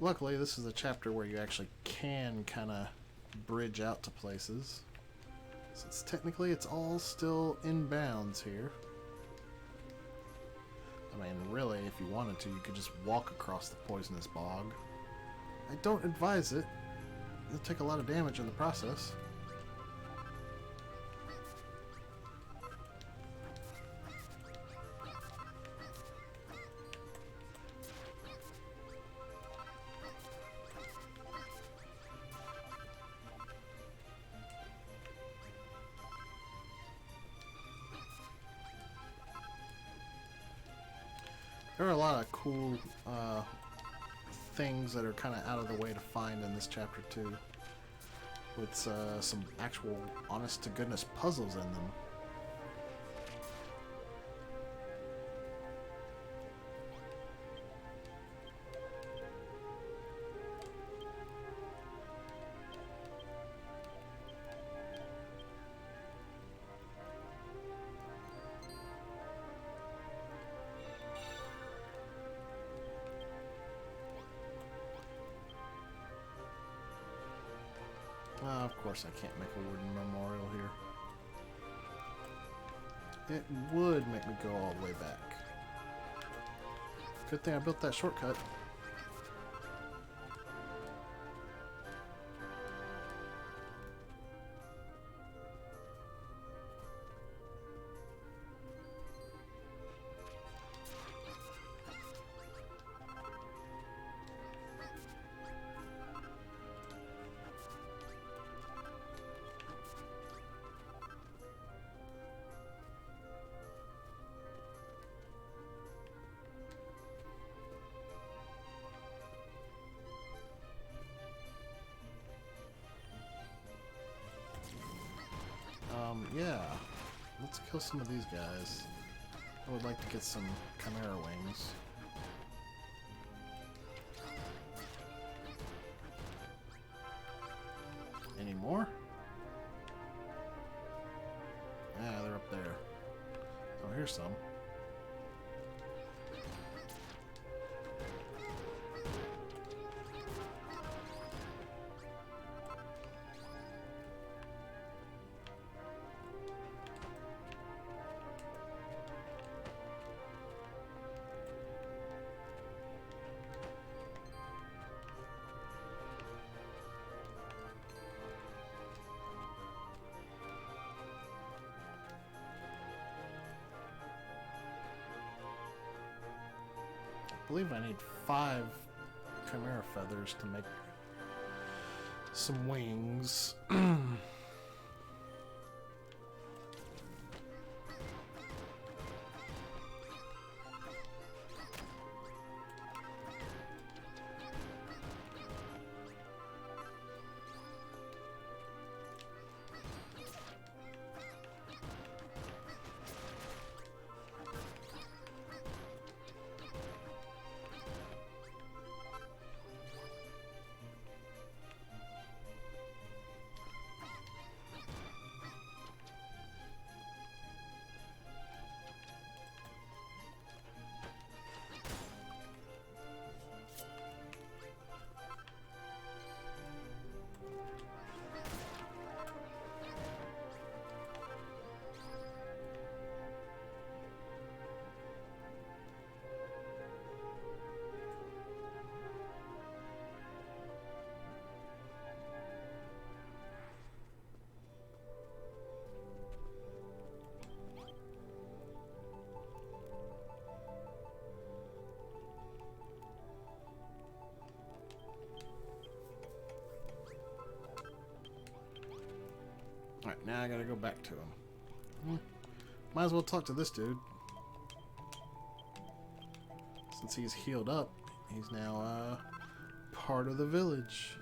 Luckily, this is a chapter where you actually can kind of bridge out to places. Since technically it's all still in bounds here. I mean, really, if you wanted to, you could just walk across the poisonous bog. I don't advise it. You'll take a lot of damage in the process. There are a lot of cool things that are kind of out of the way to find in this chapter too, with some actual honest-to-goodness puzzles in them. Of course I can't make a wooden memorial here. It would make me go all the way back. Good thing I built that shortcut. Yeah. Let's kill some of these guys. I would like to get some Chimera wings. Any more? Yeah, they're up there. Oh, here's some. believe I need 5 chimera feathers to make some wings. Alright, now I gotta go back to him. Might as well talk to this dude. Since he's healed up, he's now part of the village.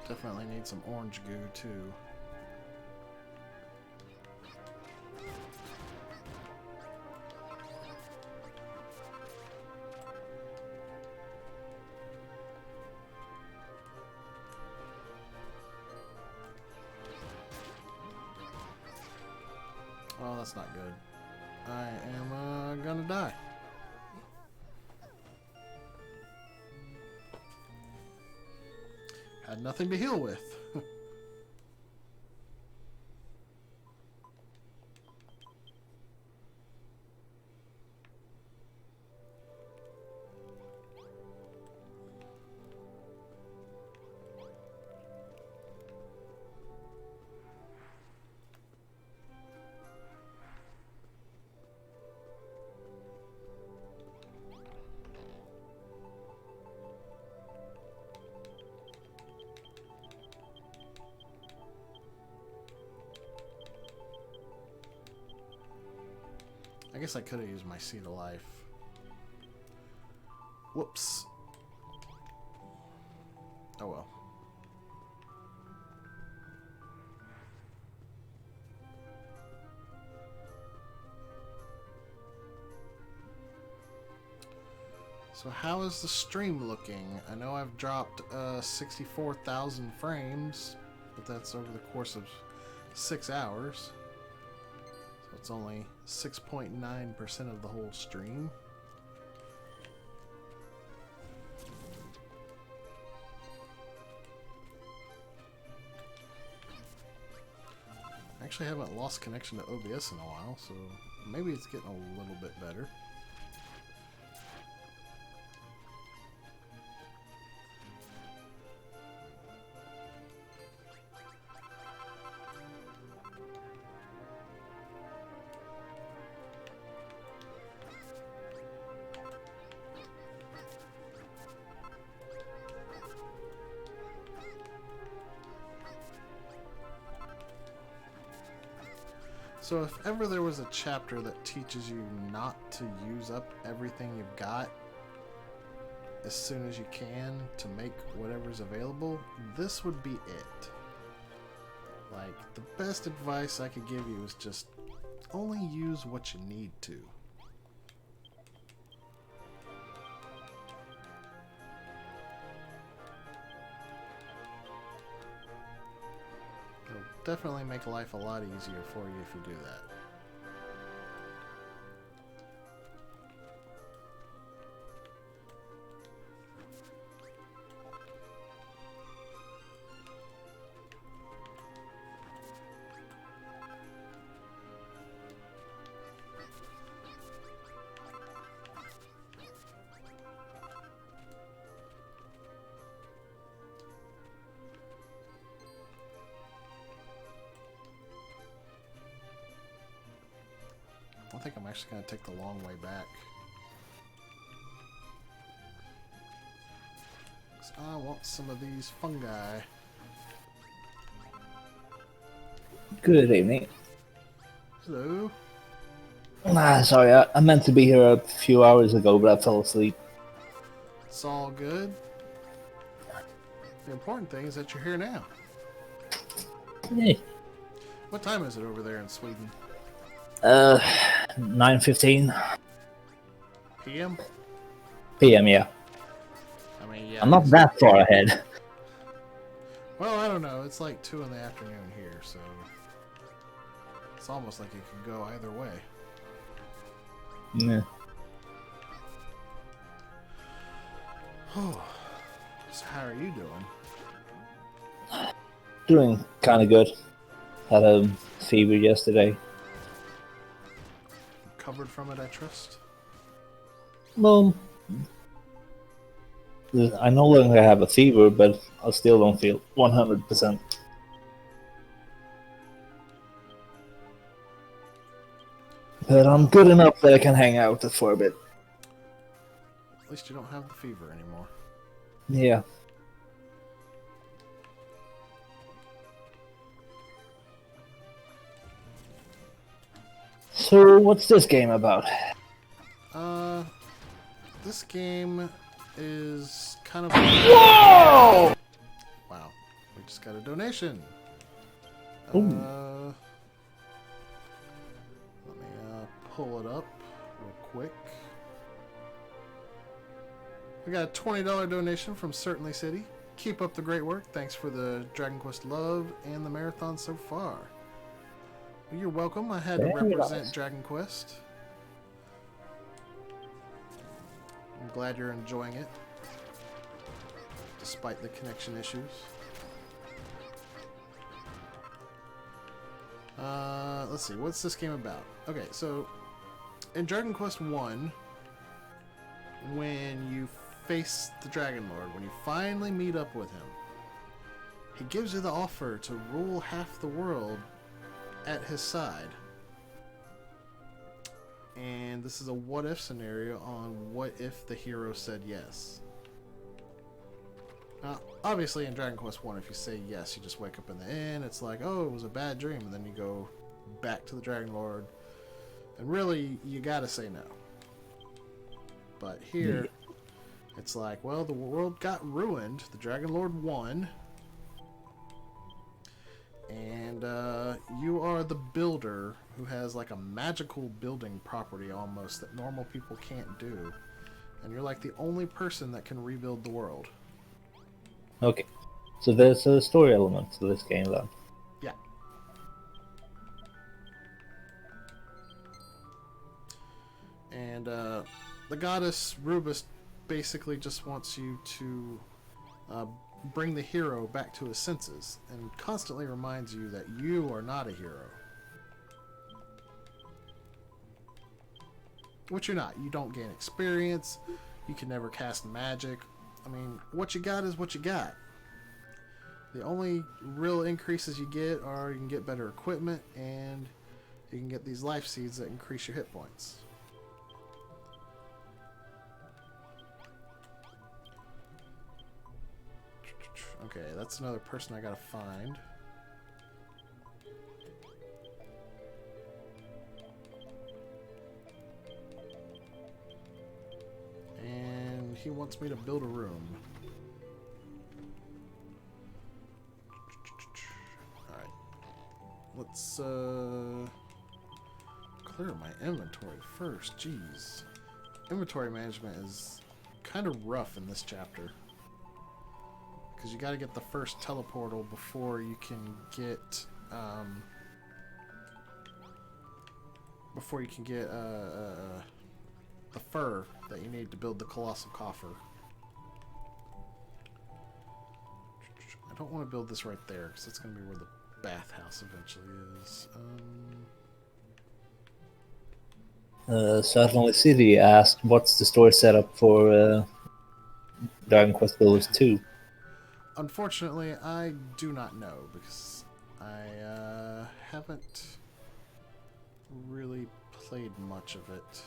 Definitely need some orange goo too. Oh, that's not good. I am gonna die. Had nothing to heal with. I guess I could have used my seed of life. Whoops. Oh well. So how is the stream looking? I know I've dropped 64,000 frames, but that's over the course of 6 hours. So it's only 6.9% of the whole stream. Actually, I haven't lost connection to OBS in a while, so maybe it's getting a little bit better. So if ever there was a chapter that teaches you not to use up everything you've got, as soon as you can to make whatever's available, this would be it. Like, the best advice I could give you is just only use what you need to. It'll definitely make life a lot easier for you if you do that. I think I'm actually going to take the long way back. 'Cause I want some of these fungi. Good evening. Hello. Sorry, I meant to be here a few hours ago, but I fell asleep. It's all good. The important thing is that you're here now. Hey. What time is it over there in Sweden? 9:15 PM? p.m. Yeah, I mean, yeah. I'm not that far ahead. Well, I don't know. It's like 2 in the afternoon here, so it's almost like it could go either way. Yeah. So how are you doing? Doing kind of good. Had a fever yesterday. Recovered from it, I trust? Well, I no longer have a fever, but I still don't feel 100%. But I'm good enough that I can hang out for a bit. At least you don't have the fever anymore. Yeah. So, what's this game about? This game is kind of... Whoa! Wow, we just got a donation. Ooh. Let me pull it up real quick. We got a $20 donation from Certainly City. Keep up the great work. Thanks for the Dragon Quest love and the marathon so far. Well, you're welcome. I had to Very represent nice. Dragon Quest. I'm glad you're enjoying it, despite the connection issues. Let's see, what's this game about? Okay, so in Dragon Quest 1, when you face the Dragon Lord, when you finally meet up with him, he gives you the offer to rule half the world at his side. And this is a what-if scenario on what if the hero said yes. Now, obviously in Dragon Quest 1, if you say yes, you just wake up in the inn, it's like, oh, it was a bad dream, and then you go back to the Dragon Lord, and really, you gotta say no. But here, it's like, well, the world got ruined, the Dragon Lord won, and you are the builder who has like a magical building property almost that normal people can't do, and you're like the only person that can rebuild the world. Okay. So there's a story element to this game then. Yeah. And the goddess Rubus basically just wants you to bring the hero back to his senses and constantly reminds you that you are not a hero. Which you're not. You don't gain experience. You can never cast magic. I mean, what you got is what you got. The only real increases you get are you can get better equipment and you can get these life seeds that increase your hit points. Okay, that's another person I gotta find. And he wants me to build a room. Alright. Let's clear my inventory first. Jeez. Inventory management is kind of rough in this chapter. Because you got to get the first teleportal before you can get the fur that you need to build the colossal coffer. I don't want to build this right there because that's going to be where the bathhouse eventually is. Certainly City asked, what's the story setup for Dragon Quest Builders 2? Unfortunately, I do not know because I haven't really played much of it.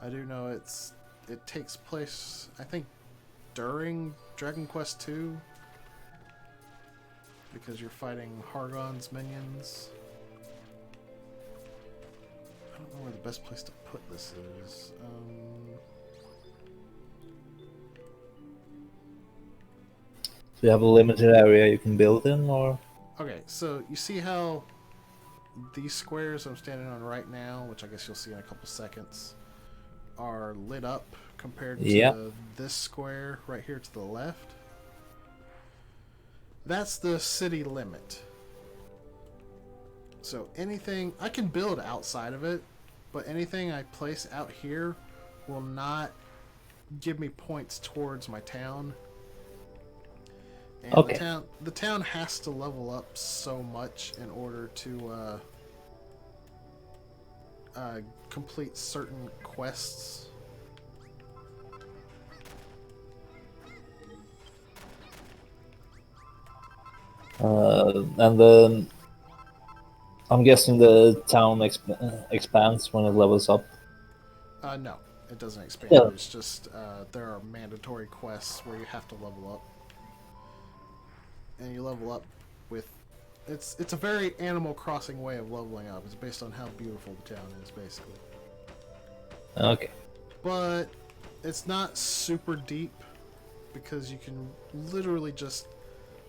I do know it takes place, I think, during Dragon Quest 2 because you're fighting Hargon's minions. I don't know where the best place to put this is. Do you have a limited area you can build in, or? Okay, so you see how these squares I'm standing on right now, which I guess you'll see in a couple seconds, are lit up compared to this square right here to the left? That's the city limit. So anything I can build outside of it, but anything I place out here will not give me points towards my town. And Okay. the town has to level up so much in order to complete certain quests. And then I'm guessing the town expands when it levels up. No, it doesn't expand. Yeah. It's just there are mandatory quests where you have to level up. And you level up with... It's a very Animal Crossing way of leveling up. It's based on how beautiful the town is, basically. Okay. But it's not super deep because you can literally just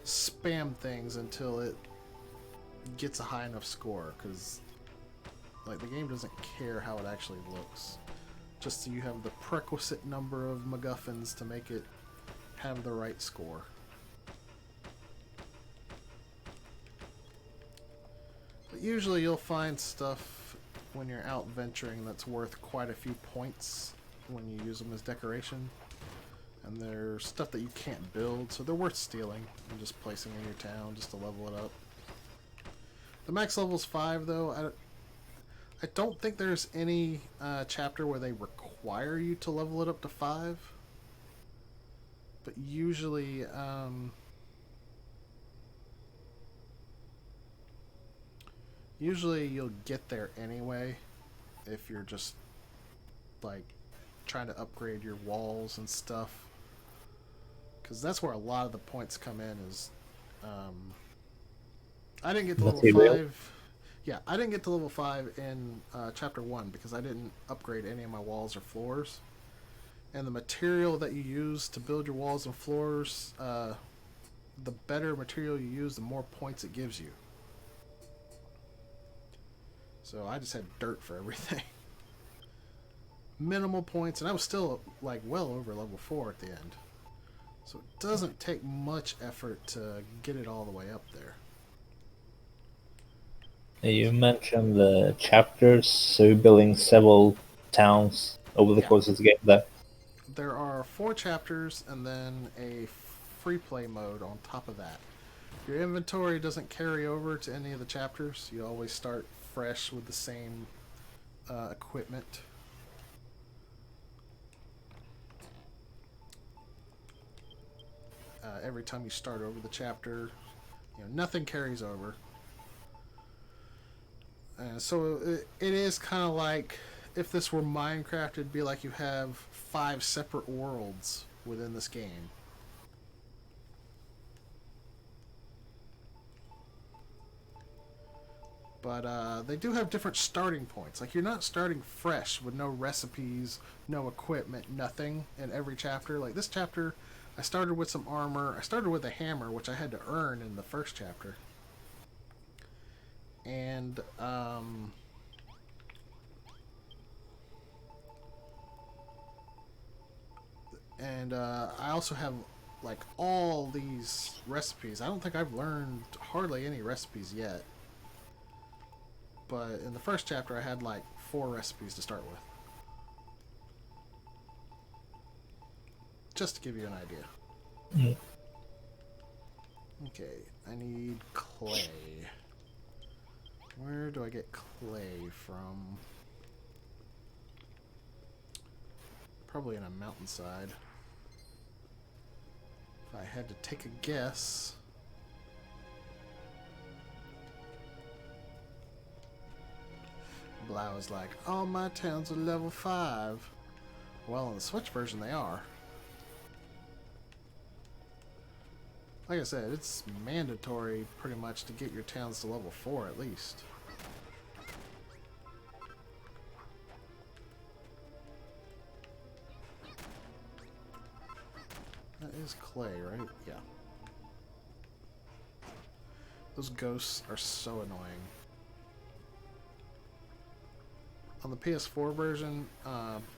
spam things until it gets a high enough score, because like the game doesn't care how it actually looks, just so you have the prerequisite number of MacGuffins to make it have the right score. But usually you'll find stuff when you're out venturing that's worth quite a few points when you use them as decoration. And they're stuff that you can't build, so they're worth stealing and just placing in your town just to level it up. The max level's 5, though. I don't think there's any chapter where they require you to level it up to 5. But usually, usually you'll get there anyway if you're just like trying to upgrade your walls and stuff. Because that's where a lot of the points come in is... I didn't get to level 5. Yeah, I didn't get to level 5 in Chapter 1 because I didn't upgrade any of my walls or floors. And the material that you use to build your walls and floors, the better material you use, the more points it gives you. So I just had dirt for everything. Minimal points, and I was still like well over level 4 at the end. So it doesn't take much effort to get it all the way up there. You mentioned the chapters, so you're building several towns over the course of the game there. There are 4 chapters and then a free play mode on top of that. Your inventory doesn't carry over to any of the chapters. You always start fresh with the same equipment. Every time you start over the chapter, nothing carries over. So it is kind of like if this were Minecraft, it'd be like you have 5 separate worlds within this game. But they do have different starting points. Like, you're not starting fresh with no recipes, no equipment, nothing in every chapter. Like, this chapter, I started with some armor. I started with a hammer, which I had to earn in the first chapter. And, I also have, like, all these recipes. I don't think I've learned hardly any recipes yet. But in the first chapter, I had, like, 4 recipes to start with. Just to give you an idea. Yeah. Okay, I need clay. Where do I get clay from? Probably in a mountainside. If I had to take a guess... Blau is like, all my towns are level 5. Well, in the Switch version, they are. Like I said, it's mandatory, pretty much, to get your towns to level 4, at least. That is clay, right? Yeah. Those ghosts are so annoying. On the PS4 version,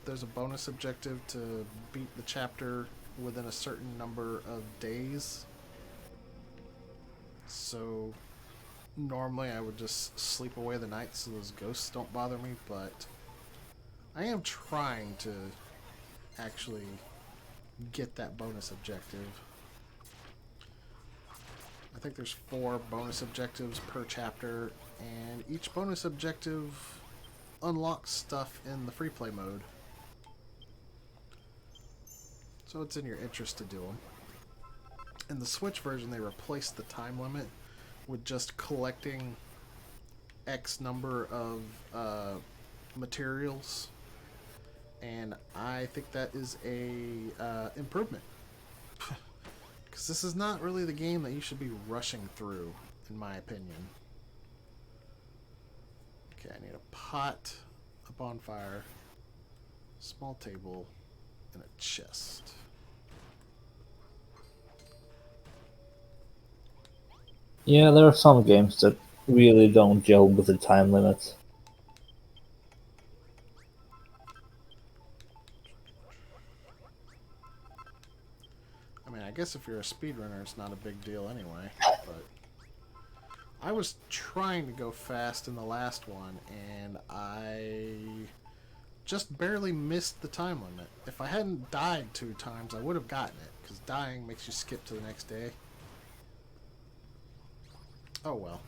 there's a bonus objective to beat the chapter within a certain number of days. So normally I would just sleep away the night so those ghosts don't bother me, but I am trying to actually get that bonus objective. I think there's 4 bonus objectives per chapter, and each bonus objective unlocks stuff in the free play mode. So it's in your interest to do them. In the Switch version, they replaced the time limit with just collecting X number of materials, and I think that is a improvement. Because this is not really the game that you should be rushing through, in my opinion. Okay, I need a pot, a bonfire, small table, and a chest. Yeah, there are some games that really don't gel with the time limits. I mean, I guess if you're a speedrunner, it's not a big deal anyway, but I was trying to go fast in the last one, and I just barely missed the time limit. If I hadn't died 2 times, I would have gotten it, because dying makes you skip to the next day. Oh well.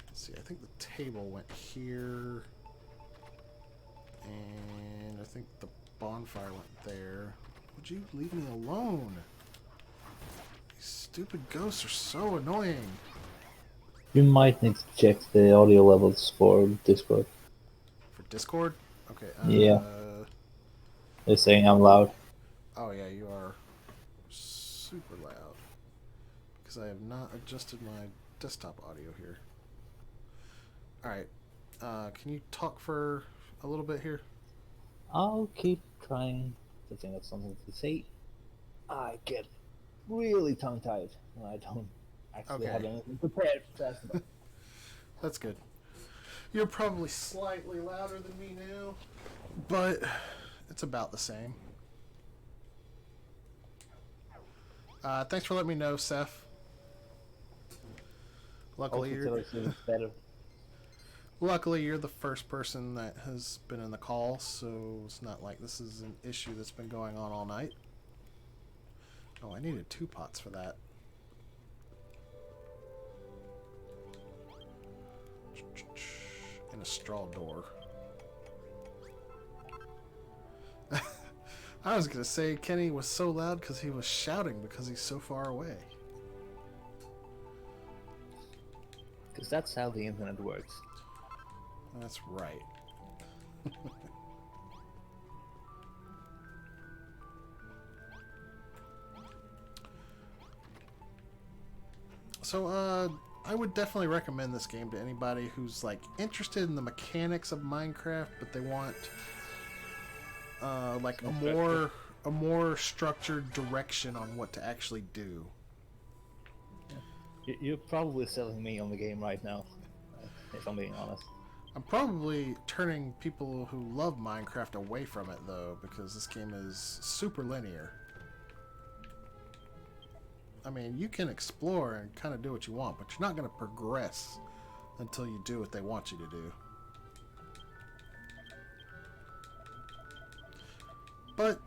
Let's see, I think the table went here, and I think the bonfire went there. Would you leave me alone? These stupid ghosts are so annoying. You might need to check the audio levels for Discord. For Discord? Okay, Yeah. They're saying I'm loud. Oh yeah, you are super loud. Because I have not adjusted my desktop audio here. Alright, can you talk for a little bit here? I'll keep trying to think of something to say. I get really tongue-tied when I don't actually have anything prepared fast enough. That's good. You're probably slightly louder than me now, but it's about the same. Thanks for letting me know, Seth. Luckily, you're the first person that has been in the call, so it's not like this is an issue that's been going on all night. Oh, I needed 2 pots for that. And a straw door. I was gonna say Kenny was so loud because he was shouting because he's so far away. Because that's how the internet works. That's right. So, I would definitely recommend this game to anybody who's like interested in the mechanics of Minecraft, but they want like a more structured direction on what to actually do. You're probably selling me on the game right now, if I'm being honest. I'm probably turning people who love Minecraft away from it, though, because this game is super linear. I mean, you can explore and kind of do what you want, but you're not going to progress until you do what they want you to do. But,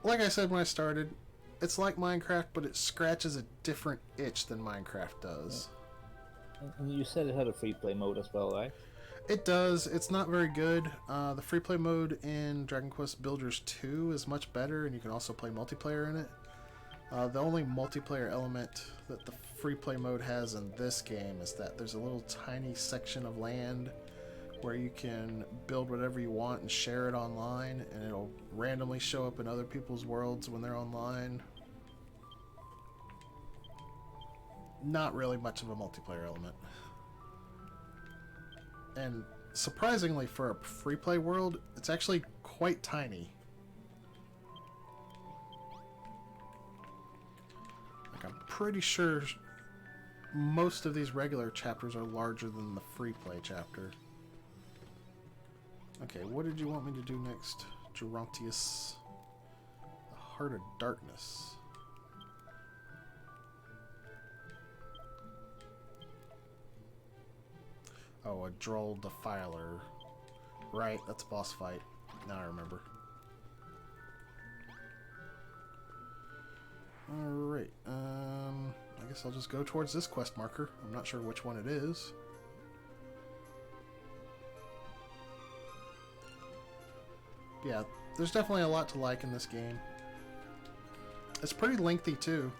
like I said when I started, it's like Minecraft, but it scratches a different itch than Minecraft does. And you said it had a free play mode as well, right? It does. It's not very good. The free play mode in Dragon Quest Builders 2 is much better, and you can also play multiplayer in it. The only multiplayer element that the free play mode has in this game is that there's a little tiny section of land where you can build whatever you want and share it online, and it'll randomly show up in other people's worlds when they're online. Not really much of a multiplayer element. And surprisingly, for a free play world, it's actually quite tiny. Like, I'm pretty sure most of these regular chapters are larger than the free play chapter. Okay, what did you want me to do next? Gerontius. The Heart of Darkness. Oh, a Droll Defiler. Right, that's a boss fight. Now I remember. Alright, I guess I'll just go towards this quest marker. I'm not sure which one it is. Yeah, there's definitely a lot to like in this game. It's pretty lengthy too.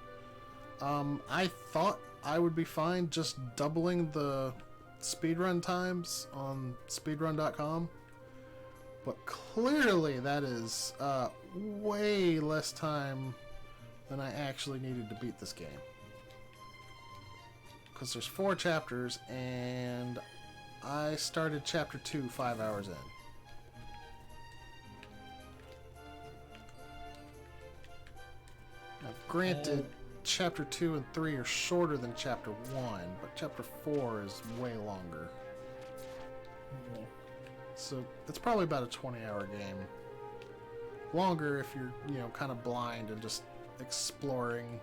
I thought I would be fine just doubling the speedrun times on speedrun.com, but clearly that is way less time than I actually needed to beat this game. Because there's 4 chapters, and I started chapter 2 5 hours in. Now, granted, chapter 2 and 3 are shorter than chapter 1, but chapter 4 is way longer. Yeah. So it's probably about a 20-hour game. Longer if you're, you know, kind of blind and just exploring.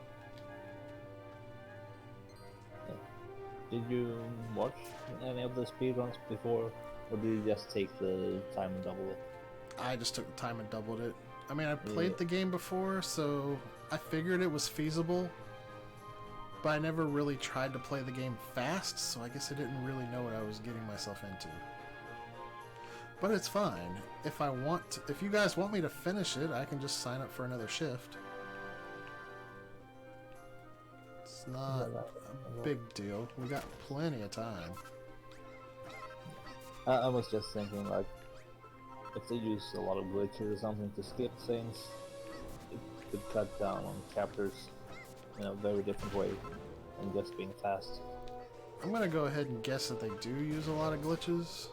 Did you watch any of the speedruns before, or did you just take the time and double it? I just took the time and doubled it. I mean, I played the game before, so I figured it was feasible, but I never really tried to play the game fast, so I guess I didn't really know what I was getting myself into. But it's fine. If you guys want me to finish it, I can just sign up for another shift. It's not a big deal. We got plenty of time. I was just thinking, like, if they use a lot of glitches or something to skip things, it could cut down on chapters in a very different way than just being fast. I'm gonna go ahead and guess that they do use a lot of glitches.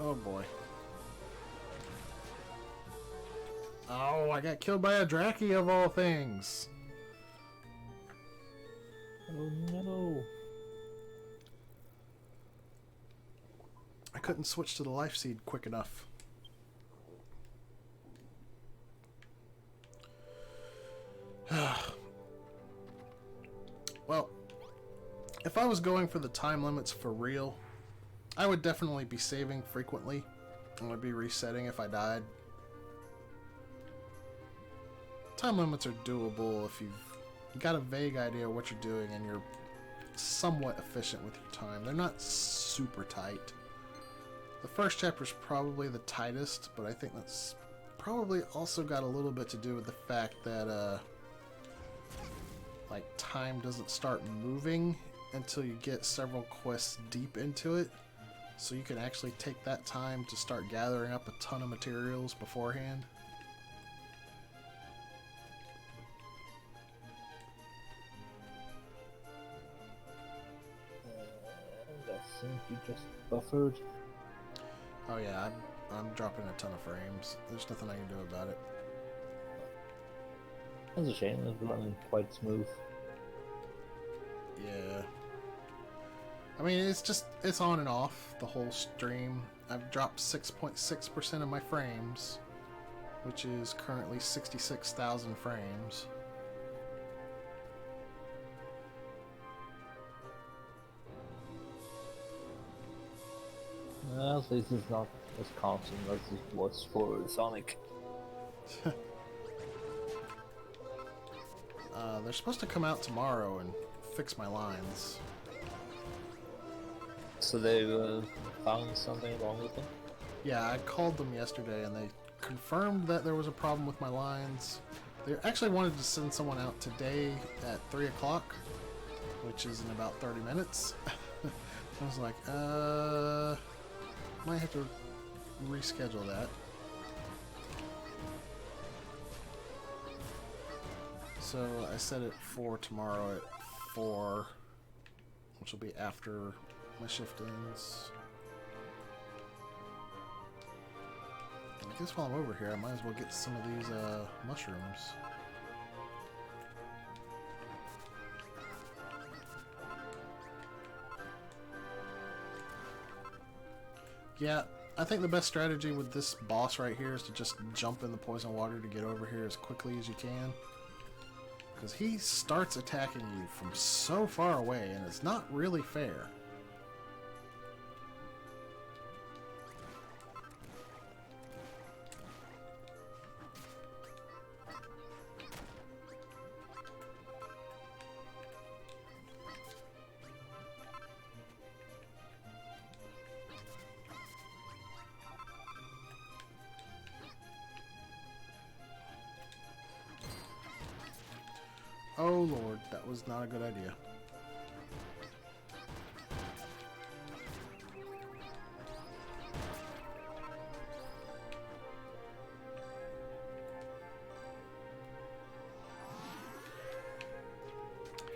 Oh boy. Oh, I got killed by a Draki of all things. Oh no. I couldn't switch to the life seed quick enough. Well, if I was going for the time limits for real, I would definitely be saving frequently. I would be resetting if I died. Time limits are doable if you've got a vague idea of what you're doing and you're somewhat efficient with your time. They're not super tight. The first chapter is probably the tightest, but I think that's probably also got a little bit to do with the fact that like time doesn't start moving until you get several quests deep into it. So you can actually take that time to start gathering up a ton of materials beforehand. I think you just buffered. Oh yeah, I'm dropping a ton of frames. There's nothing I can do about it. That's a shame. It's running quite smooth. Yeah. I mean, it's on and off the whole stream. I've dropped 6.6% of my frames, which is currently 66,000 frames. At least it's not as constant as it was for Sonic. They're supposed to come out tomorrow and fix my lines. So they found something wrong with them? Yeah, I called them yesterday and they confirmed that there was a problem with my lines. They actually wanted to send someone out today at 3 o'clock, which is in about 30 minutes. I was like, might have to reschedule that. So I set it for tomorrow at 4, which will be after my shift ends. And I guess while I'm over here, I might as well get some of these mushrooms. Yeah, I think the best strategy with this boss right here is to just jump in the poison water to get over here as quickly as you can. Because he starts attacking you from so far away, and it's not really fair. Oh lord, that was not a good idea.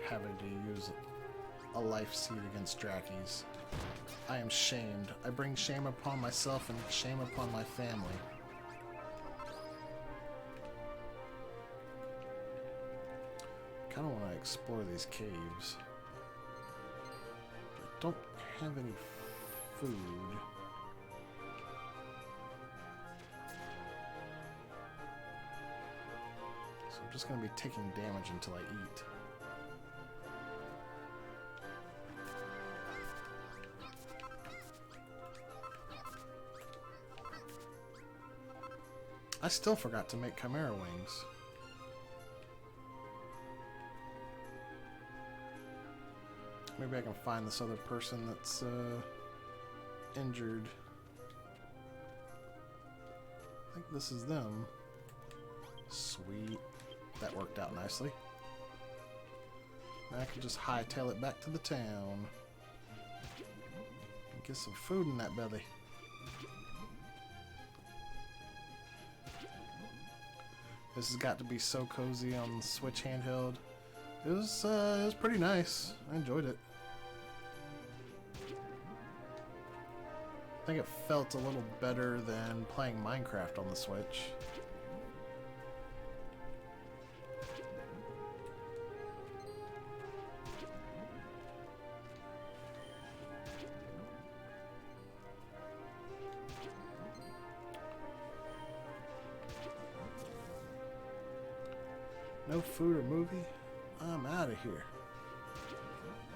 Having to use a life seed against Drackies. I am shamed. I bring shame upon myself and shame upon my family. I don't want to explore these caves. I don't have any food. So I'm just going to be taking damage until I eat. I still forgot to make Chimera Wings. Maybe I can find this other person that's injured. I think this is them. Sweet. That worked out nicely. Now I can just hightail it back to the town. And get some food in that belly. This has got to be so cozy on the Switch handheld. It was pretty nice. I enjoyed it. I think it felt a little better than playing Minecraft on the Switch. No food or movie? I'm out of here.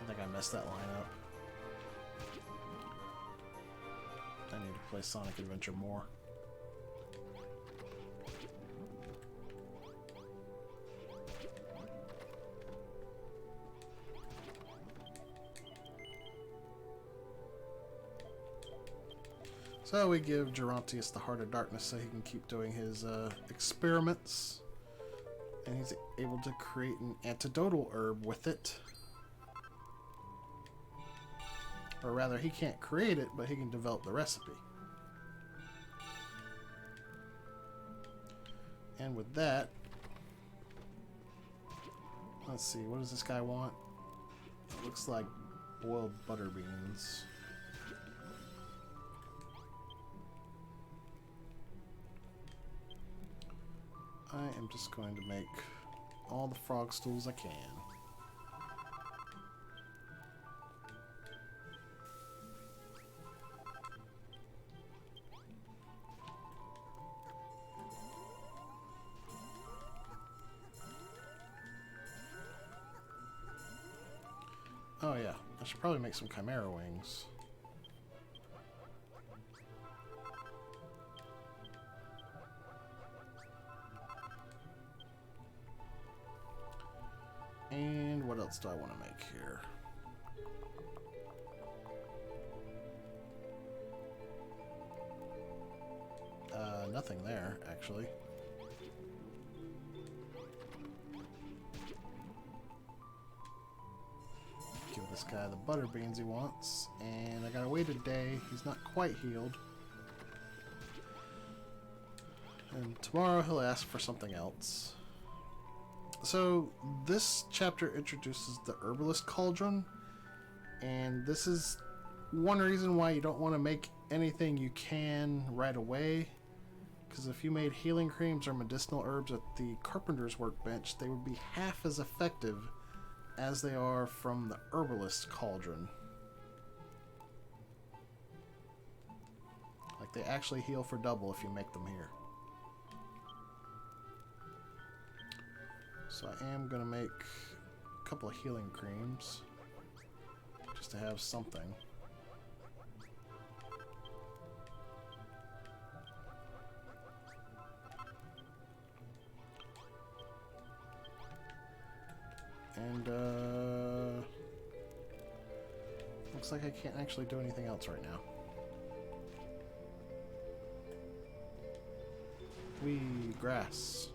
I think I messed that line up. I need to play Sonic Adventure more. So we give Gerontius the Heart of Darkness so he can keep doing his experiments. And he's able to create an antidotal herb with it. Or rather, he can't create it, but he can develop the recipe. And with that, let's see, what does this guy want? It looks like boiled butter beans. I am just going to make all the frog stools I can. Oh yeah, I should probably make some chimera wings. And what else do I want to make here? Nothing there, actually. Give this guy the butter beans he wants. And I gotta wait a day. He's not quite healed. And tomorrow he'll ask for something else. So, this chapter introduces the Herbalist Cauldron, and this is one reason why you don't want to make anything you can right away, because if you made healing creams or medicinal herbs at the Carpenter's Workbench, they would be half as effective as they are from the Herbalist Cauldron. Like, they actually heal for double if you make them here. So I am going to make a couple of healing creams, just to have something. And, looks like I can't actually do anything else right now. Wee, grass.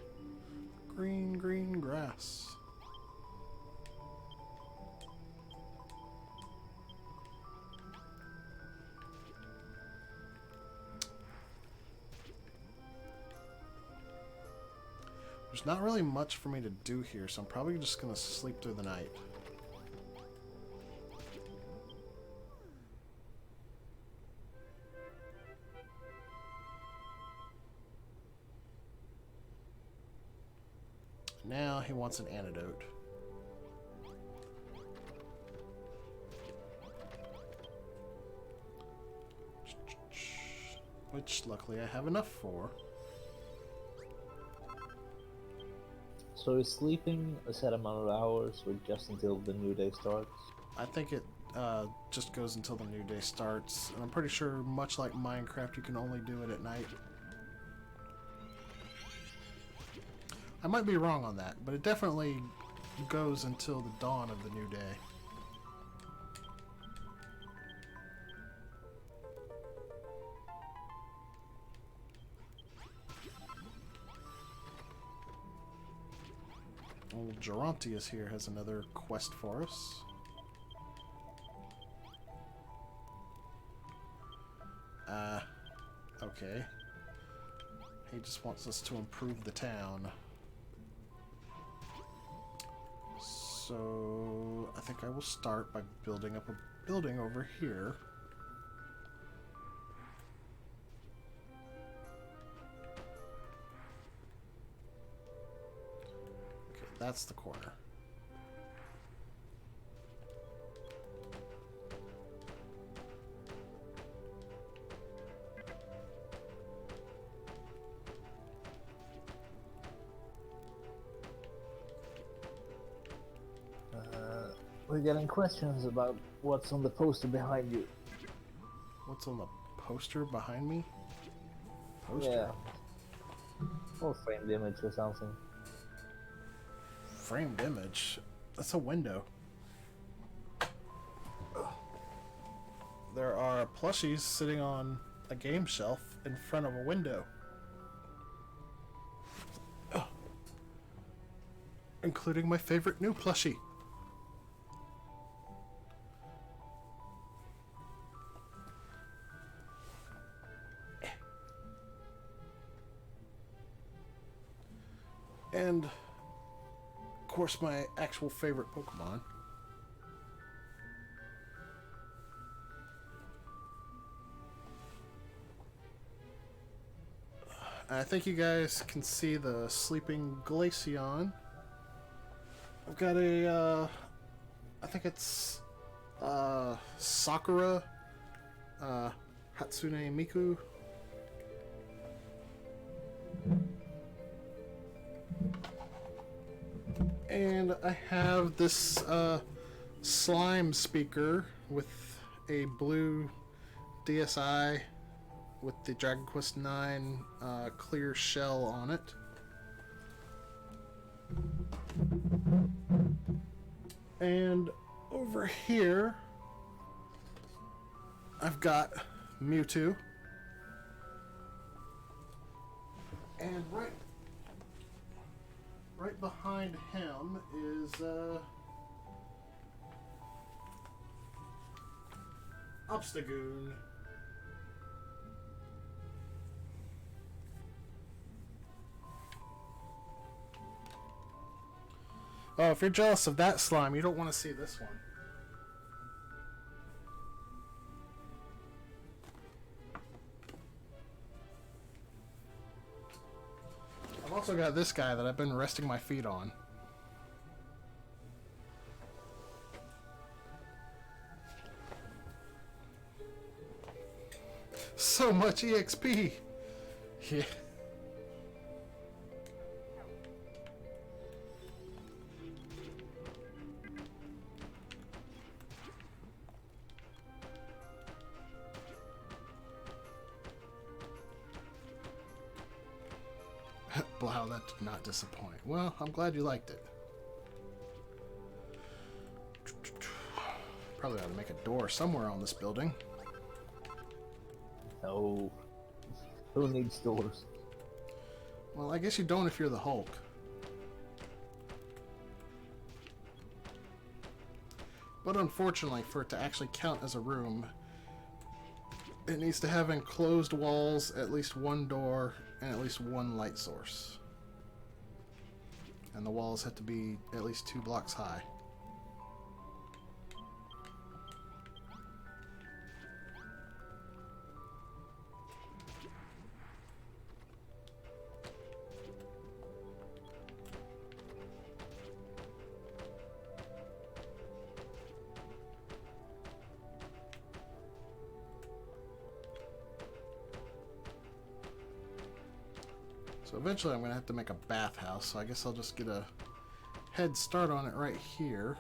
Green, green grass. There's not really much for me to do here, so I'm probably just going to sleep through the night. Now he wants an antidote. Which luckily I have enough for. So is sleeping a set amount of hours or just until the new day starts? I think it just goes until the new day starts. And I'm pretty sure, much like Minecraft, you can only do it at night. I might be wrong on that, but it definitely goes until the dawn of the new day. Old Gerontius here has another quest for us. Okay. He just wants us to improve the town. So I think I will start by building up a building over here. Okay, that's the corner. We're getting questions about what's on the poster behind you. What's on the poster behind me? Poster? Yeah. Or framed image or something. Framed image? That's a window. There are plushies sitting on a game shelf in front of a window. including my favorite new plushie. And, of course, my actual favorite Pokemon. I think you guys can see the sleeping Glaceon. I've got a, I think it's, Sakura, Hatsune Miku. And I have this, slime speaker with a blue DSi with the Dragon Quest IX clear shell on it. And over here, I've got Mewtwo. And right behind him is Obstagoon. Oh, if you're jealous of that slime, you don't want to see this one. I've also got this guy that I've been resting my feet on. So much EXP! Yeah. Wow, that did not disappoint. Well, I'm glad you liked it. Probably ought to make a door somewhere on this building. No. Who needs doors? Well, I guess you don't if you're the Hulk. But unfortunately, for it to actually count as a room, it needs to have enclosed walls, at least one door, and at least one light source. And the walls have to be at least 2 blocks high. So eventually I'm going to have to make a bathhouse, so I guess I'll just get a head start on it right here.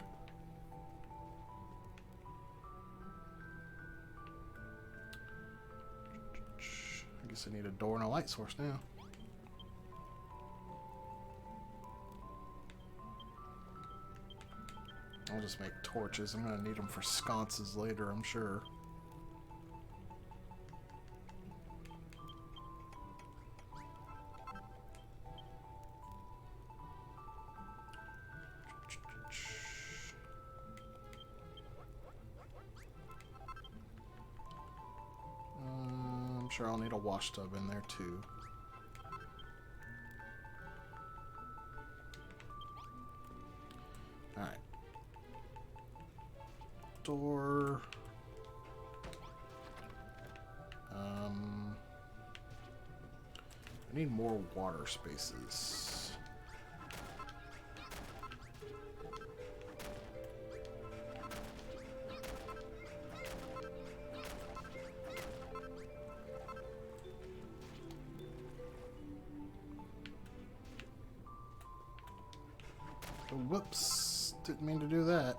I guess I need a door and a light source now. I'll just make torches. I'm going to need them for sconces later, I'm sure. I'm sure I'll need a wash tub in there too. Alright. Door. I need more water spaces. Oh, whoops, didn't mean to do that.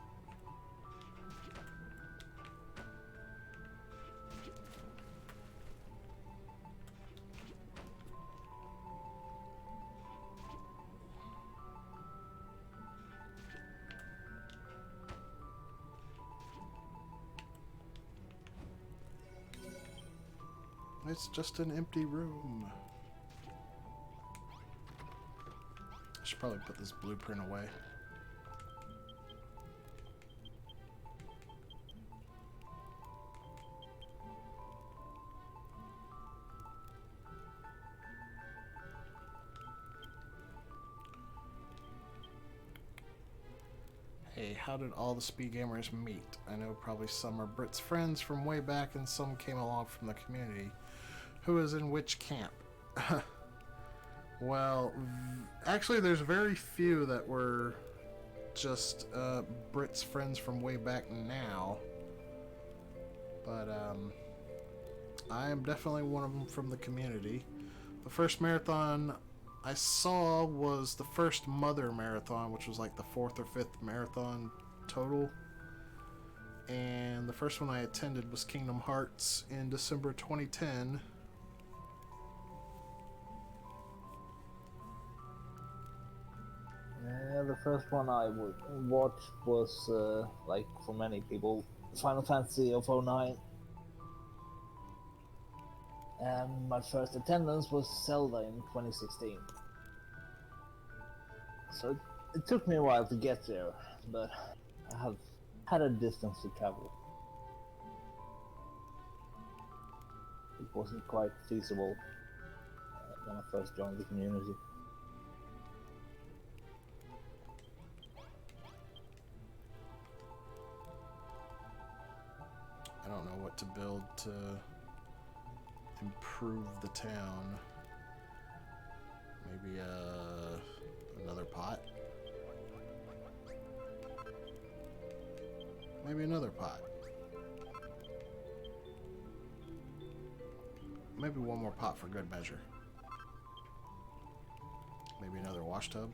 It's just an empty room. should probably put this blueprint away. Hey, how did all the speed gamers meet? I know probably some are Brit's friends from way back and some came along from the community. Who is in which camp? Well, actually there's very few that were just Brit's friends from way back now. But I am definitely one of them from the community. The first marathon I saw was the first Mother Marathon, which was like the 4th or 5th marathon total. And the first one I attended was Kingdom Hearts in December 2010. The first one I would watch was, like for many people, Final Fantasy of 09. And my first attendance was Zelda in 2016. So it took me a while to get there, but I have had a distance to travel. It wasn't quite feasible when I first joined the community. I don't know what to build to improve the town. Maybe another pot? Maybe another pot. Maybe one more pot for good measure. Maybe another wash tub.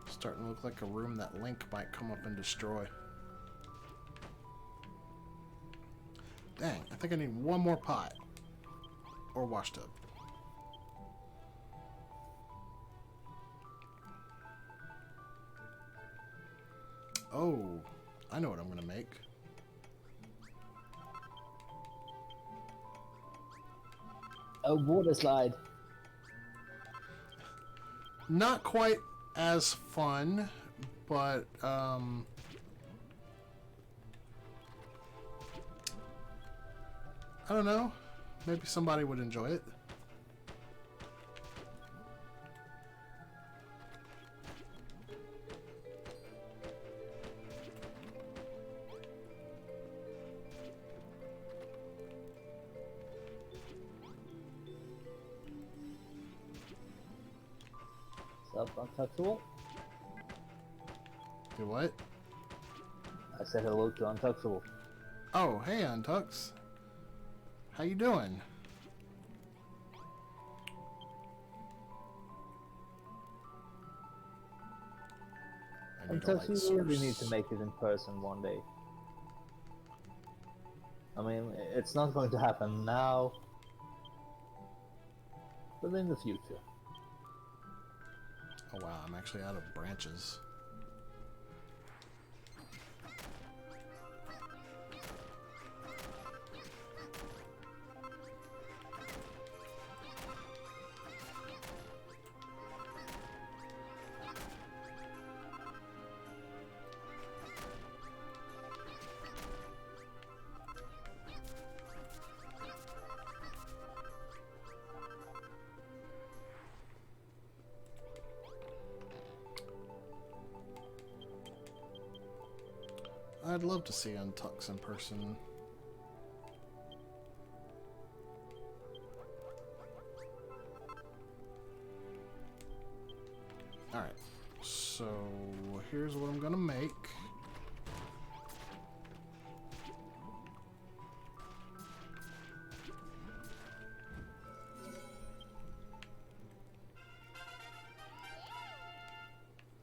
Starting to look like a room that Link might come up and destroy. Dang, I think I need one more pot. Or wash tub. Oh, I know what I'm gonna make. A water slide. Not quite as fun, but I don't know. Maybe somebody would enjoy it. What's up, Untouchable? Do what? I said hello to Untouchable. Oh, hey, Untux. How you doing? I need a light Untouchable, you really need source. to make it in person one day. I mean, it's not going to happen now, but in the future. Oh wow, I'm actually out of branches. I'd love to see Untux in person. Alright, so here's what I'm gonna make.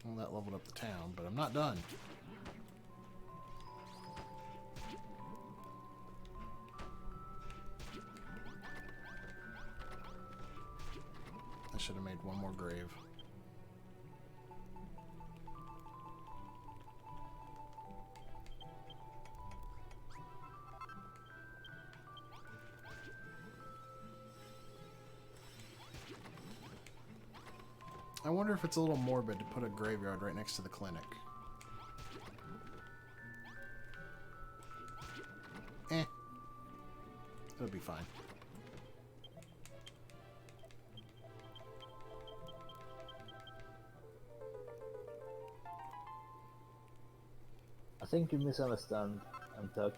Well, that leveled up the town, but I'm not done. I should have made one more grave. I wonder if it's a little morbid to put a graveyard right next to the clinic. Eh. It'll be fine. I think you misunderstand, Untux.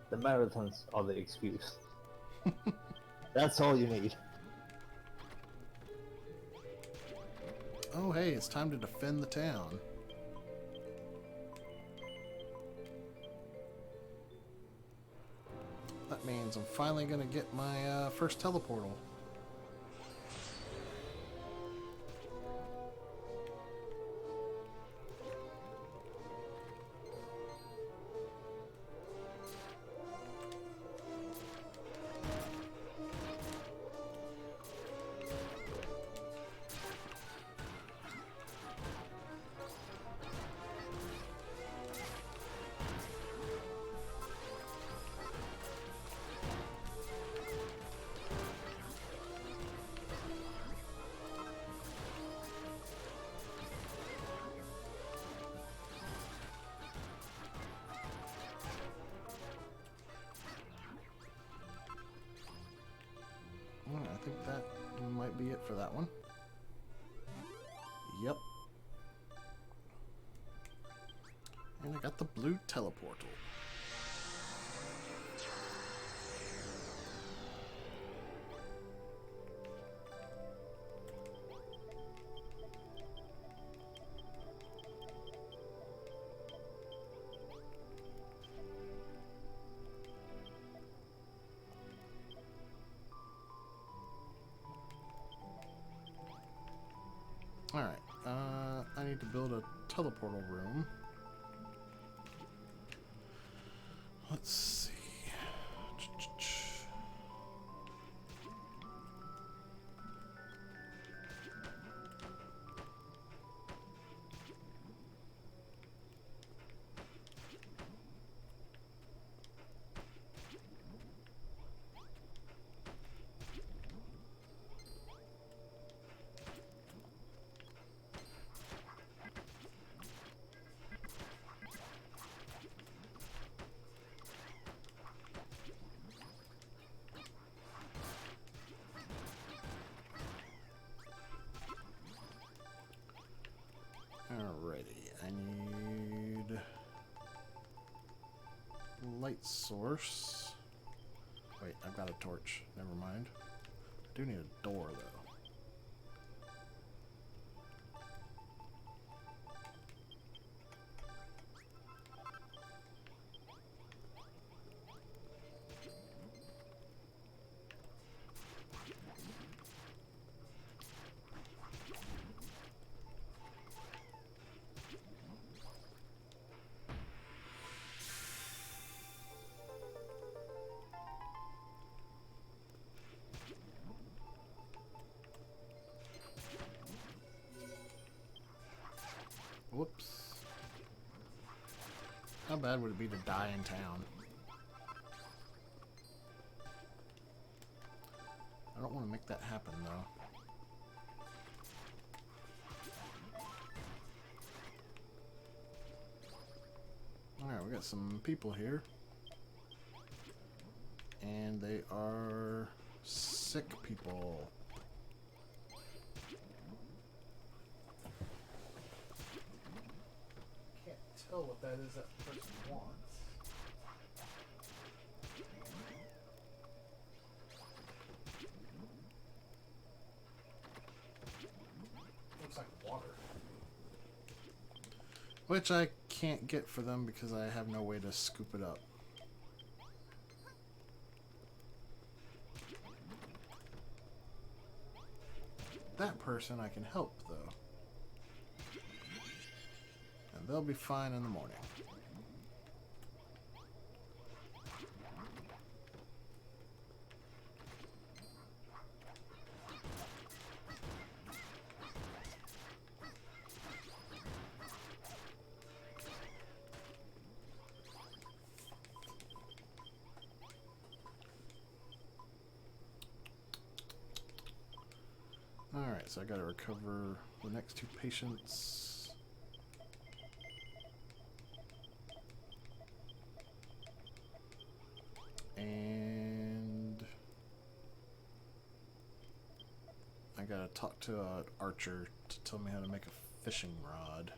The marathons are the excuse. That's all you need. Oh, hey, it's time to defend the town. That means I'm finally gonna get my first teleportal. I think that might be it for that one. Yep. And I got the blue teleportal. Alright, I need to build a teleportal room. Let's see. Alrighty, I need light source. Wait, I've got a torch. Never mind. I do need a door though. Whoops. How bad would it be to die in town? I don't want to make that happen, though. Alright, we got some people here. And they are sick people. Can't tell what that is that person wants. Looks like water. Which I can't get for them because I have no way to scoop it up. That person I can help, though. And they'll be fine in the morning. Alright, so I gotta recover the next 2 patients. And I gotta talk to an archer to tell me how to make a fishing rod.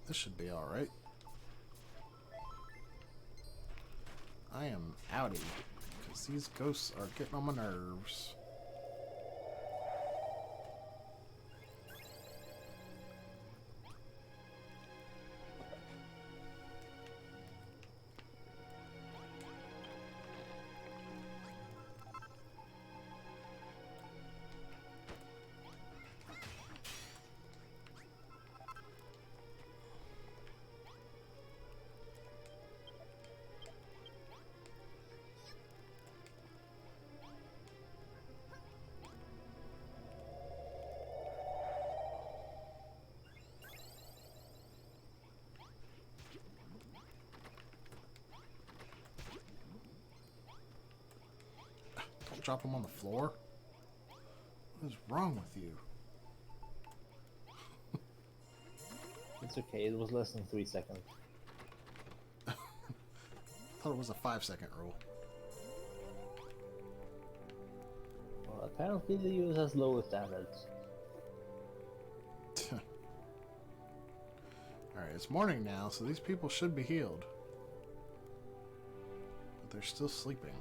This should be alright. I am outie, because these ghosts are getting on my nerves. Don't drop them on the floor. What is wrong with you? It's okay, it was less than 3 seconds. I thought it was a 5-second rule. Well, apparently the US has lower standards. Alright, it's morning now, so these people should be healed. But they're still sleeping.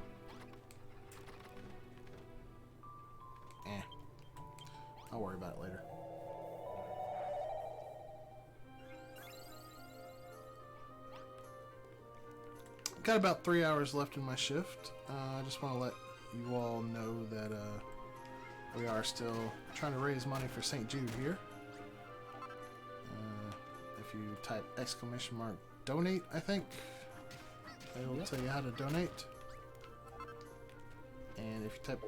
I'll worry about it later. Got about 3 hours left in my shift. I just want to let you all know that we are still trying to raise money for St. Jude here. If you type !donate, I think it'll tell you how to donate. And if you type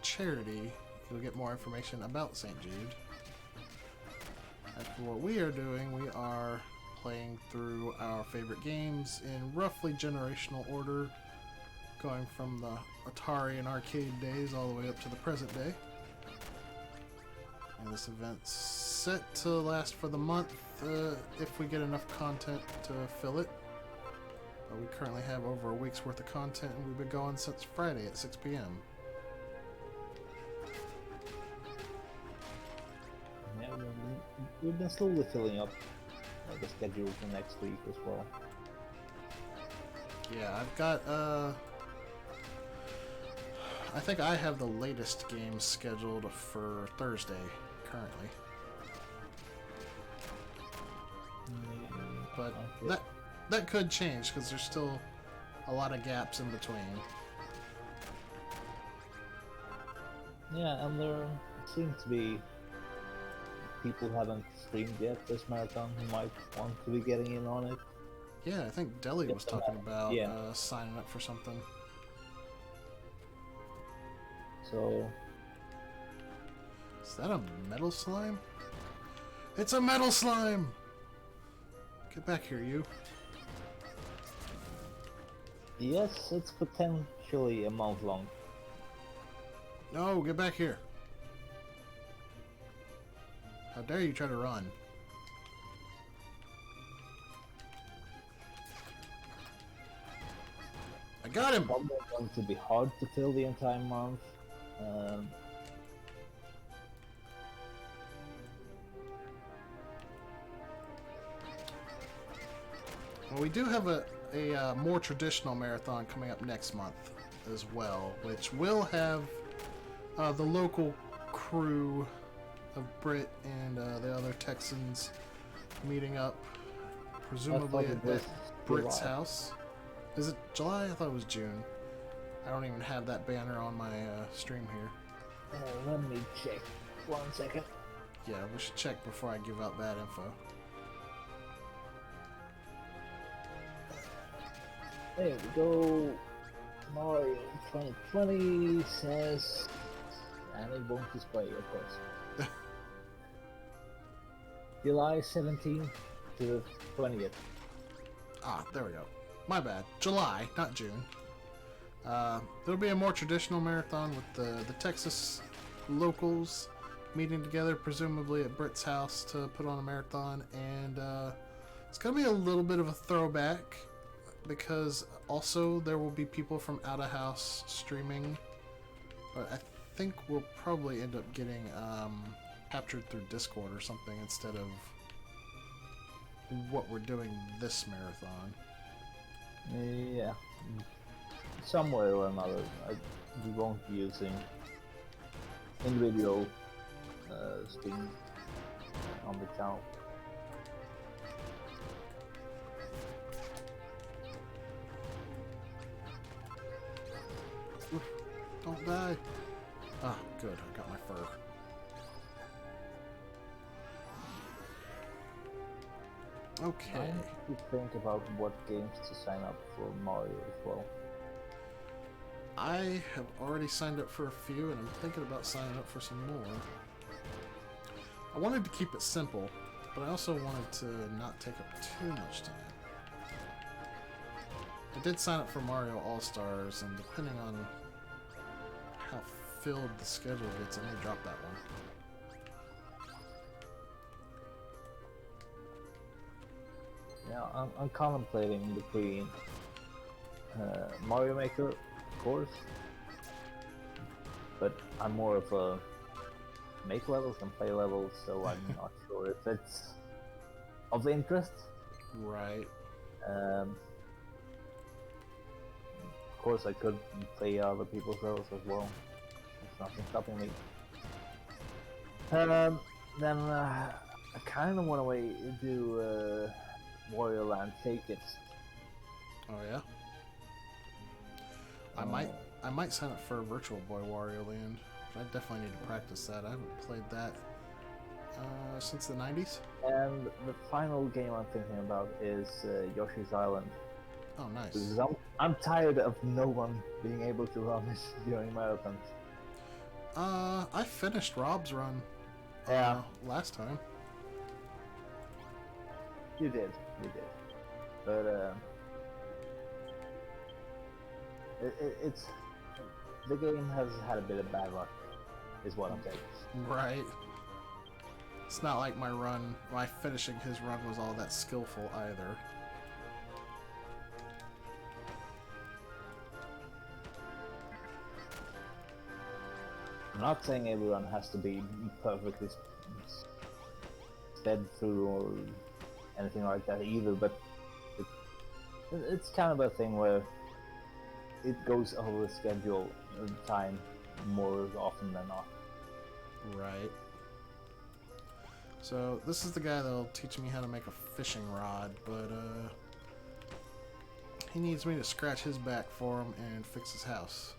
!charity, you'll get more information about St. Jude. As for what we are doing, we are playing through our favorite games in roughly generational order, going from the Atari and arcade days all the way up to the present day. And this event's set to last for the month if we get enough content to fill it. But we currently have over a week's worth of content, and we've been going since Friday at 6 p.m. Yeah, we've been slowly filling up the schedule for next week as well. Yeah, I've got, I think I have the latest game scheduled for Thursday, currently. But that could change, because there's still a lot of gaps in between. Yeah, and there seems to be people who haven't streamed yet this marathon who might want to be getting in on it. Yeah, I think Deli was talking about signing up for something. So... Is that a metal slime? It's a metal slime! Get back here, you. yes, it's potentially a month long. No, get back here. How dare you try to run? I got him! Probably going to be hard to fill the entire month. Well, we do have a more traditional marathon coming up next month as well, which will have the local crew of Brit and the other Texans meeting up, presumably at Brit's house. Is it July? I thought it was June. I don't even have that banner on my stream here. Let me check. 1 second. Yeah, we should check before I give out bad info. There we go. Mario 2020 says, and it won't display, of course. July 17th to the 20th. Ah, there we go. My bad. July, not June. There'll be a more traditional marathon with the Texas locals meeting together, presumably at Britt's house, to put on a marathon. And it's going to be a little bit of a throwback, because also there will be people from out of house streaming. But I think we'll probably end up getting captured through Discord or something instead of what we're doing this marathon. Yeah. Some way or another. We won't be using individual stream on the channel. Don't die. Ah, good. I got my fur. Okay. I need to think about what games to sign up for Mario as well. I have already signed up for a few, and I'm thinking about signing up for some more. I wanted to keep it simple, but I also wanted to not take up too much time. I did sign up for Mario All-Stars, and depending on how filled the schedule gets, I may drop that one. Yeah, I'm contemplating between Mario Maker, of course, but I'm more of a make levels than play levels, so I'm not sure if it's of interest. Right. Of course, I could play other people's levels as well. There's nothing stopping me. Then I kind of want to do Wario Land Shake It. Oh yeah. I might sign up for Virtual Boy Wario Land. But I definitely need to practice that. I haven't played that since the 90s. And the final game I'm thinking about is Yoshi's Island. Oh, nice. Because I'm tired of no one being able to run this during marathons. I finished Rob's run last time. You did. But it's the game has had a bit of bad luck, is what I'm saying. Right. It's not like my finishing his run was all that skillful either. I'm not saying everyone has to be perfectly sped through or anything like that either, but it's kind of a thing where it goes over the schedule time more often than not. Right. So this is the guy that'll teach me how to make a fishing rod, but he needs me to scratch his back for him and fix his house.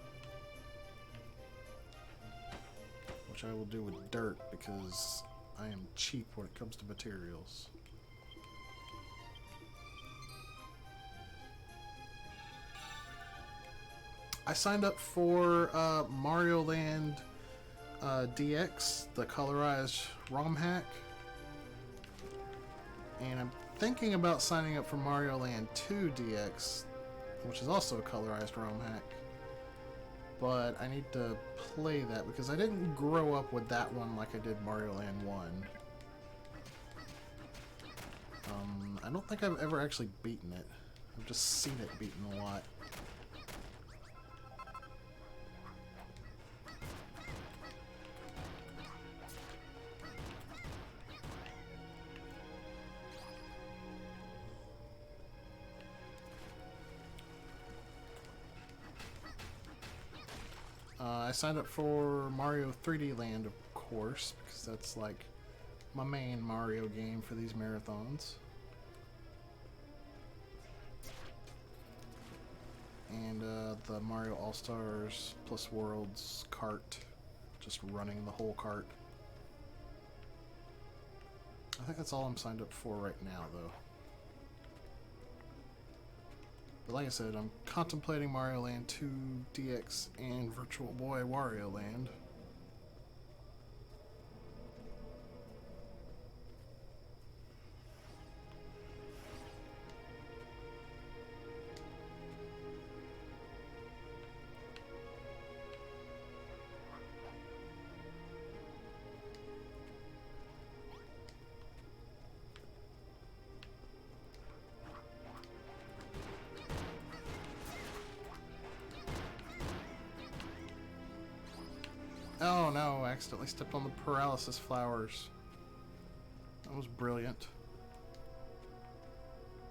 Which I will do with dirt because I am cheap when it comes to materials. I signed up for Mario Land DX, the colorized ROM hack. And I'm thinking about signing up for Mario Land 2 DX, which is also a colorized ROM hack. But I need to play that because I didn't grow up with that one like I did Mario Land 1. I don't think I've ever actually beaten it. I've just seen it beaten a lot. I signed up for Mario 3D Land, of course, because that's like my main Mario game for these marathons. And the Mario All-Stars plus Worlds cart, just running the whole cart. I think that's all I'm signed up for right now, though. But like I said, I'm contemplating Mario Land 2 DX and Virtual Boy Wario Land. Oh no, I accidentally stepped on the paralysis flowers. That was brilliant.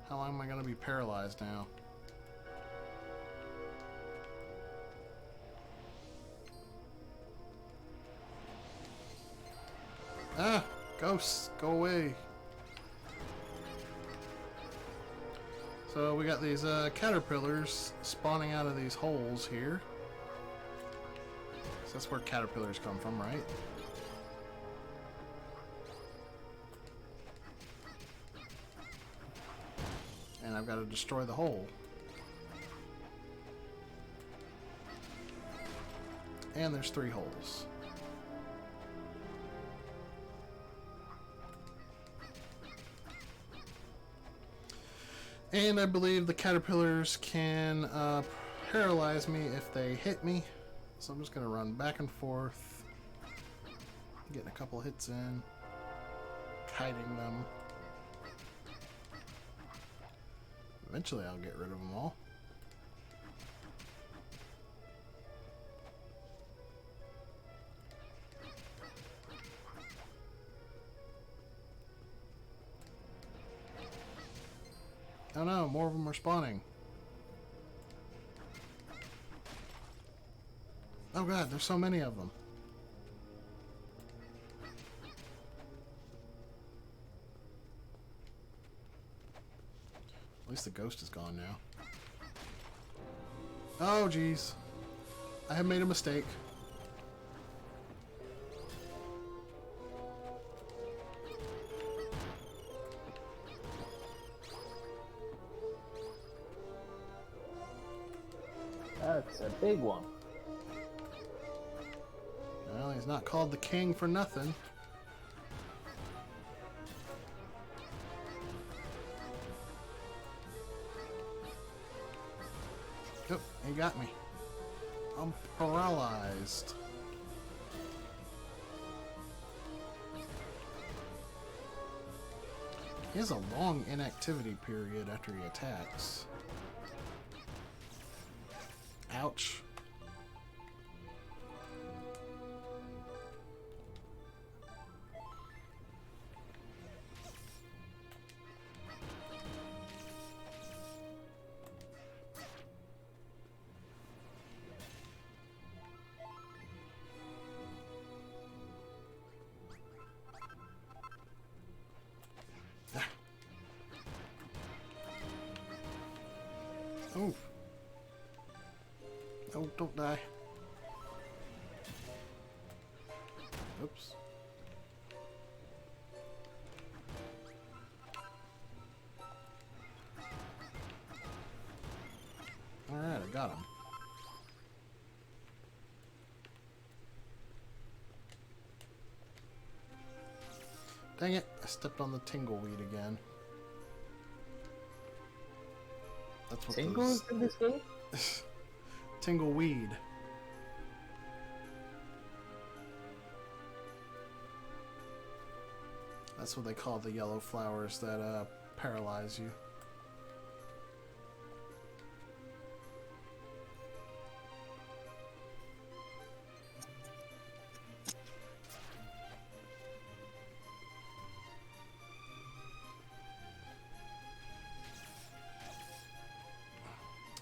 How long am I going to be paralyzed now? Ah! Ghosts! Go away! So we got these caterpillars spawning out of these holes here. So that's where caterpillars come from, right? And I've got to destroy the hole. And there's 3 holes. And I believe the caterpillars can paralyze me if they hit me. So I'm just going to run back and forth, getting a couple hits in, kiting them. Eventually I'll get rid of them all. Oh no, more of them are spawning. Oh god, there's so many of them. At least the ghost is gone now. Oh jeez. I have made a mistake. That's a big one. Well, he's not called the king for nothing. Oh, he got me. I'm paralyzed. He has a long inactivity period after he attacks. Ouch. Oh. Oh, don't die. Oops. Alright, I got him. Dang it, I stepped on the tingleweed again. That's what Tingles in this game? Tingleweed. That's what they call the yellow flowers that paralyze you.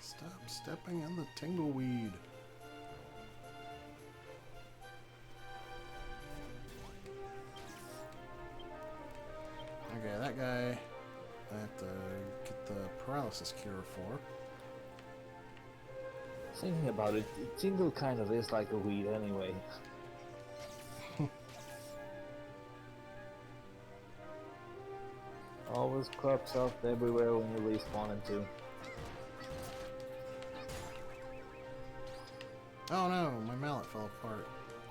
Stop stepping in the tingleweed. Okay, that guy I have to get the paralysis cure for. Thinking about it, Tingle kind of is like a weed anyway. Always crops up everywhere when you least want him to. Oh no, my mallet fell apart.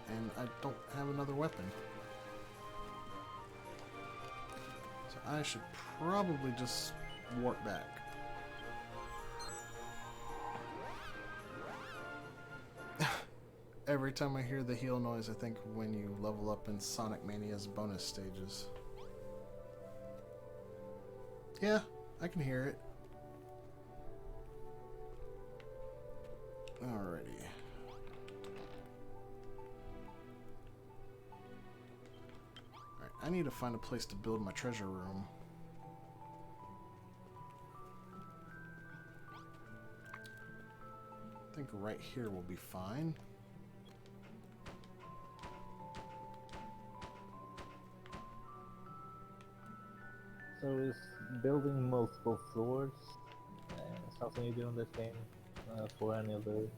And I don't have another weapon. So I should probably just warp back. Every time I hear the heal noise, I think when you level up in Sonic Mania's bonus stages. Yeah, I can hear it. Alrighty. Alright, I need to find a place to build my treasure room. I think right here will be fine. So is building multiple floors something you do in this game for any of the...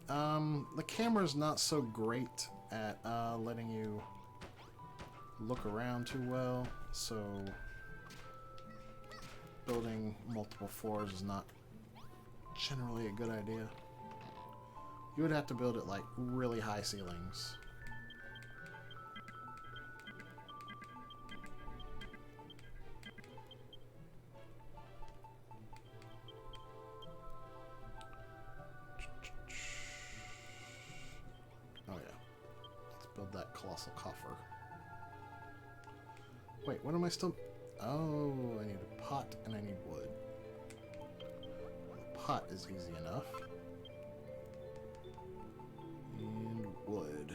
The camera's not so great at letting you look around too well, so building multiple floors is not generally a good idea. You would have to build it like really high ceilings. Oh yeah. Let's build that colossal coffer. Wait, what am I still... Oh, I need a pot and I need wood. The pot is easy enough. And wood.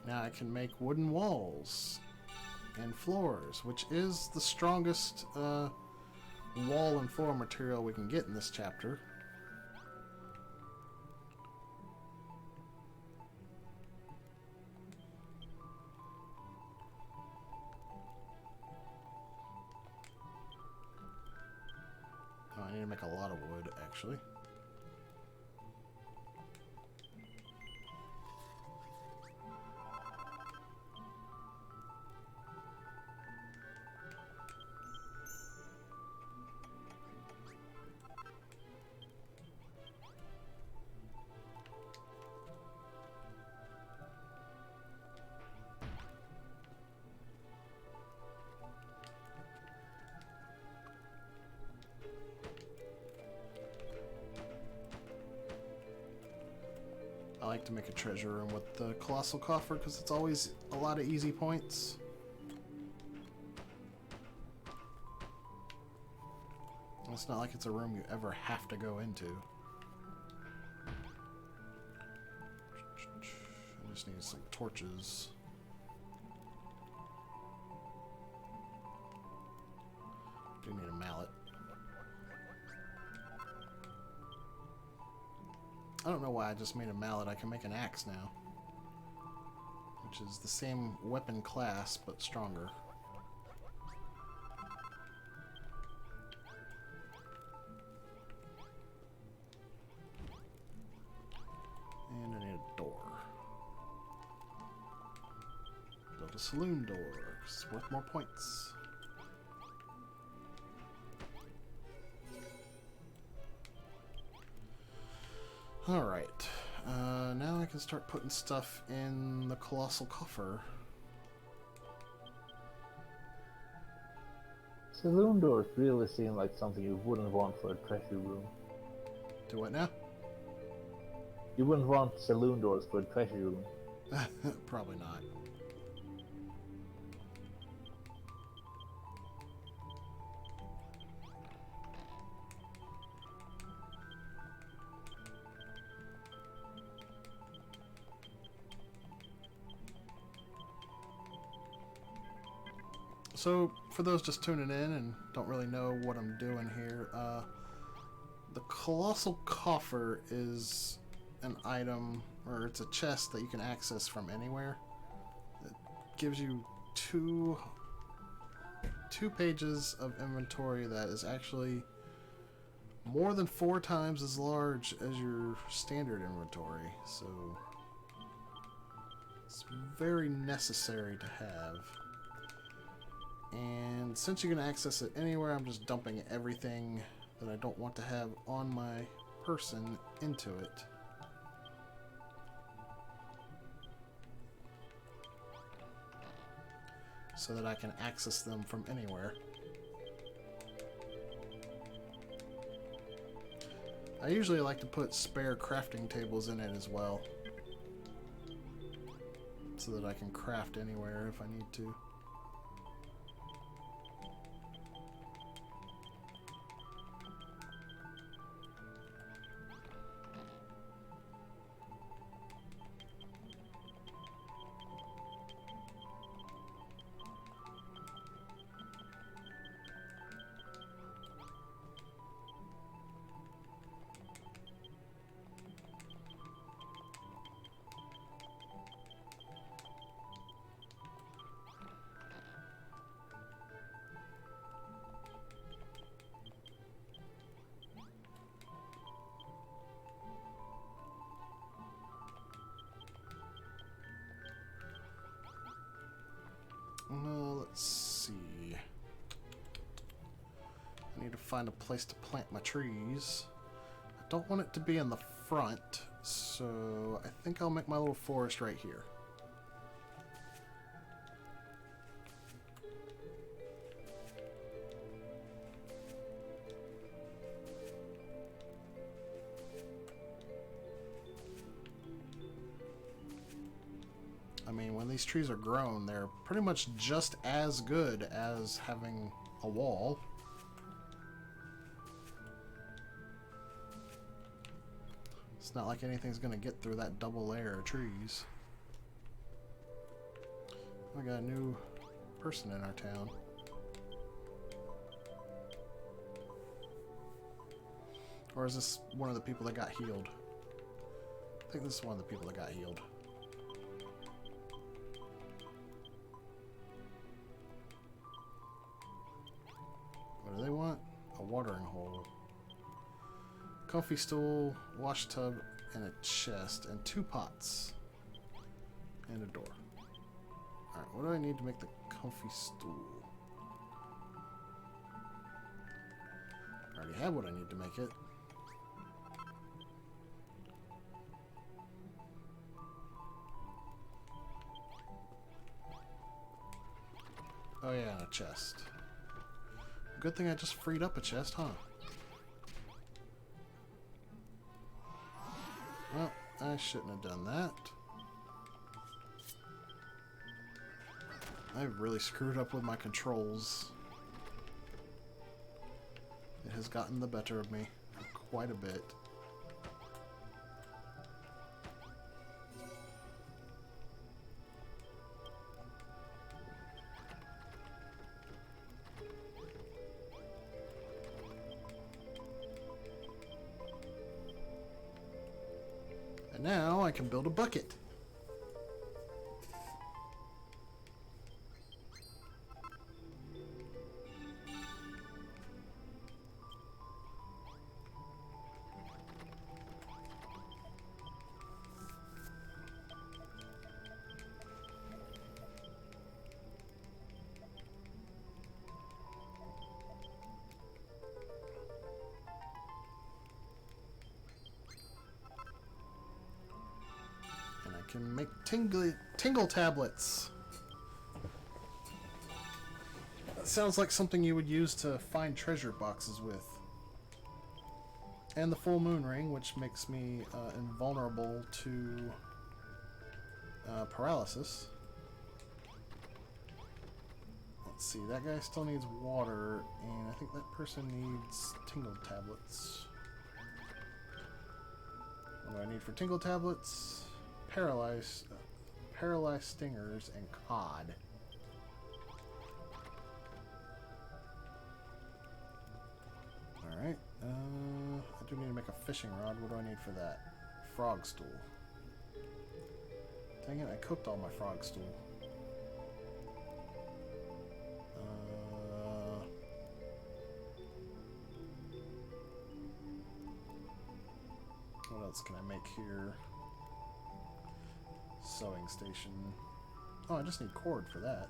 Now I can make wooden walls and floors, which is the strongest wall and floor material we can get in this chapter. Oh, I need to make a lot of wood, actually. I like to make a treasure room with the colossal coffer because it's always a lot of easy points. It's not like it's a room you ever have to go into. I just need some torches. Do need a mallet. I don't know why I just made a mallet. I can make an axe now, which is the same weapon class but stronger. And I need a door. Build a saloon door, 'cause it's worth more points. Alright, now I can start putting stuff in the colossal coffer. Saloon doors really seem like something you wouldn't want for a treasure room. Do what now? You wouldn't want saloon doors for a treasure room. Probably not. So, for those just tuning in and don't really know what I'm doing here, the colossal coffer is an item, or it's a chest that you can access from anywhere. It gives you two pages of inventory that is actually more than 4 times as large as your standard inventory, so it's very necessary to have. And since you can access it anywhere, I'm just dumping everything that I don't want to have on my person into it. So that I can access them from anywhere. I usually like to put spare crafting tables in it as well, so that I can craft anywhere if I need to. Let's see. I need to find a place to plant my trees. I don't want it to be in the front, so I think I'll make my little forest right here. I mean, when these trees are grown, they're pretty much just as good as having a wall. It's not like anything's going to get through that double layer of trees. We got a new person in our town. Or is this one of the people that got healed? I think this is one of the people that got healed. What do they want? A watering hole. Comfy stool, wash tub, and a chest, and 2 pots. And a door. Alright, what do I need to make the comfy stool? I already have what I need to make it. Oh yeah, and a chest. Good thing I just freed up a chest, huh? Well, I shouldn't have done that. I've really screwed up with my controls. It has gotten the better of me quite a bit. And now I can build a bucket. Can make tingle tablets. That sounds like something you would use to find treasure boxes with. And the full moon ring, which makes me invulnerable to paralysis. Let's see, that guy still needs water, and I think that person needs tingle tablets. What do I need for tingle tablets? Paralyzed stingers and cod. Alright, I do need to make a fishing rod. What do I need for that? Frog stool. Dang it, I cooked all my frog stool. What else can I make here? Sewing station. Oh, I just need cord for that.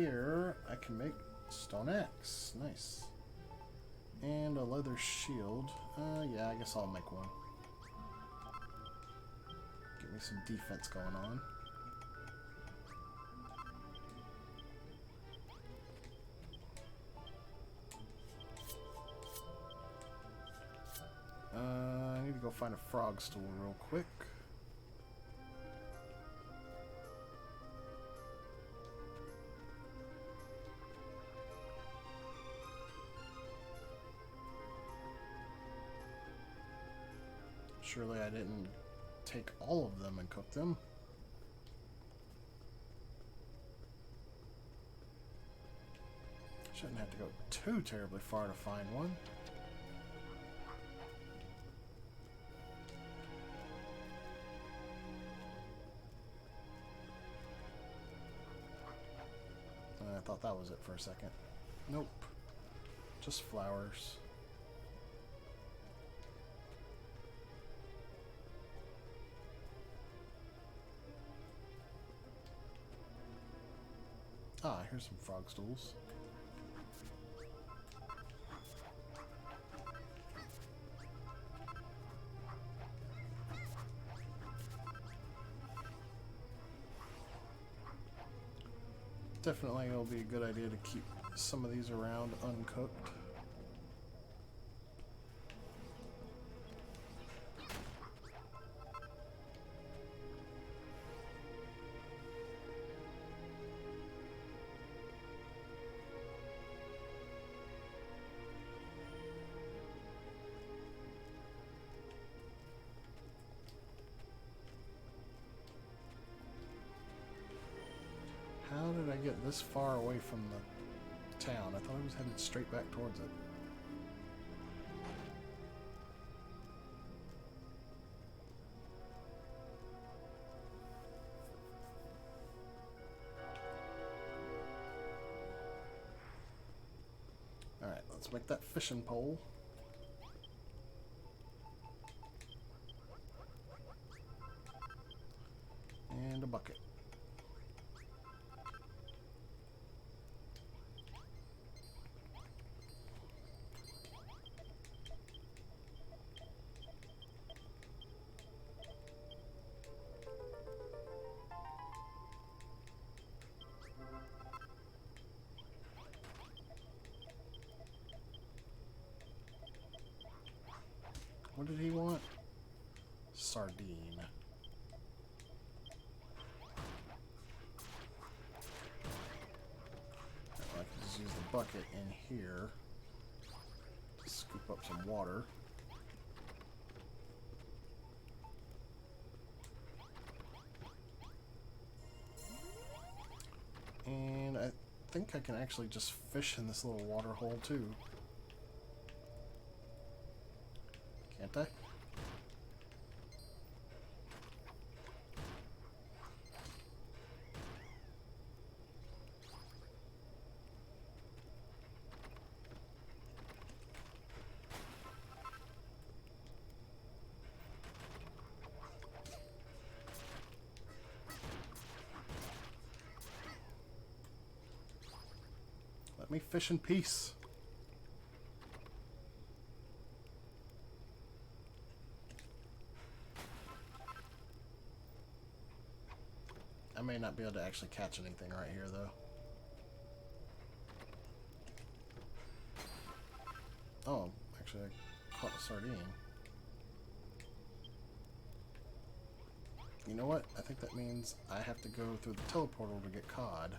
here, I can make stone axe. Nice. And a leather shield. Yeah, I guess I'll make one. Get me some defense going on. I need to go find a frog stool real quick. Surely I didn't take all of them and cook them. Shouldn't have to go too terribly far to find one. I thought that was it for a second. Nope. Just flowers. Ah, here's some frog stools. Definitely it'll be a good idea to keep some of these around uncooked. How did I get this far away from the town? I thought I was headed straight back towards it. Alright, let's make that fishing pole. And a bucket. What did he want? Sardine. I can just use the bucket in here to scoop up some water. And I think I can actually just fish in this little water hole too. Can't I? Let me fish in peace. I may not be able to actually catch anything right here, though. Oh, actually, I caught a sardine. You know what? I think that means I have to go through the teleportal to get cod.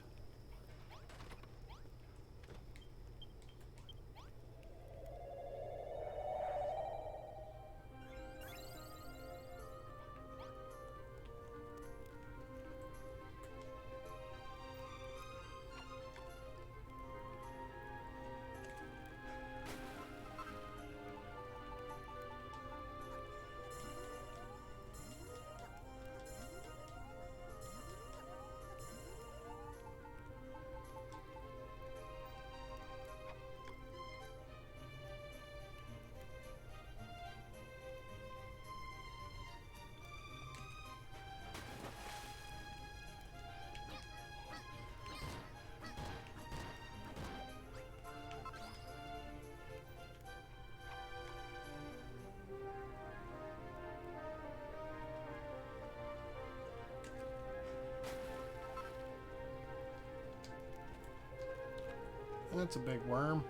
That's a big worm.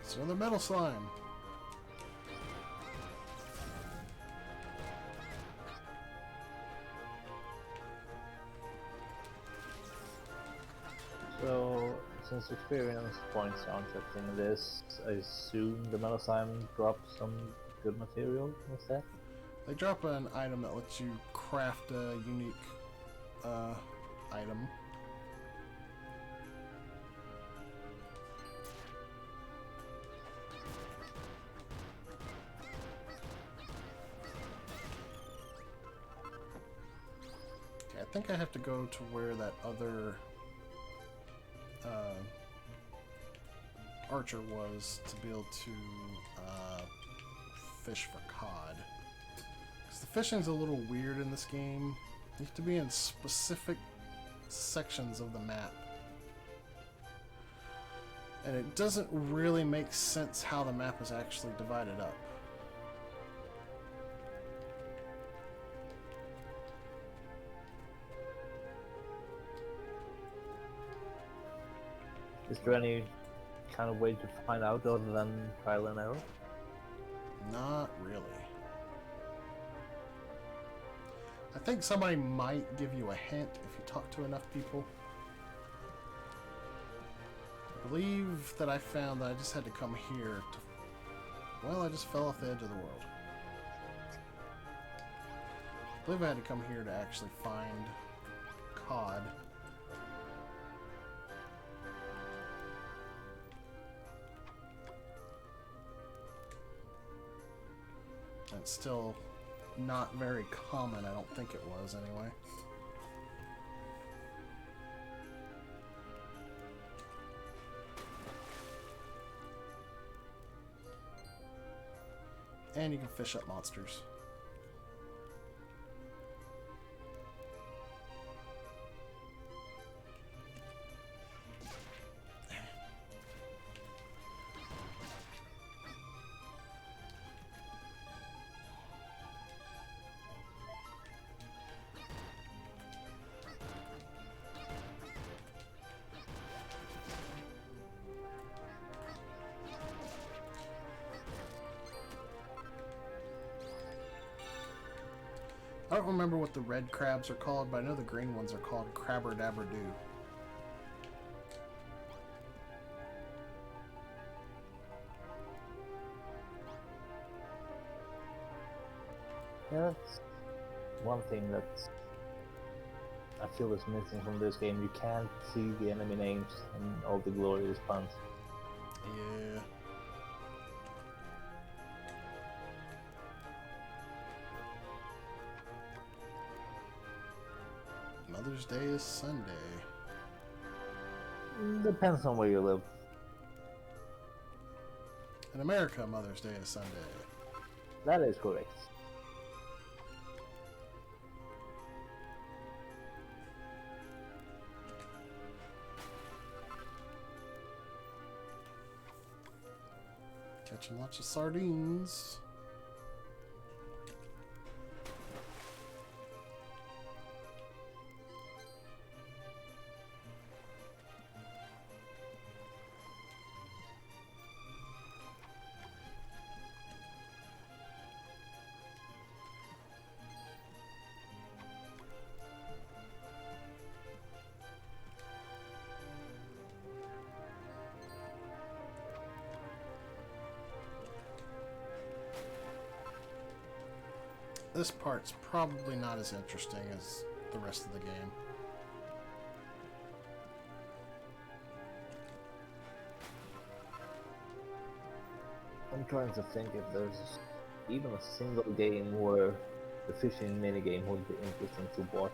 It's another metal slime. So, since experience points are interesting in this, I assume the metal slime drops some good material instead? They drop an item that lets you craft a unique item. Okay, I think I have to go to where that other archer was to be able to fish for cod. Because the fishing's a little weird in this game. You have to be in specific sections of the map. And it doesn't really make sense how the map is actually divided up. Is there any kind of way to find out other than trial and error? Not really. I think somebody might give you a hint if you talk to enough people. I believe that I found that I just had to come here to... Well, I just fell off the edge of the world. I believe I had to come here to actually find cod. It's still not very common. I don't think it was anyway. And you can fish up monsters. I don't remember what the red crabs are called, but I know the green ones are called Crabber-Dabber-Doo. Yeah, that's one thing that I feel is missing from this game. You can't see the enemy names and all the glorious puns. Yeah. Mother's Day is Sunday. Depends on where you live. In America, Mother's Day is Sunday. That is correct. Catching lots of sardines. This part's probably not as interesting as the rest of the game. I'm trying to think if there's even a single game where the fishing minigame would be interesting to watch.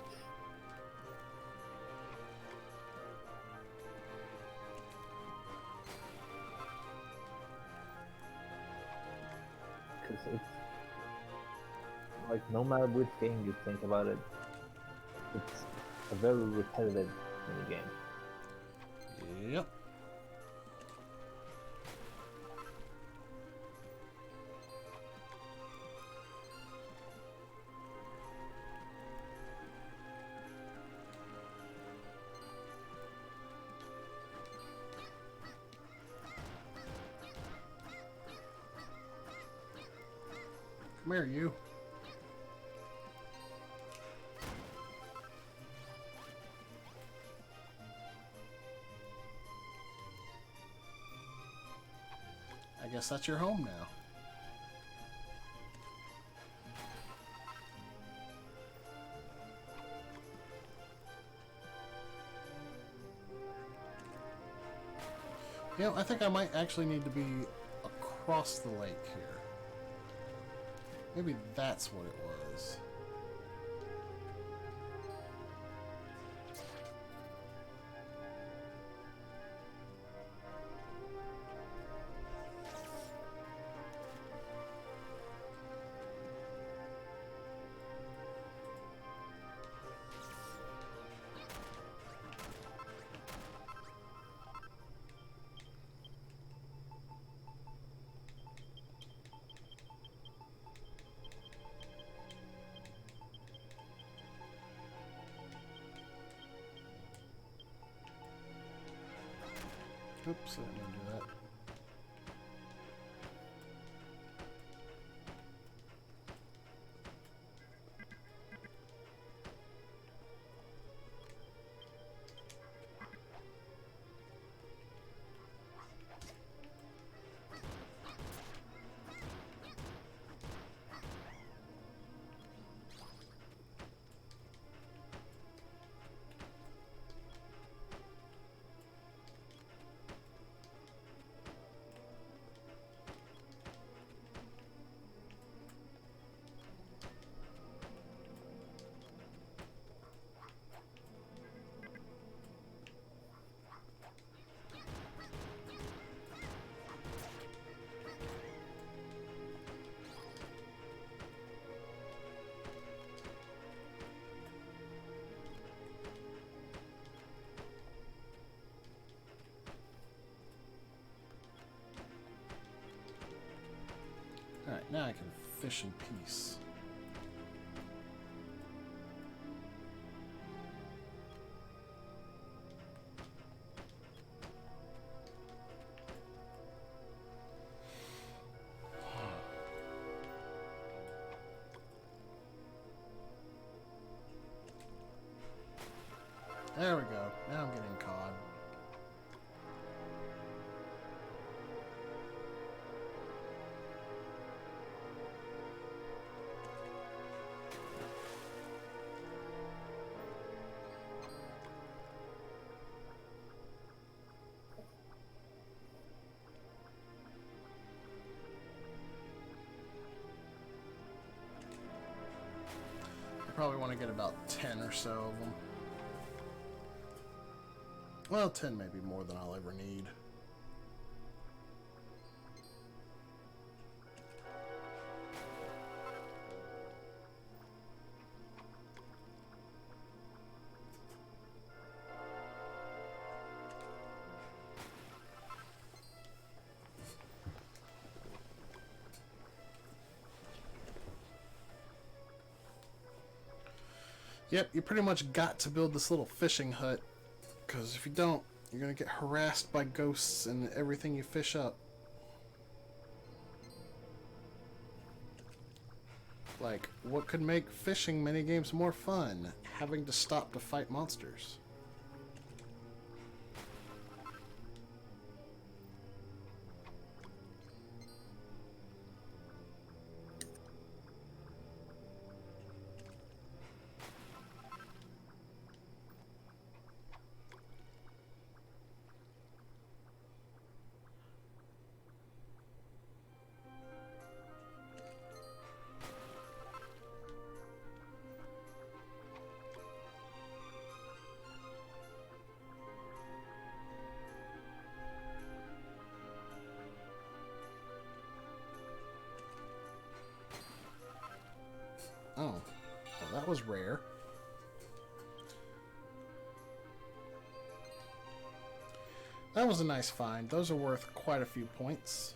Because it's like, no matter which game you think about it, it's a very repetitive minigame. Yep. Come here, you. I guess that's your home now. You know, I think I might actually need to be across the lake here. Maybe that's what it was. Oops, I didn't mean to do that. Alright, now I can fish in peace. There we go. Now I'm getting cod. I probably want to get about 10 or so of them. Well, 10 may be more than I'll ever need. Yep, you pretty much got to build this little fishing hut, because if you don't, you're going to get harassed by ghosts and everything you fish up. Like, what could make fishing minigames more fun? Having to stop to fight monsters. Oh, well, that was rare. That was a nice find. Those are worth quite a few points.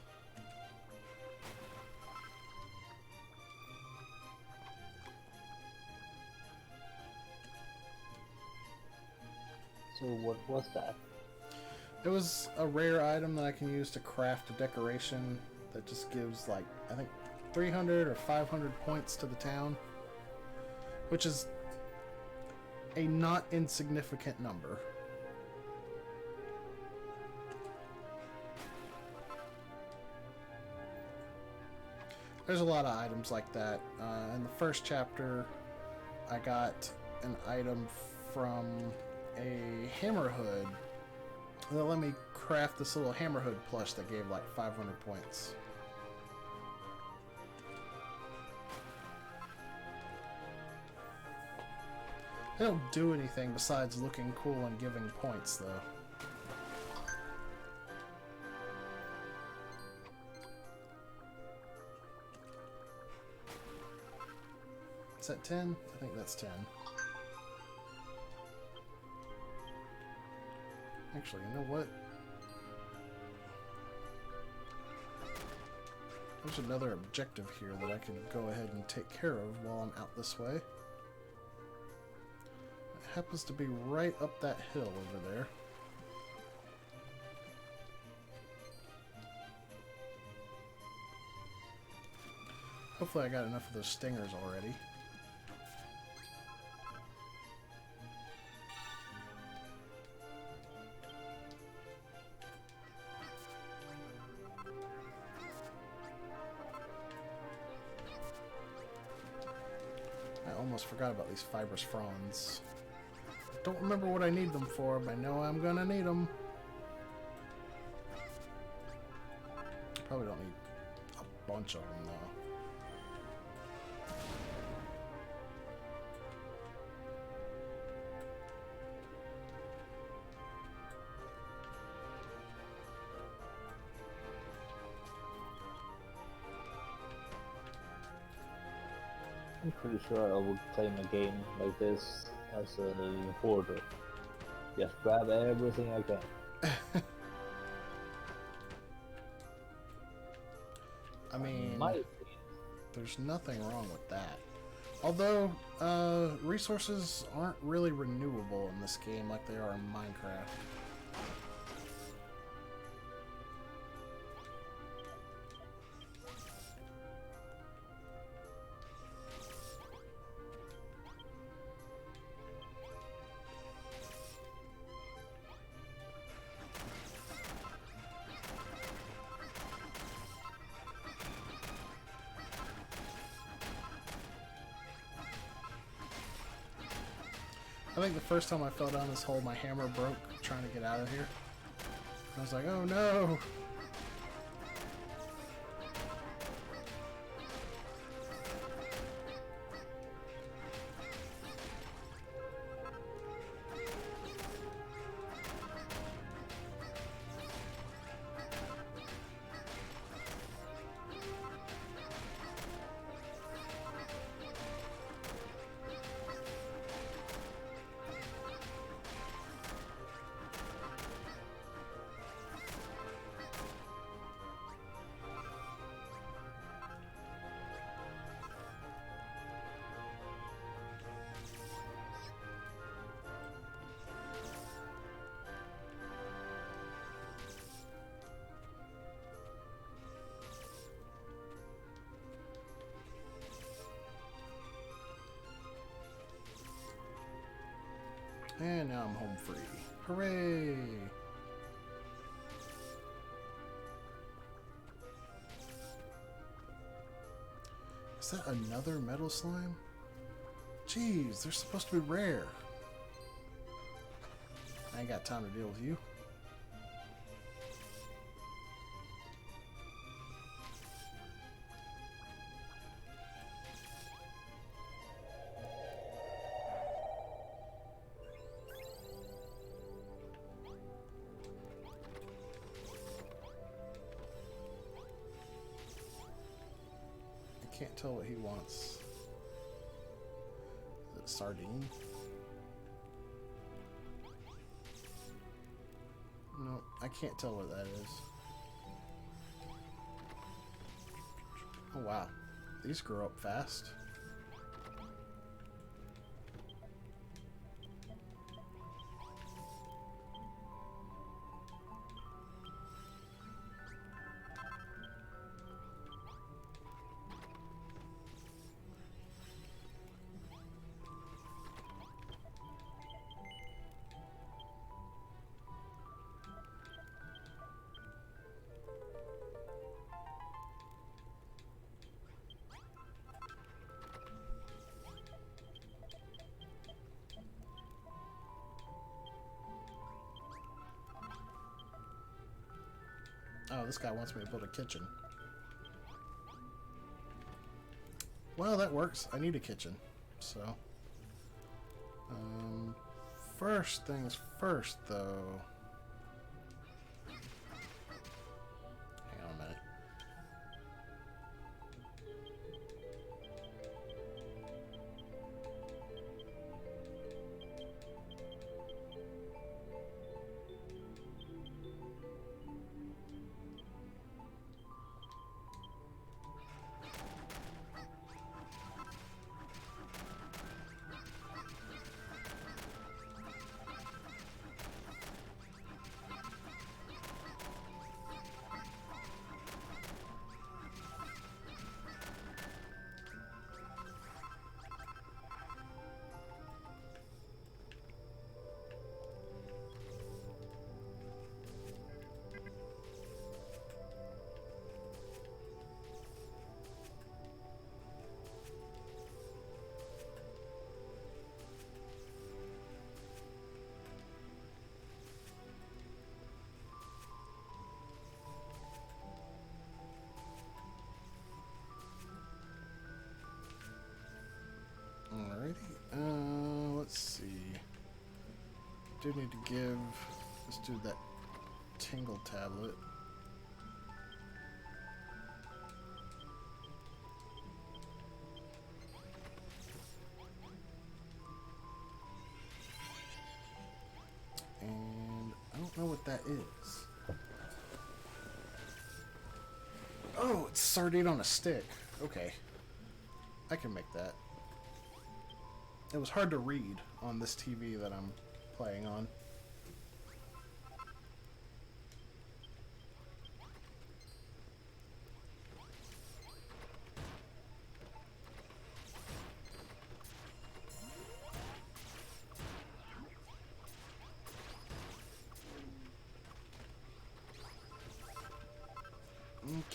So what was that? It was a rare item that I can use to craft a decoration that just gives, like, I think 300 or 500 points to the town, which is a not insignificant number. There's a lot of items like that. In the first chapter, I got an item from a hammer hood that let me craft this little hammer hood plush that gave like 500 points. They don't do anything besides looking cool and giving points, though. Is that 10? I think that's 10. Actually, you know what? There's another objective here that I can go ahead and take care of while I'm out this way. It happens to be right up that hill over there. Hopefully I got enough of those stingers already. I almost forgot about these fibrous fronds. Don't remember what I need them for, but I know I'm gonna need them. Probably don't need a bunch of them, though. I'm pretty sure I would claim a game like this as a hoarder. Just grab everything I can. I mean, Might. there's nothing wrong with that. Although, resources aren't really renewable in this game like they are in Minecraft. I think the first time I fell down this hole, my hammer broke trying to get out of here. I was like, oh no! And now I'm home free. Hooray! Is that another metal slime? Jeez, they're supposed to be rare. I ain't got time to deal with you. Can't tell what he wants. Is it a sardine? Nope, I can't tell what that is. Oh wow, these grow up fast. Oh, this guy wants me to build a kitchen. Well, that works. I need a kitchen. So, first things first, though. Hang on a minute. Alrighty. Let's see. Do need to give this dude that tingle tablet. And I don't know what that is. Oh, it's sardine on a stick. Okay. I can make that. It was hard to read on this TV that I'm playing on.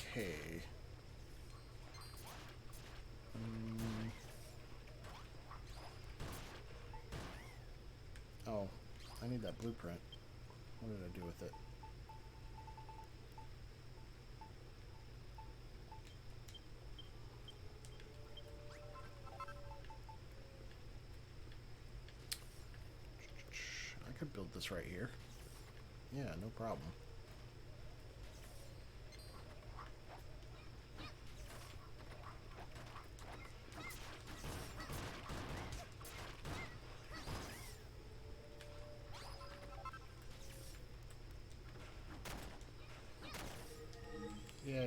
Okay. Oh, I need that blueprint. What did I do with it? I could build this right here. Yeah, no problem. Yeah.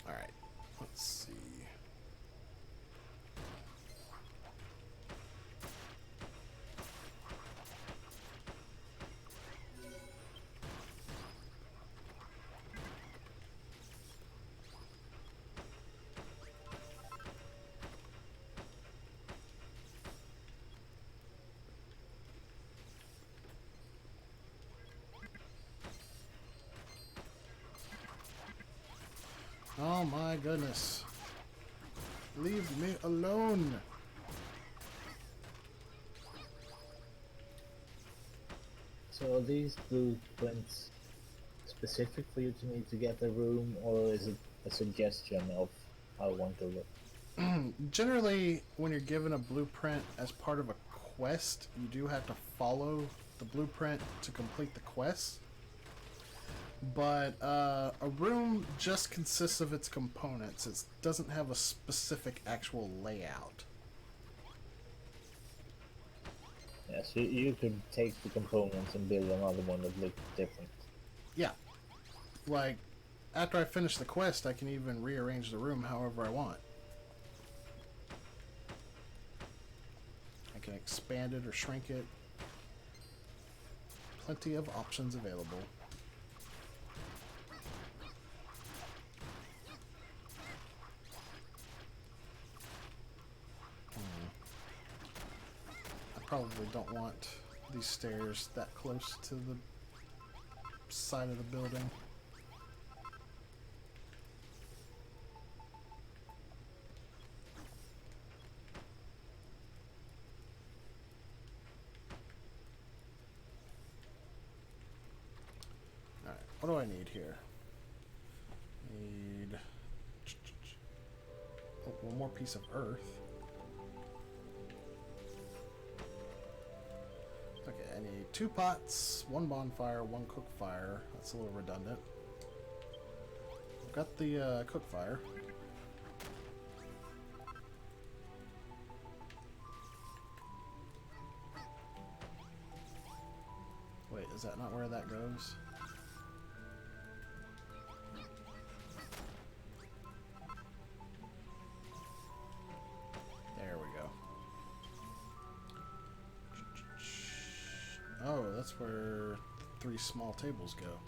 Alright, let's see. Oh my goodness. Leave me alone. So are these blueprints specific for you to need to get a room, or is it a suggestion of how one to look? Generally, when you're given a blueprint as part of a quest, you do have to follow the blueprint to complete the quest. But a room just consists of its components. It doesn't have a specific actual layout. Yes, you could take the components and build another one that looks different. Yeah. Like, after I finish the quest, I can even rearrange the room however I want. I can expand it or shrink it. Plenty of options available. I probably don't want these stairs that close to the side of the building. Alright, what do I need here? Need one more piece of earth. Okay, I need 2 pots, 1 bonfire, 1 cook fire. That's a little redundant. I've got the cook fire. Wait, is that not where that goes? There we go. Oh, that's where 3 small tables go.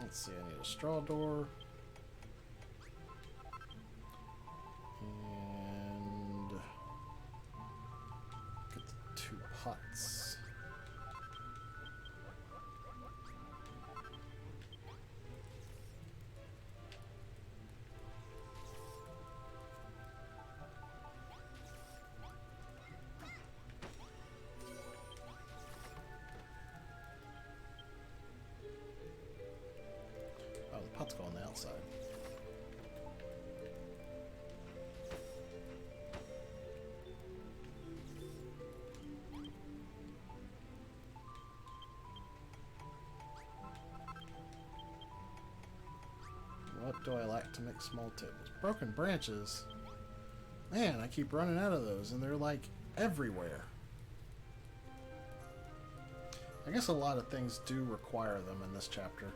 Let's see, I need a straw door. And get the 2 pots. Oh, the pots go on the outside. What do I like to make small tables? Broken branches? Man, I keep running out of those, and they're like everywhere. I guess a lot of things do require them in this chapter.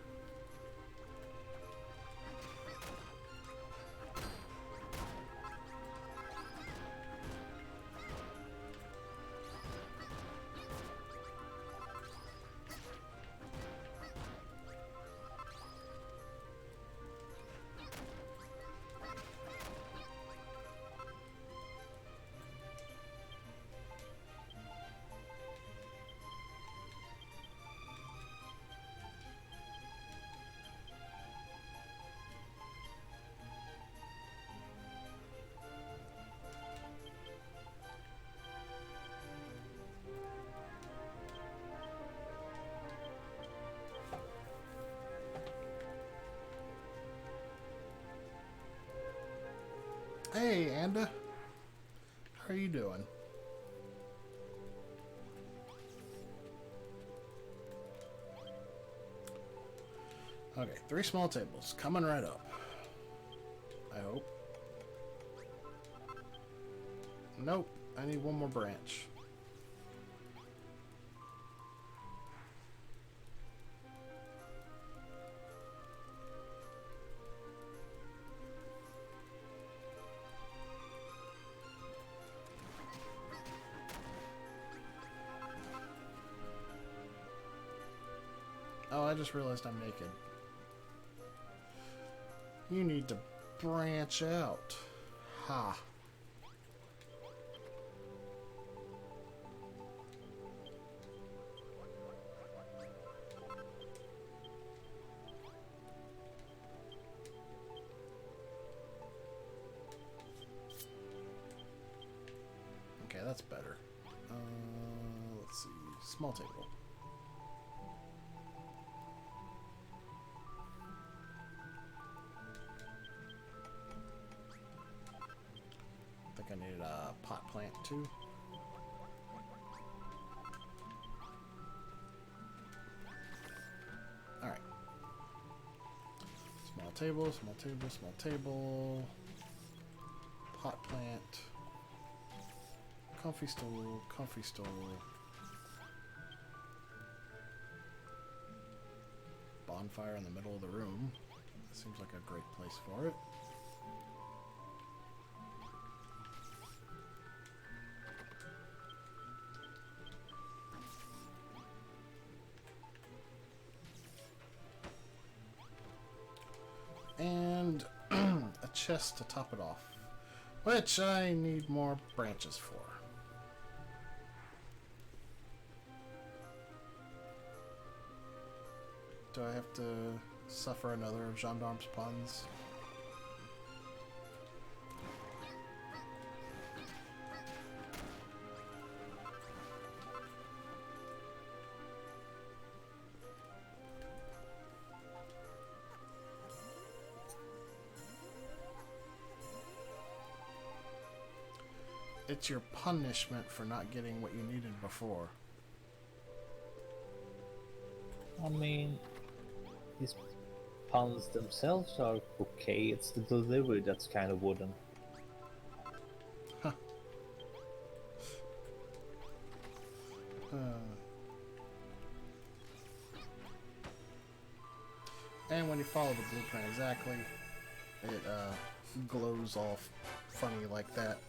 Hey, Anda. How are you doing? Okay, 3 small tables. Coming right up. I hope. Nope. I need 1 more branch. Oh, I just realized I'm naked. You need to branch out. Ha. Okay, that's better. Let's see. Small table. – 2. Alright. Small table, small table, small table. Pot plant. Comfy stool, comfy stool. Bonfire in the middle of the room. That seems like a great place for it. And a chest to top it off, which I need more branches for. Do I have to suffer another of Gendarme's puns? It's your punishment for not getting what you needed before. I mean, these puns themselves are okay. It's the delivery that's kind of wooden. Huh. And when you follow the blueprint exactly, it glows all funny like that.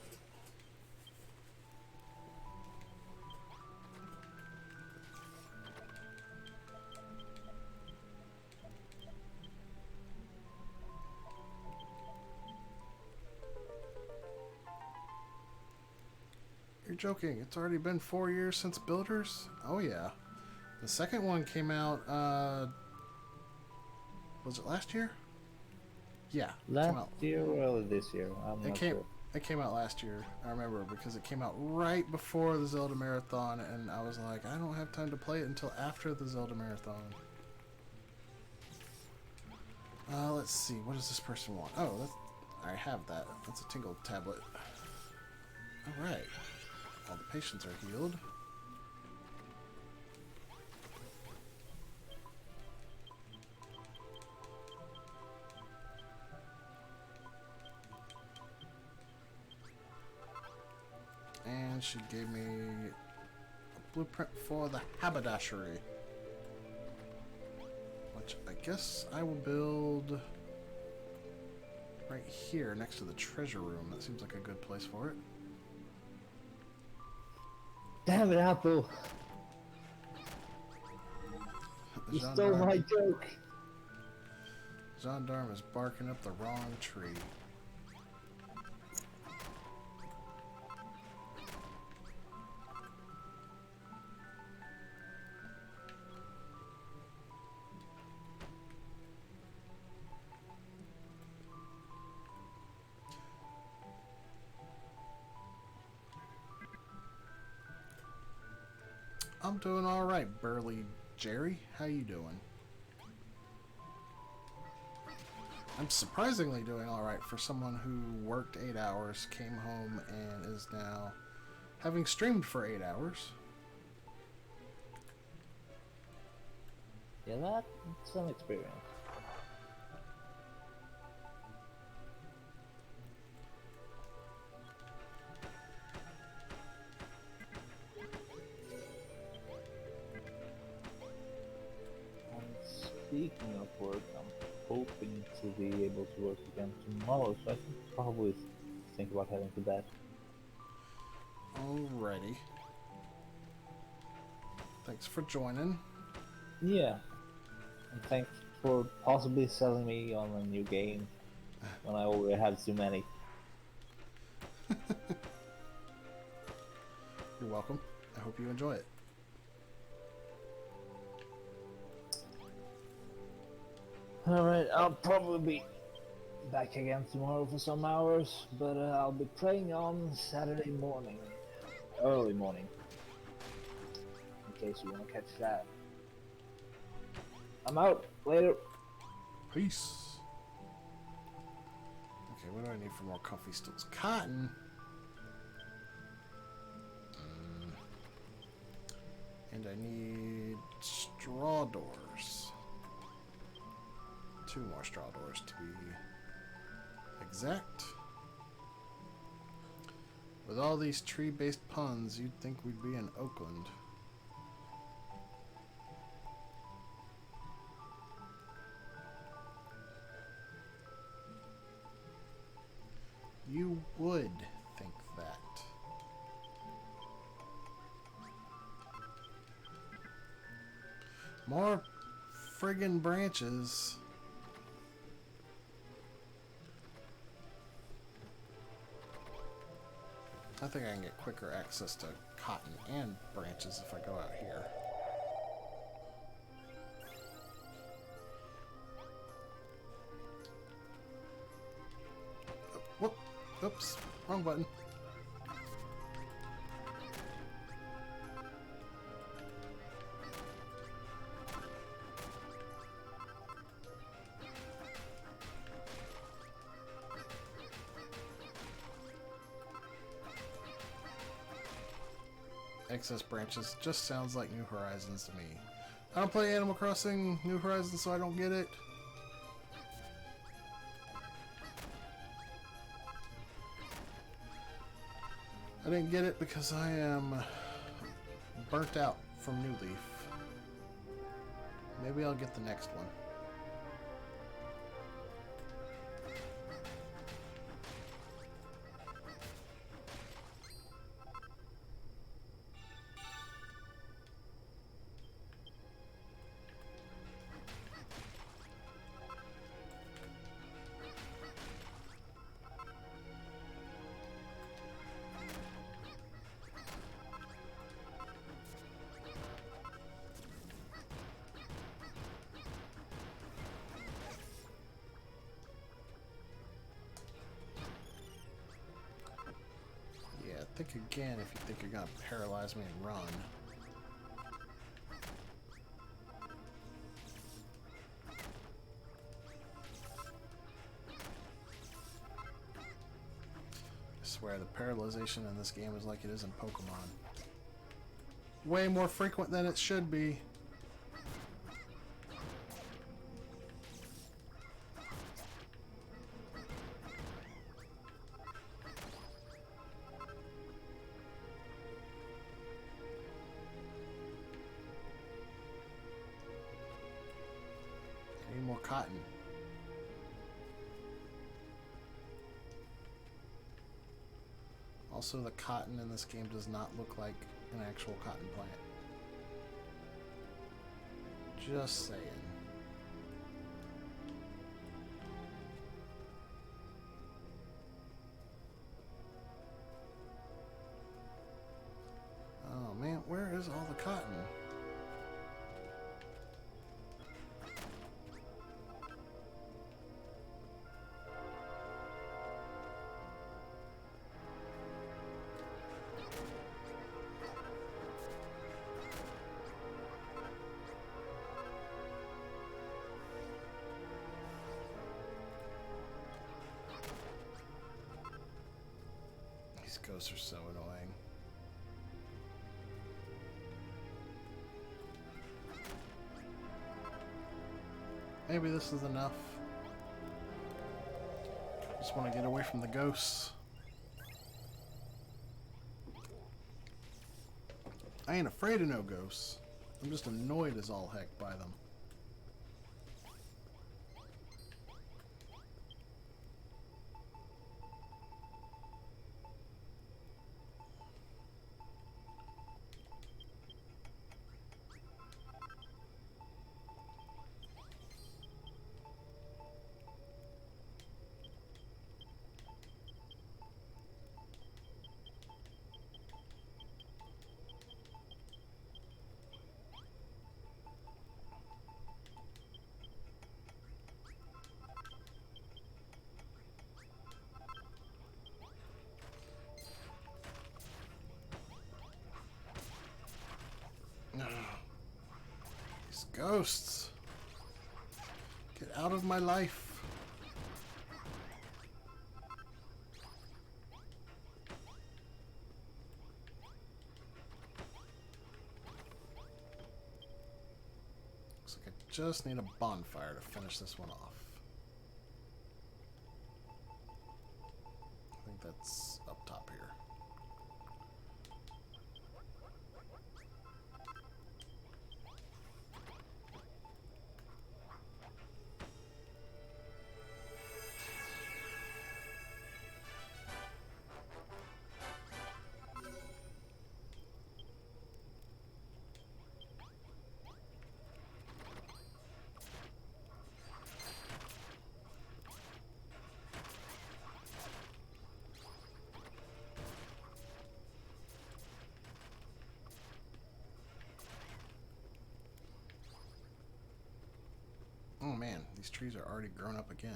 You're joking. It's already been 4 years since Builders? Oh yeah. The second one came out, was it last year? Yeah. Last year or early this year? I'm not sure. It came out last year, I remember, because it came out right before the Zelda Marathon, and I was like, I don't have time to play it until after the Zelda Marathon. Let's see, what does this person want? Oh, I have that. That's a Tingle tablet. Alright. All the patients are healed. And she gave me a blueprint for the haberdashery, which I guess I will build right here next to the treasure room. That seems like a good place for it. Damn it, Apple! You stole my joke! Gendarme is barking up the wrong tree. I'm doing all right, Burly Jerry. How you doing? I'm surprisingly doing all right for someone who worked 8 hours, came home, and is now having streamed for 8 hours. Yeah, that's an experience. Speaking of work, I'm hoping to be able to work again tomorrow, so I should probably think about heading to bed. Alrighty. Thanks for joining. Yeah, and thanks for possibly selling me on a new game when I already have too many. You're welcome. I hope you enjoy it. Alright, I'll probably be back again tomorrow for some hours, but I'll be playing on Saturday morning, early morning, in case you want to catch that. I'm out. Later. Peace. Okay, what do I need for more comfy stools? Cotton? And I need straw doors. 2 more straw doors to be exact. With all these tree-based puns, you'd think we'd be in Oakland. You would think that. More friggin' branches. I think I can get quicker access to cotton and branches if I go out here. Whoop! Oops! Wrong button. Excess branches just sounds like New Horizons to me. I don't play Animal Crossing New Horizons, so I don't get it. I didn't get it because I am burnt out from New Leaf. Maybe I'll get the next one. Think again if you think you're gonna paralyze me and run. I swear the paralyzation in this game is like it is in Pokemon. Way more frequent than it should be. More cotton. Also, the cotton in this game does not look like an actual cotton plant. Just saying. Oh man, where is all the cotton? These ghosts are so annoying. Maybe this is enough. Just want to get away from the ghosts. I ain't afraid of no ghosts. I'm just annoyed as all heck by them. These ghosts. Get out of my life. just need a bonfire to finish this one off. I think that's up top here. Oh man, these trees are already grown up again.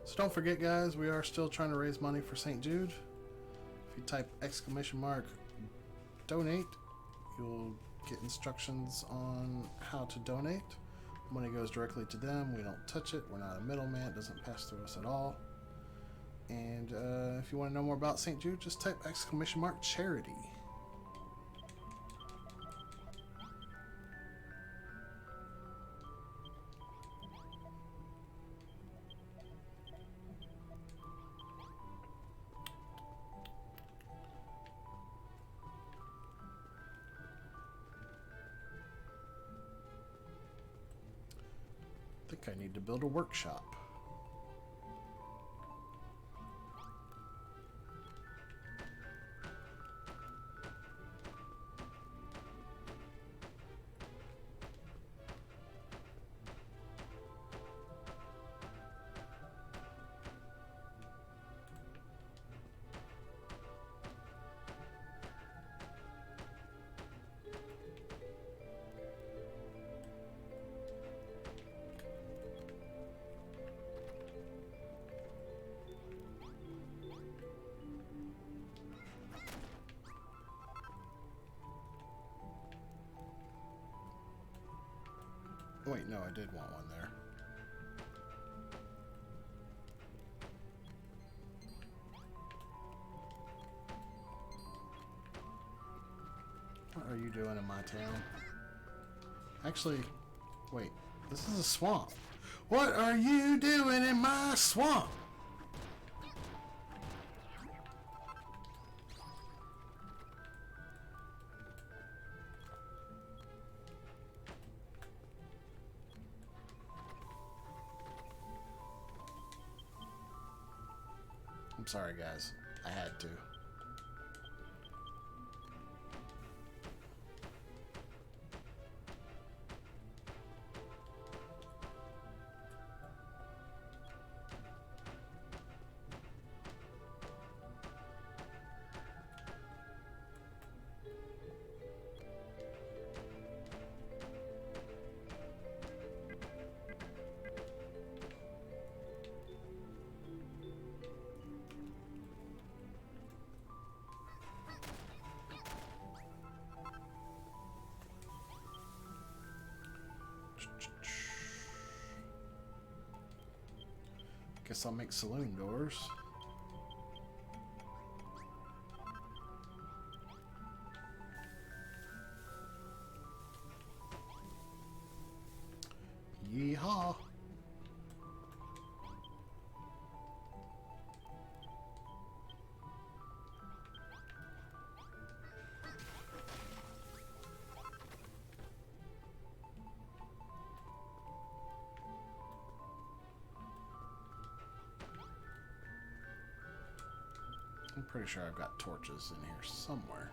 So don't forget, guys, we are still trying to raise money for St. Jude. If you type !donate, you'll get instructions on how to donate. Money goes directly to them. We don't touch it. We're not a middleman. It doesn't pass through us at all. And if you want to know more about St. Jude, just type !charity. I think I need to build a workshop. Wait, no, I did want one there. What are you doing in my town? Actually, wait, this is a swamp. What are you doing in my swamp? I'm sorry, guys. I had to. Guess I'll make saloon doors. Yeehaw! I'm pretty sure I've got torches in here somewhere.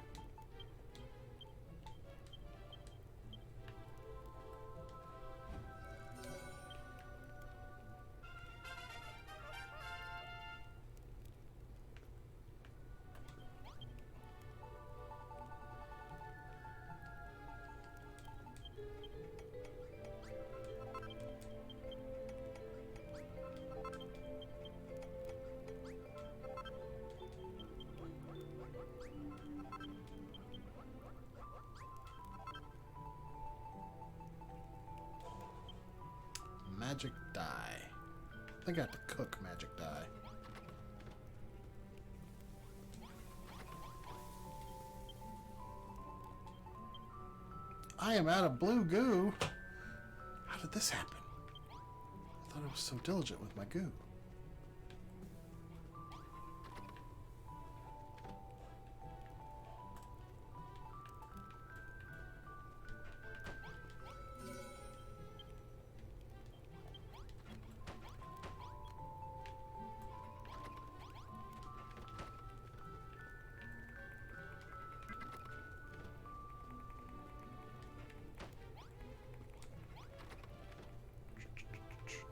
magic dye. I think I have to cook magic dye. I am out of blue goo. How did this happen? I thought I was so diligent with my goo.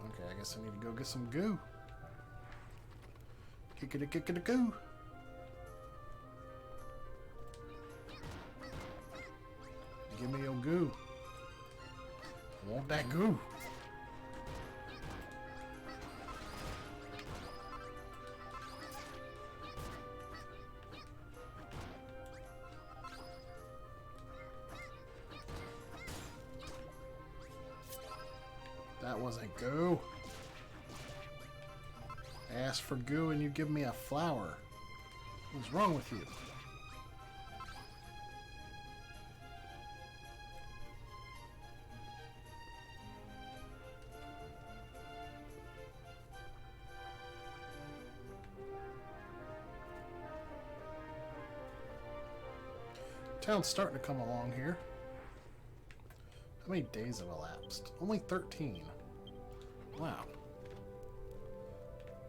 Okay, I guess I need to go get some goo. Kick it a goo. Give me your goo. I want that goo. That wasn't goo. I asked for goo and you give me a flower. What's wrong with you? Town's starting to come along here. How many days have elapsed? Only 13. Wow.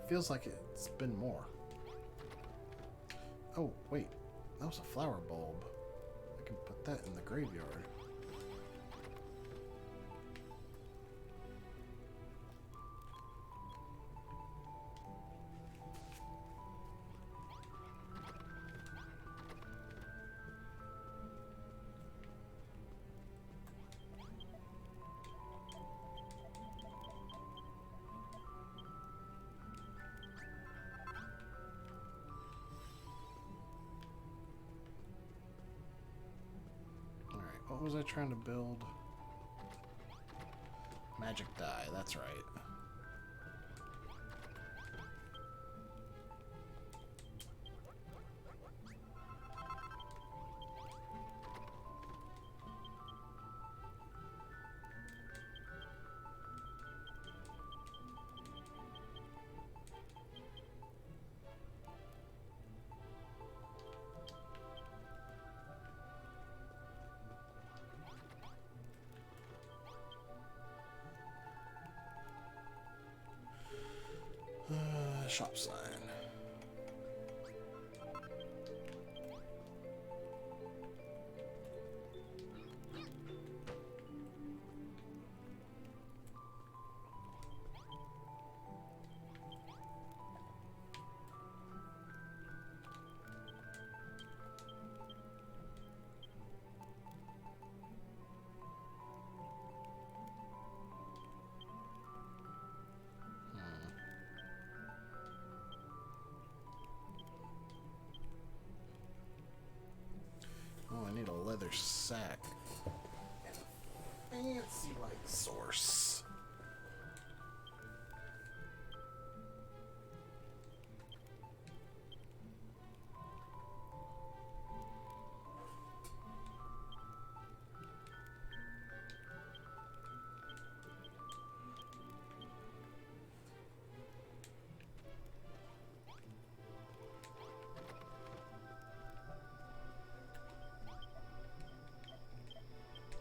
Feels like it's been more. Oh, wait. That was a flower bulb. I can put that in the graveyard. What was I trying to build? Magic dye, that's right. Shop sign. Oh, I need a leather sack. And a fancy light source.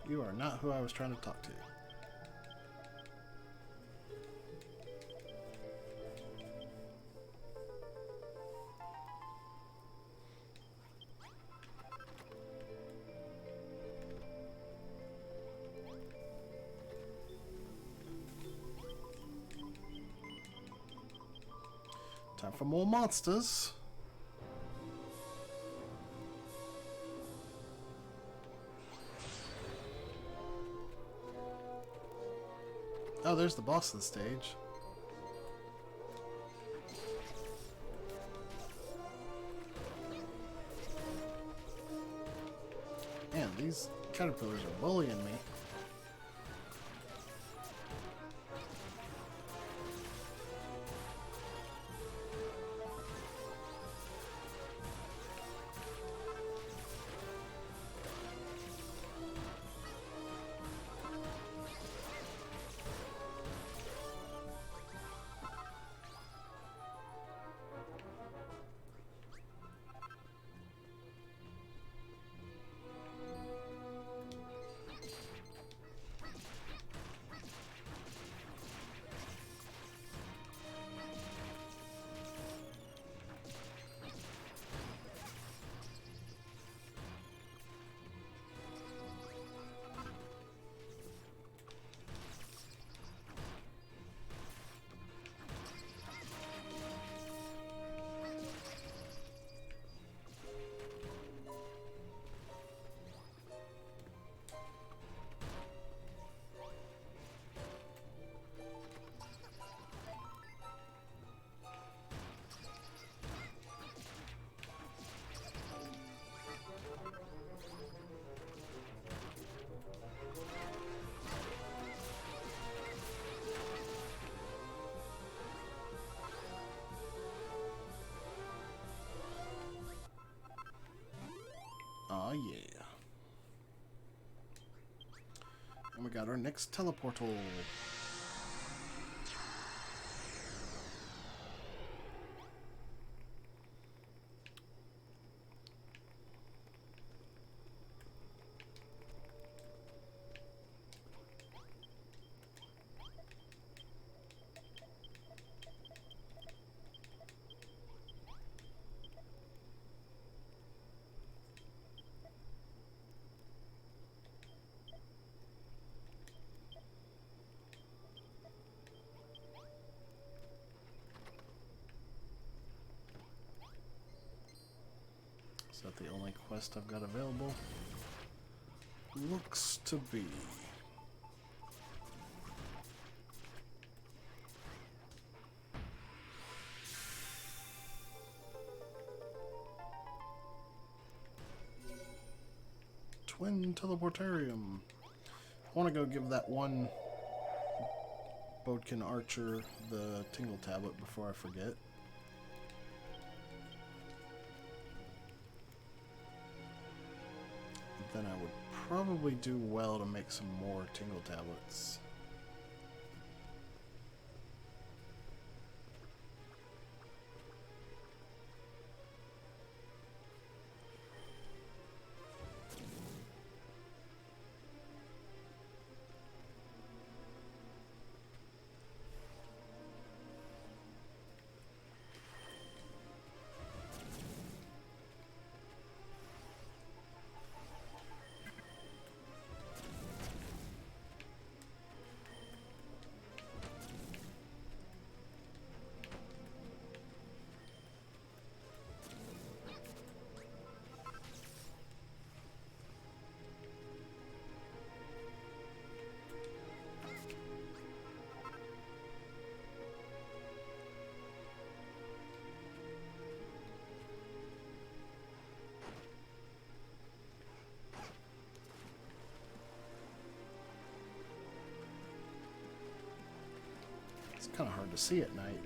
You are not who I was trying to talk to. Time for more monsters. Oh, there's the boss of the stage. Man, these caterpillars are bullying me. got our next teleportal. Is that the only quest I've got available? Looks to be. Twin Teleportarium. I want to go give that one Bodkin Archer the Tingle Tablet before I forget. Then I would probably do well to make some more Tingle Tablets. It's kind of hard to see at night.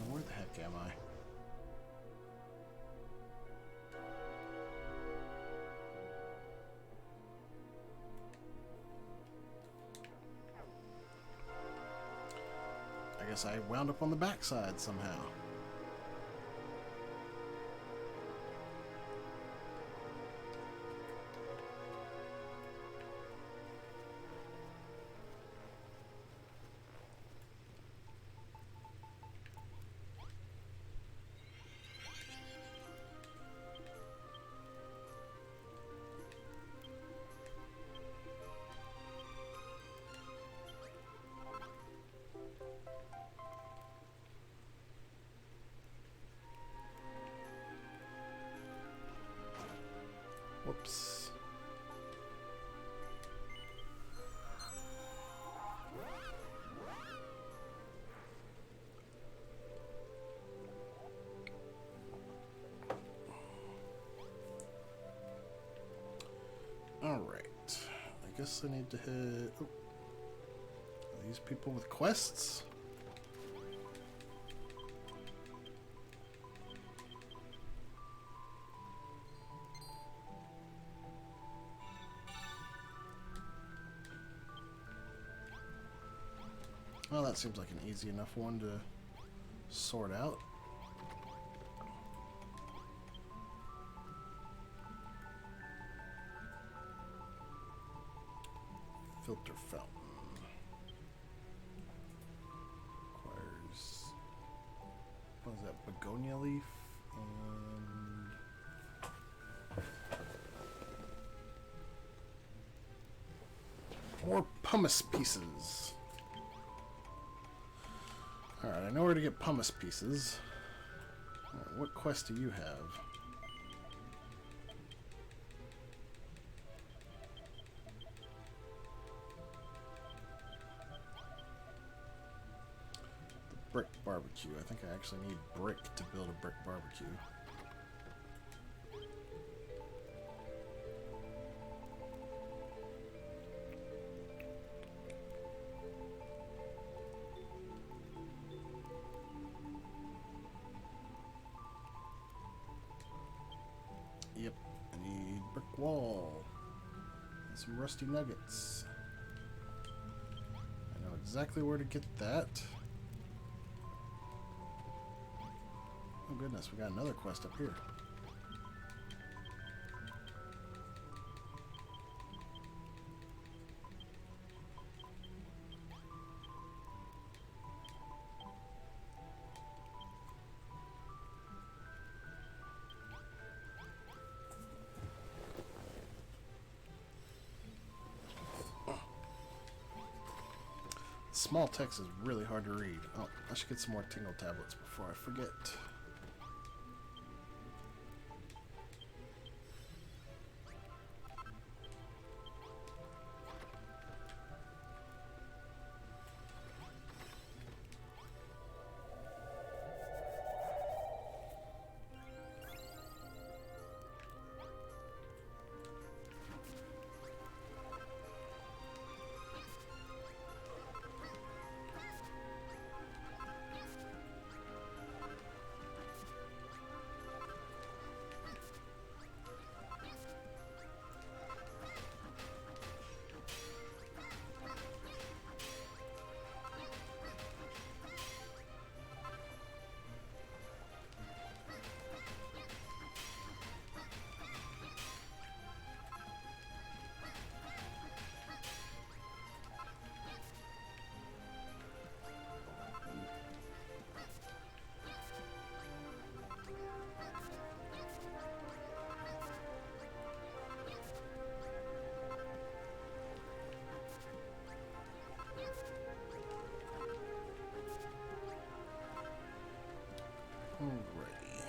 Where the heck am I? I guess I wound up on the backside somehow. Whoops. All right. I guess I need to hit... Oh. Are these people with quests? Well, that seems like an easy enough one to sort out. Filter fountain. Requires... What is that? Begonia leaf? And... more pumice pieces. Alright, I know where to get pumice pieces. Right, what quest do you have? The brick barbecue. I think I actually need brick to build a brick barbecue. Some rusty nuggets. I know exactly where to get that. Oh goodness, we got another quest up here. Small text is really hard to read. Oh, I should get some more tingle tablets before I forget. Alrighty.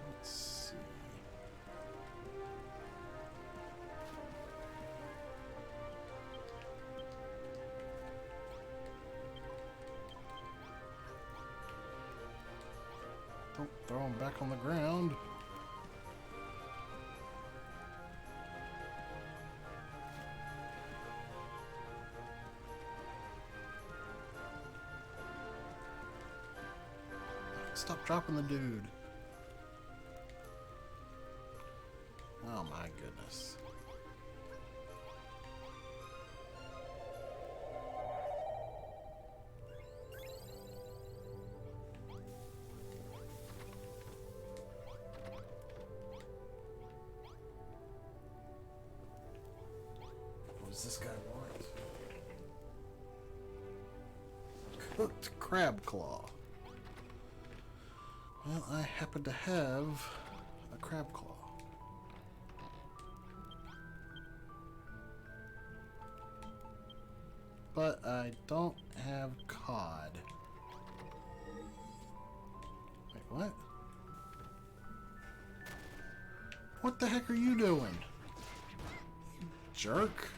Let's see. Don't throw him back on the ground. Stop dropping the dude. Oh my goodness. What does this guy want? Cooked crab claw. Well, I happen to have a crab claw. But I don't have cod. Wait, what? What the heck are you doing? You jerk.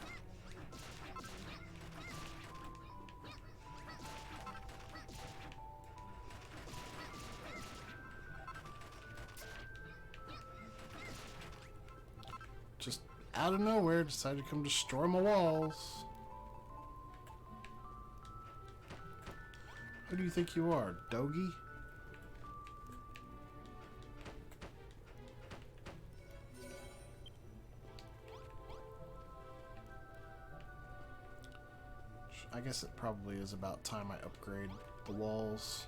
Just out of nowhere decided to come destroy my walls. Who do you think you are, Dogie? I guess it probably is about time I upgrade the walls.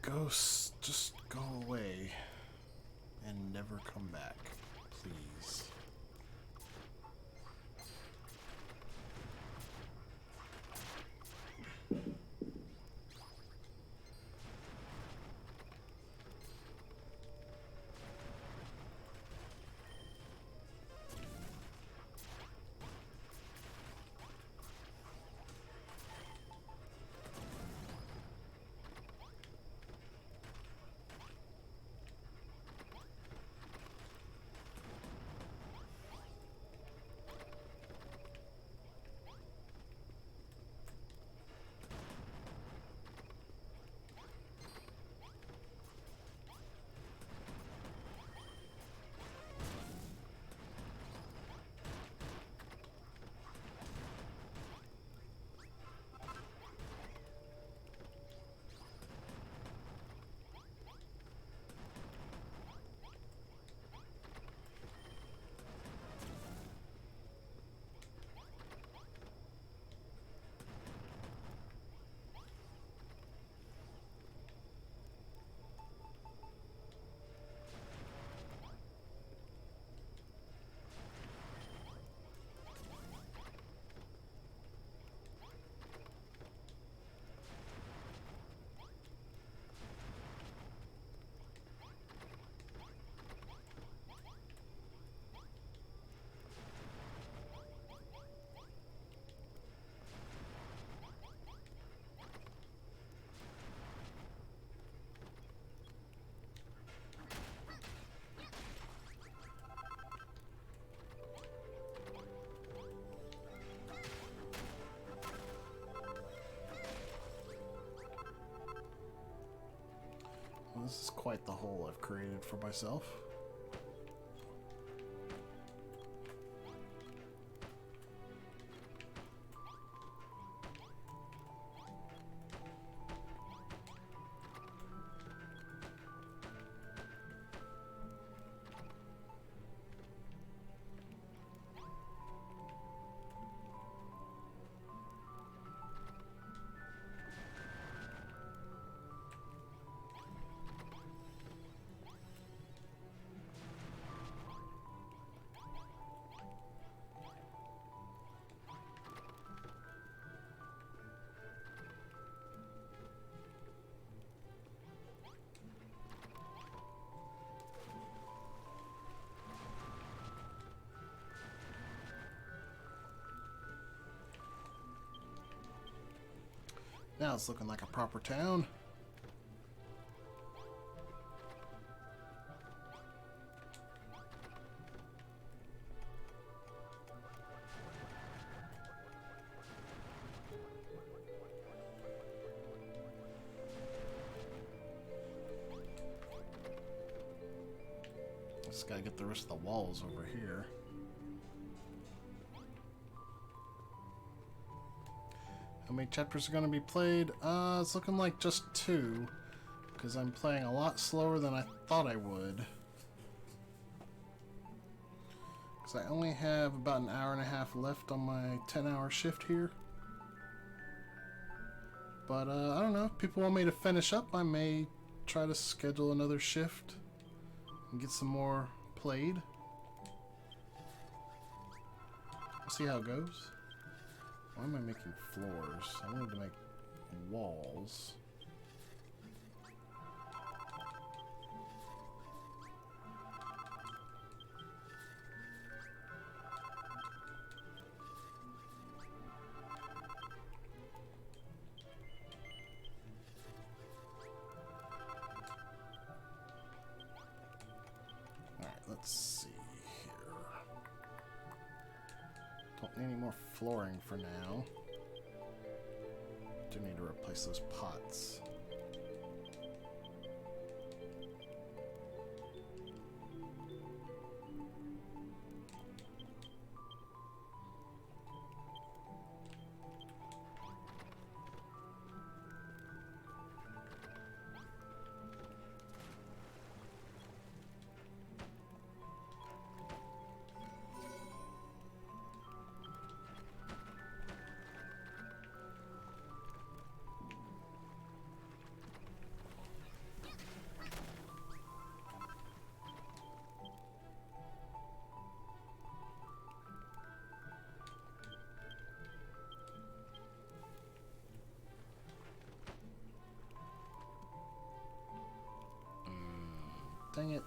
Ghosts, just go away and never come back, please. Well, this is quite the hole I've created for myself. Now it's looking like a proper town. Just gotta get the rest of the walls over here. How many chapters are going to be played? It's looking like just 2, because I'm playing a lot slower than I thought I would. Because I only have about an hour and a half left on my 10-hour shift here. But I don't know, if people want me to finish up, I may try to schedule another shift and get some more played. We'll see how it goes. Why am I making floors? I wanted to make walls. Alright, let's see here. Don't need any more flooring for now. Do need to replace those pots. Dang it.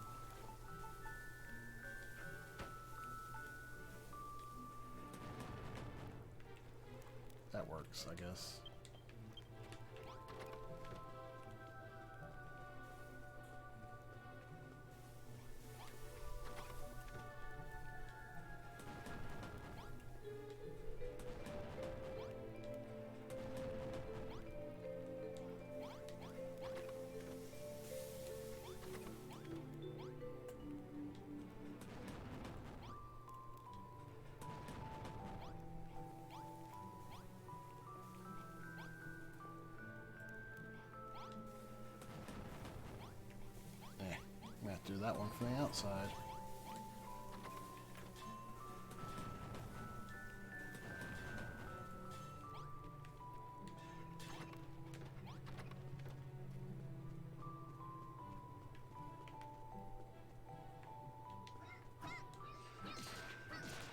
That works, I guess. I'm gonna have to do that one from the outside.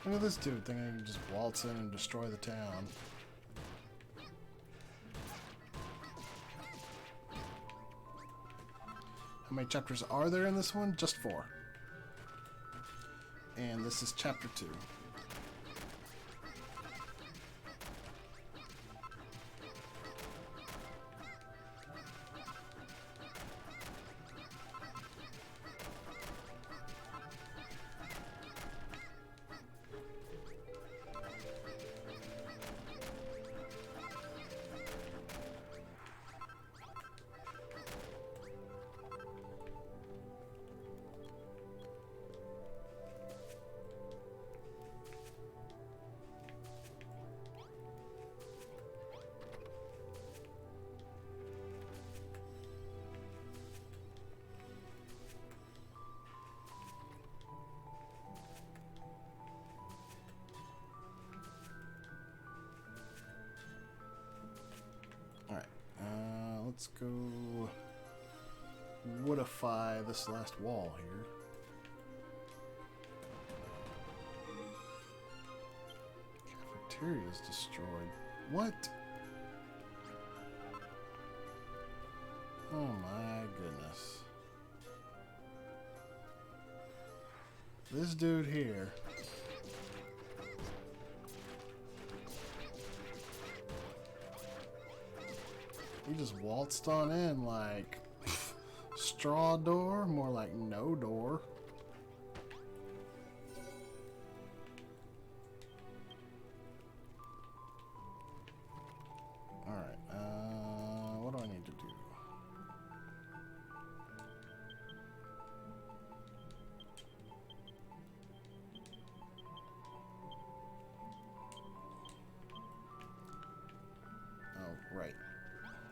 Look at this dude thinking he can just waltz in and destroy the town. How many chapters are there in this one? Just 4. And this is chapter 2. Let's go woodify this last wall here. Cafeteria's destroyed. What? Oh my goodness. This dude here. He just waltzed on in like straw door, more like no door. Alright, what do I need to do? Oh, right.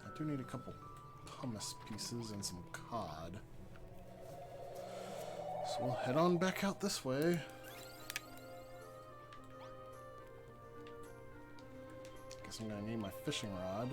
I do need a couple pumice pieces and some cod. So we'll head on back out this way. Guess I'm gonna need my fishing rod.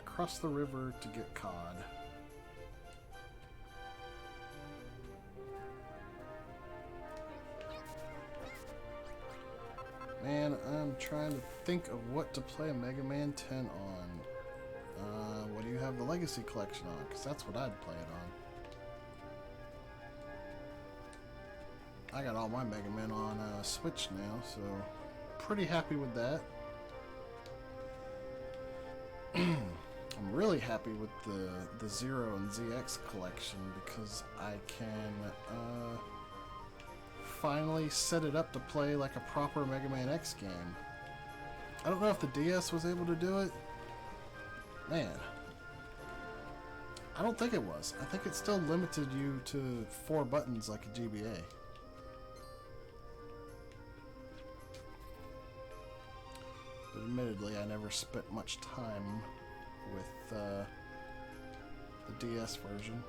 Cross the river to get cod. Man, I'm trying to think of what to play a Mega Man 10 on. What do you have the Legacy Collection on? Because that's what I'd play it on. I got all my Mega Man on Switch now, so pretty happy with that. I'm really happy with the Zero and ZX collection because I can finally set it up to play like a proper Mega Man X game. I don't know if the DS was able to do it. Man. I don't think it was. I think it still limited you to 4 buttons like a GBA. But admittedly, I never spent much time with the DS version.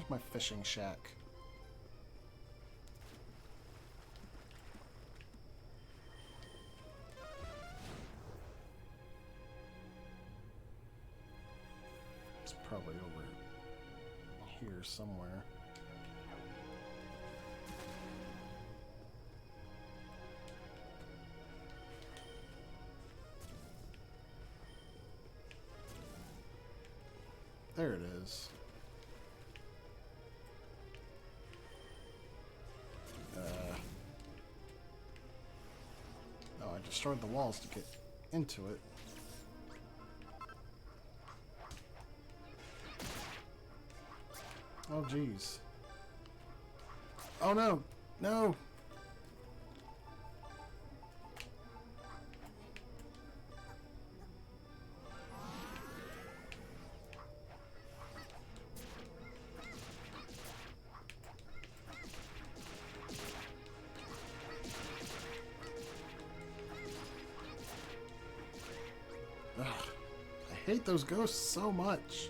with my fishing shack. It's probably over here somewhere. There it is. Oh, I destroyed the walls to get into it. Oh, jeez. Oh, no! No! Ugh, I hate those ghosts so much.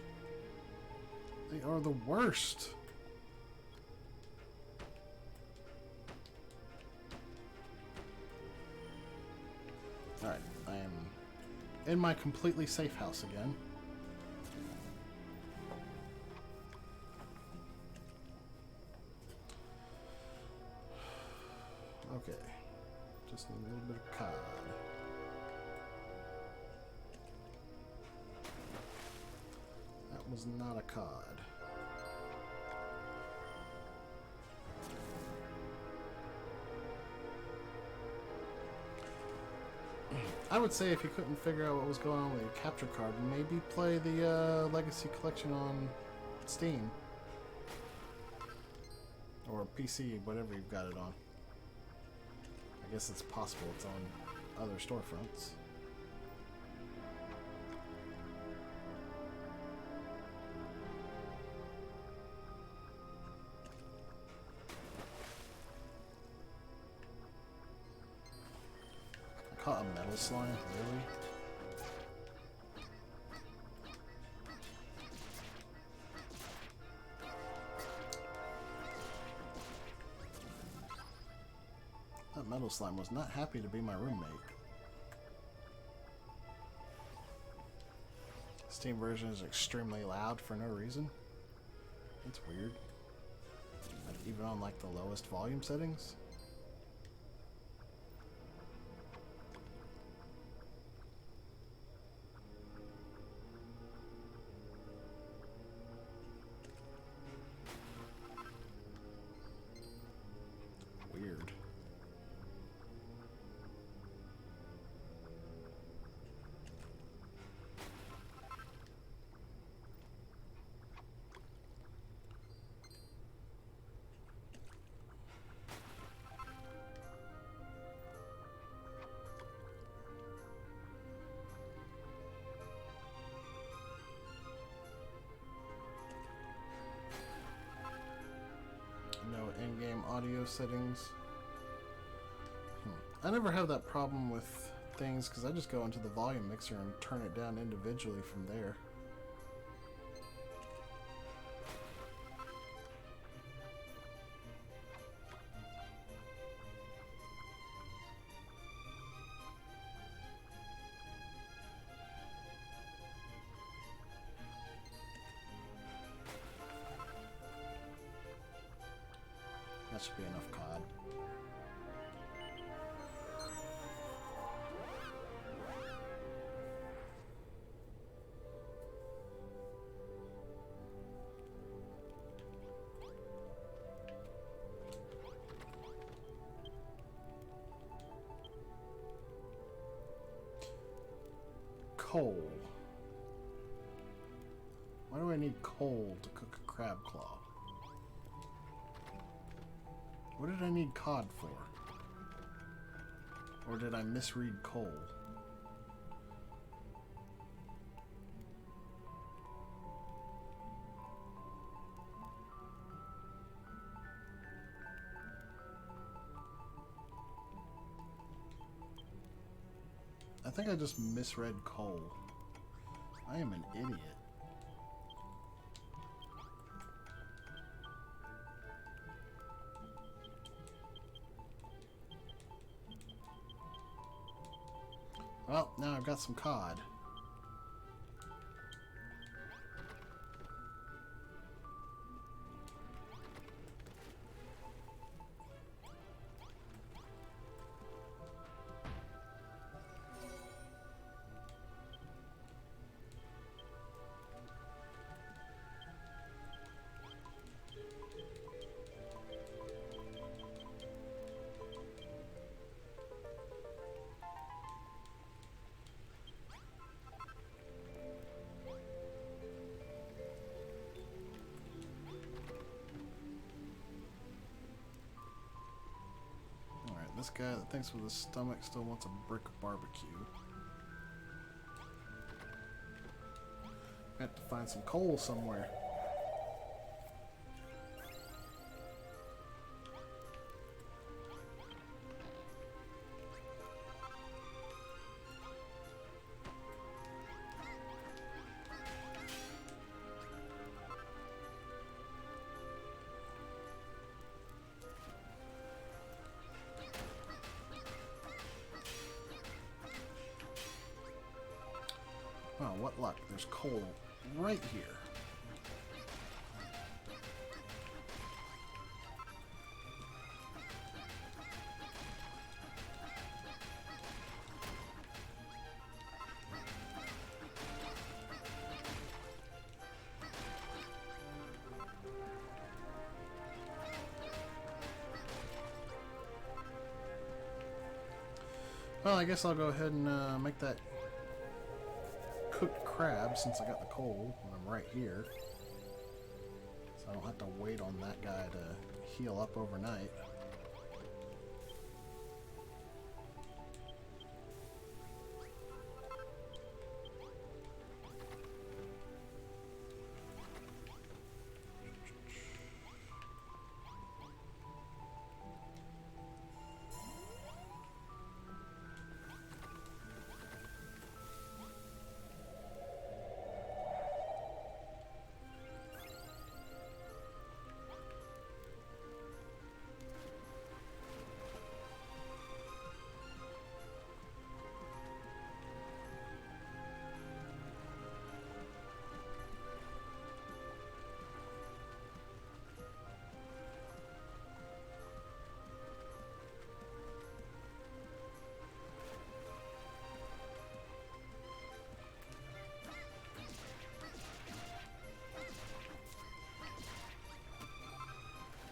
They are the worst. Alright, I am in my completely safe house again. Okay, just need a little bit of cod. That was not a cod. I would say if you couldn't figure out what was going on with your capture card, maybe play the Legacy Collection on Steam. Or PC, whatever you've got it on. I guess it's possible it's on other storefronts. I caught a metal slime, really? That metal slime was not happy to be my roommate. Steam version is extremely loud for no reason. That's weird. Like, even on like the lowest volume settings. Weird. No in-game audio settings. I never have that problem with things because I just go into the volume mixer and turn it down individually from there. That should be enough cod. Coal. Why do I need coal to cook a crab claw? What did I need cod for? Or did I misread coal? I think I just misread coal. I am an idiot. Well, now I've got some cod. This guy that thinks with his stomach still wants a brick of barbecue. Got to find some coal somewhere. Oh, what luck. There's coal right here. Well, I guess I'll go ahead and make that cooked crab since I got the coal and I'm right here. So I don't have to wait on that guy to heal up overnight.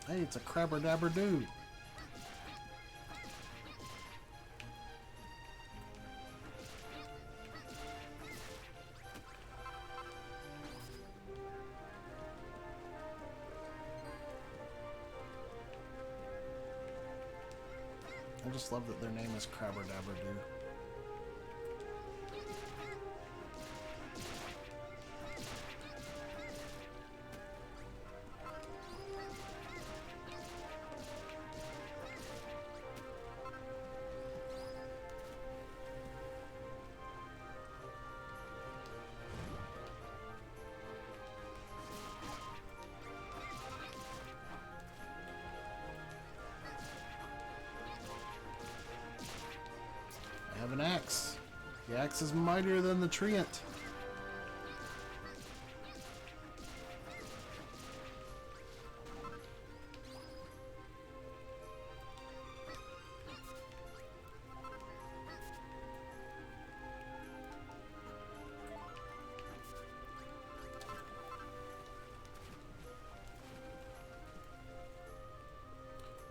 Hey, it's a crabber dabber doo. I just love that their name is Crabber Dabber Doo. I have an axe. The axe is mightier than the treant.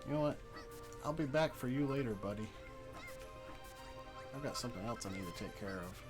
You know what? I'll be back for you later, buddy. I've got something else I need to take care of.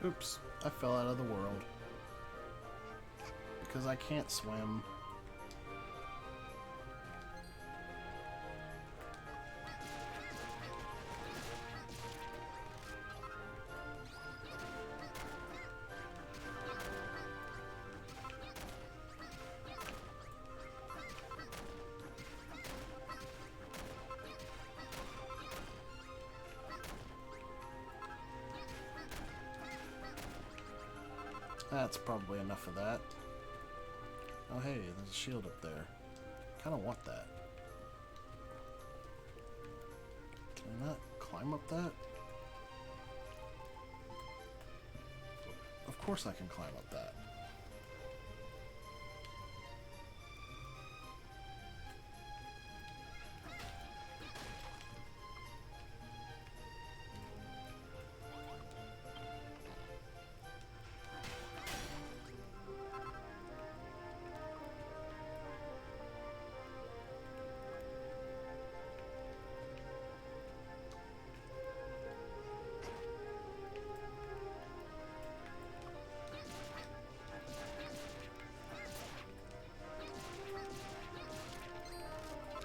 Oops, I fell out of the world. Because I can't swim. That's probably enough of that. Oh hey, there's a shield up there. Kinda want that. Can I not climb up that? Of course I can climb up that.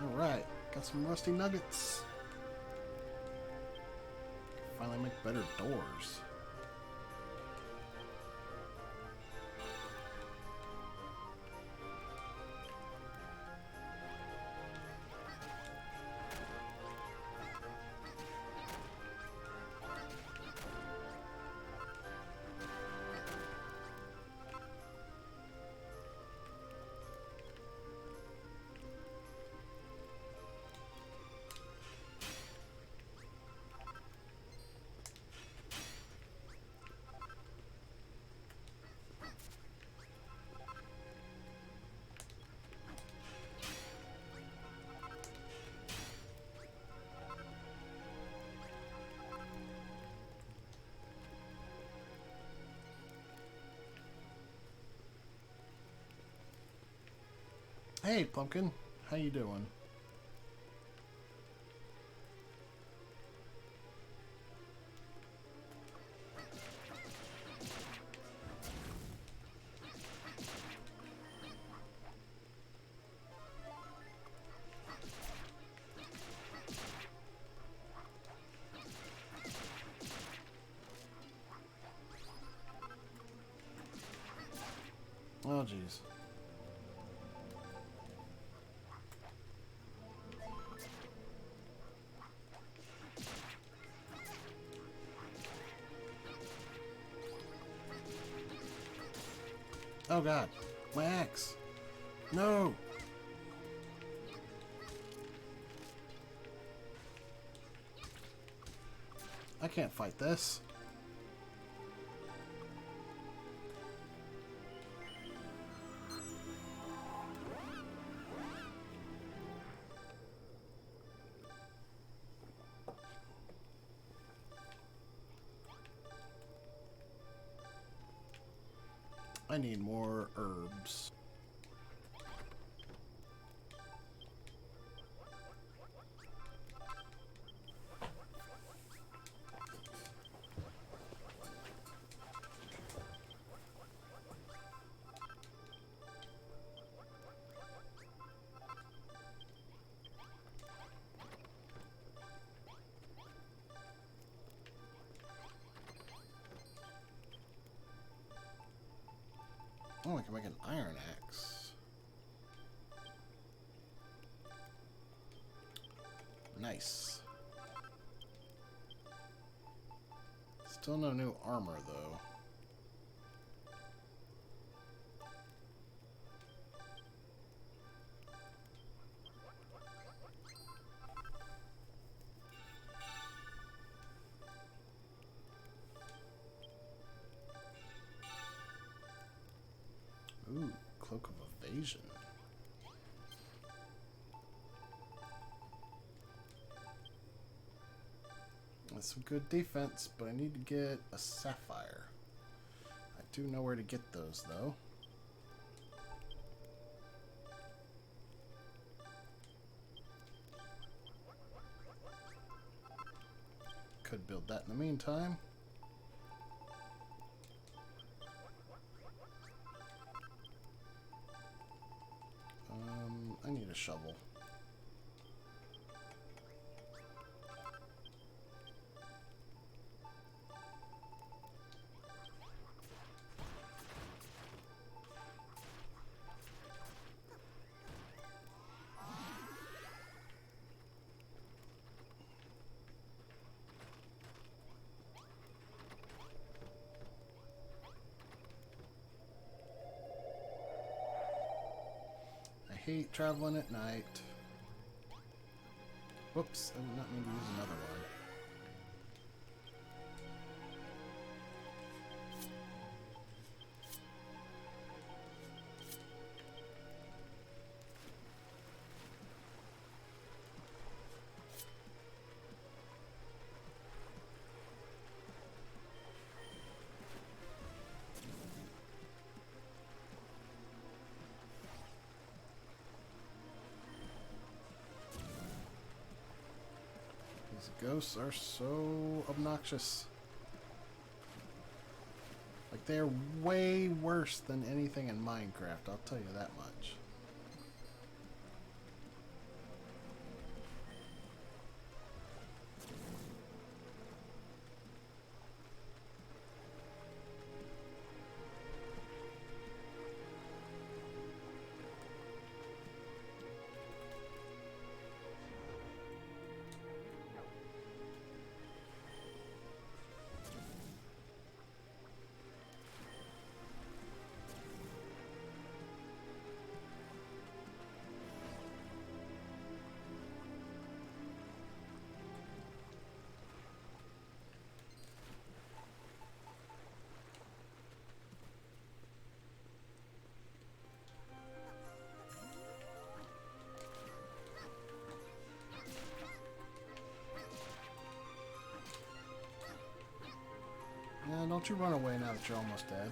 Alright, got some rusty nuggets. Finally make better doors. Hey, Pumpkin. How you doing? Oh, jeez. Oh god, my axe. No. I can't fight this. I need more herbs. Oh, I can make an iron axe. Nice. Still no new armor, though. Ooh, Cloak of Evasion. That's some good defense, but I need to get a sapphire. I do know where to get those, though. Could build that in the meantime. shovel. I hate traveling at night. Whoops, I did not mean to use another one. These ghosts are so obnoxious. Like, they're way worse than anything in Minecraft, I'll tell you that much. Yeah, don't you run away now that you're almost dead.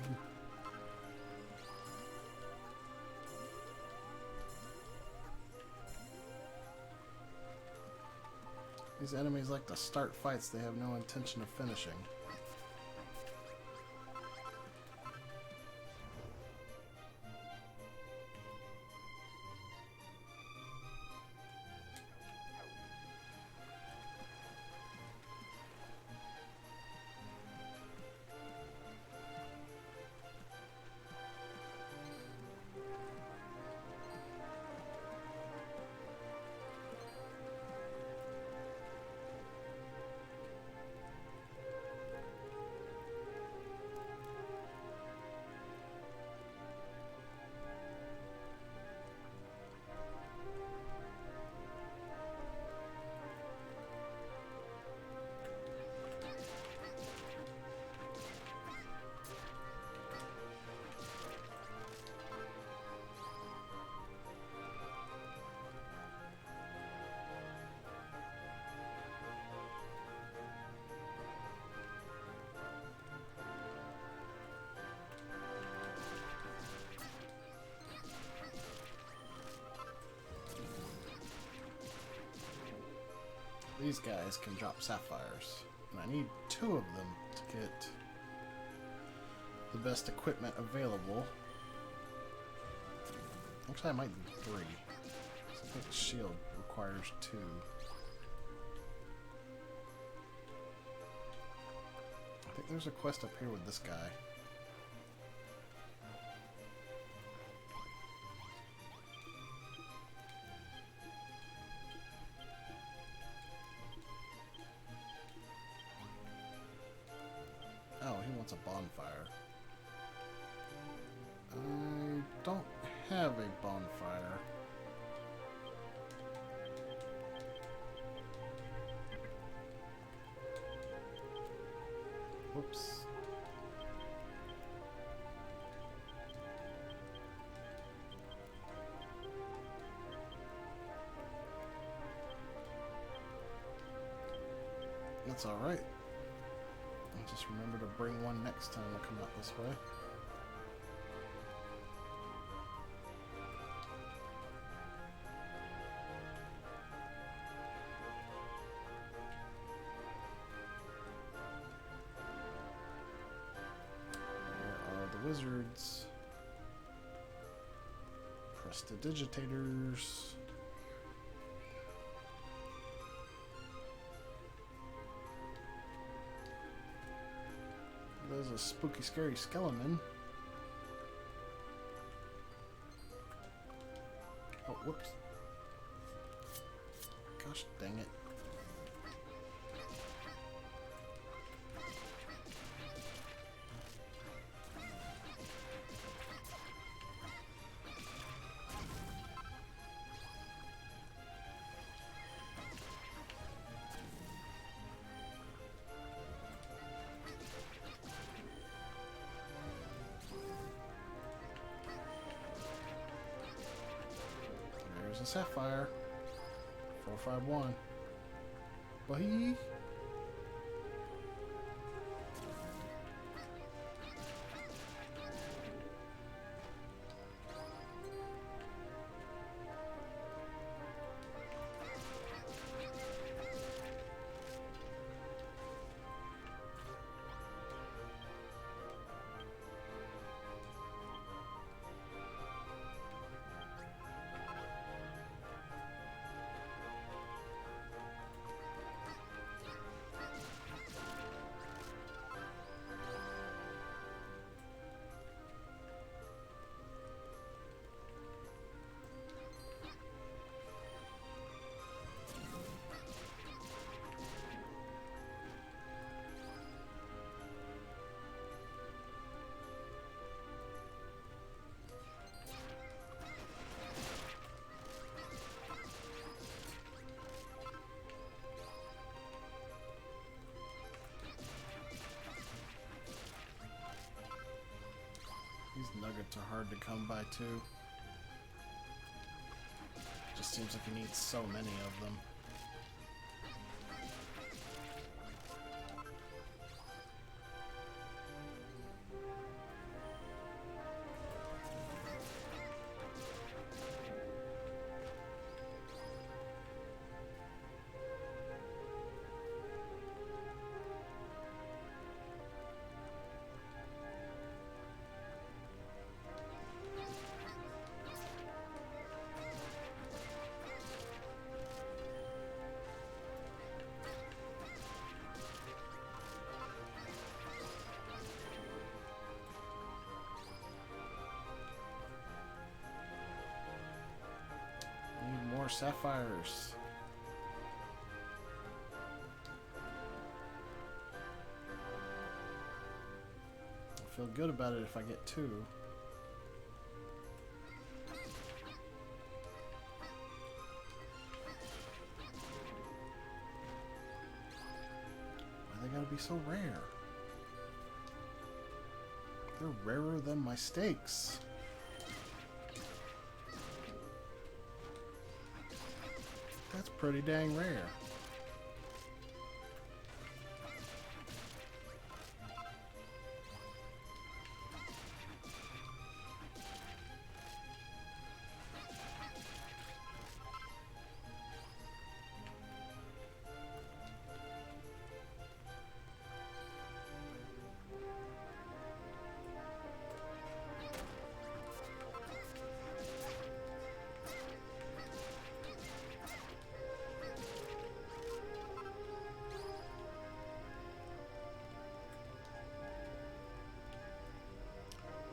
These enemies like to start fights they have no intention of finishing. These guys can drop sapphires, and I need 2 of them to get the best equipment available. Actually, I might need 3. I think the shield requires 2. I think there's a quest up here with this guy. Oh, he wants a bonfire. I don't have a bonfire. Whoops. That's alright. I'll just remember to bring one next time I come out this way. Where are the wizards? Prestidigitators. There's a spooky, scary skeleton. Oh, whoops. Gosh dang it. There's a sapphire. 451. Bye. These nuggets are hard to come by too. Just seems like you need so many of them. Need more sapphires. I'll feel good about it if I get 2. Why they gotta be so rare? They're rarer than my steaks. That's pretty dang rare.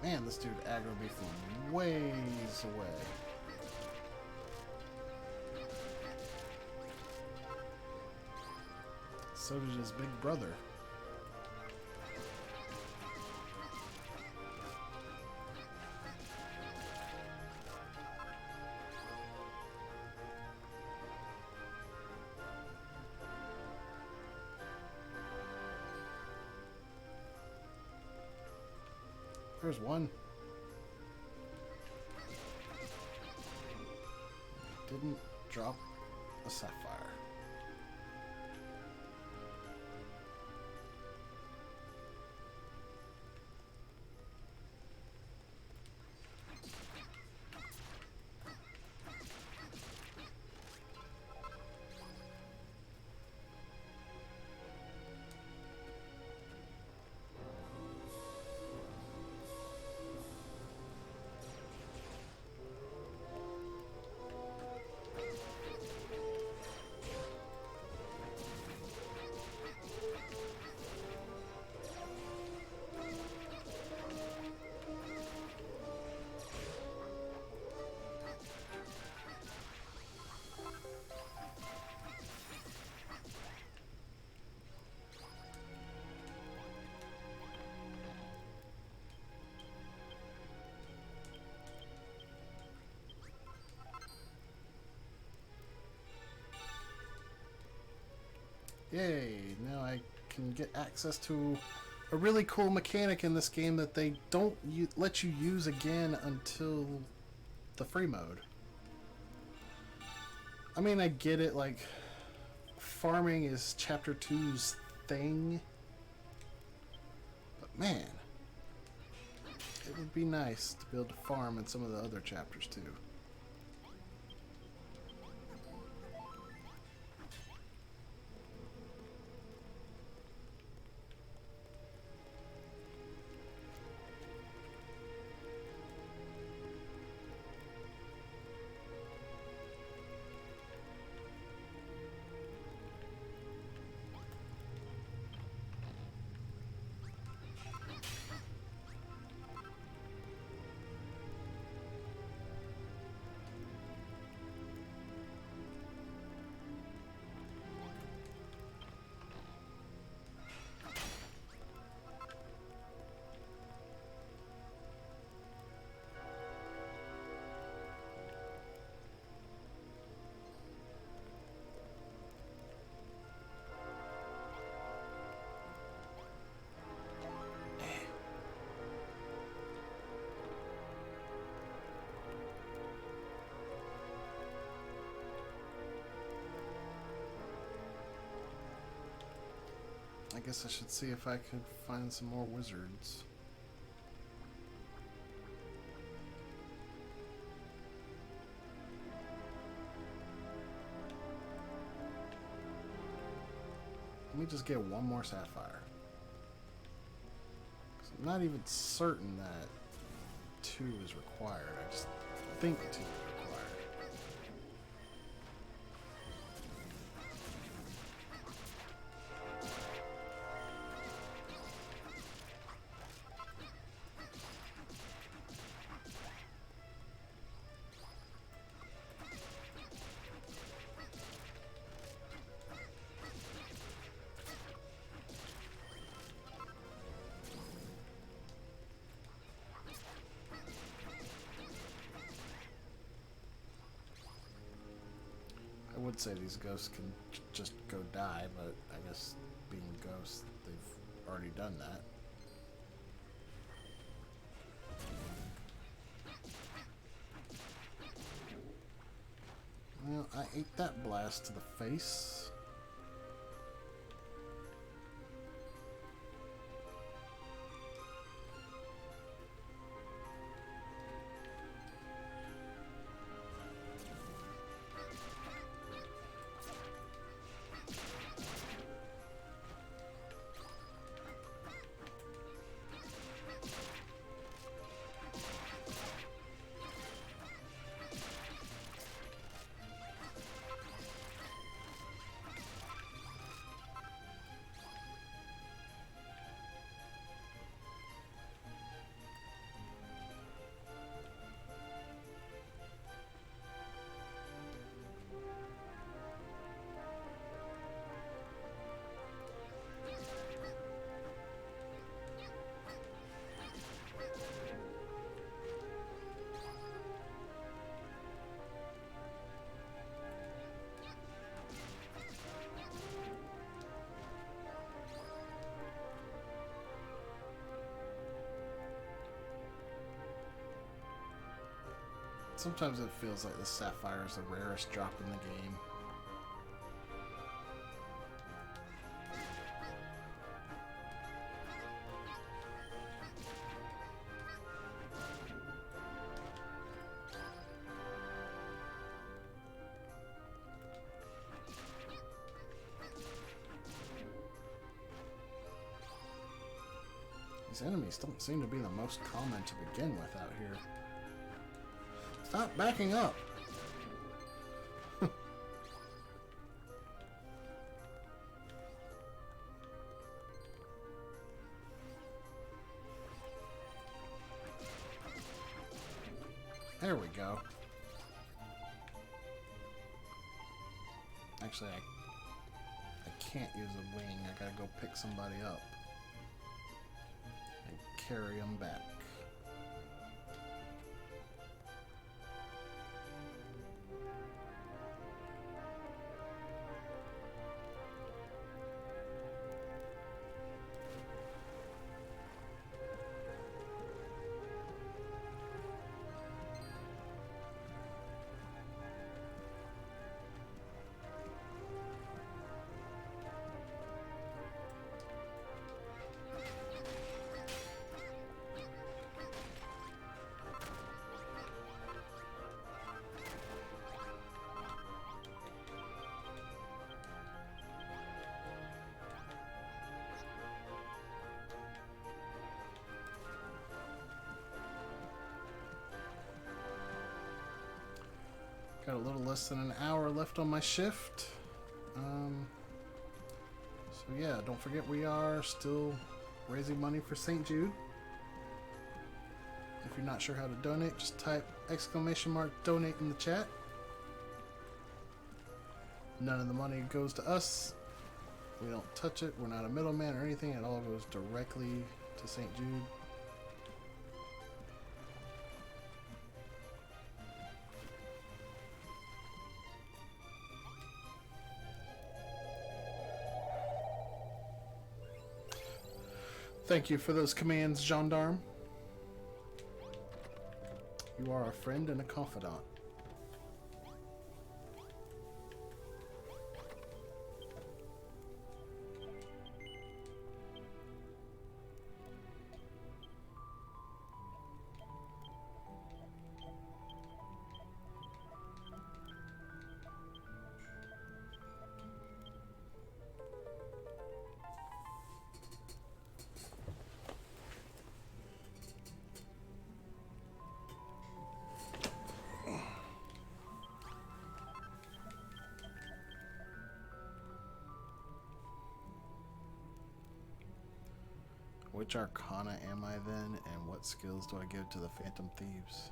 Man, this dude aggroed me from ways away. So did his big brother. There's one. Didn't drop a sapphire. Yay! Now I can get access to a really cool mechanic in this game that they don't let you use again until the free mode. I mean, I get it, like, farming is Chapter 2's thing. But man, it would be nice to be able to farm in some of the other chapters too. I guess I should see if I could find some more wizards. Let me just get one more sapphire. 'Cause I'm not even certain that 2 is required. I just think 2 is required. I would say these ghosts can just go die, but I guess being ghosts, they've already done that. Well, I ate that blast to the face. Sometimes it feels like the sapphire is the rarest drop in the game. These enemies don't seem to be the most common to begin with out here. Stop backing up! There we go. Actually, I can't use a wing. I gotta go pick somebody up and carry them back. less than an hour left on my shift. So yeah, don't forget we are still raising money for St. Jude. If you're not sure how to donate, just type !donate in the chat. None of the money goes to us. We don't touch it. We're not a middleman or anything. It all goes directly to St. Jude. Thank you for those commands, gendarme. You are a friend and a confidant. Which Arcana am I then, and what skills do I give to the Phantom Thieves?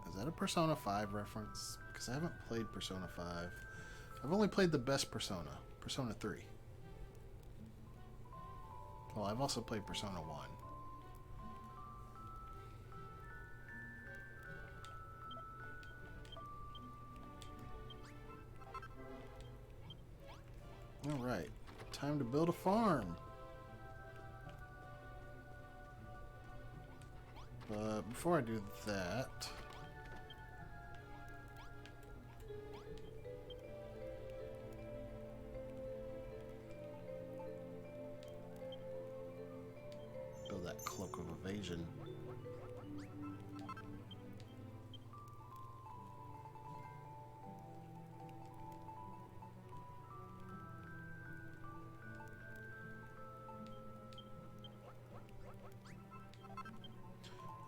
Is that a Persona 5 reference? Because I haven't played Persona 5. I've only played the best Persona, Persona 3. Well, I've also played Persona 1. Alright, time to build a farm. But before I do that, build that cloak of evasion.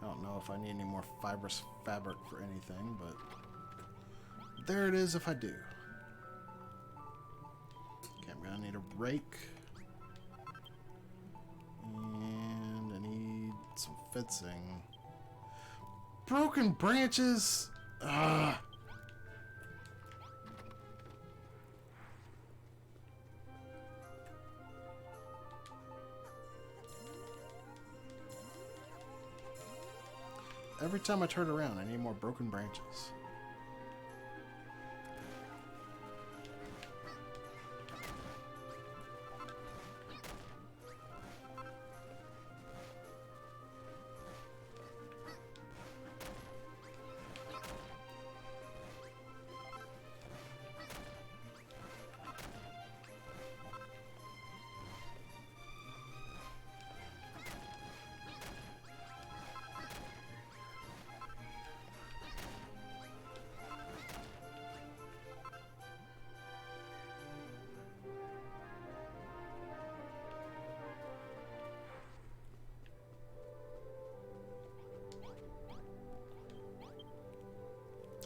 I don't know if I need any more fibrous fabric for anything, but there it is if I do. Okay, I'm gonna need a rake. And I need some fencing. Broken branches! Ugh! Every time I turn around, I need more broken branches.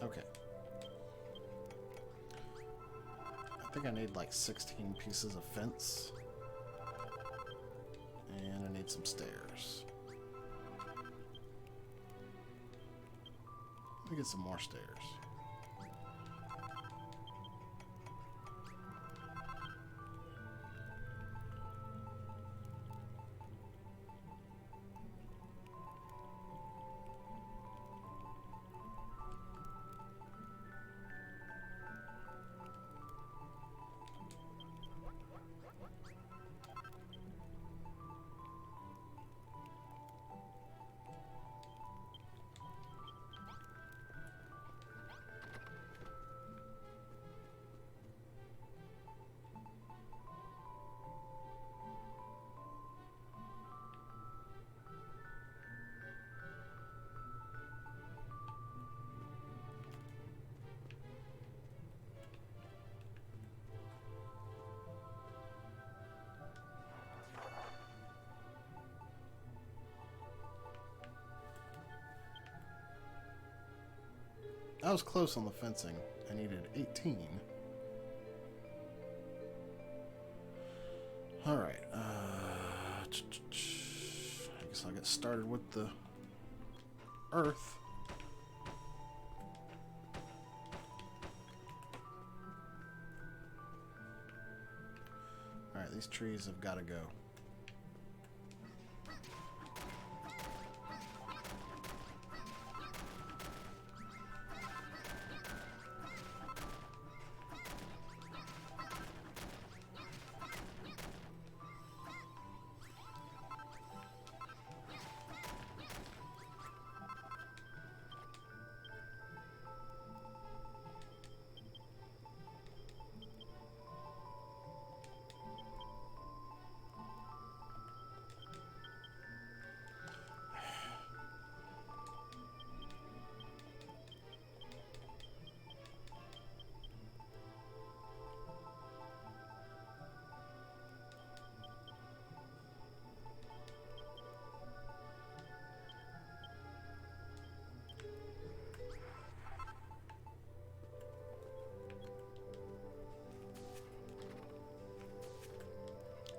Okay. I think I need like 16 pieces of fence. And I need some stairs. Let me get some more stairs. I was close on the fencing, I needed 18. Alright, I guess I'll get started with the earth. Alright, these trees have got to go.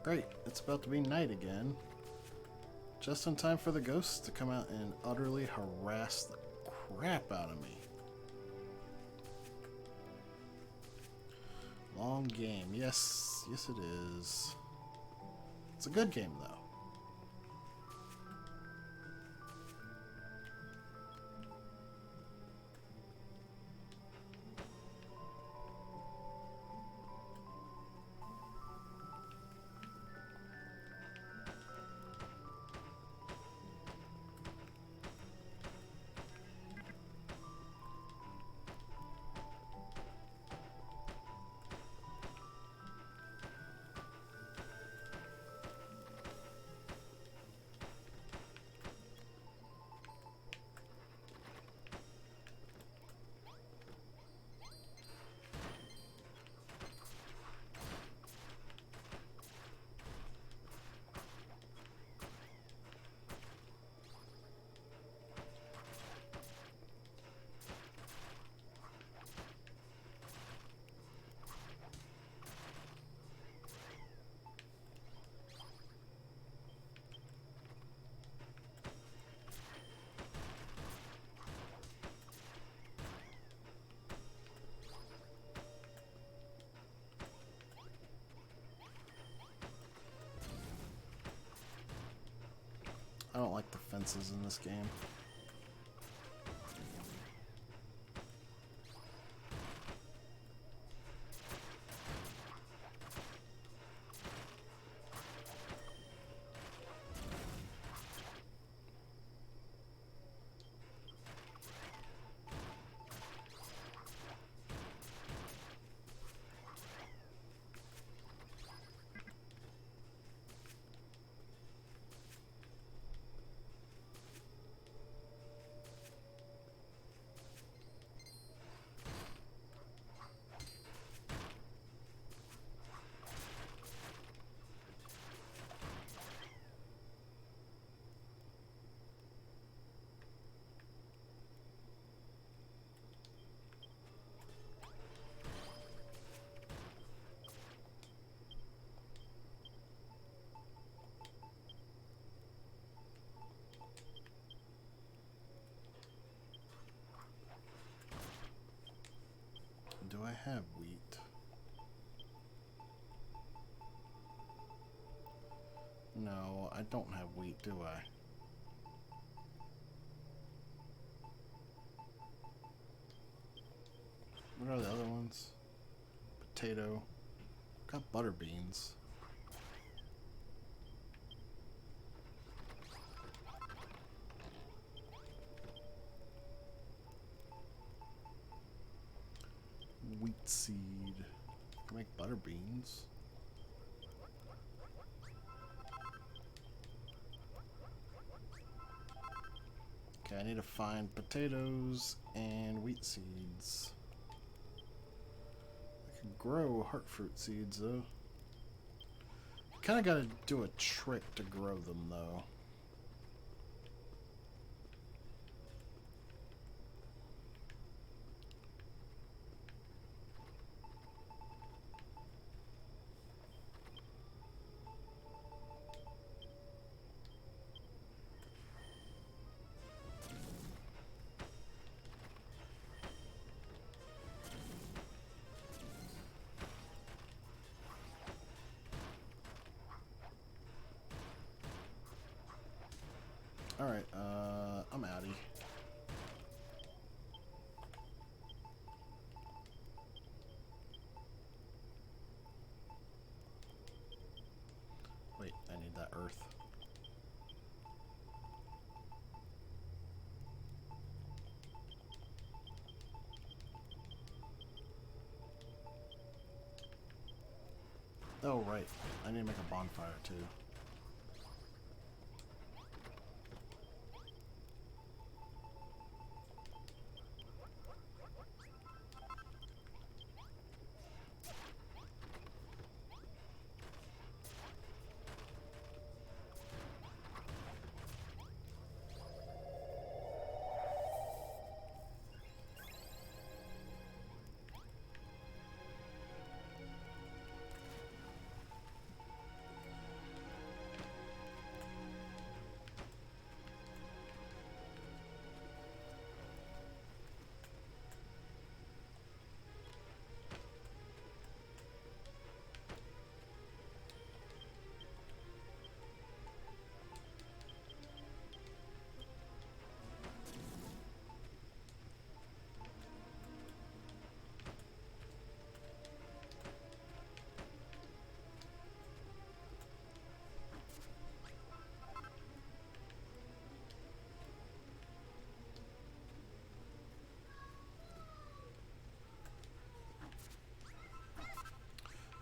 Great, it's about to be night again. Just in time for the ghosts to come out and utterly harass the crap out of me. Long game. Yes, yes it is. It's a good game though. I don't like the fences in this game. Do I have wheat? No, I don't have wheat, do I? What are the other ones? Potato. Got butter beans. Wheat seed. Can make butter beans. Okay, I need to find potatoes and wheat seeds. I can grow heart fruit seeds though. Kind of got to do a trick to grow them though. Alright, I'm outie. Wait, I need that earth. Oh, right. I need to make a bonfire, too.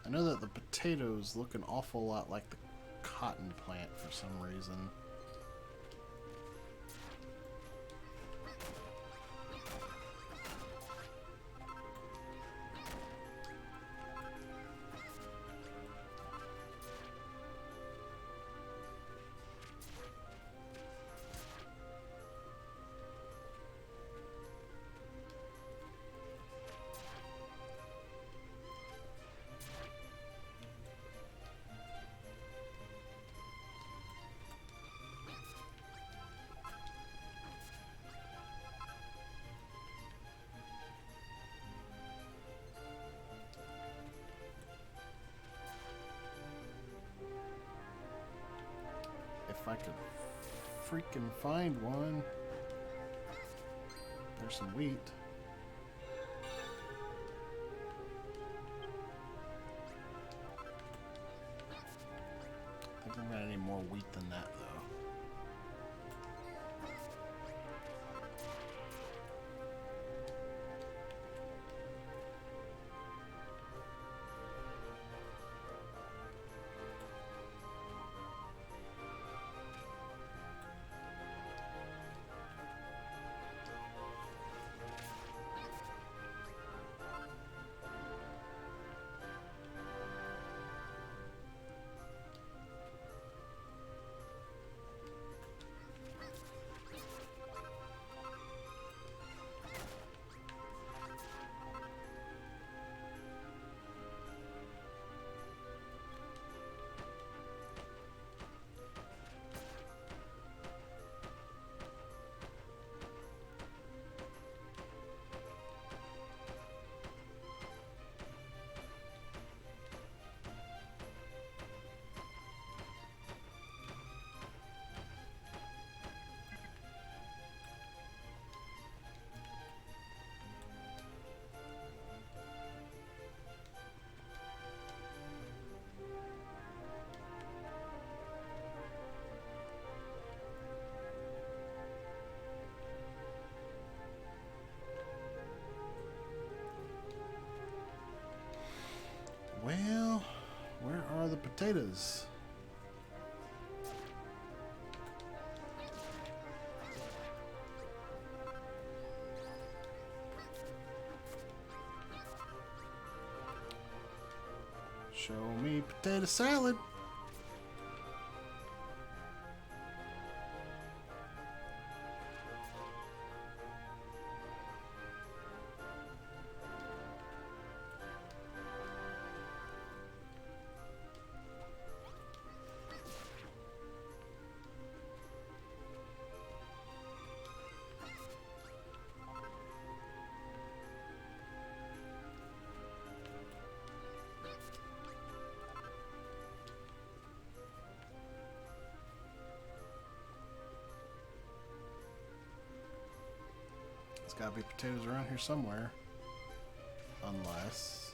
I know that the potatoes look an awful lot like the cotton plant for some reason. If I could freaking find one. There's some wheat. I think I'm gonna need more wheat than that, though. Well, where are the potatoes? Show me potato salad. gotta be potatoes around here somewhere. Unless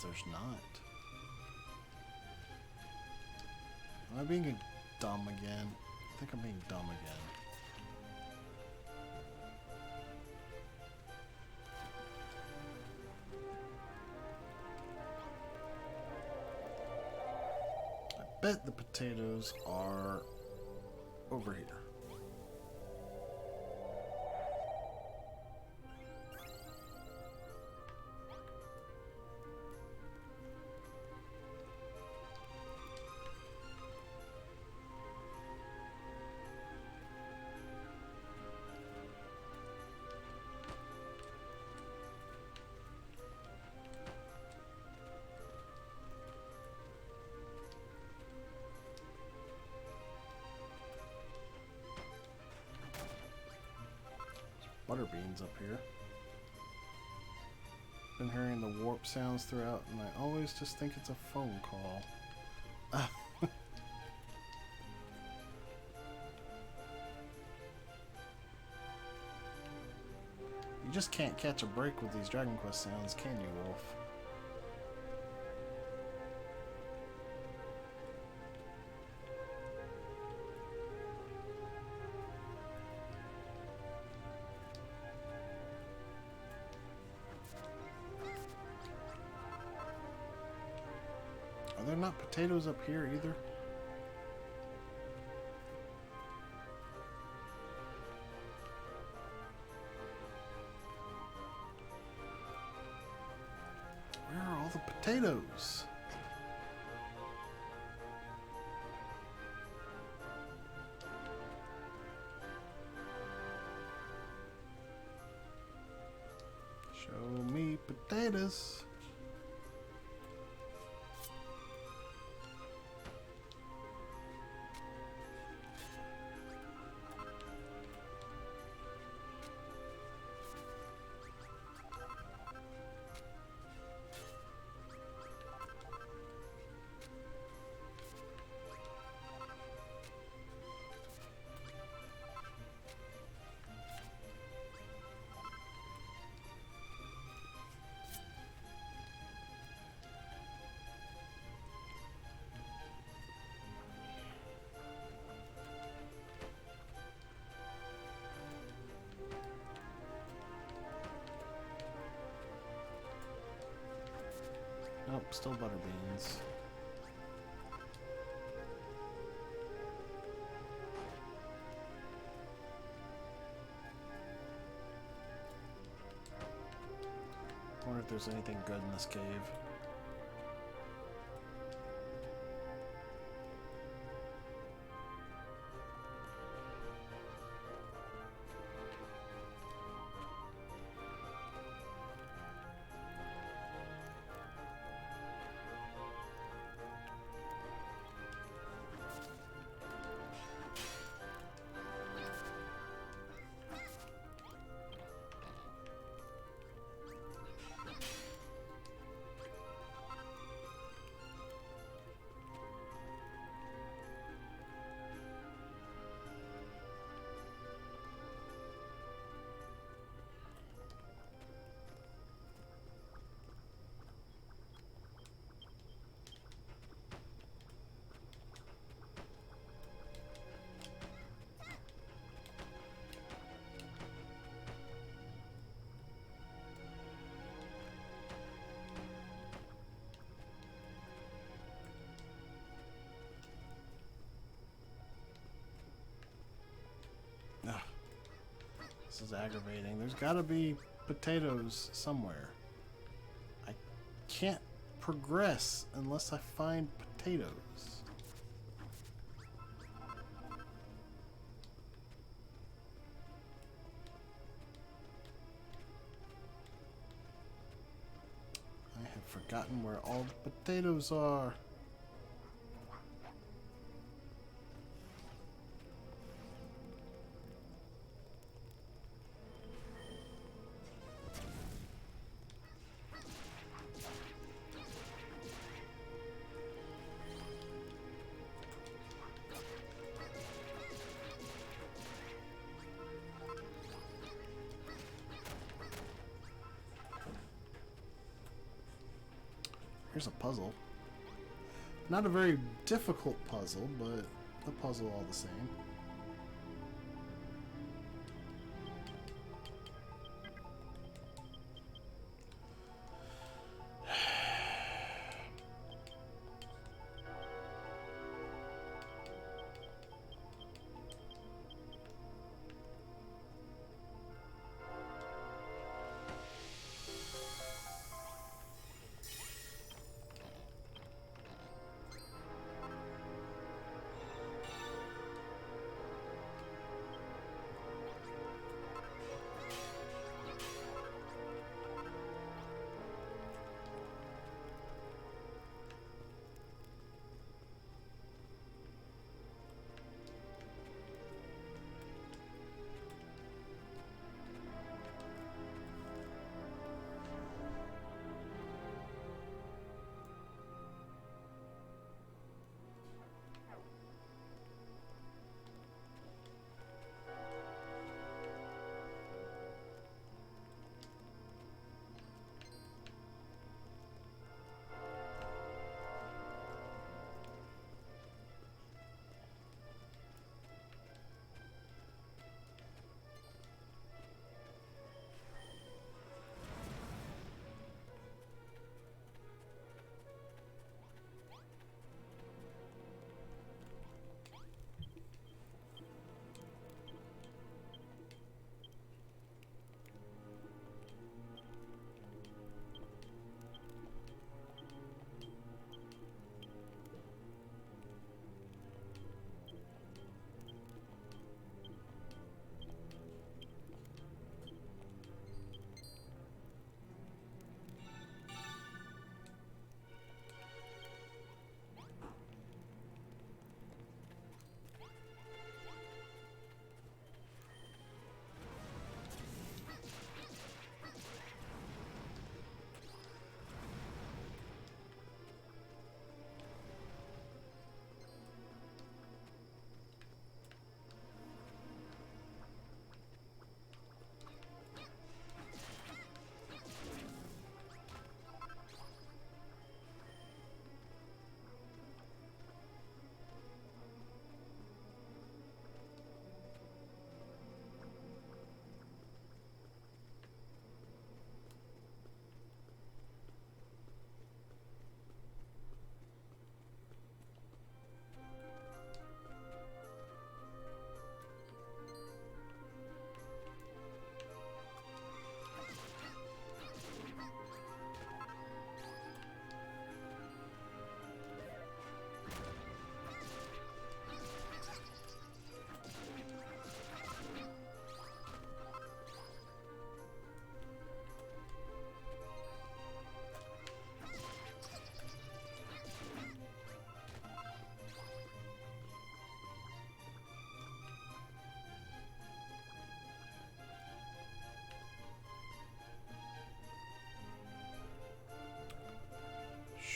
there's not. Am I being dumb again? I think I'm being dumb again. I bet the potatoes are over here. Butter beans up here. Been hearing the warp sounds throughout, and I always just think it's a phone call. You just can't catch a break with these Dragon Quest sounds, can you, Wolf? Are there not potatoes up here either? Where are all the potatoes? Show me potatoes. Nope, still butter beans. Wonder if there's anything good in this cave. Ugh. This is aggravating. There's gotta be potatoes somewhere. I can't progress unless I find potatoes. I have forgotten where all the potatoes are. Here's a puzzle. Not a very difficult puzzle, but a puzzle all the same.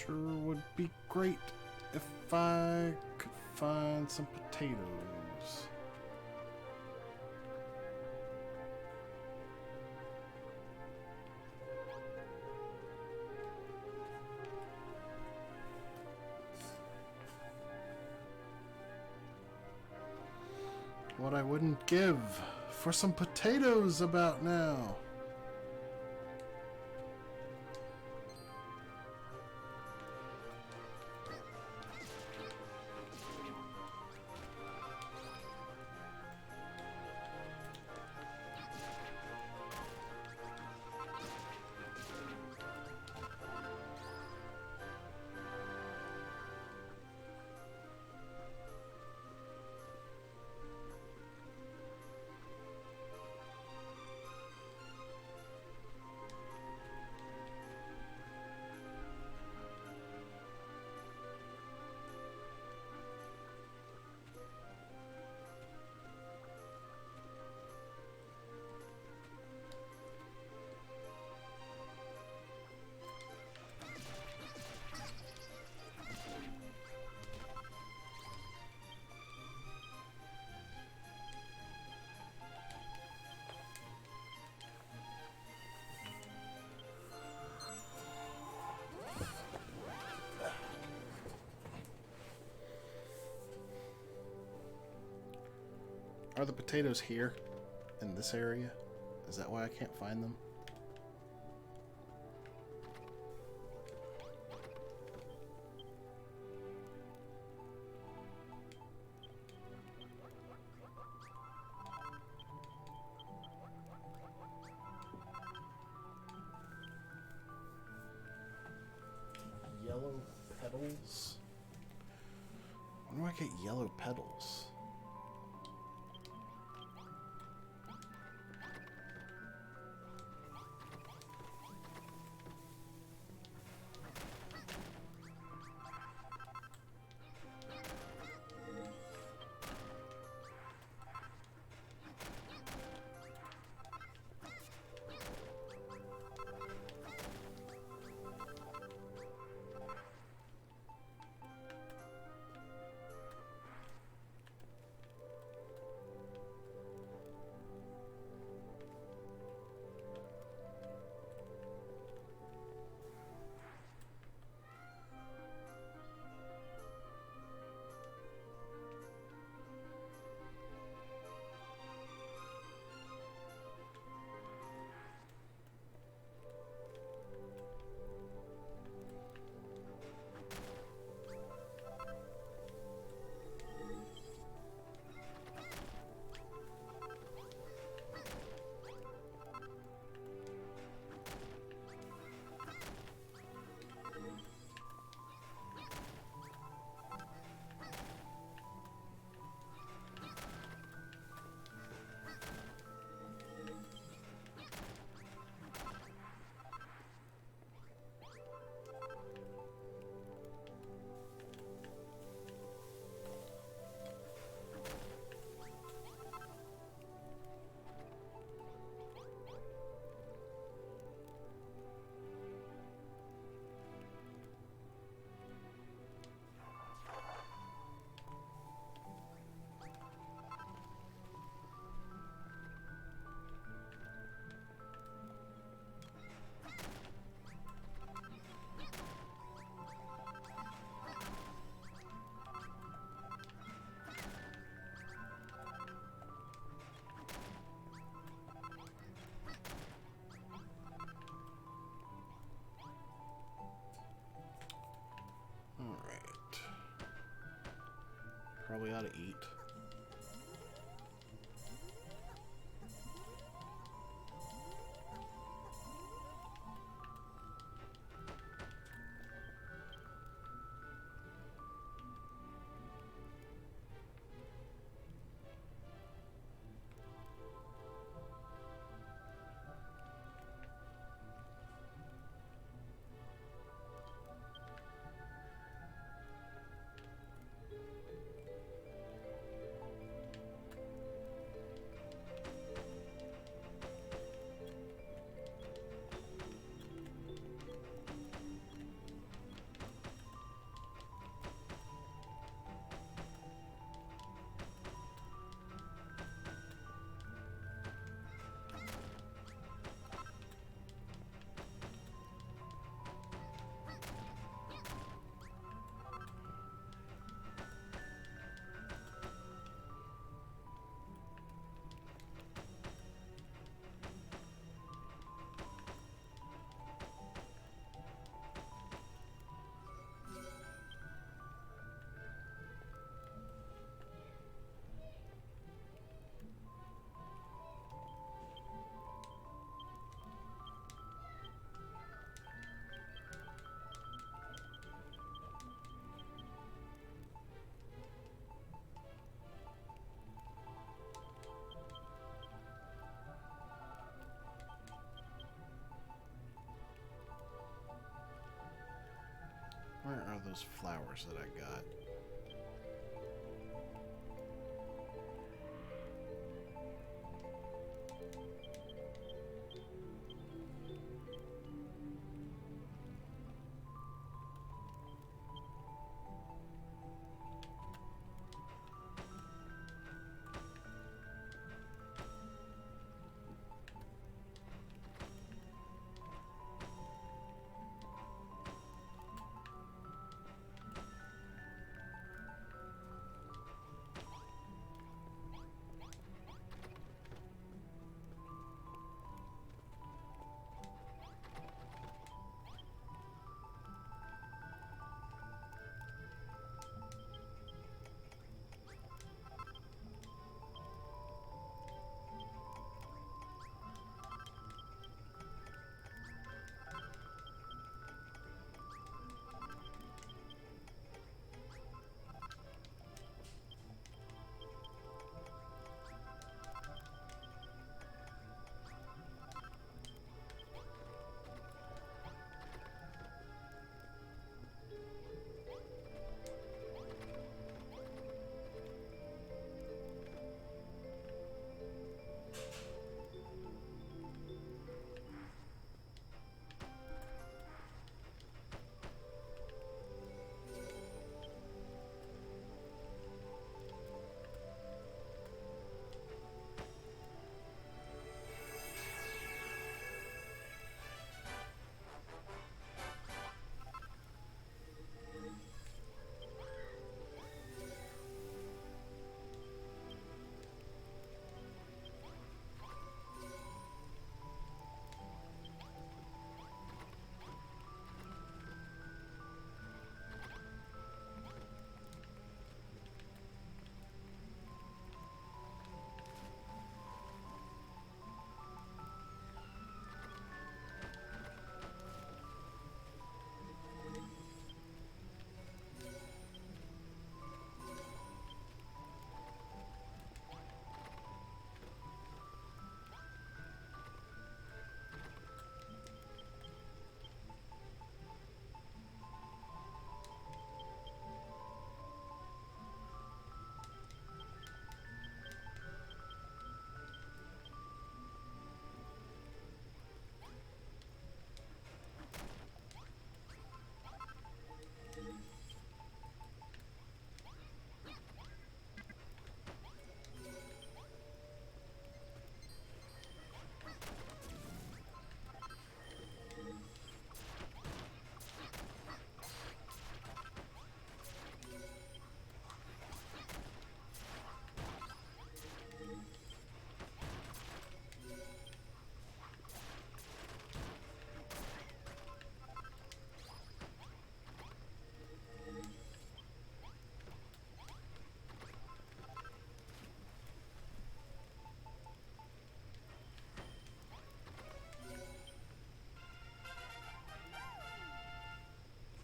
Sure would be great if I could find some potatoes. What I wouldn't give for some potatoes about now. Are the potatoes here? In this area? Is that why I can't find them? Yellow petals? When do I get yellow petals? Probably ought to eat. Where are those flowers that I got?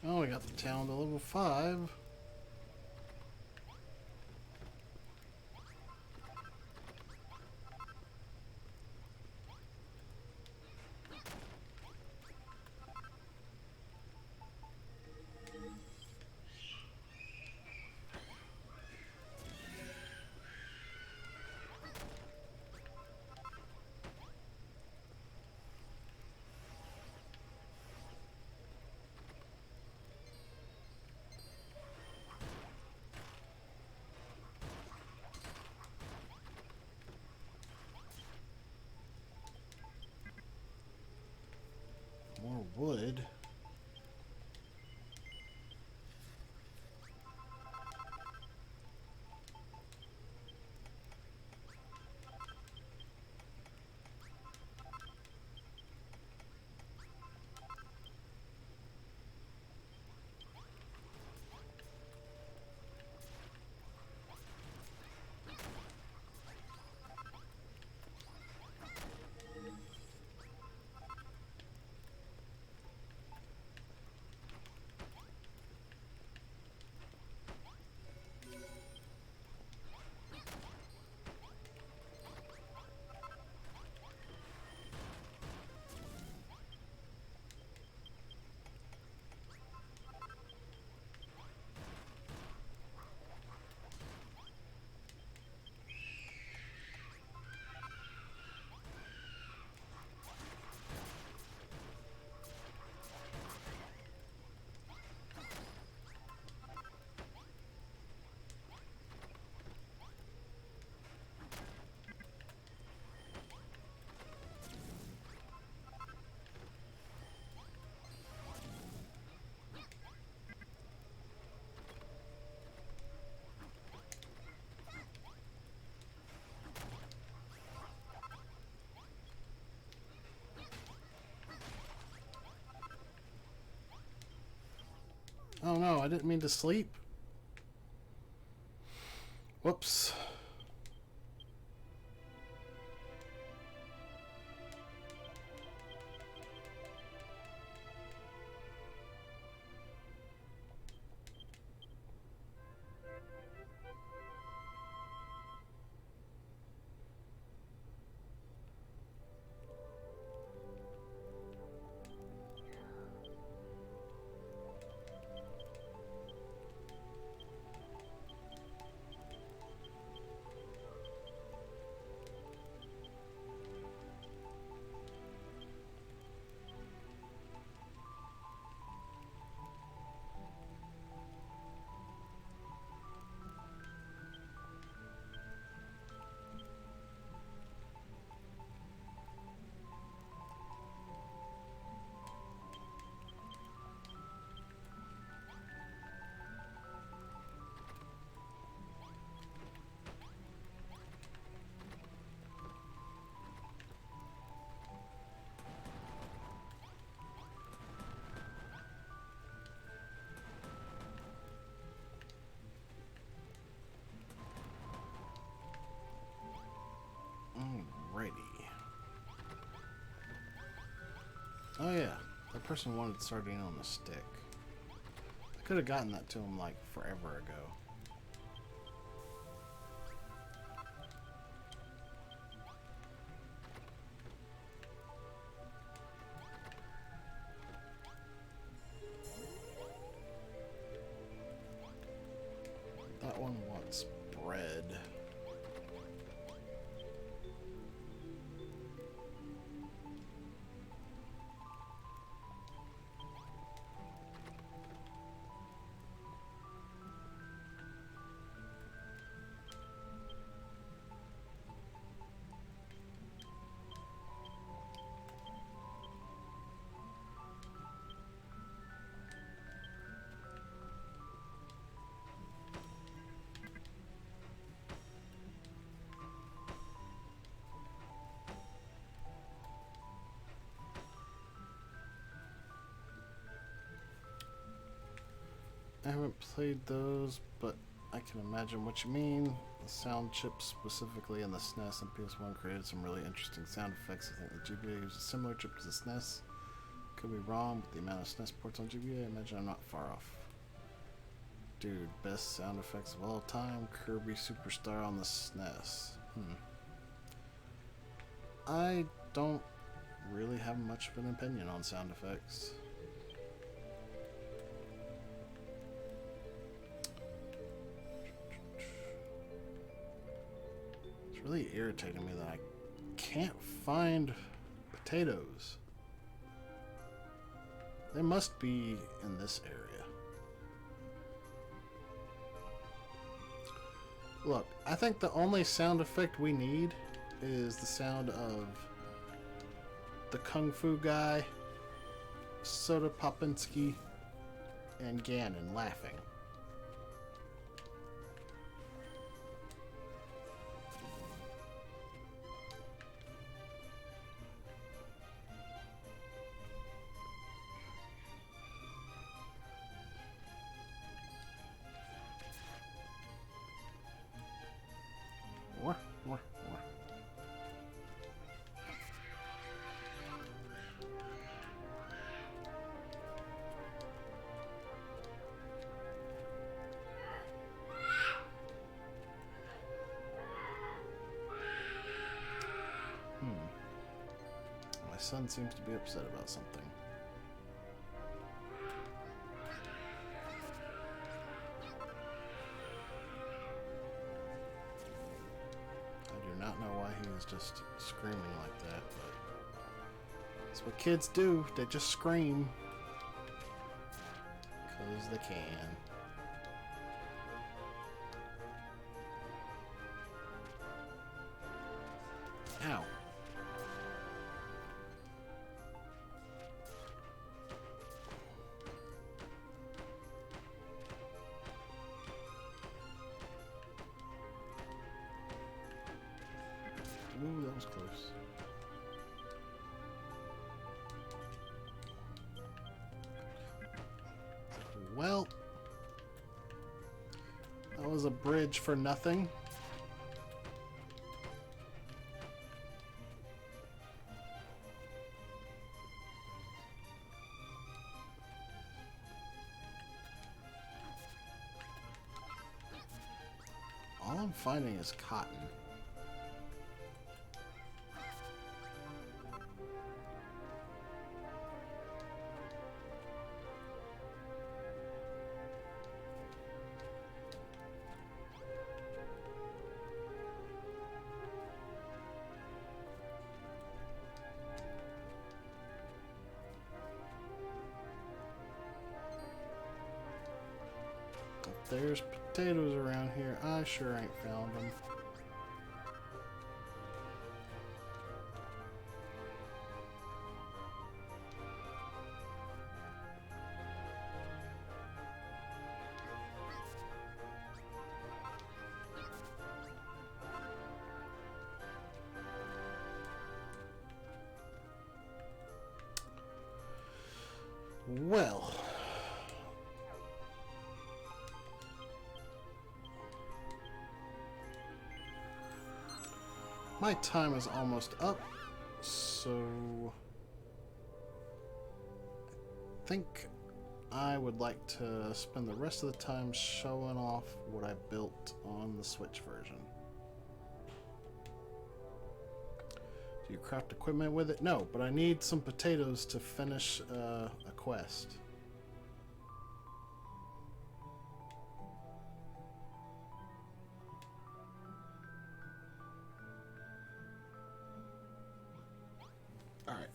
Oh, we got the town to level 5. More wood. Oh no, I didn't mean to sleep. Whoops. Alrighty. Oh yeah, that person wanted sardine on the stick. I could have gotten that to him like forever ago. That one wants bread. I haven't played those, but I can imagine what you mean. The sound chips, specifically in the SNES and PS1, created some really interesting sound effects. I think the GBA used a similar chip to the SNES. Could be wrong, but the amount of SNES ports on GBA, I imagine I'm not far off. Dude, best sound effects of all time, Kirby Superstar on the SNES. I don't really have much of an opinion on sound effects. It's really irritating me that I can't find potatoes. They must be in this area. Look, I think the only sound effect we need is the sound of the Kung Fu guy, Soda Popinski, and Ganon laughing. More. My son seems to be upset about something. I do not know why he was just screaming like that, but that's what kids do. They just scream because they can. Ow. Ooh, that was close. Well, that was a bridge for nothing. All I'm finding is cotton. If there's potatoes around here, I sure ain't found them. Well, my time is almost up, so I think I would like to spend the rest of the time showing off what I built on the Switch version. Do you craft equipment with it? No, but I need some potatoes to finish a quest. Alright.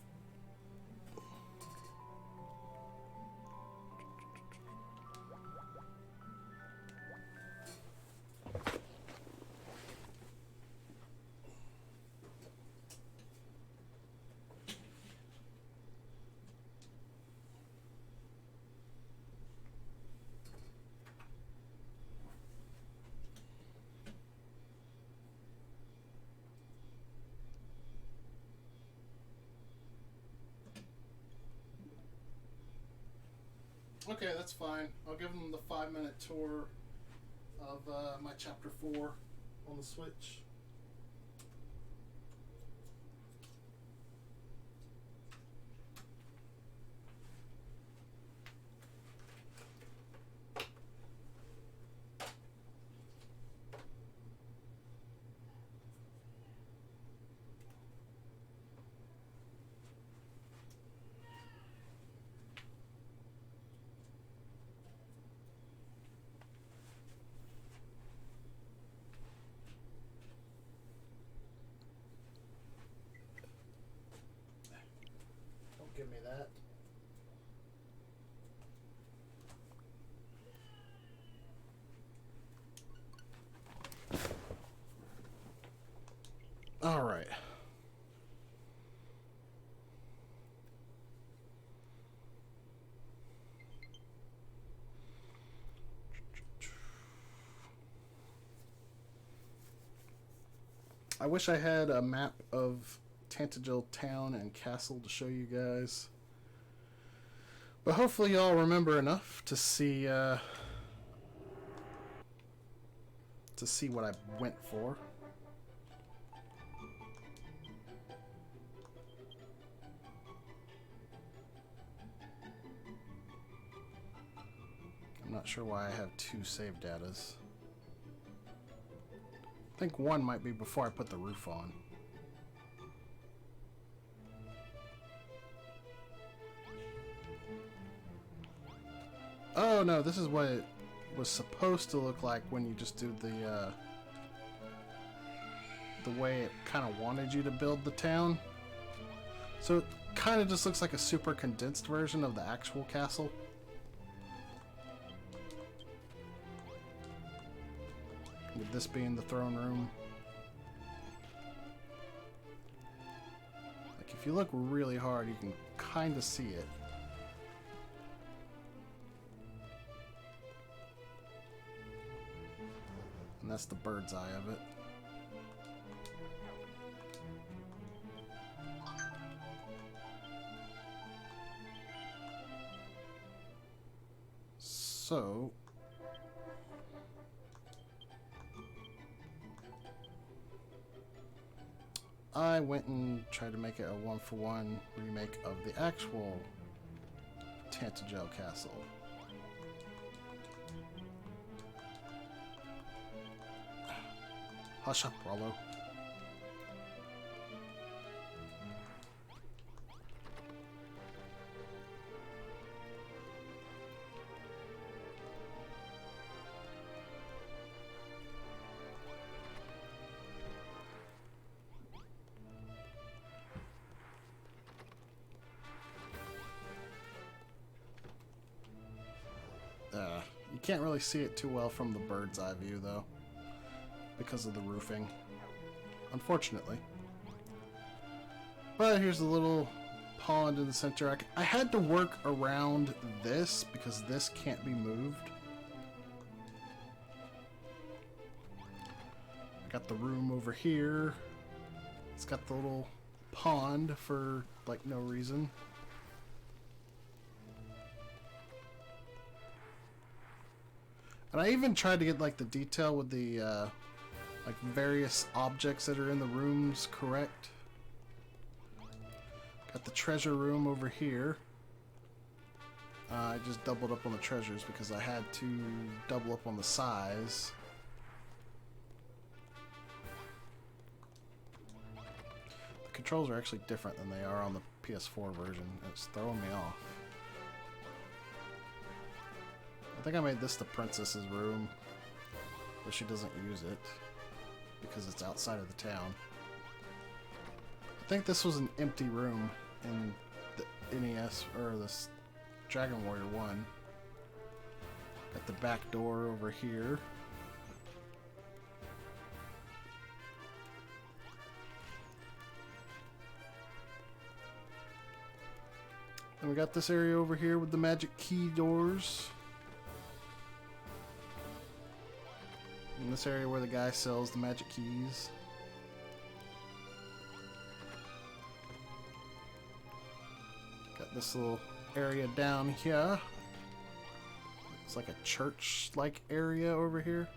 Okay, that's fine. I'll give them the 5-minute tour of my chapter 4 on the Switch. give me that. All right. I wish I had a map of Tantagel town and castle to show you guys. But hopefully y'all remember enough to see what I went for. I'm not sure why I have two save datas. I think one might be before I put the roof on. Oh no, this is what it was supposed to look like when you just do the way it kind of wanted you to build the town. So it kind of just looks like a super condensed version of the actual castle. With this being the throne room. Like if you look really hard, you can kind of see it. And that's the bird's eye of it. So I went and tried to make it a one-for-one remake of the actual Tantagel castle. Hush up, Rollo. You can't really see it too well from the bird's eye view, though, because of the roofing, unfortunately. But here's a little pond in the center. I had to work around this because this can't be moved. I got the room over here. It's got the little pond for, like, no reason. And I even tried to get, like, the detail with the, like, various objects that are in the rooms correct. Got the treasure room over here. I just doubled up on the treasures because I had to double up on the size. The controls are actually different than they are on the PS4 version. It's throwing me off. I think I made this the princess's room, but she doesn't use it because it's outside of the town. I think this was an empty room in the NES or this Dragon Warrior 1. Got the back door over here. And we got this area over here with the magic key doors. In this area where the guy sells the magic keys. Got this little area down here. It's like a church-like area over here.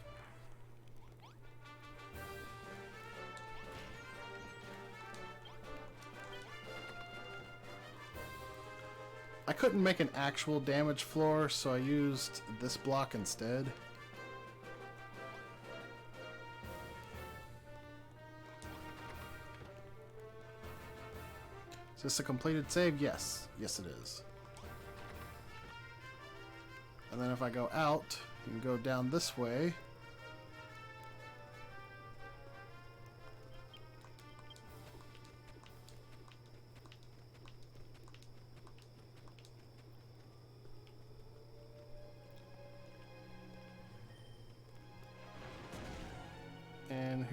I couldn't make an actual damage floor, so I used this block instead. Is this a completed save? Yes. Yes, it is. And then if I go out, you can go down this way.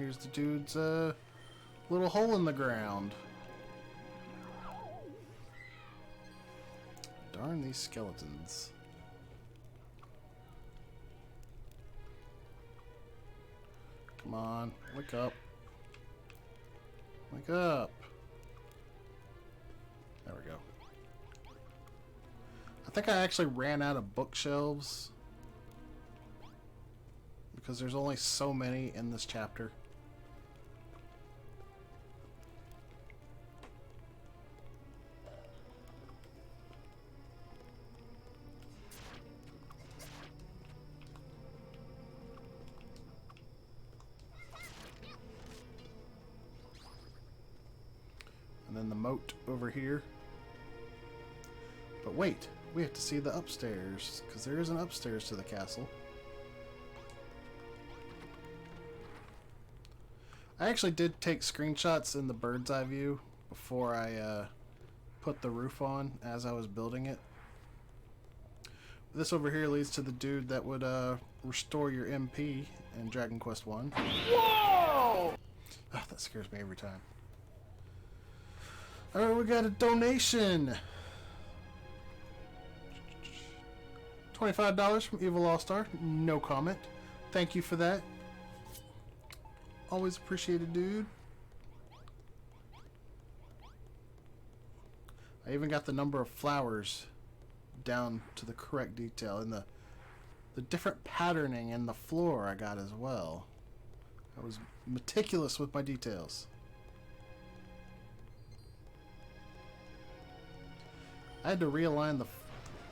here's the dude's little hole in the ground. Darn these skeletons. Come on, wake up. Wake up. There we go. I think I actually ran out of bookshelves because there's only so many in this chapter. And then the moat over here. But wait, we have to see the upstairs, because there is an upstairs to the castle. I actually did take screenshots in the bird's eye view before I put the roof on as I was building it. This over here leads to the dude that would restore your MP in Dragon Quest 1. Whoa! Oh, that scares me every time. Alright, we got a donation. $25 from Evil All-Star. No comment. Thank you for that. Always appreciated, dude. I even got the number of flowers down to the correct detail. And the different patterning in the floor I got as well. I was meticulous with my details. I had to realign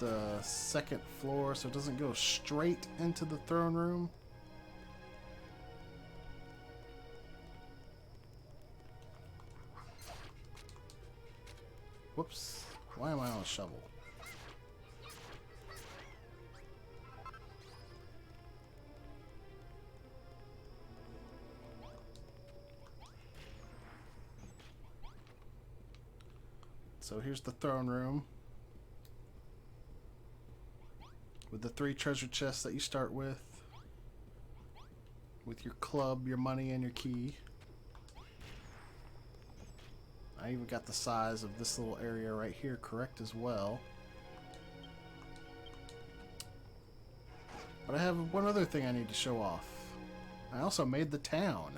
the second floor so it doesn't go straight into the throne room. Whoops. Why am I on a shovel? So here's the throne room. With the 3 treasure chests that you start with your club, your money, and your key. I even got the size of this little area right here correct as well. But I have one other thing I need to show off. I also made the town.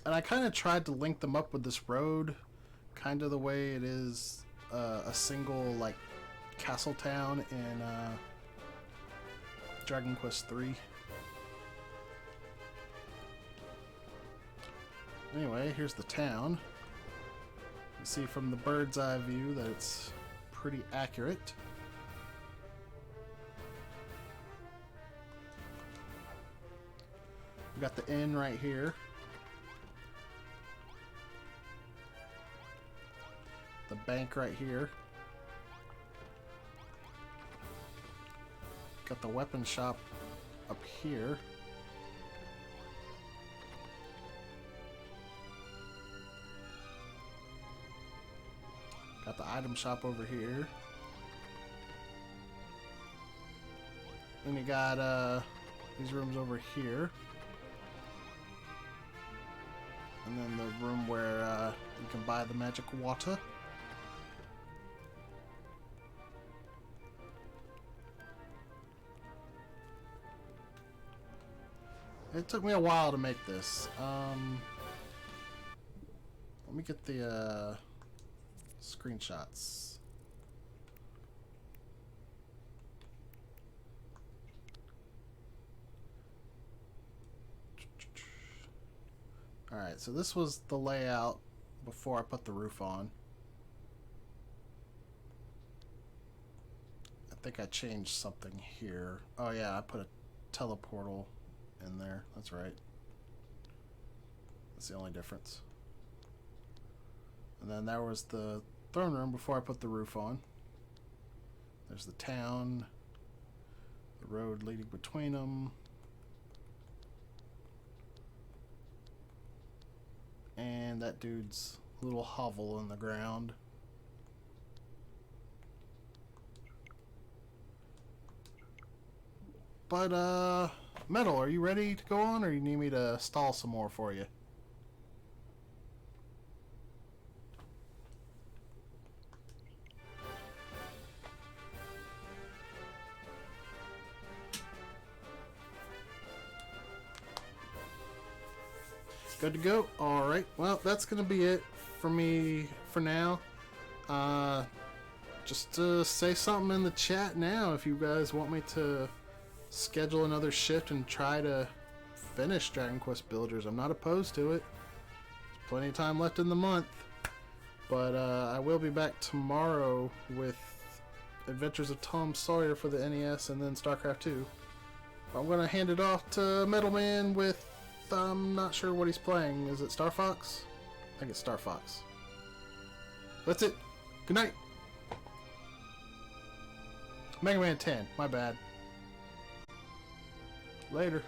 And I kind of tried to link them up with this road. Kind of the way it is a single like castle town in Dragon Quest 3. Anyway, here's the town. You see from the bird's eye view that it's pretty accurate. We got the inn right here. The bank right here. Got the weapon shop up here. Got the item shop over here. Then you got these rooms over here. And then the room where you can buy the magic water. It took me a while to make this. Let me get the screenshots. Alright, so this was the layout before I put the roof on. I think I changed something here. Oh yeah, I put a teleportal in there. That's right. That's the only difference. And then there was the throne room before I put the roof on. There's the town. The road leading between them. And that dude's little hovel in the ground. But, Metal, are you ready to go on, or you need me to stall some more for you? Good to go? Alright, well, that's going to be it for me for now. Just say something in the chat now if you guys want me to schedule another shift and try to finish Dragon Quest Builders. I'm not opposed to it. There's plenty of time left in the month. But I will be back tomorrow with Adventures of Tom Sawyer for the NES and then StarCraft 2. I'm going to hand it off to Metalman with, I'm not sure what he's playing. Is it Star Fox? I think it's Star Fox. That's it. Good night. Mega Man 10. My bad. Later.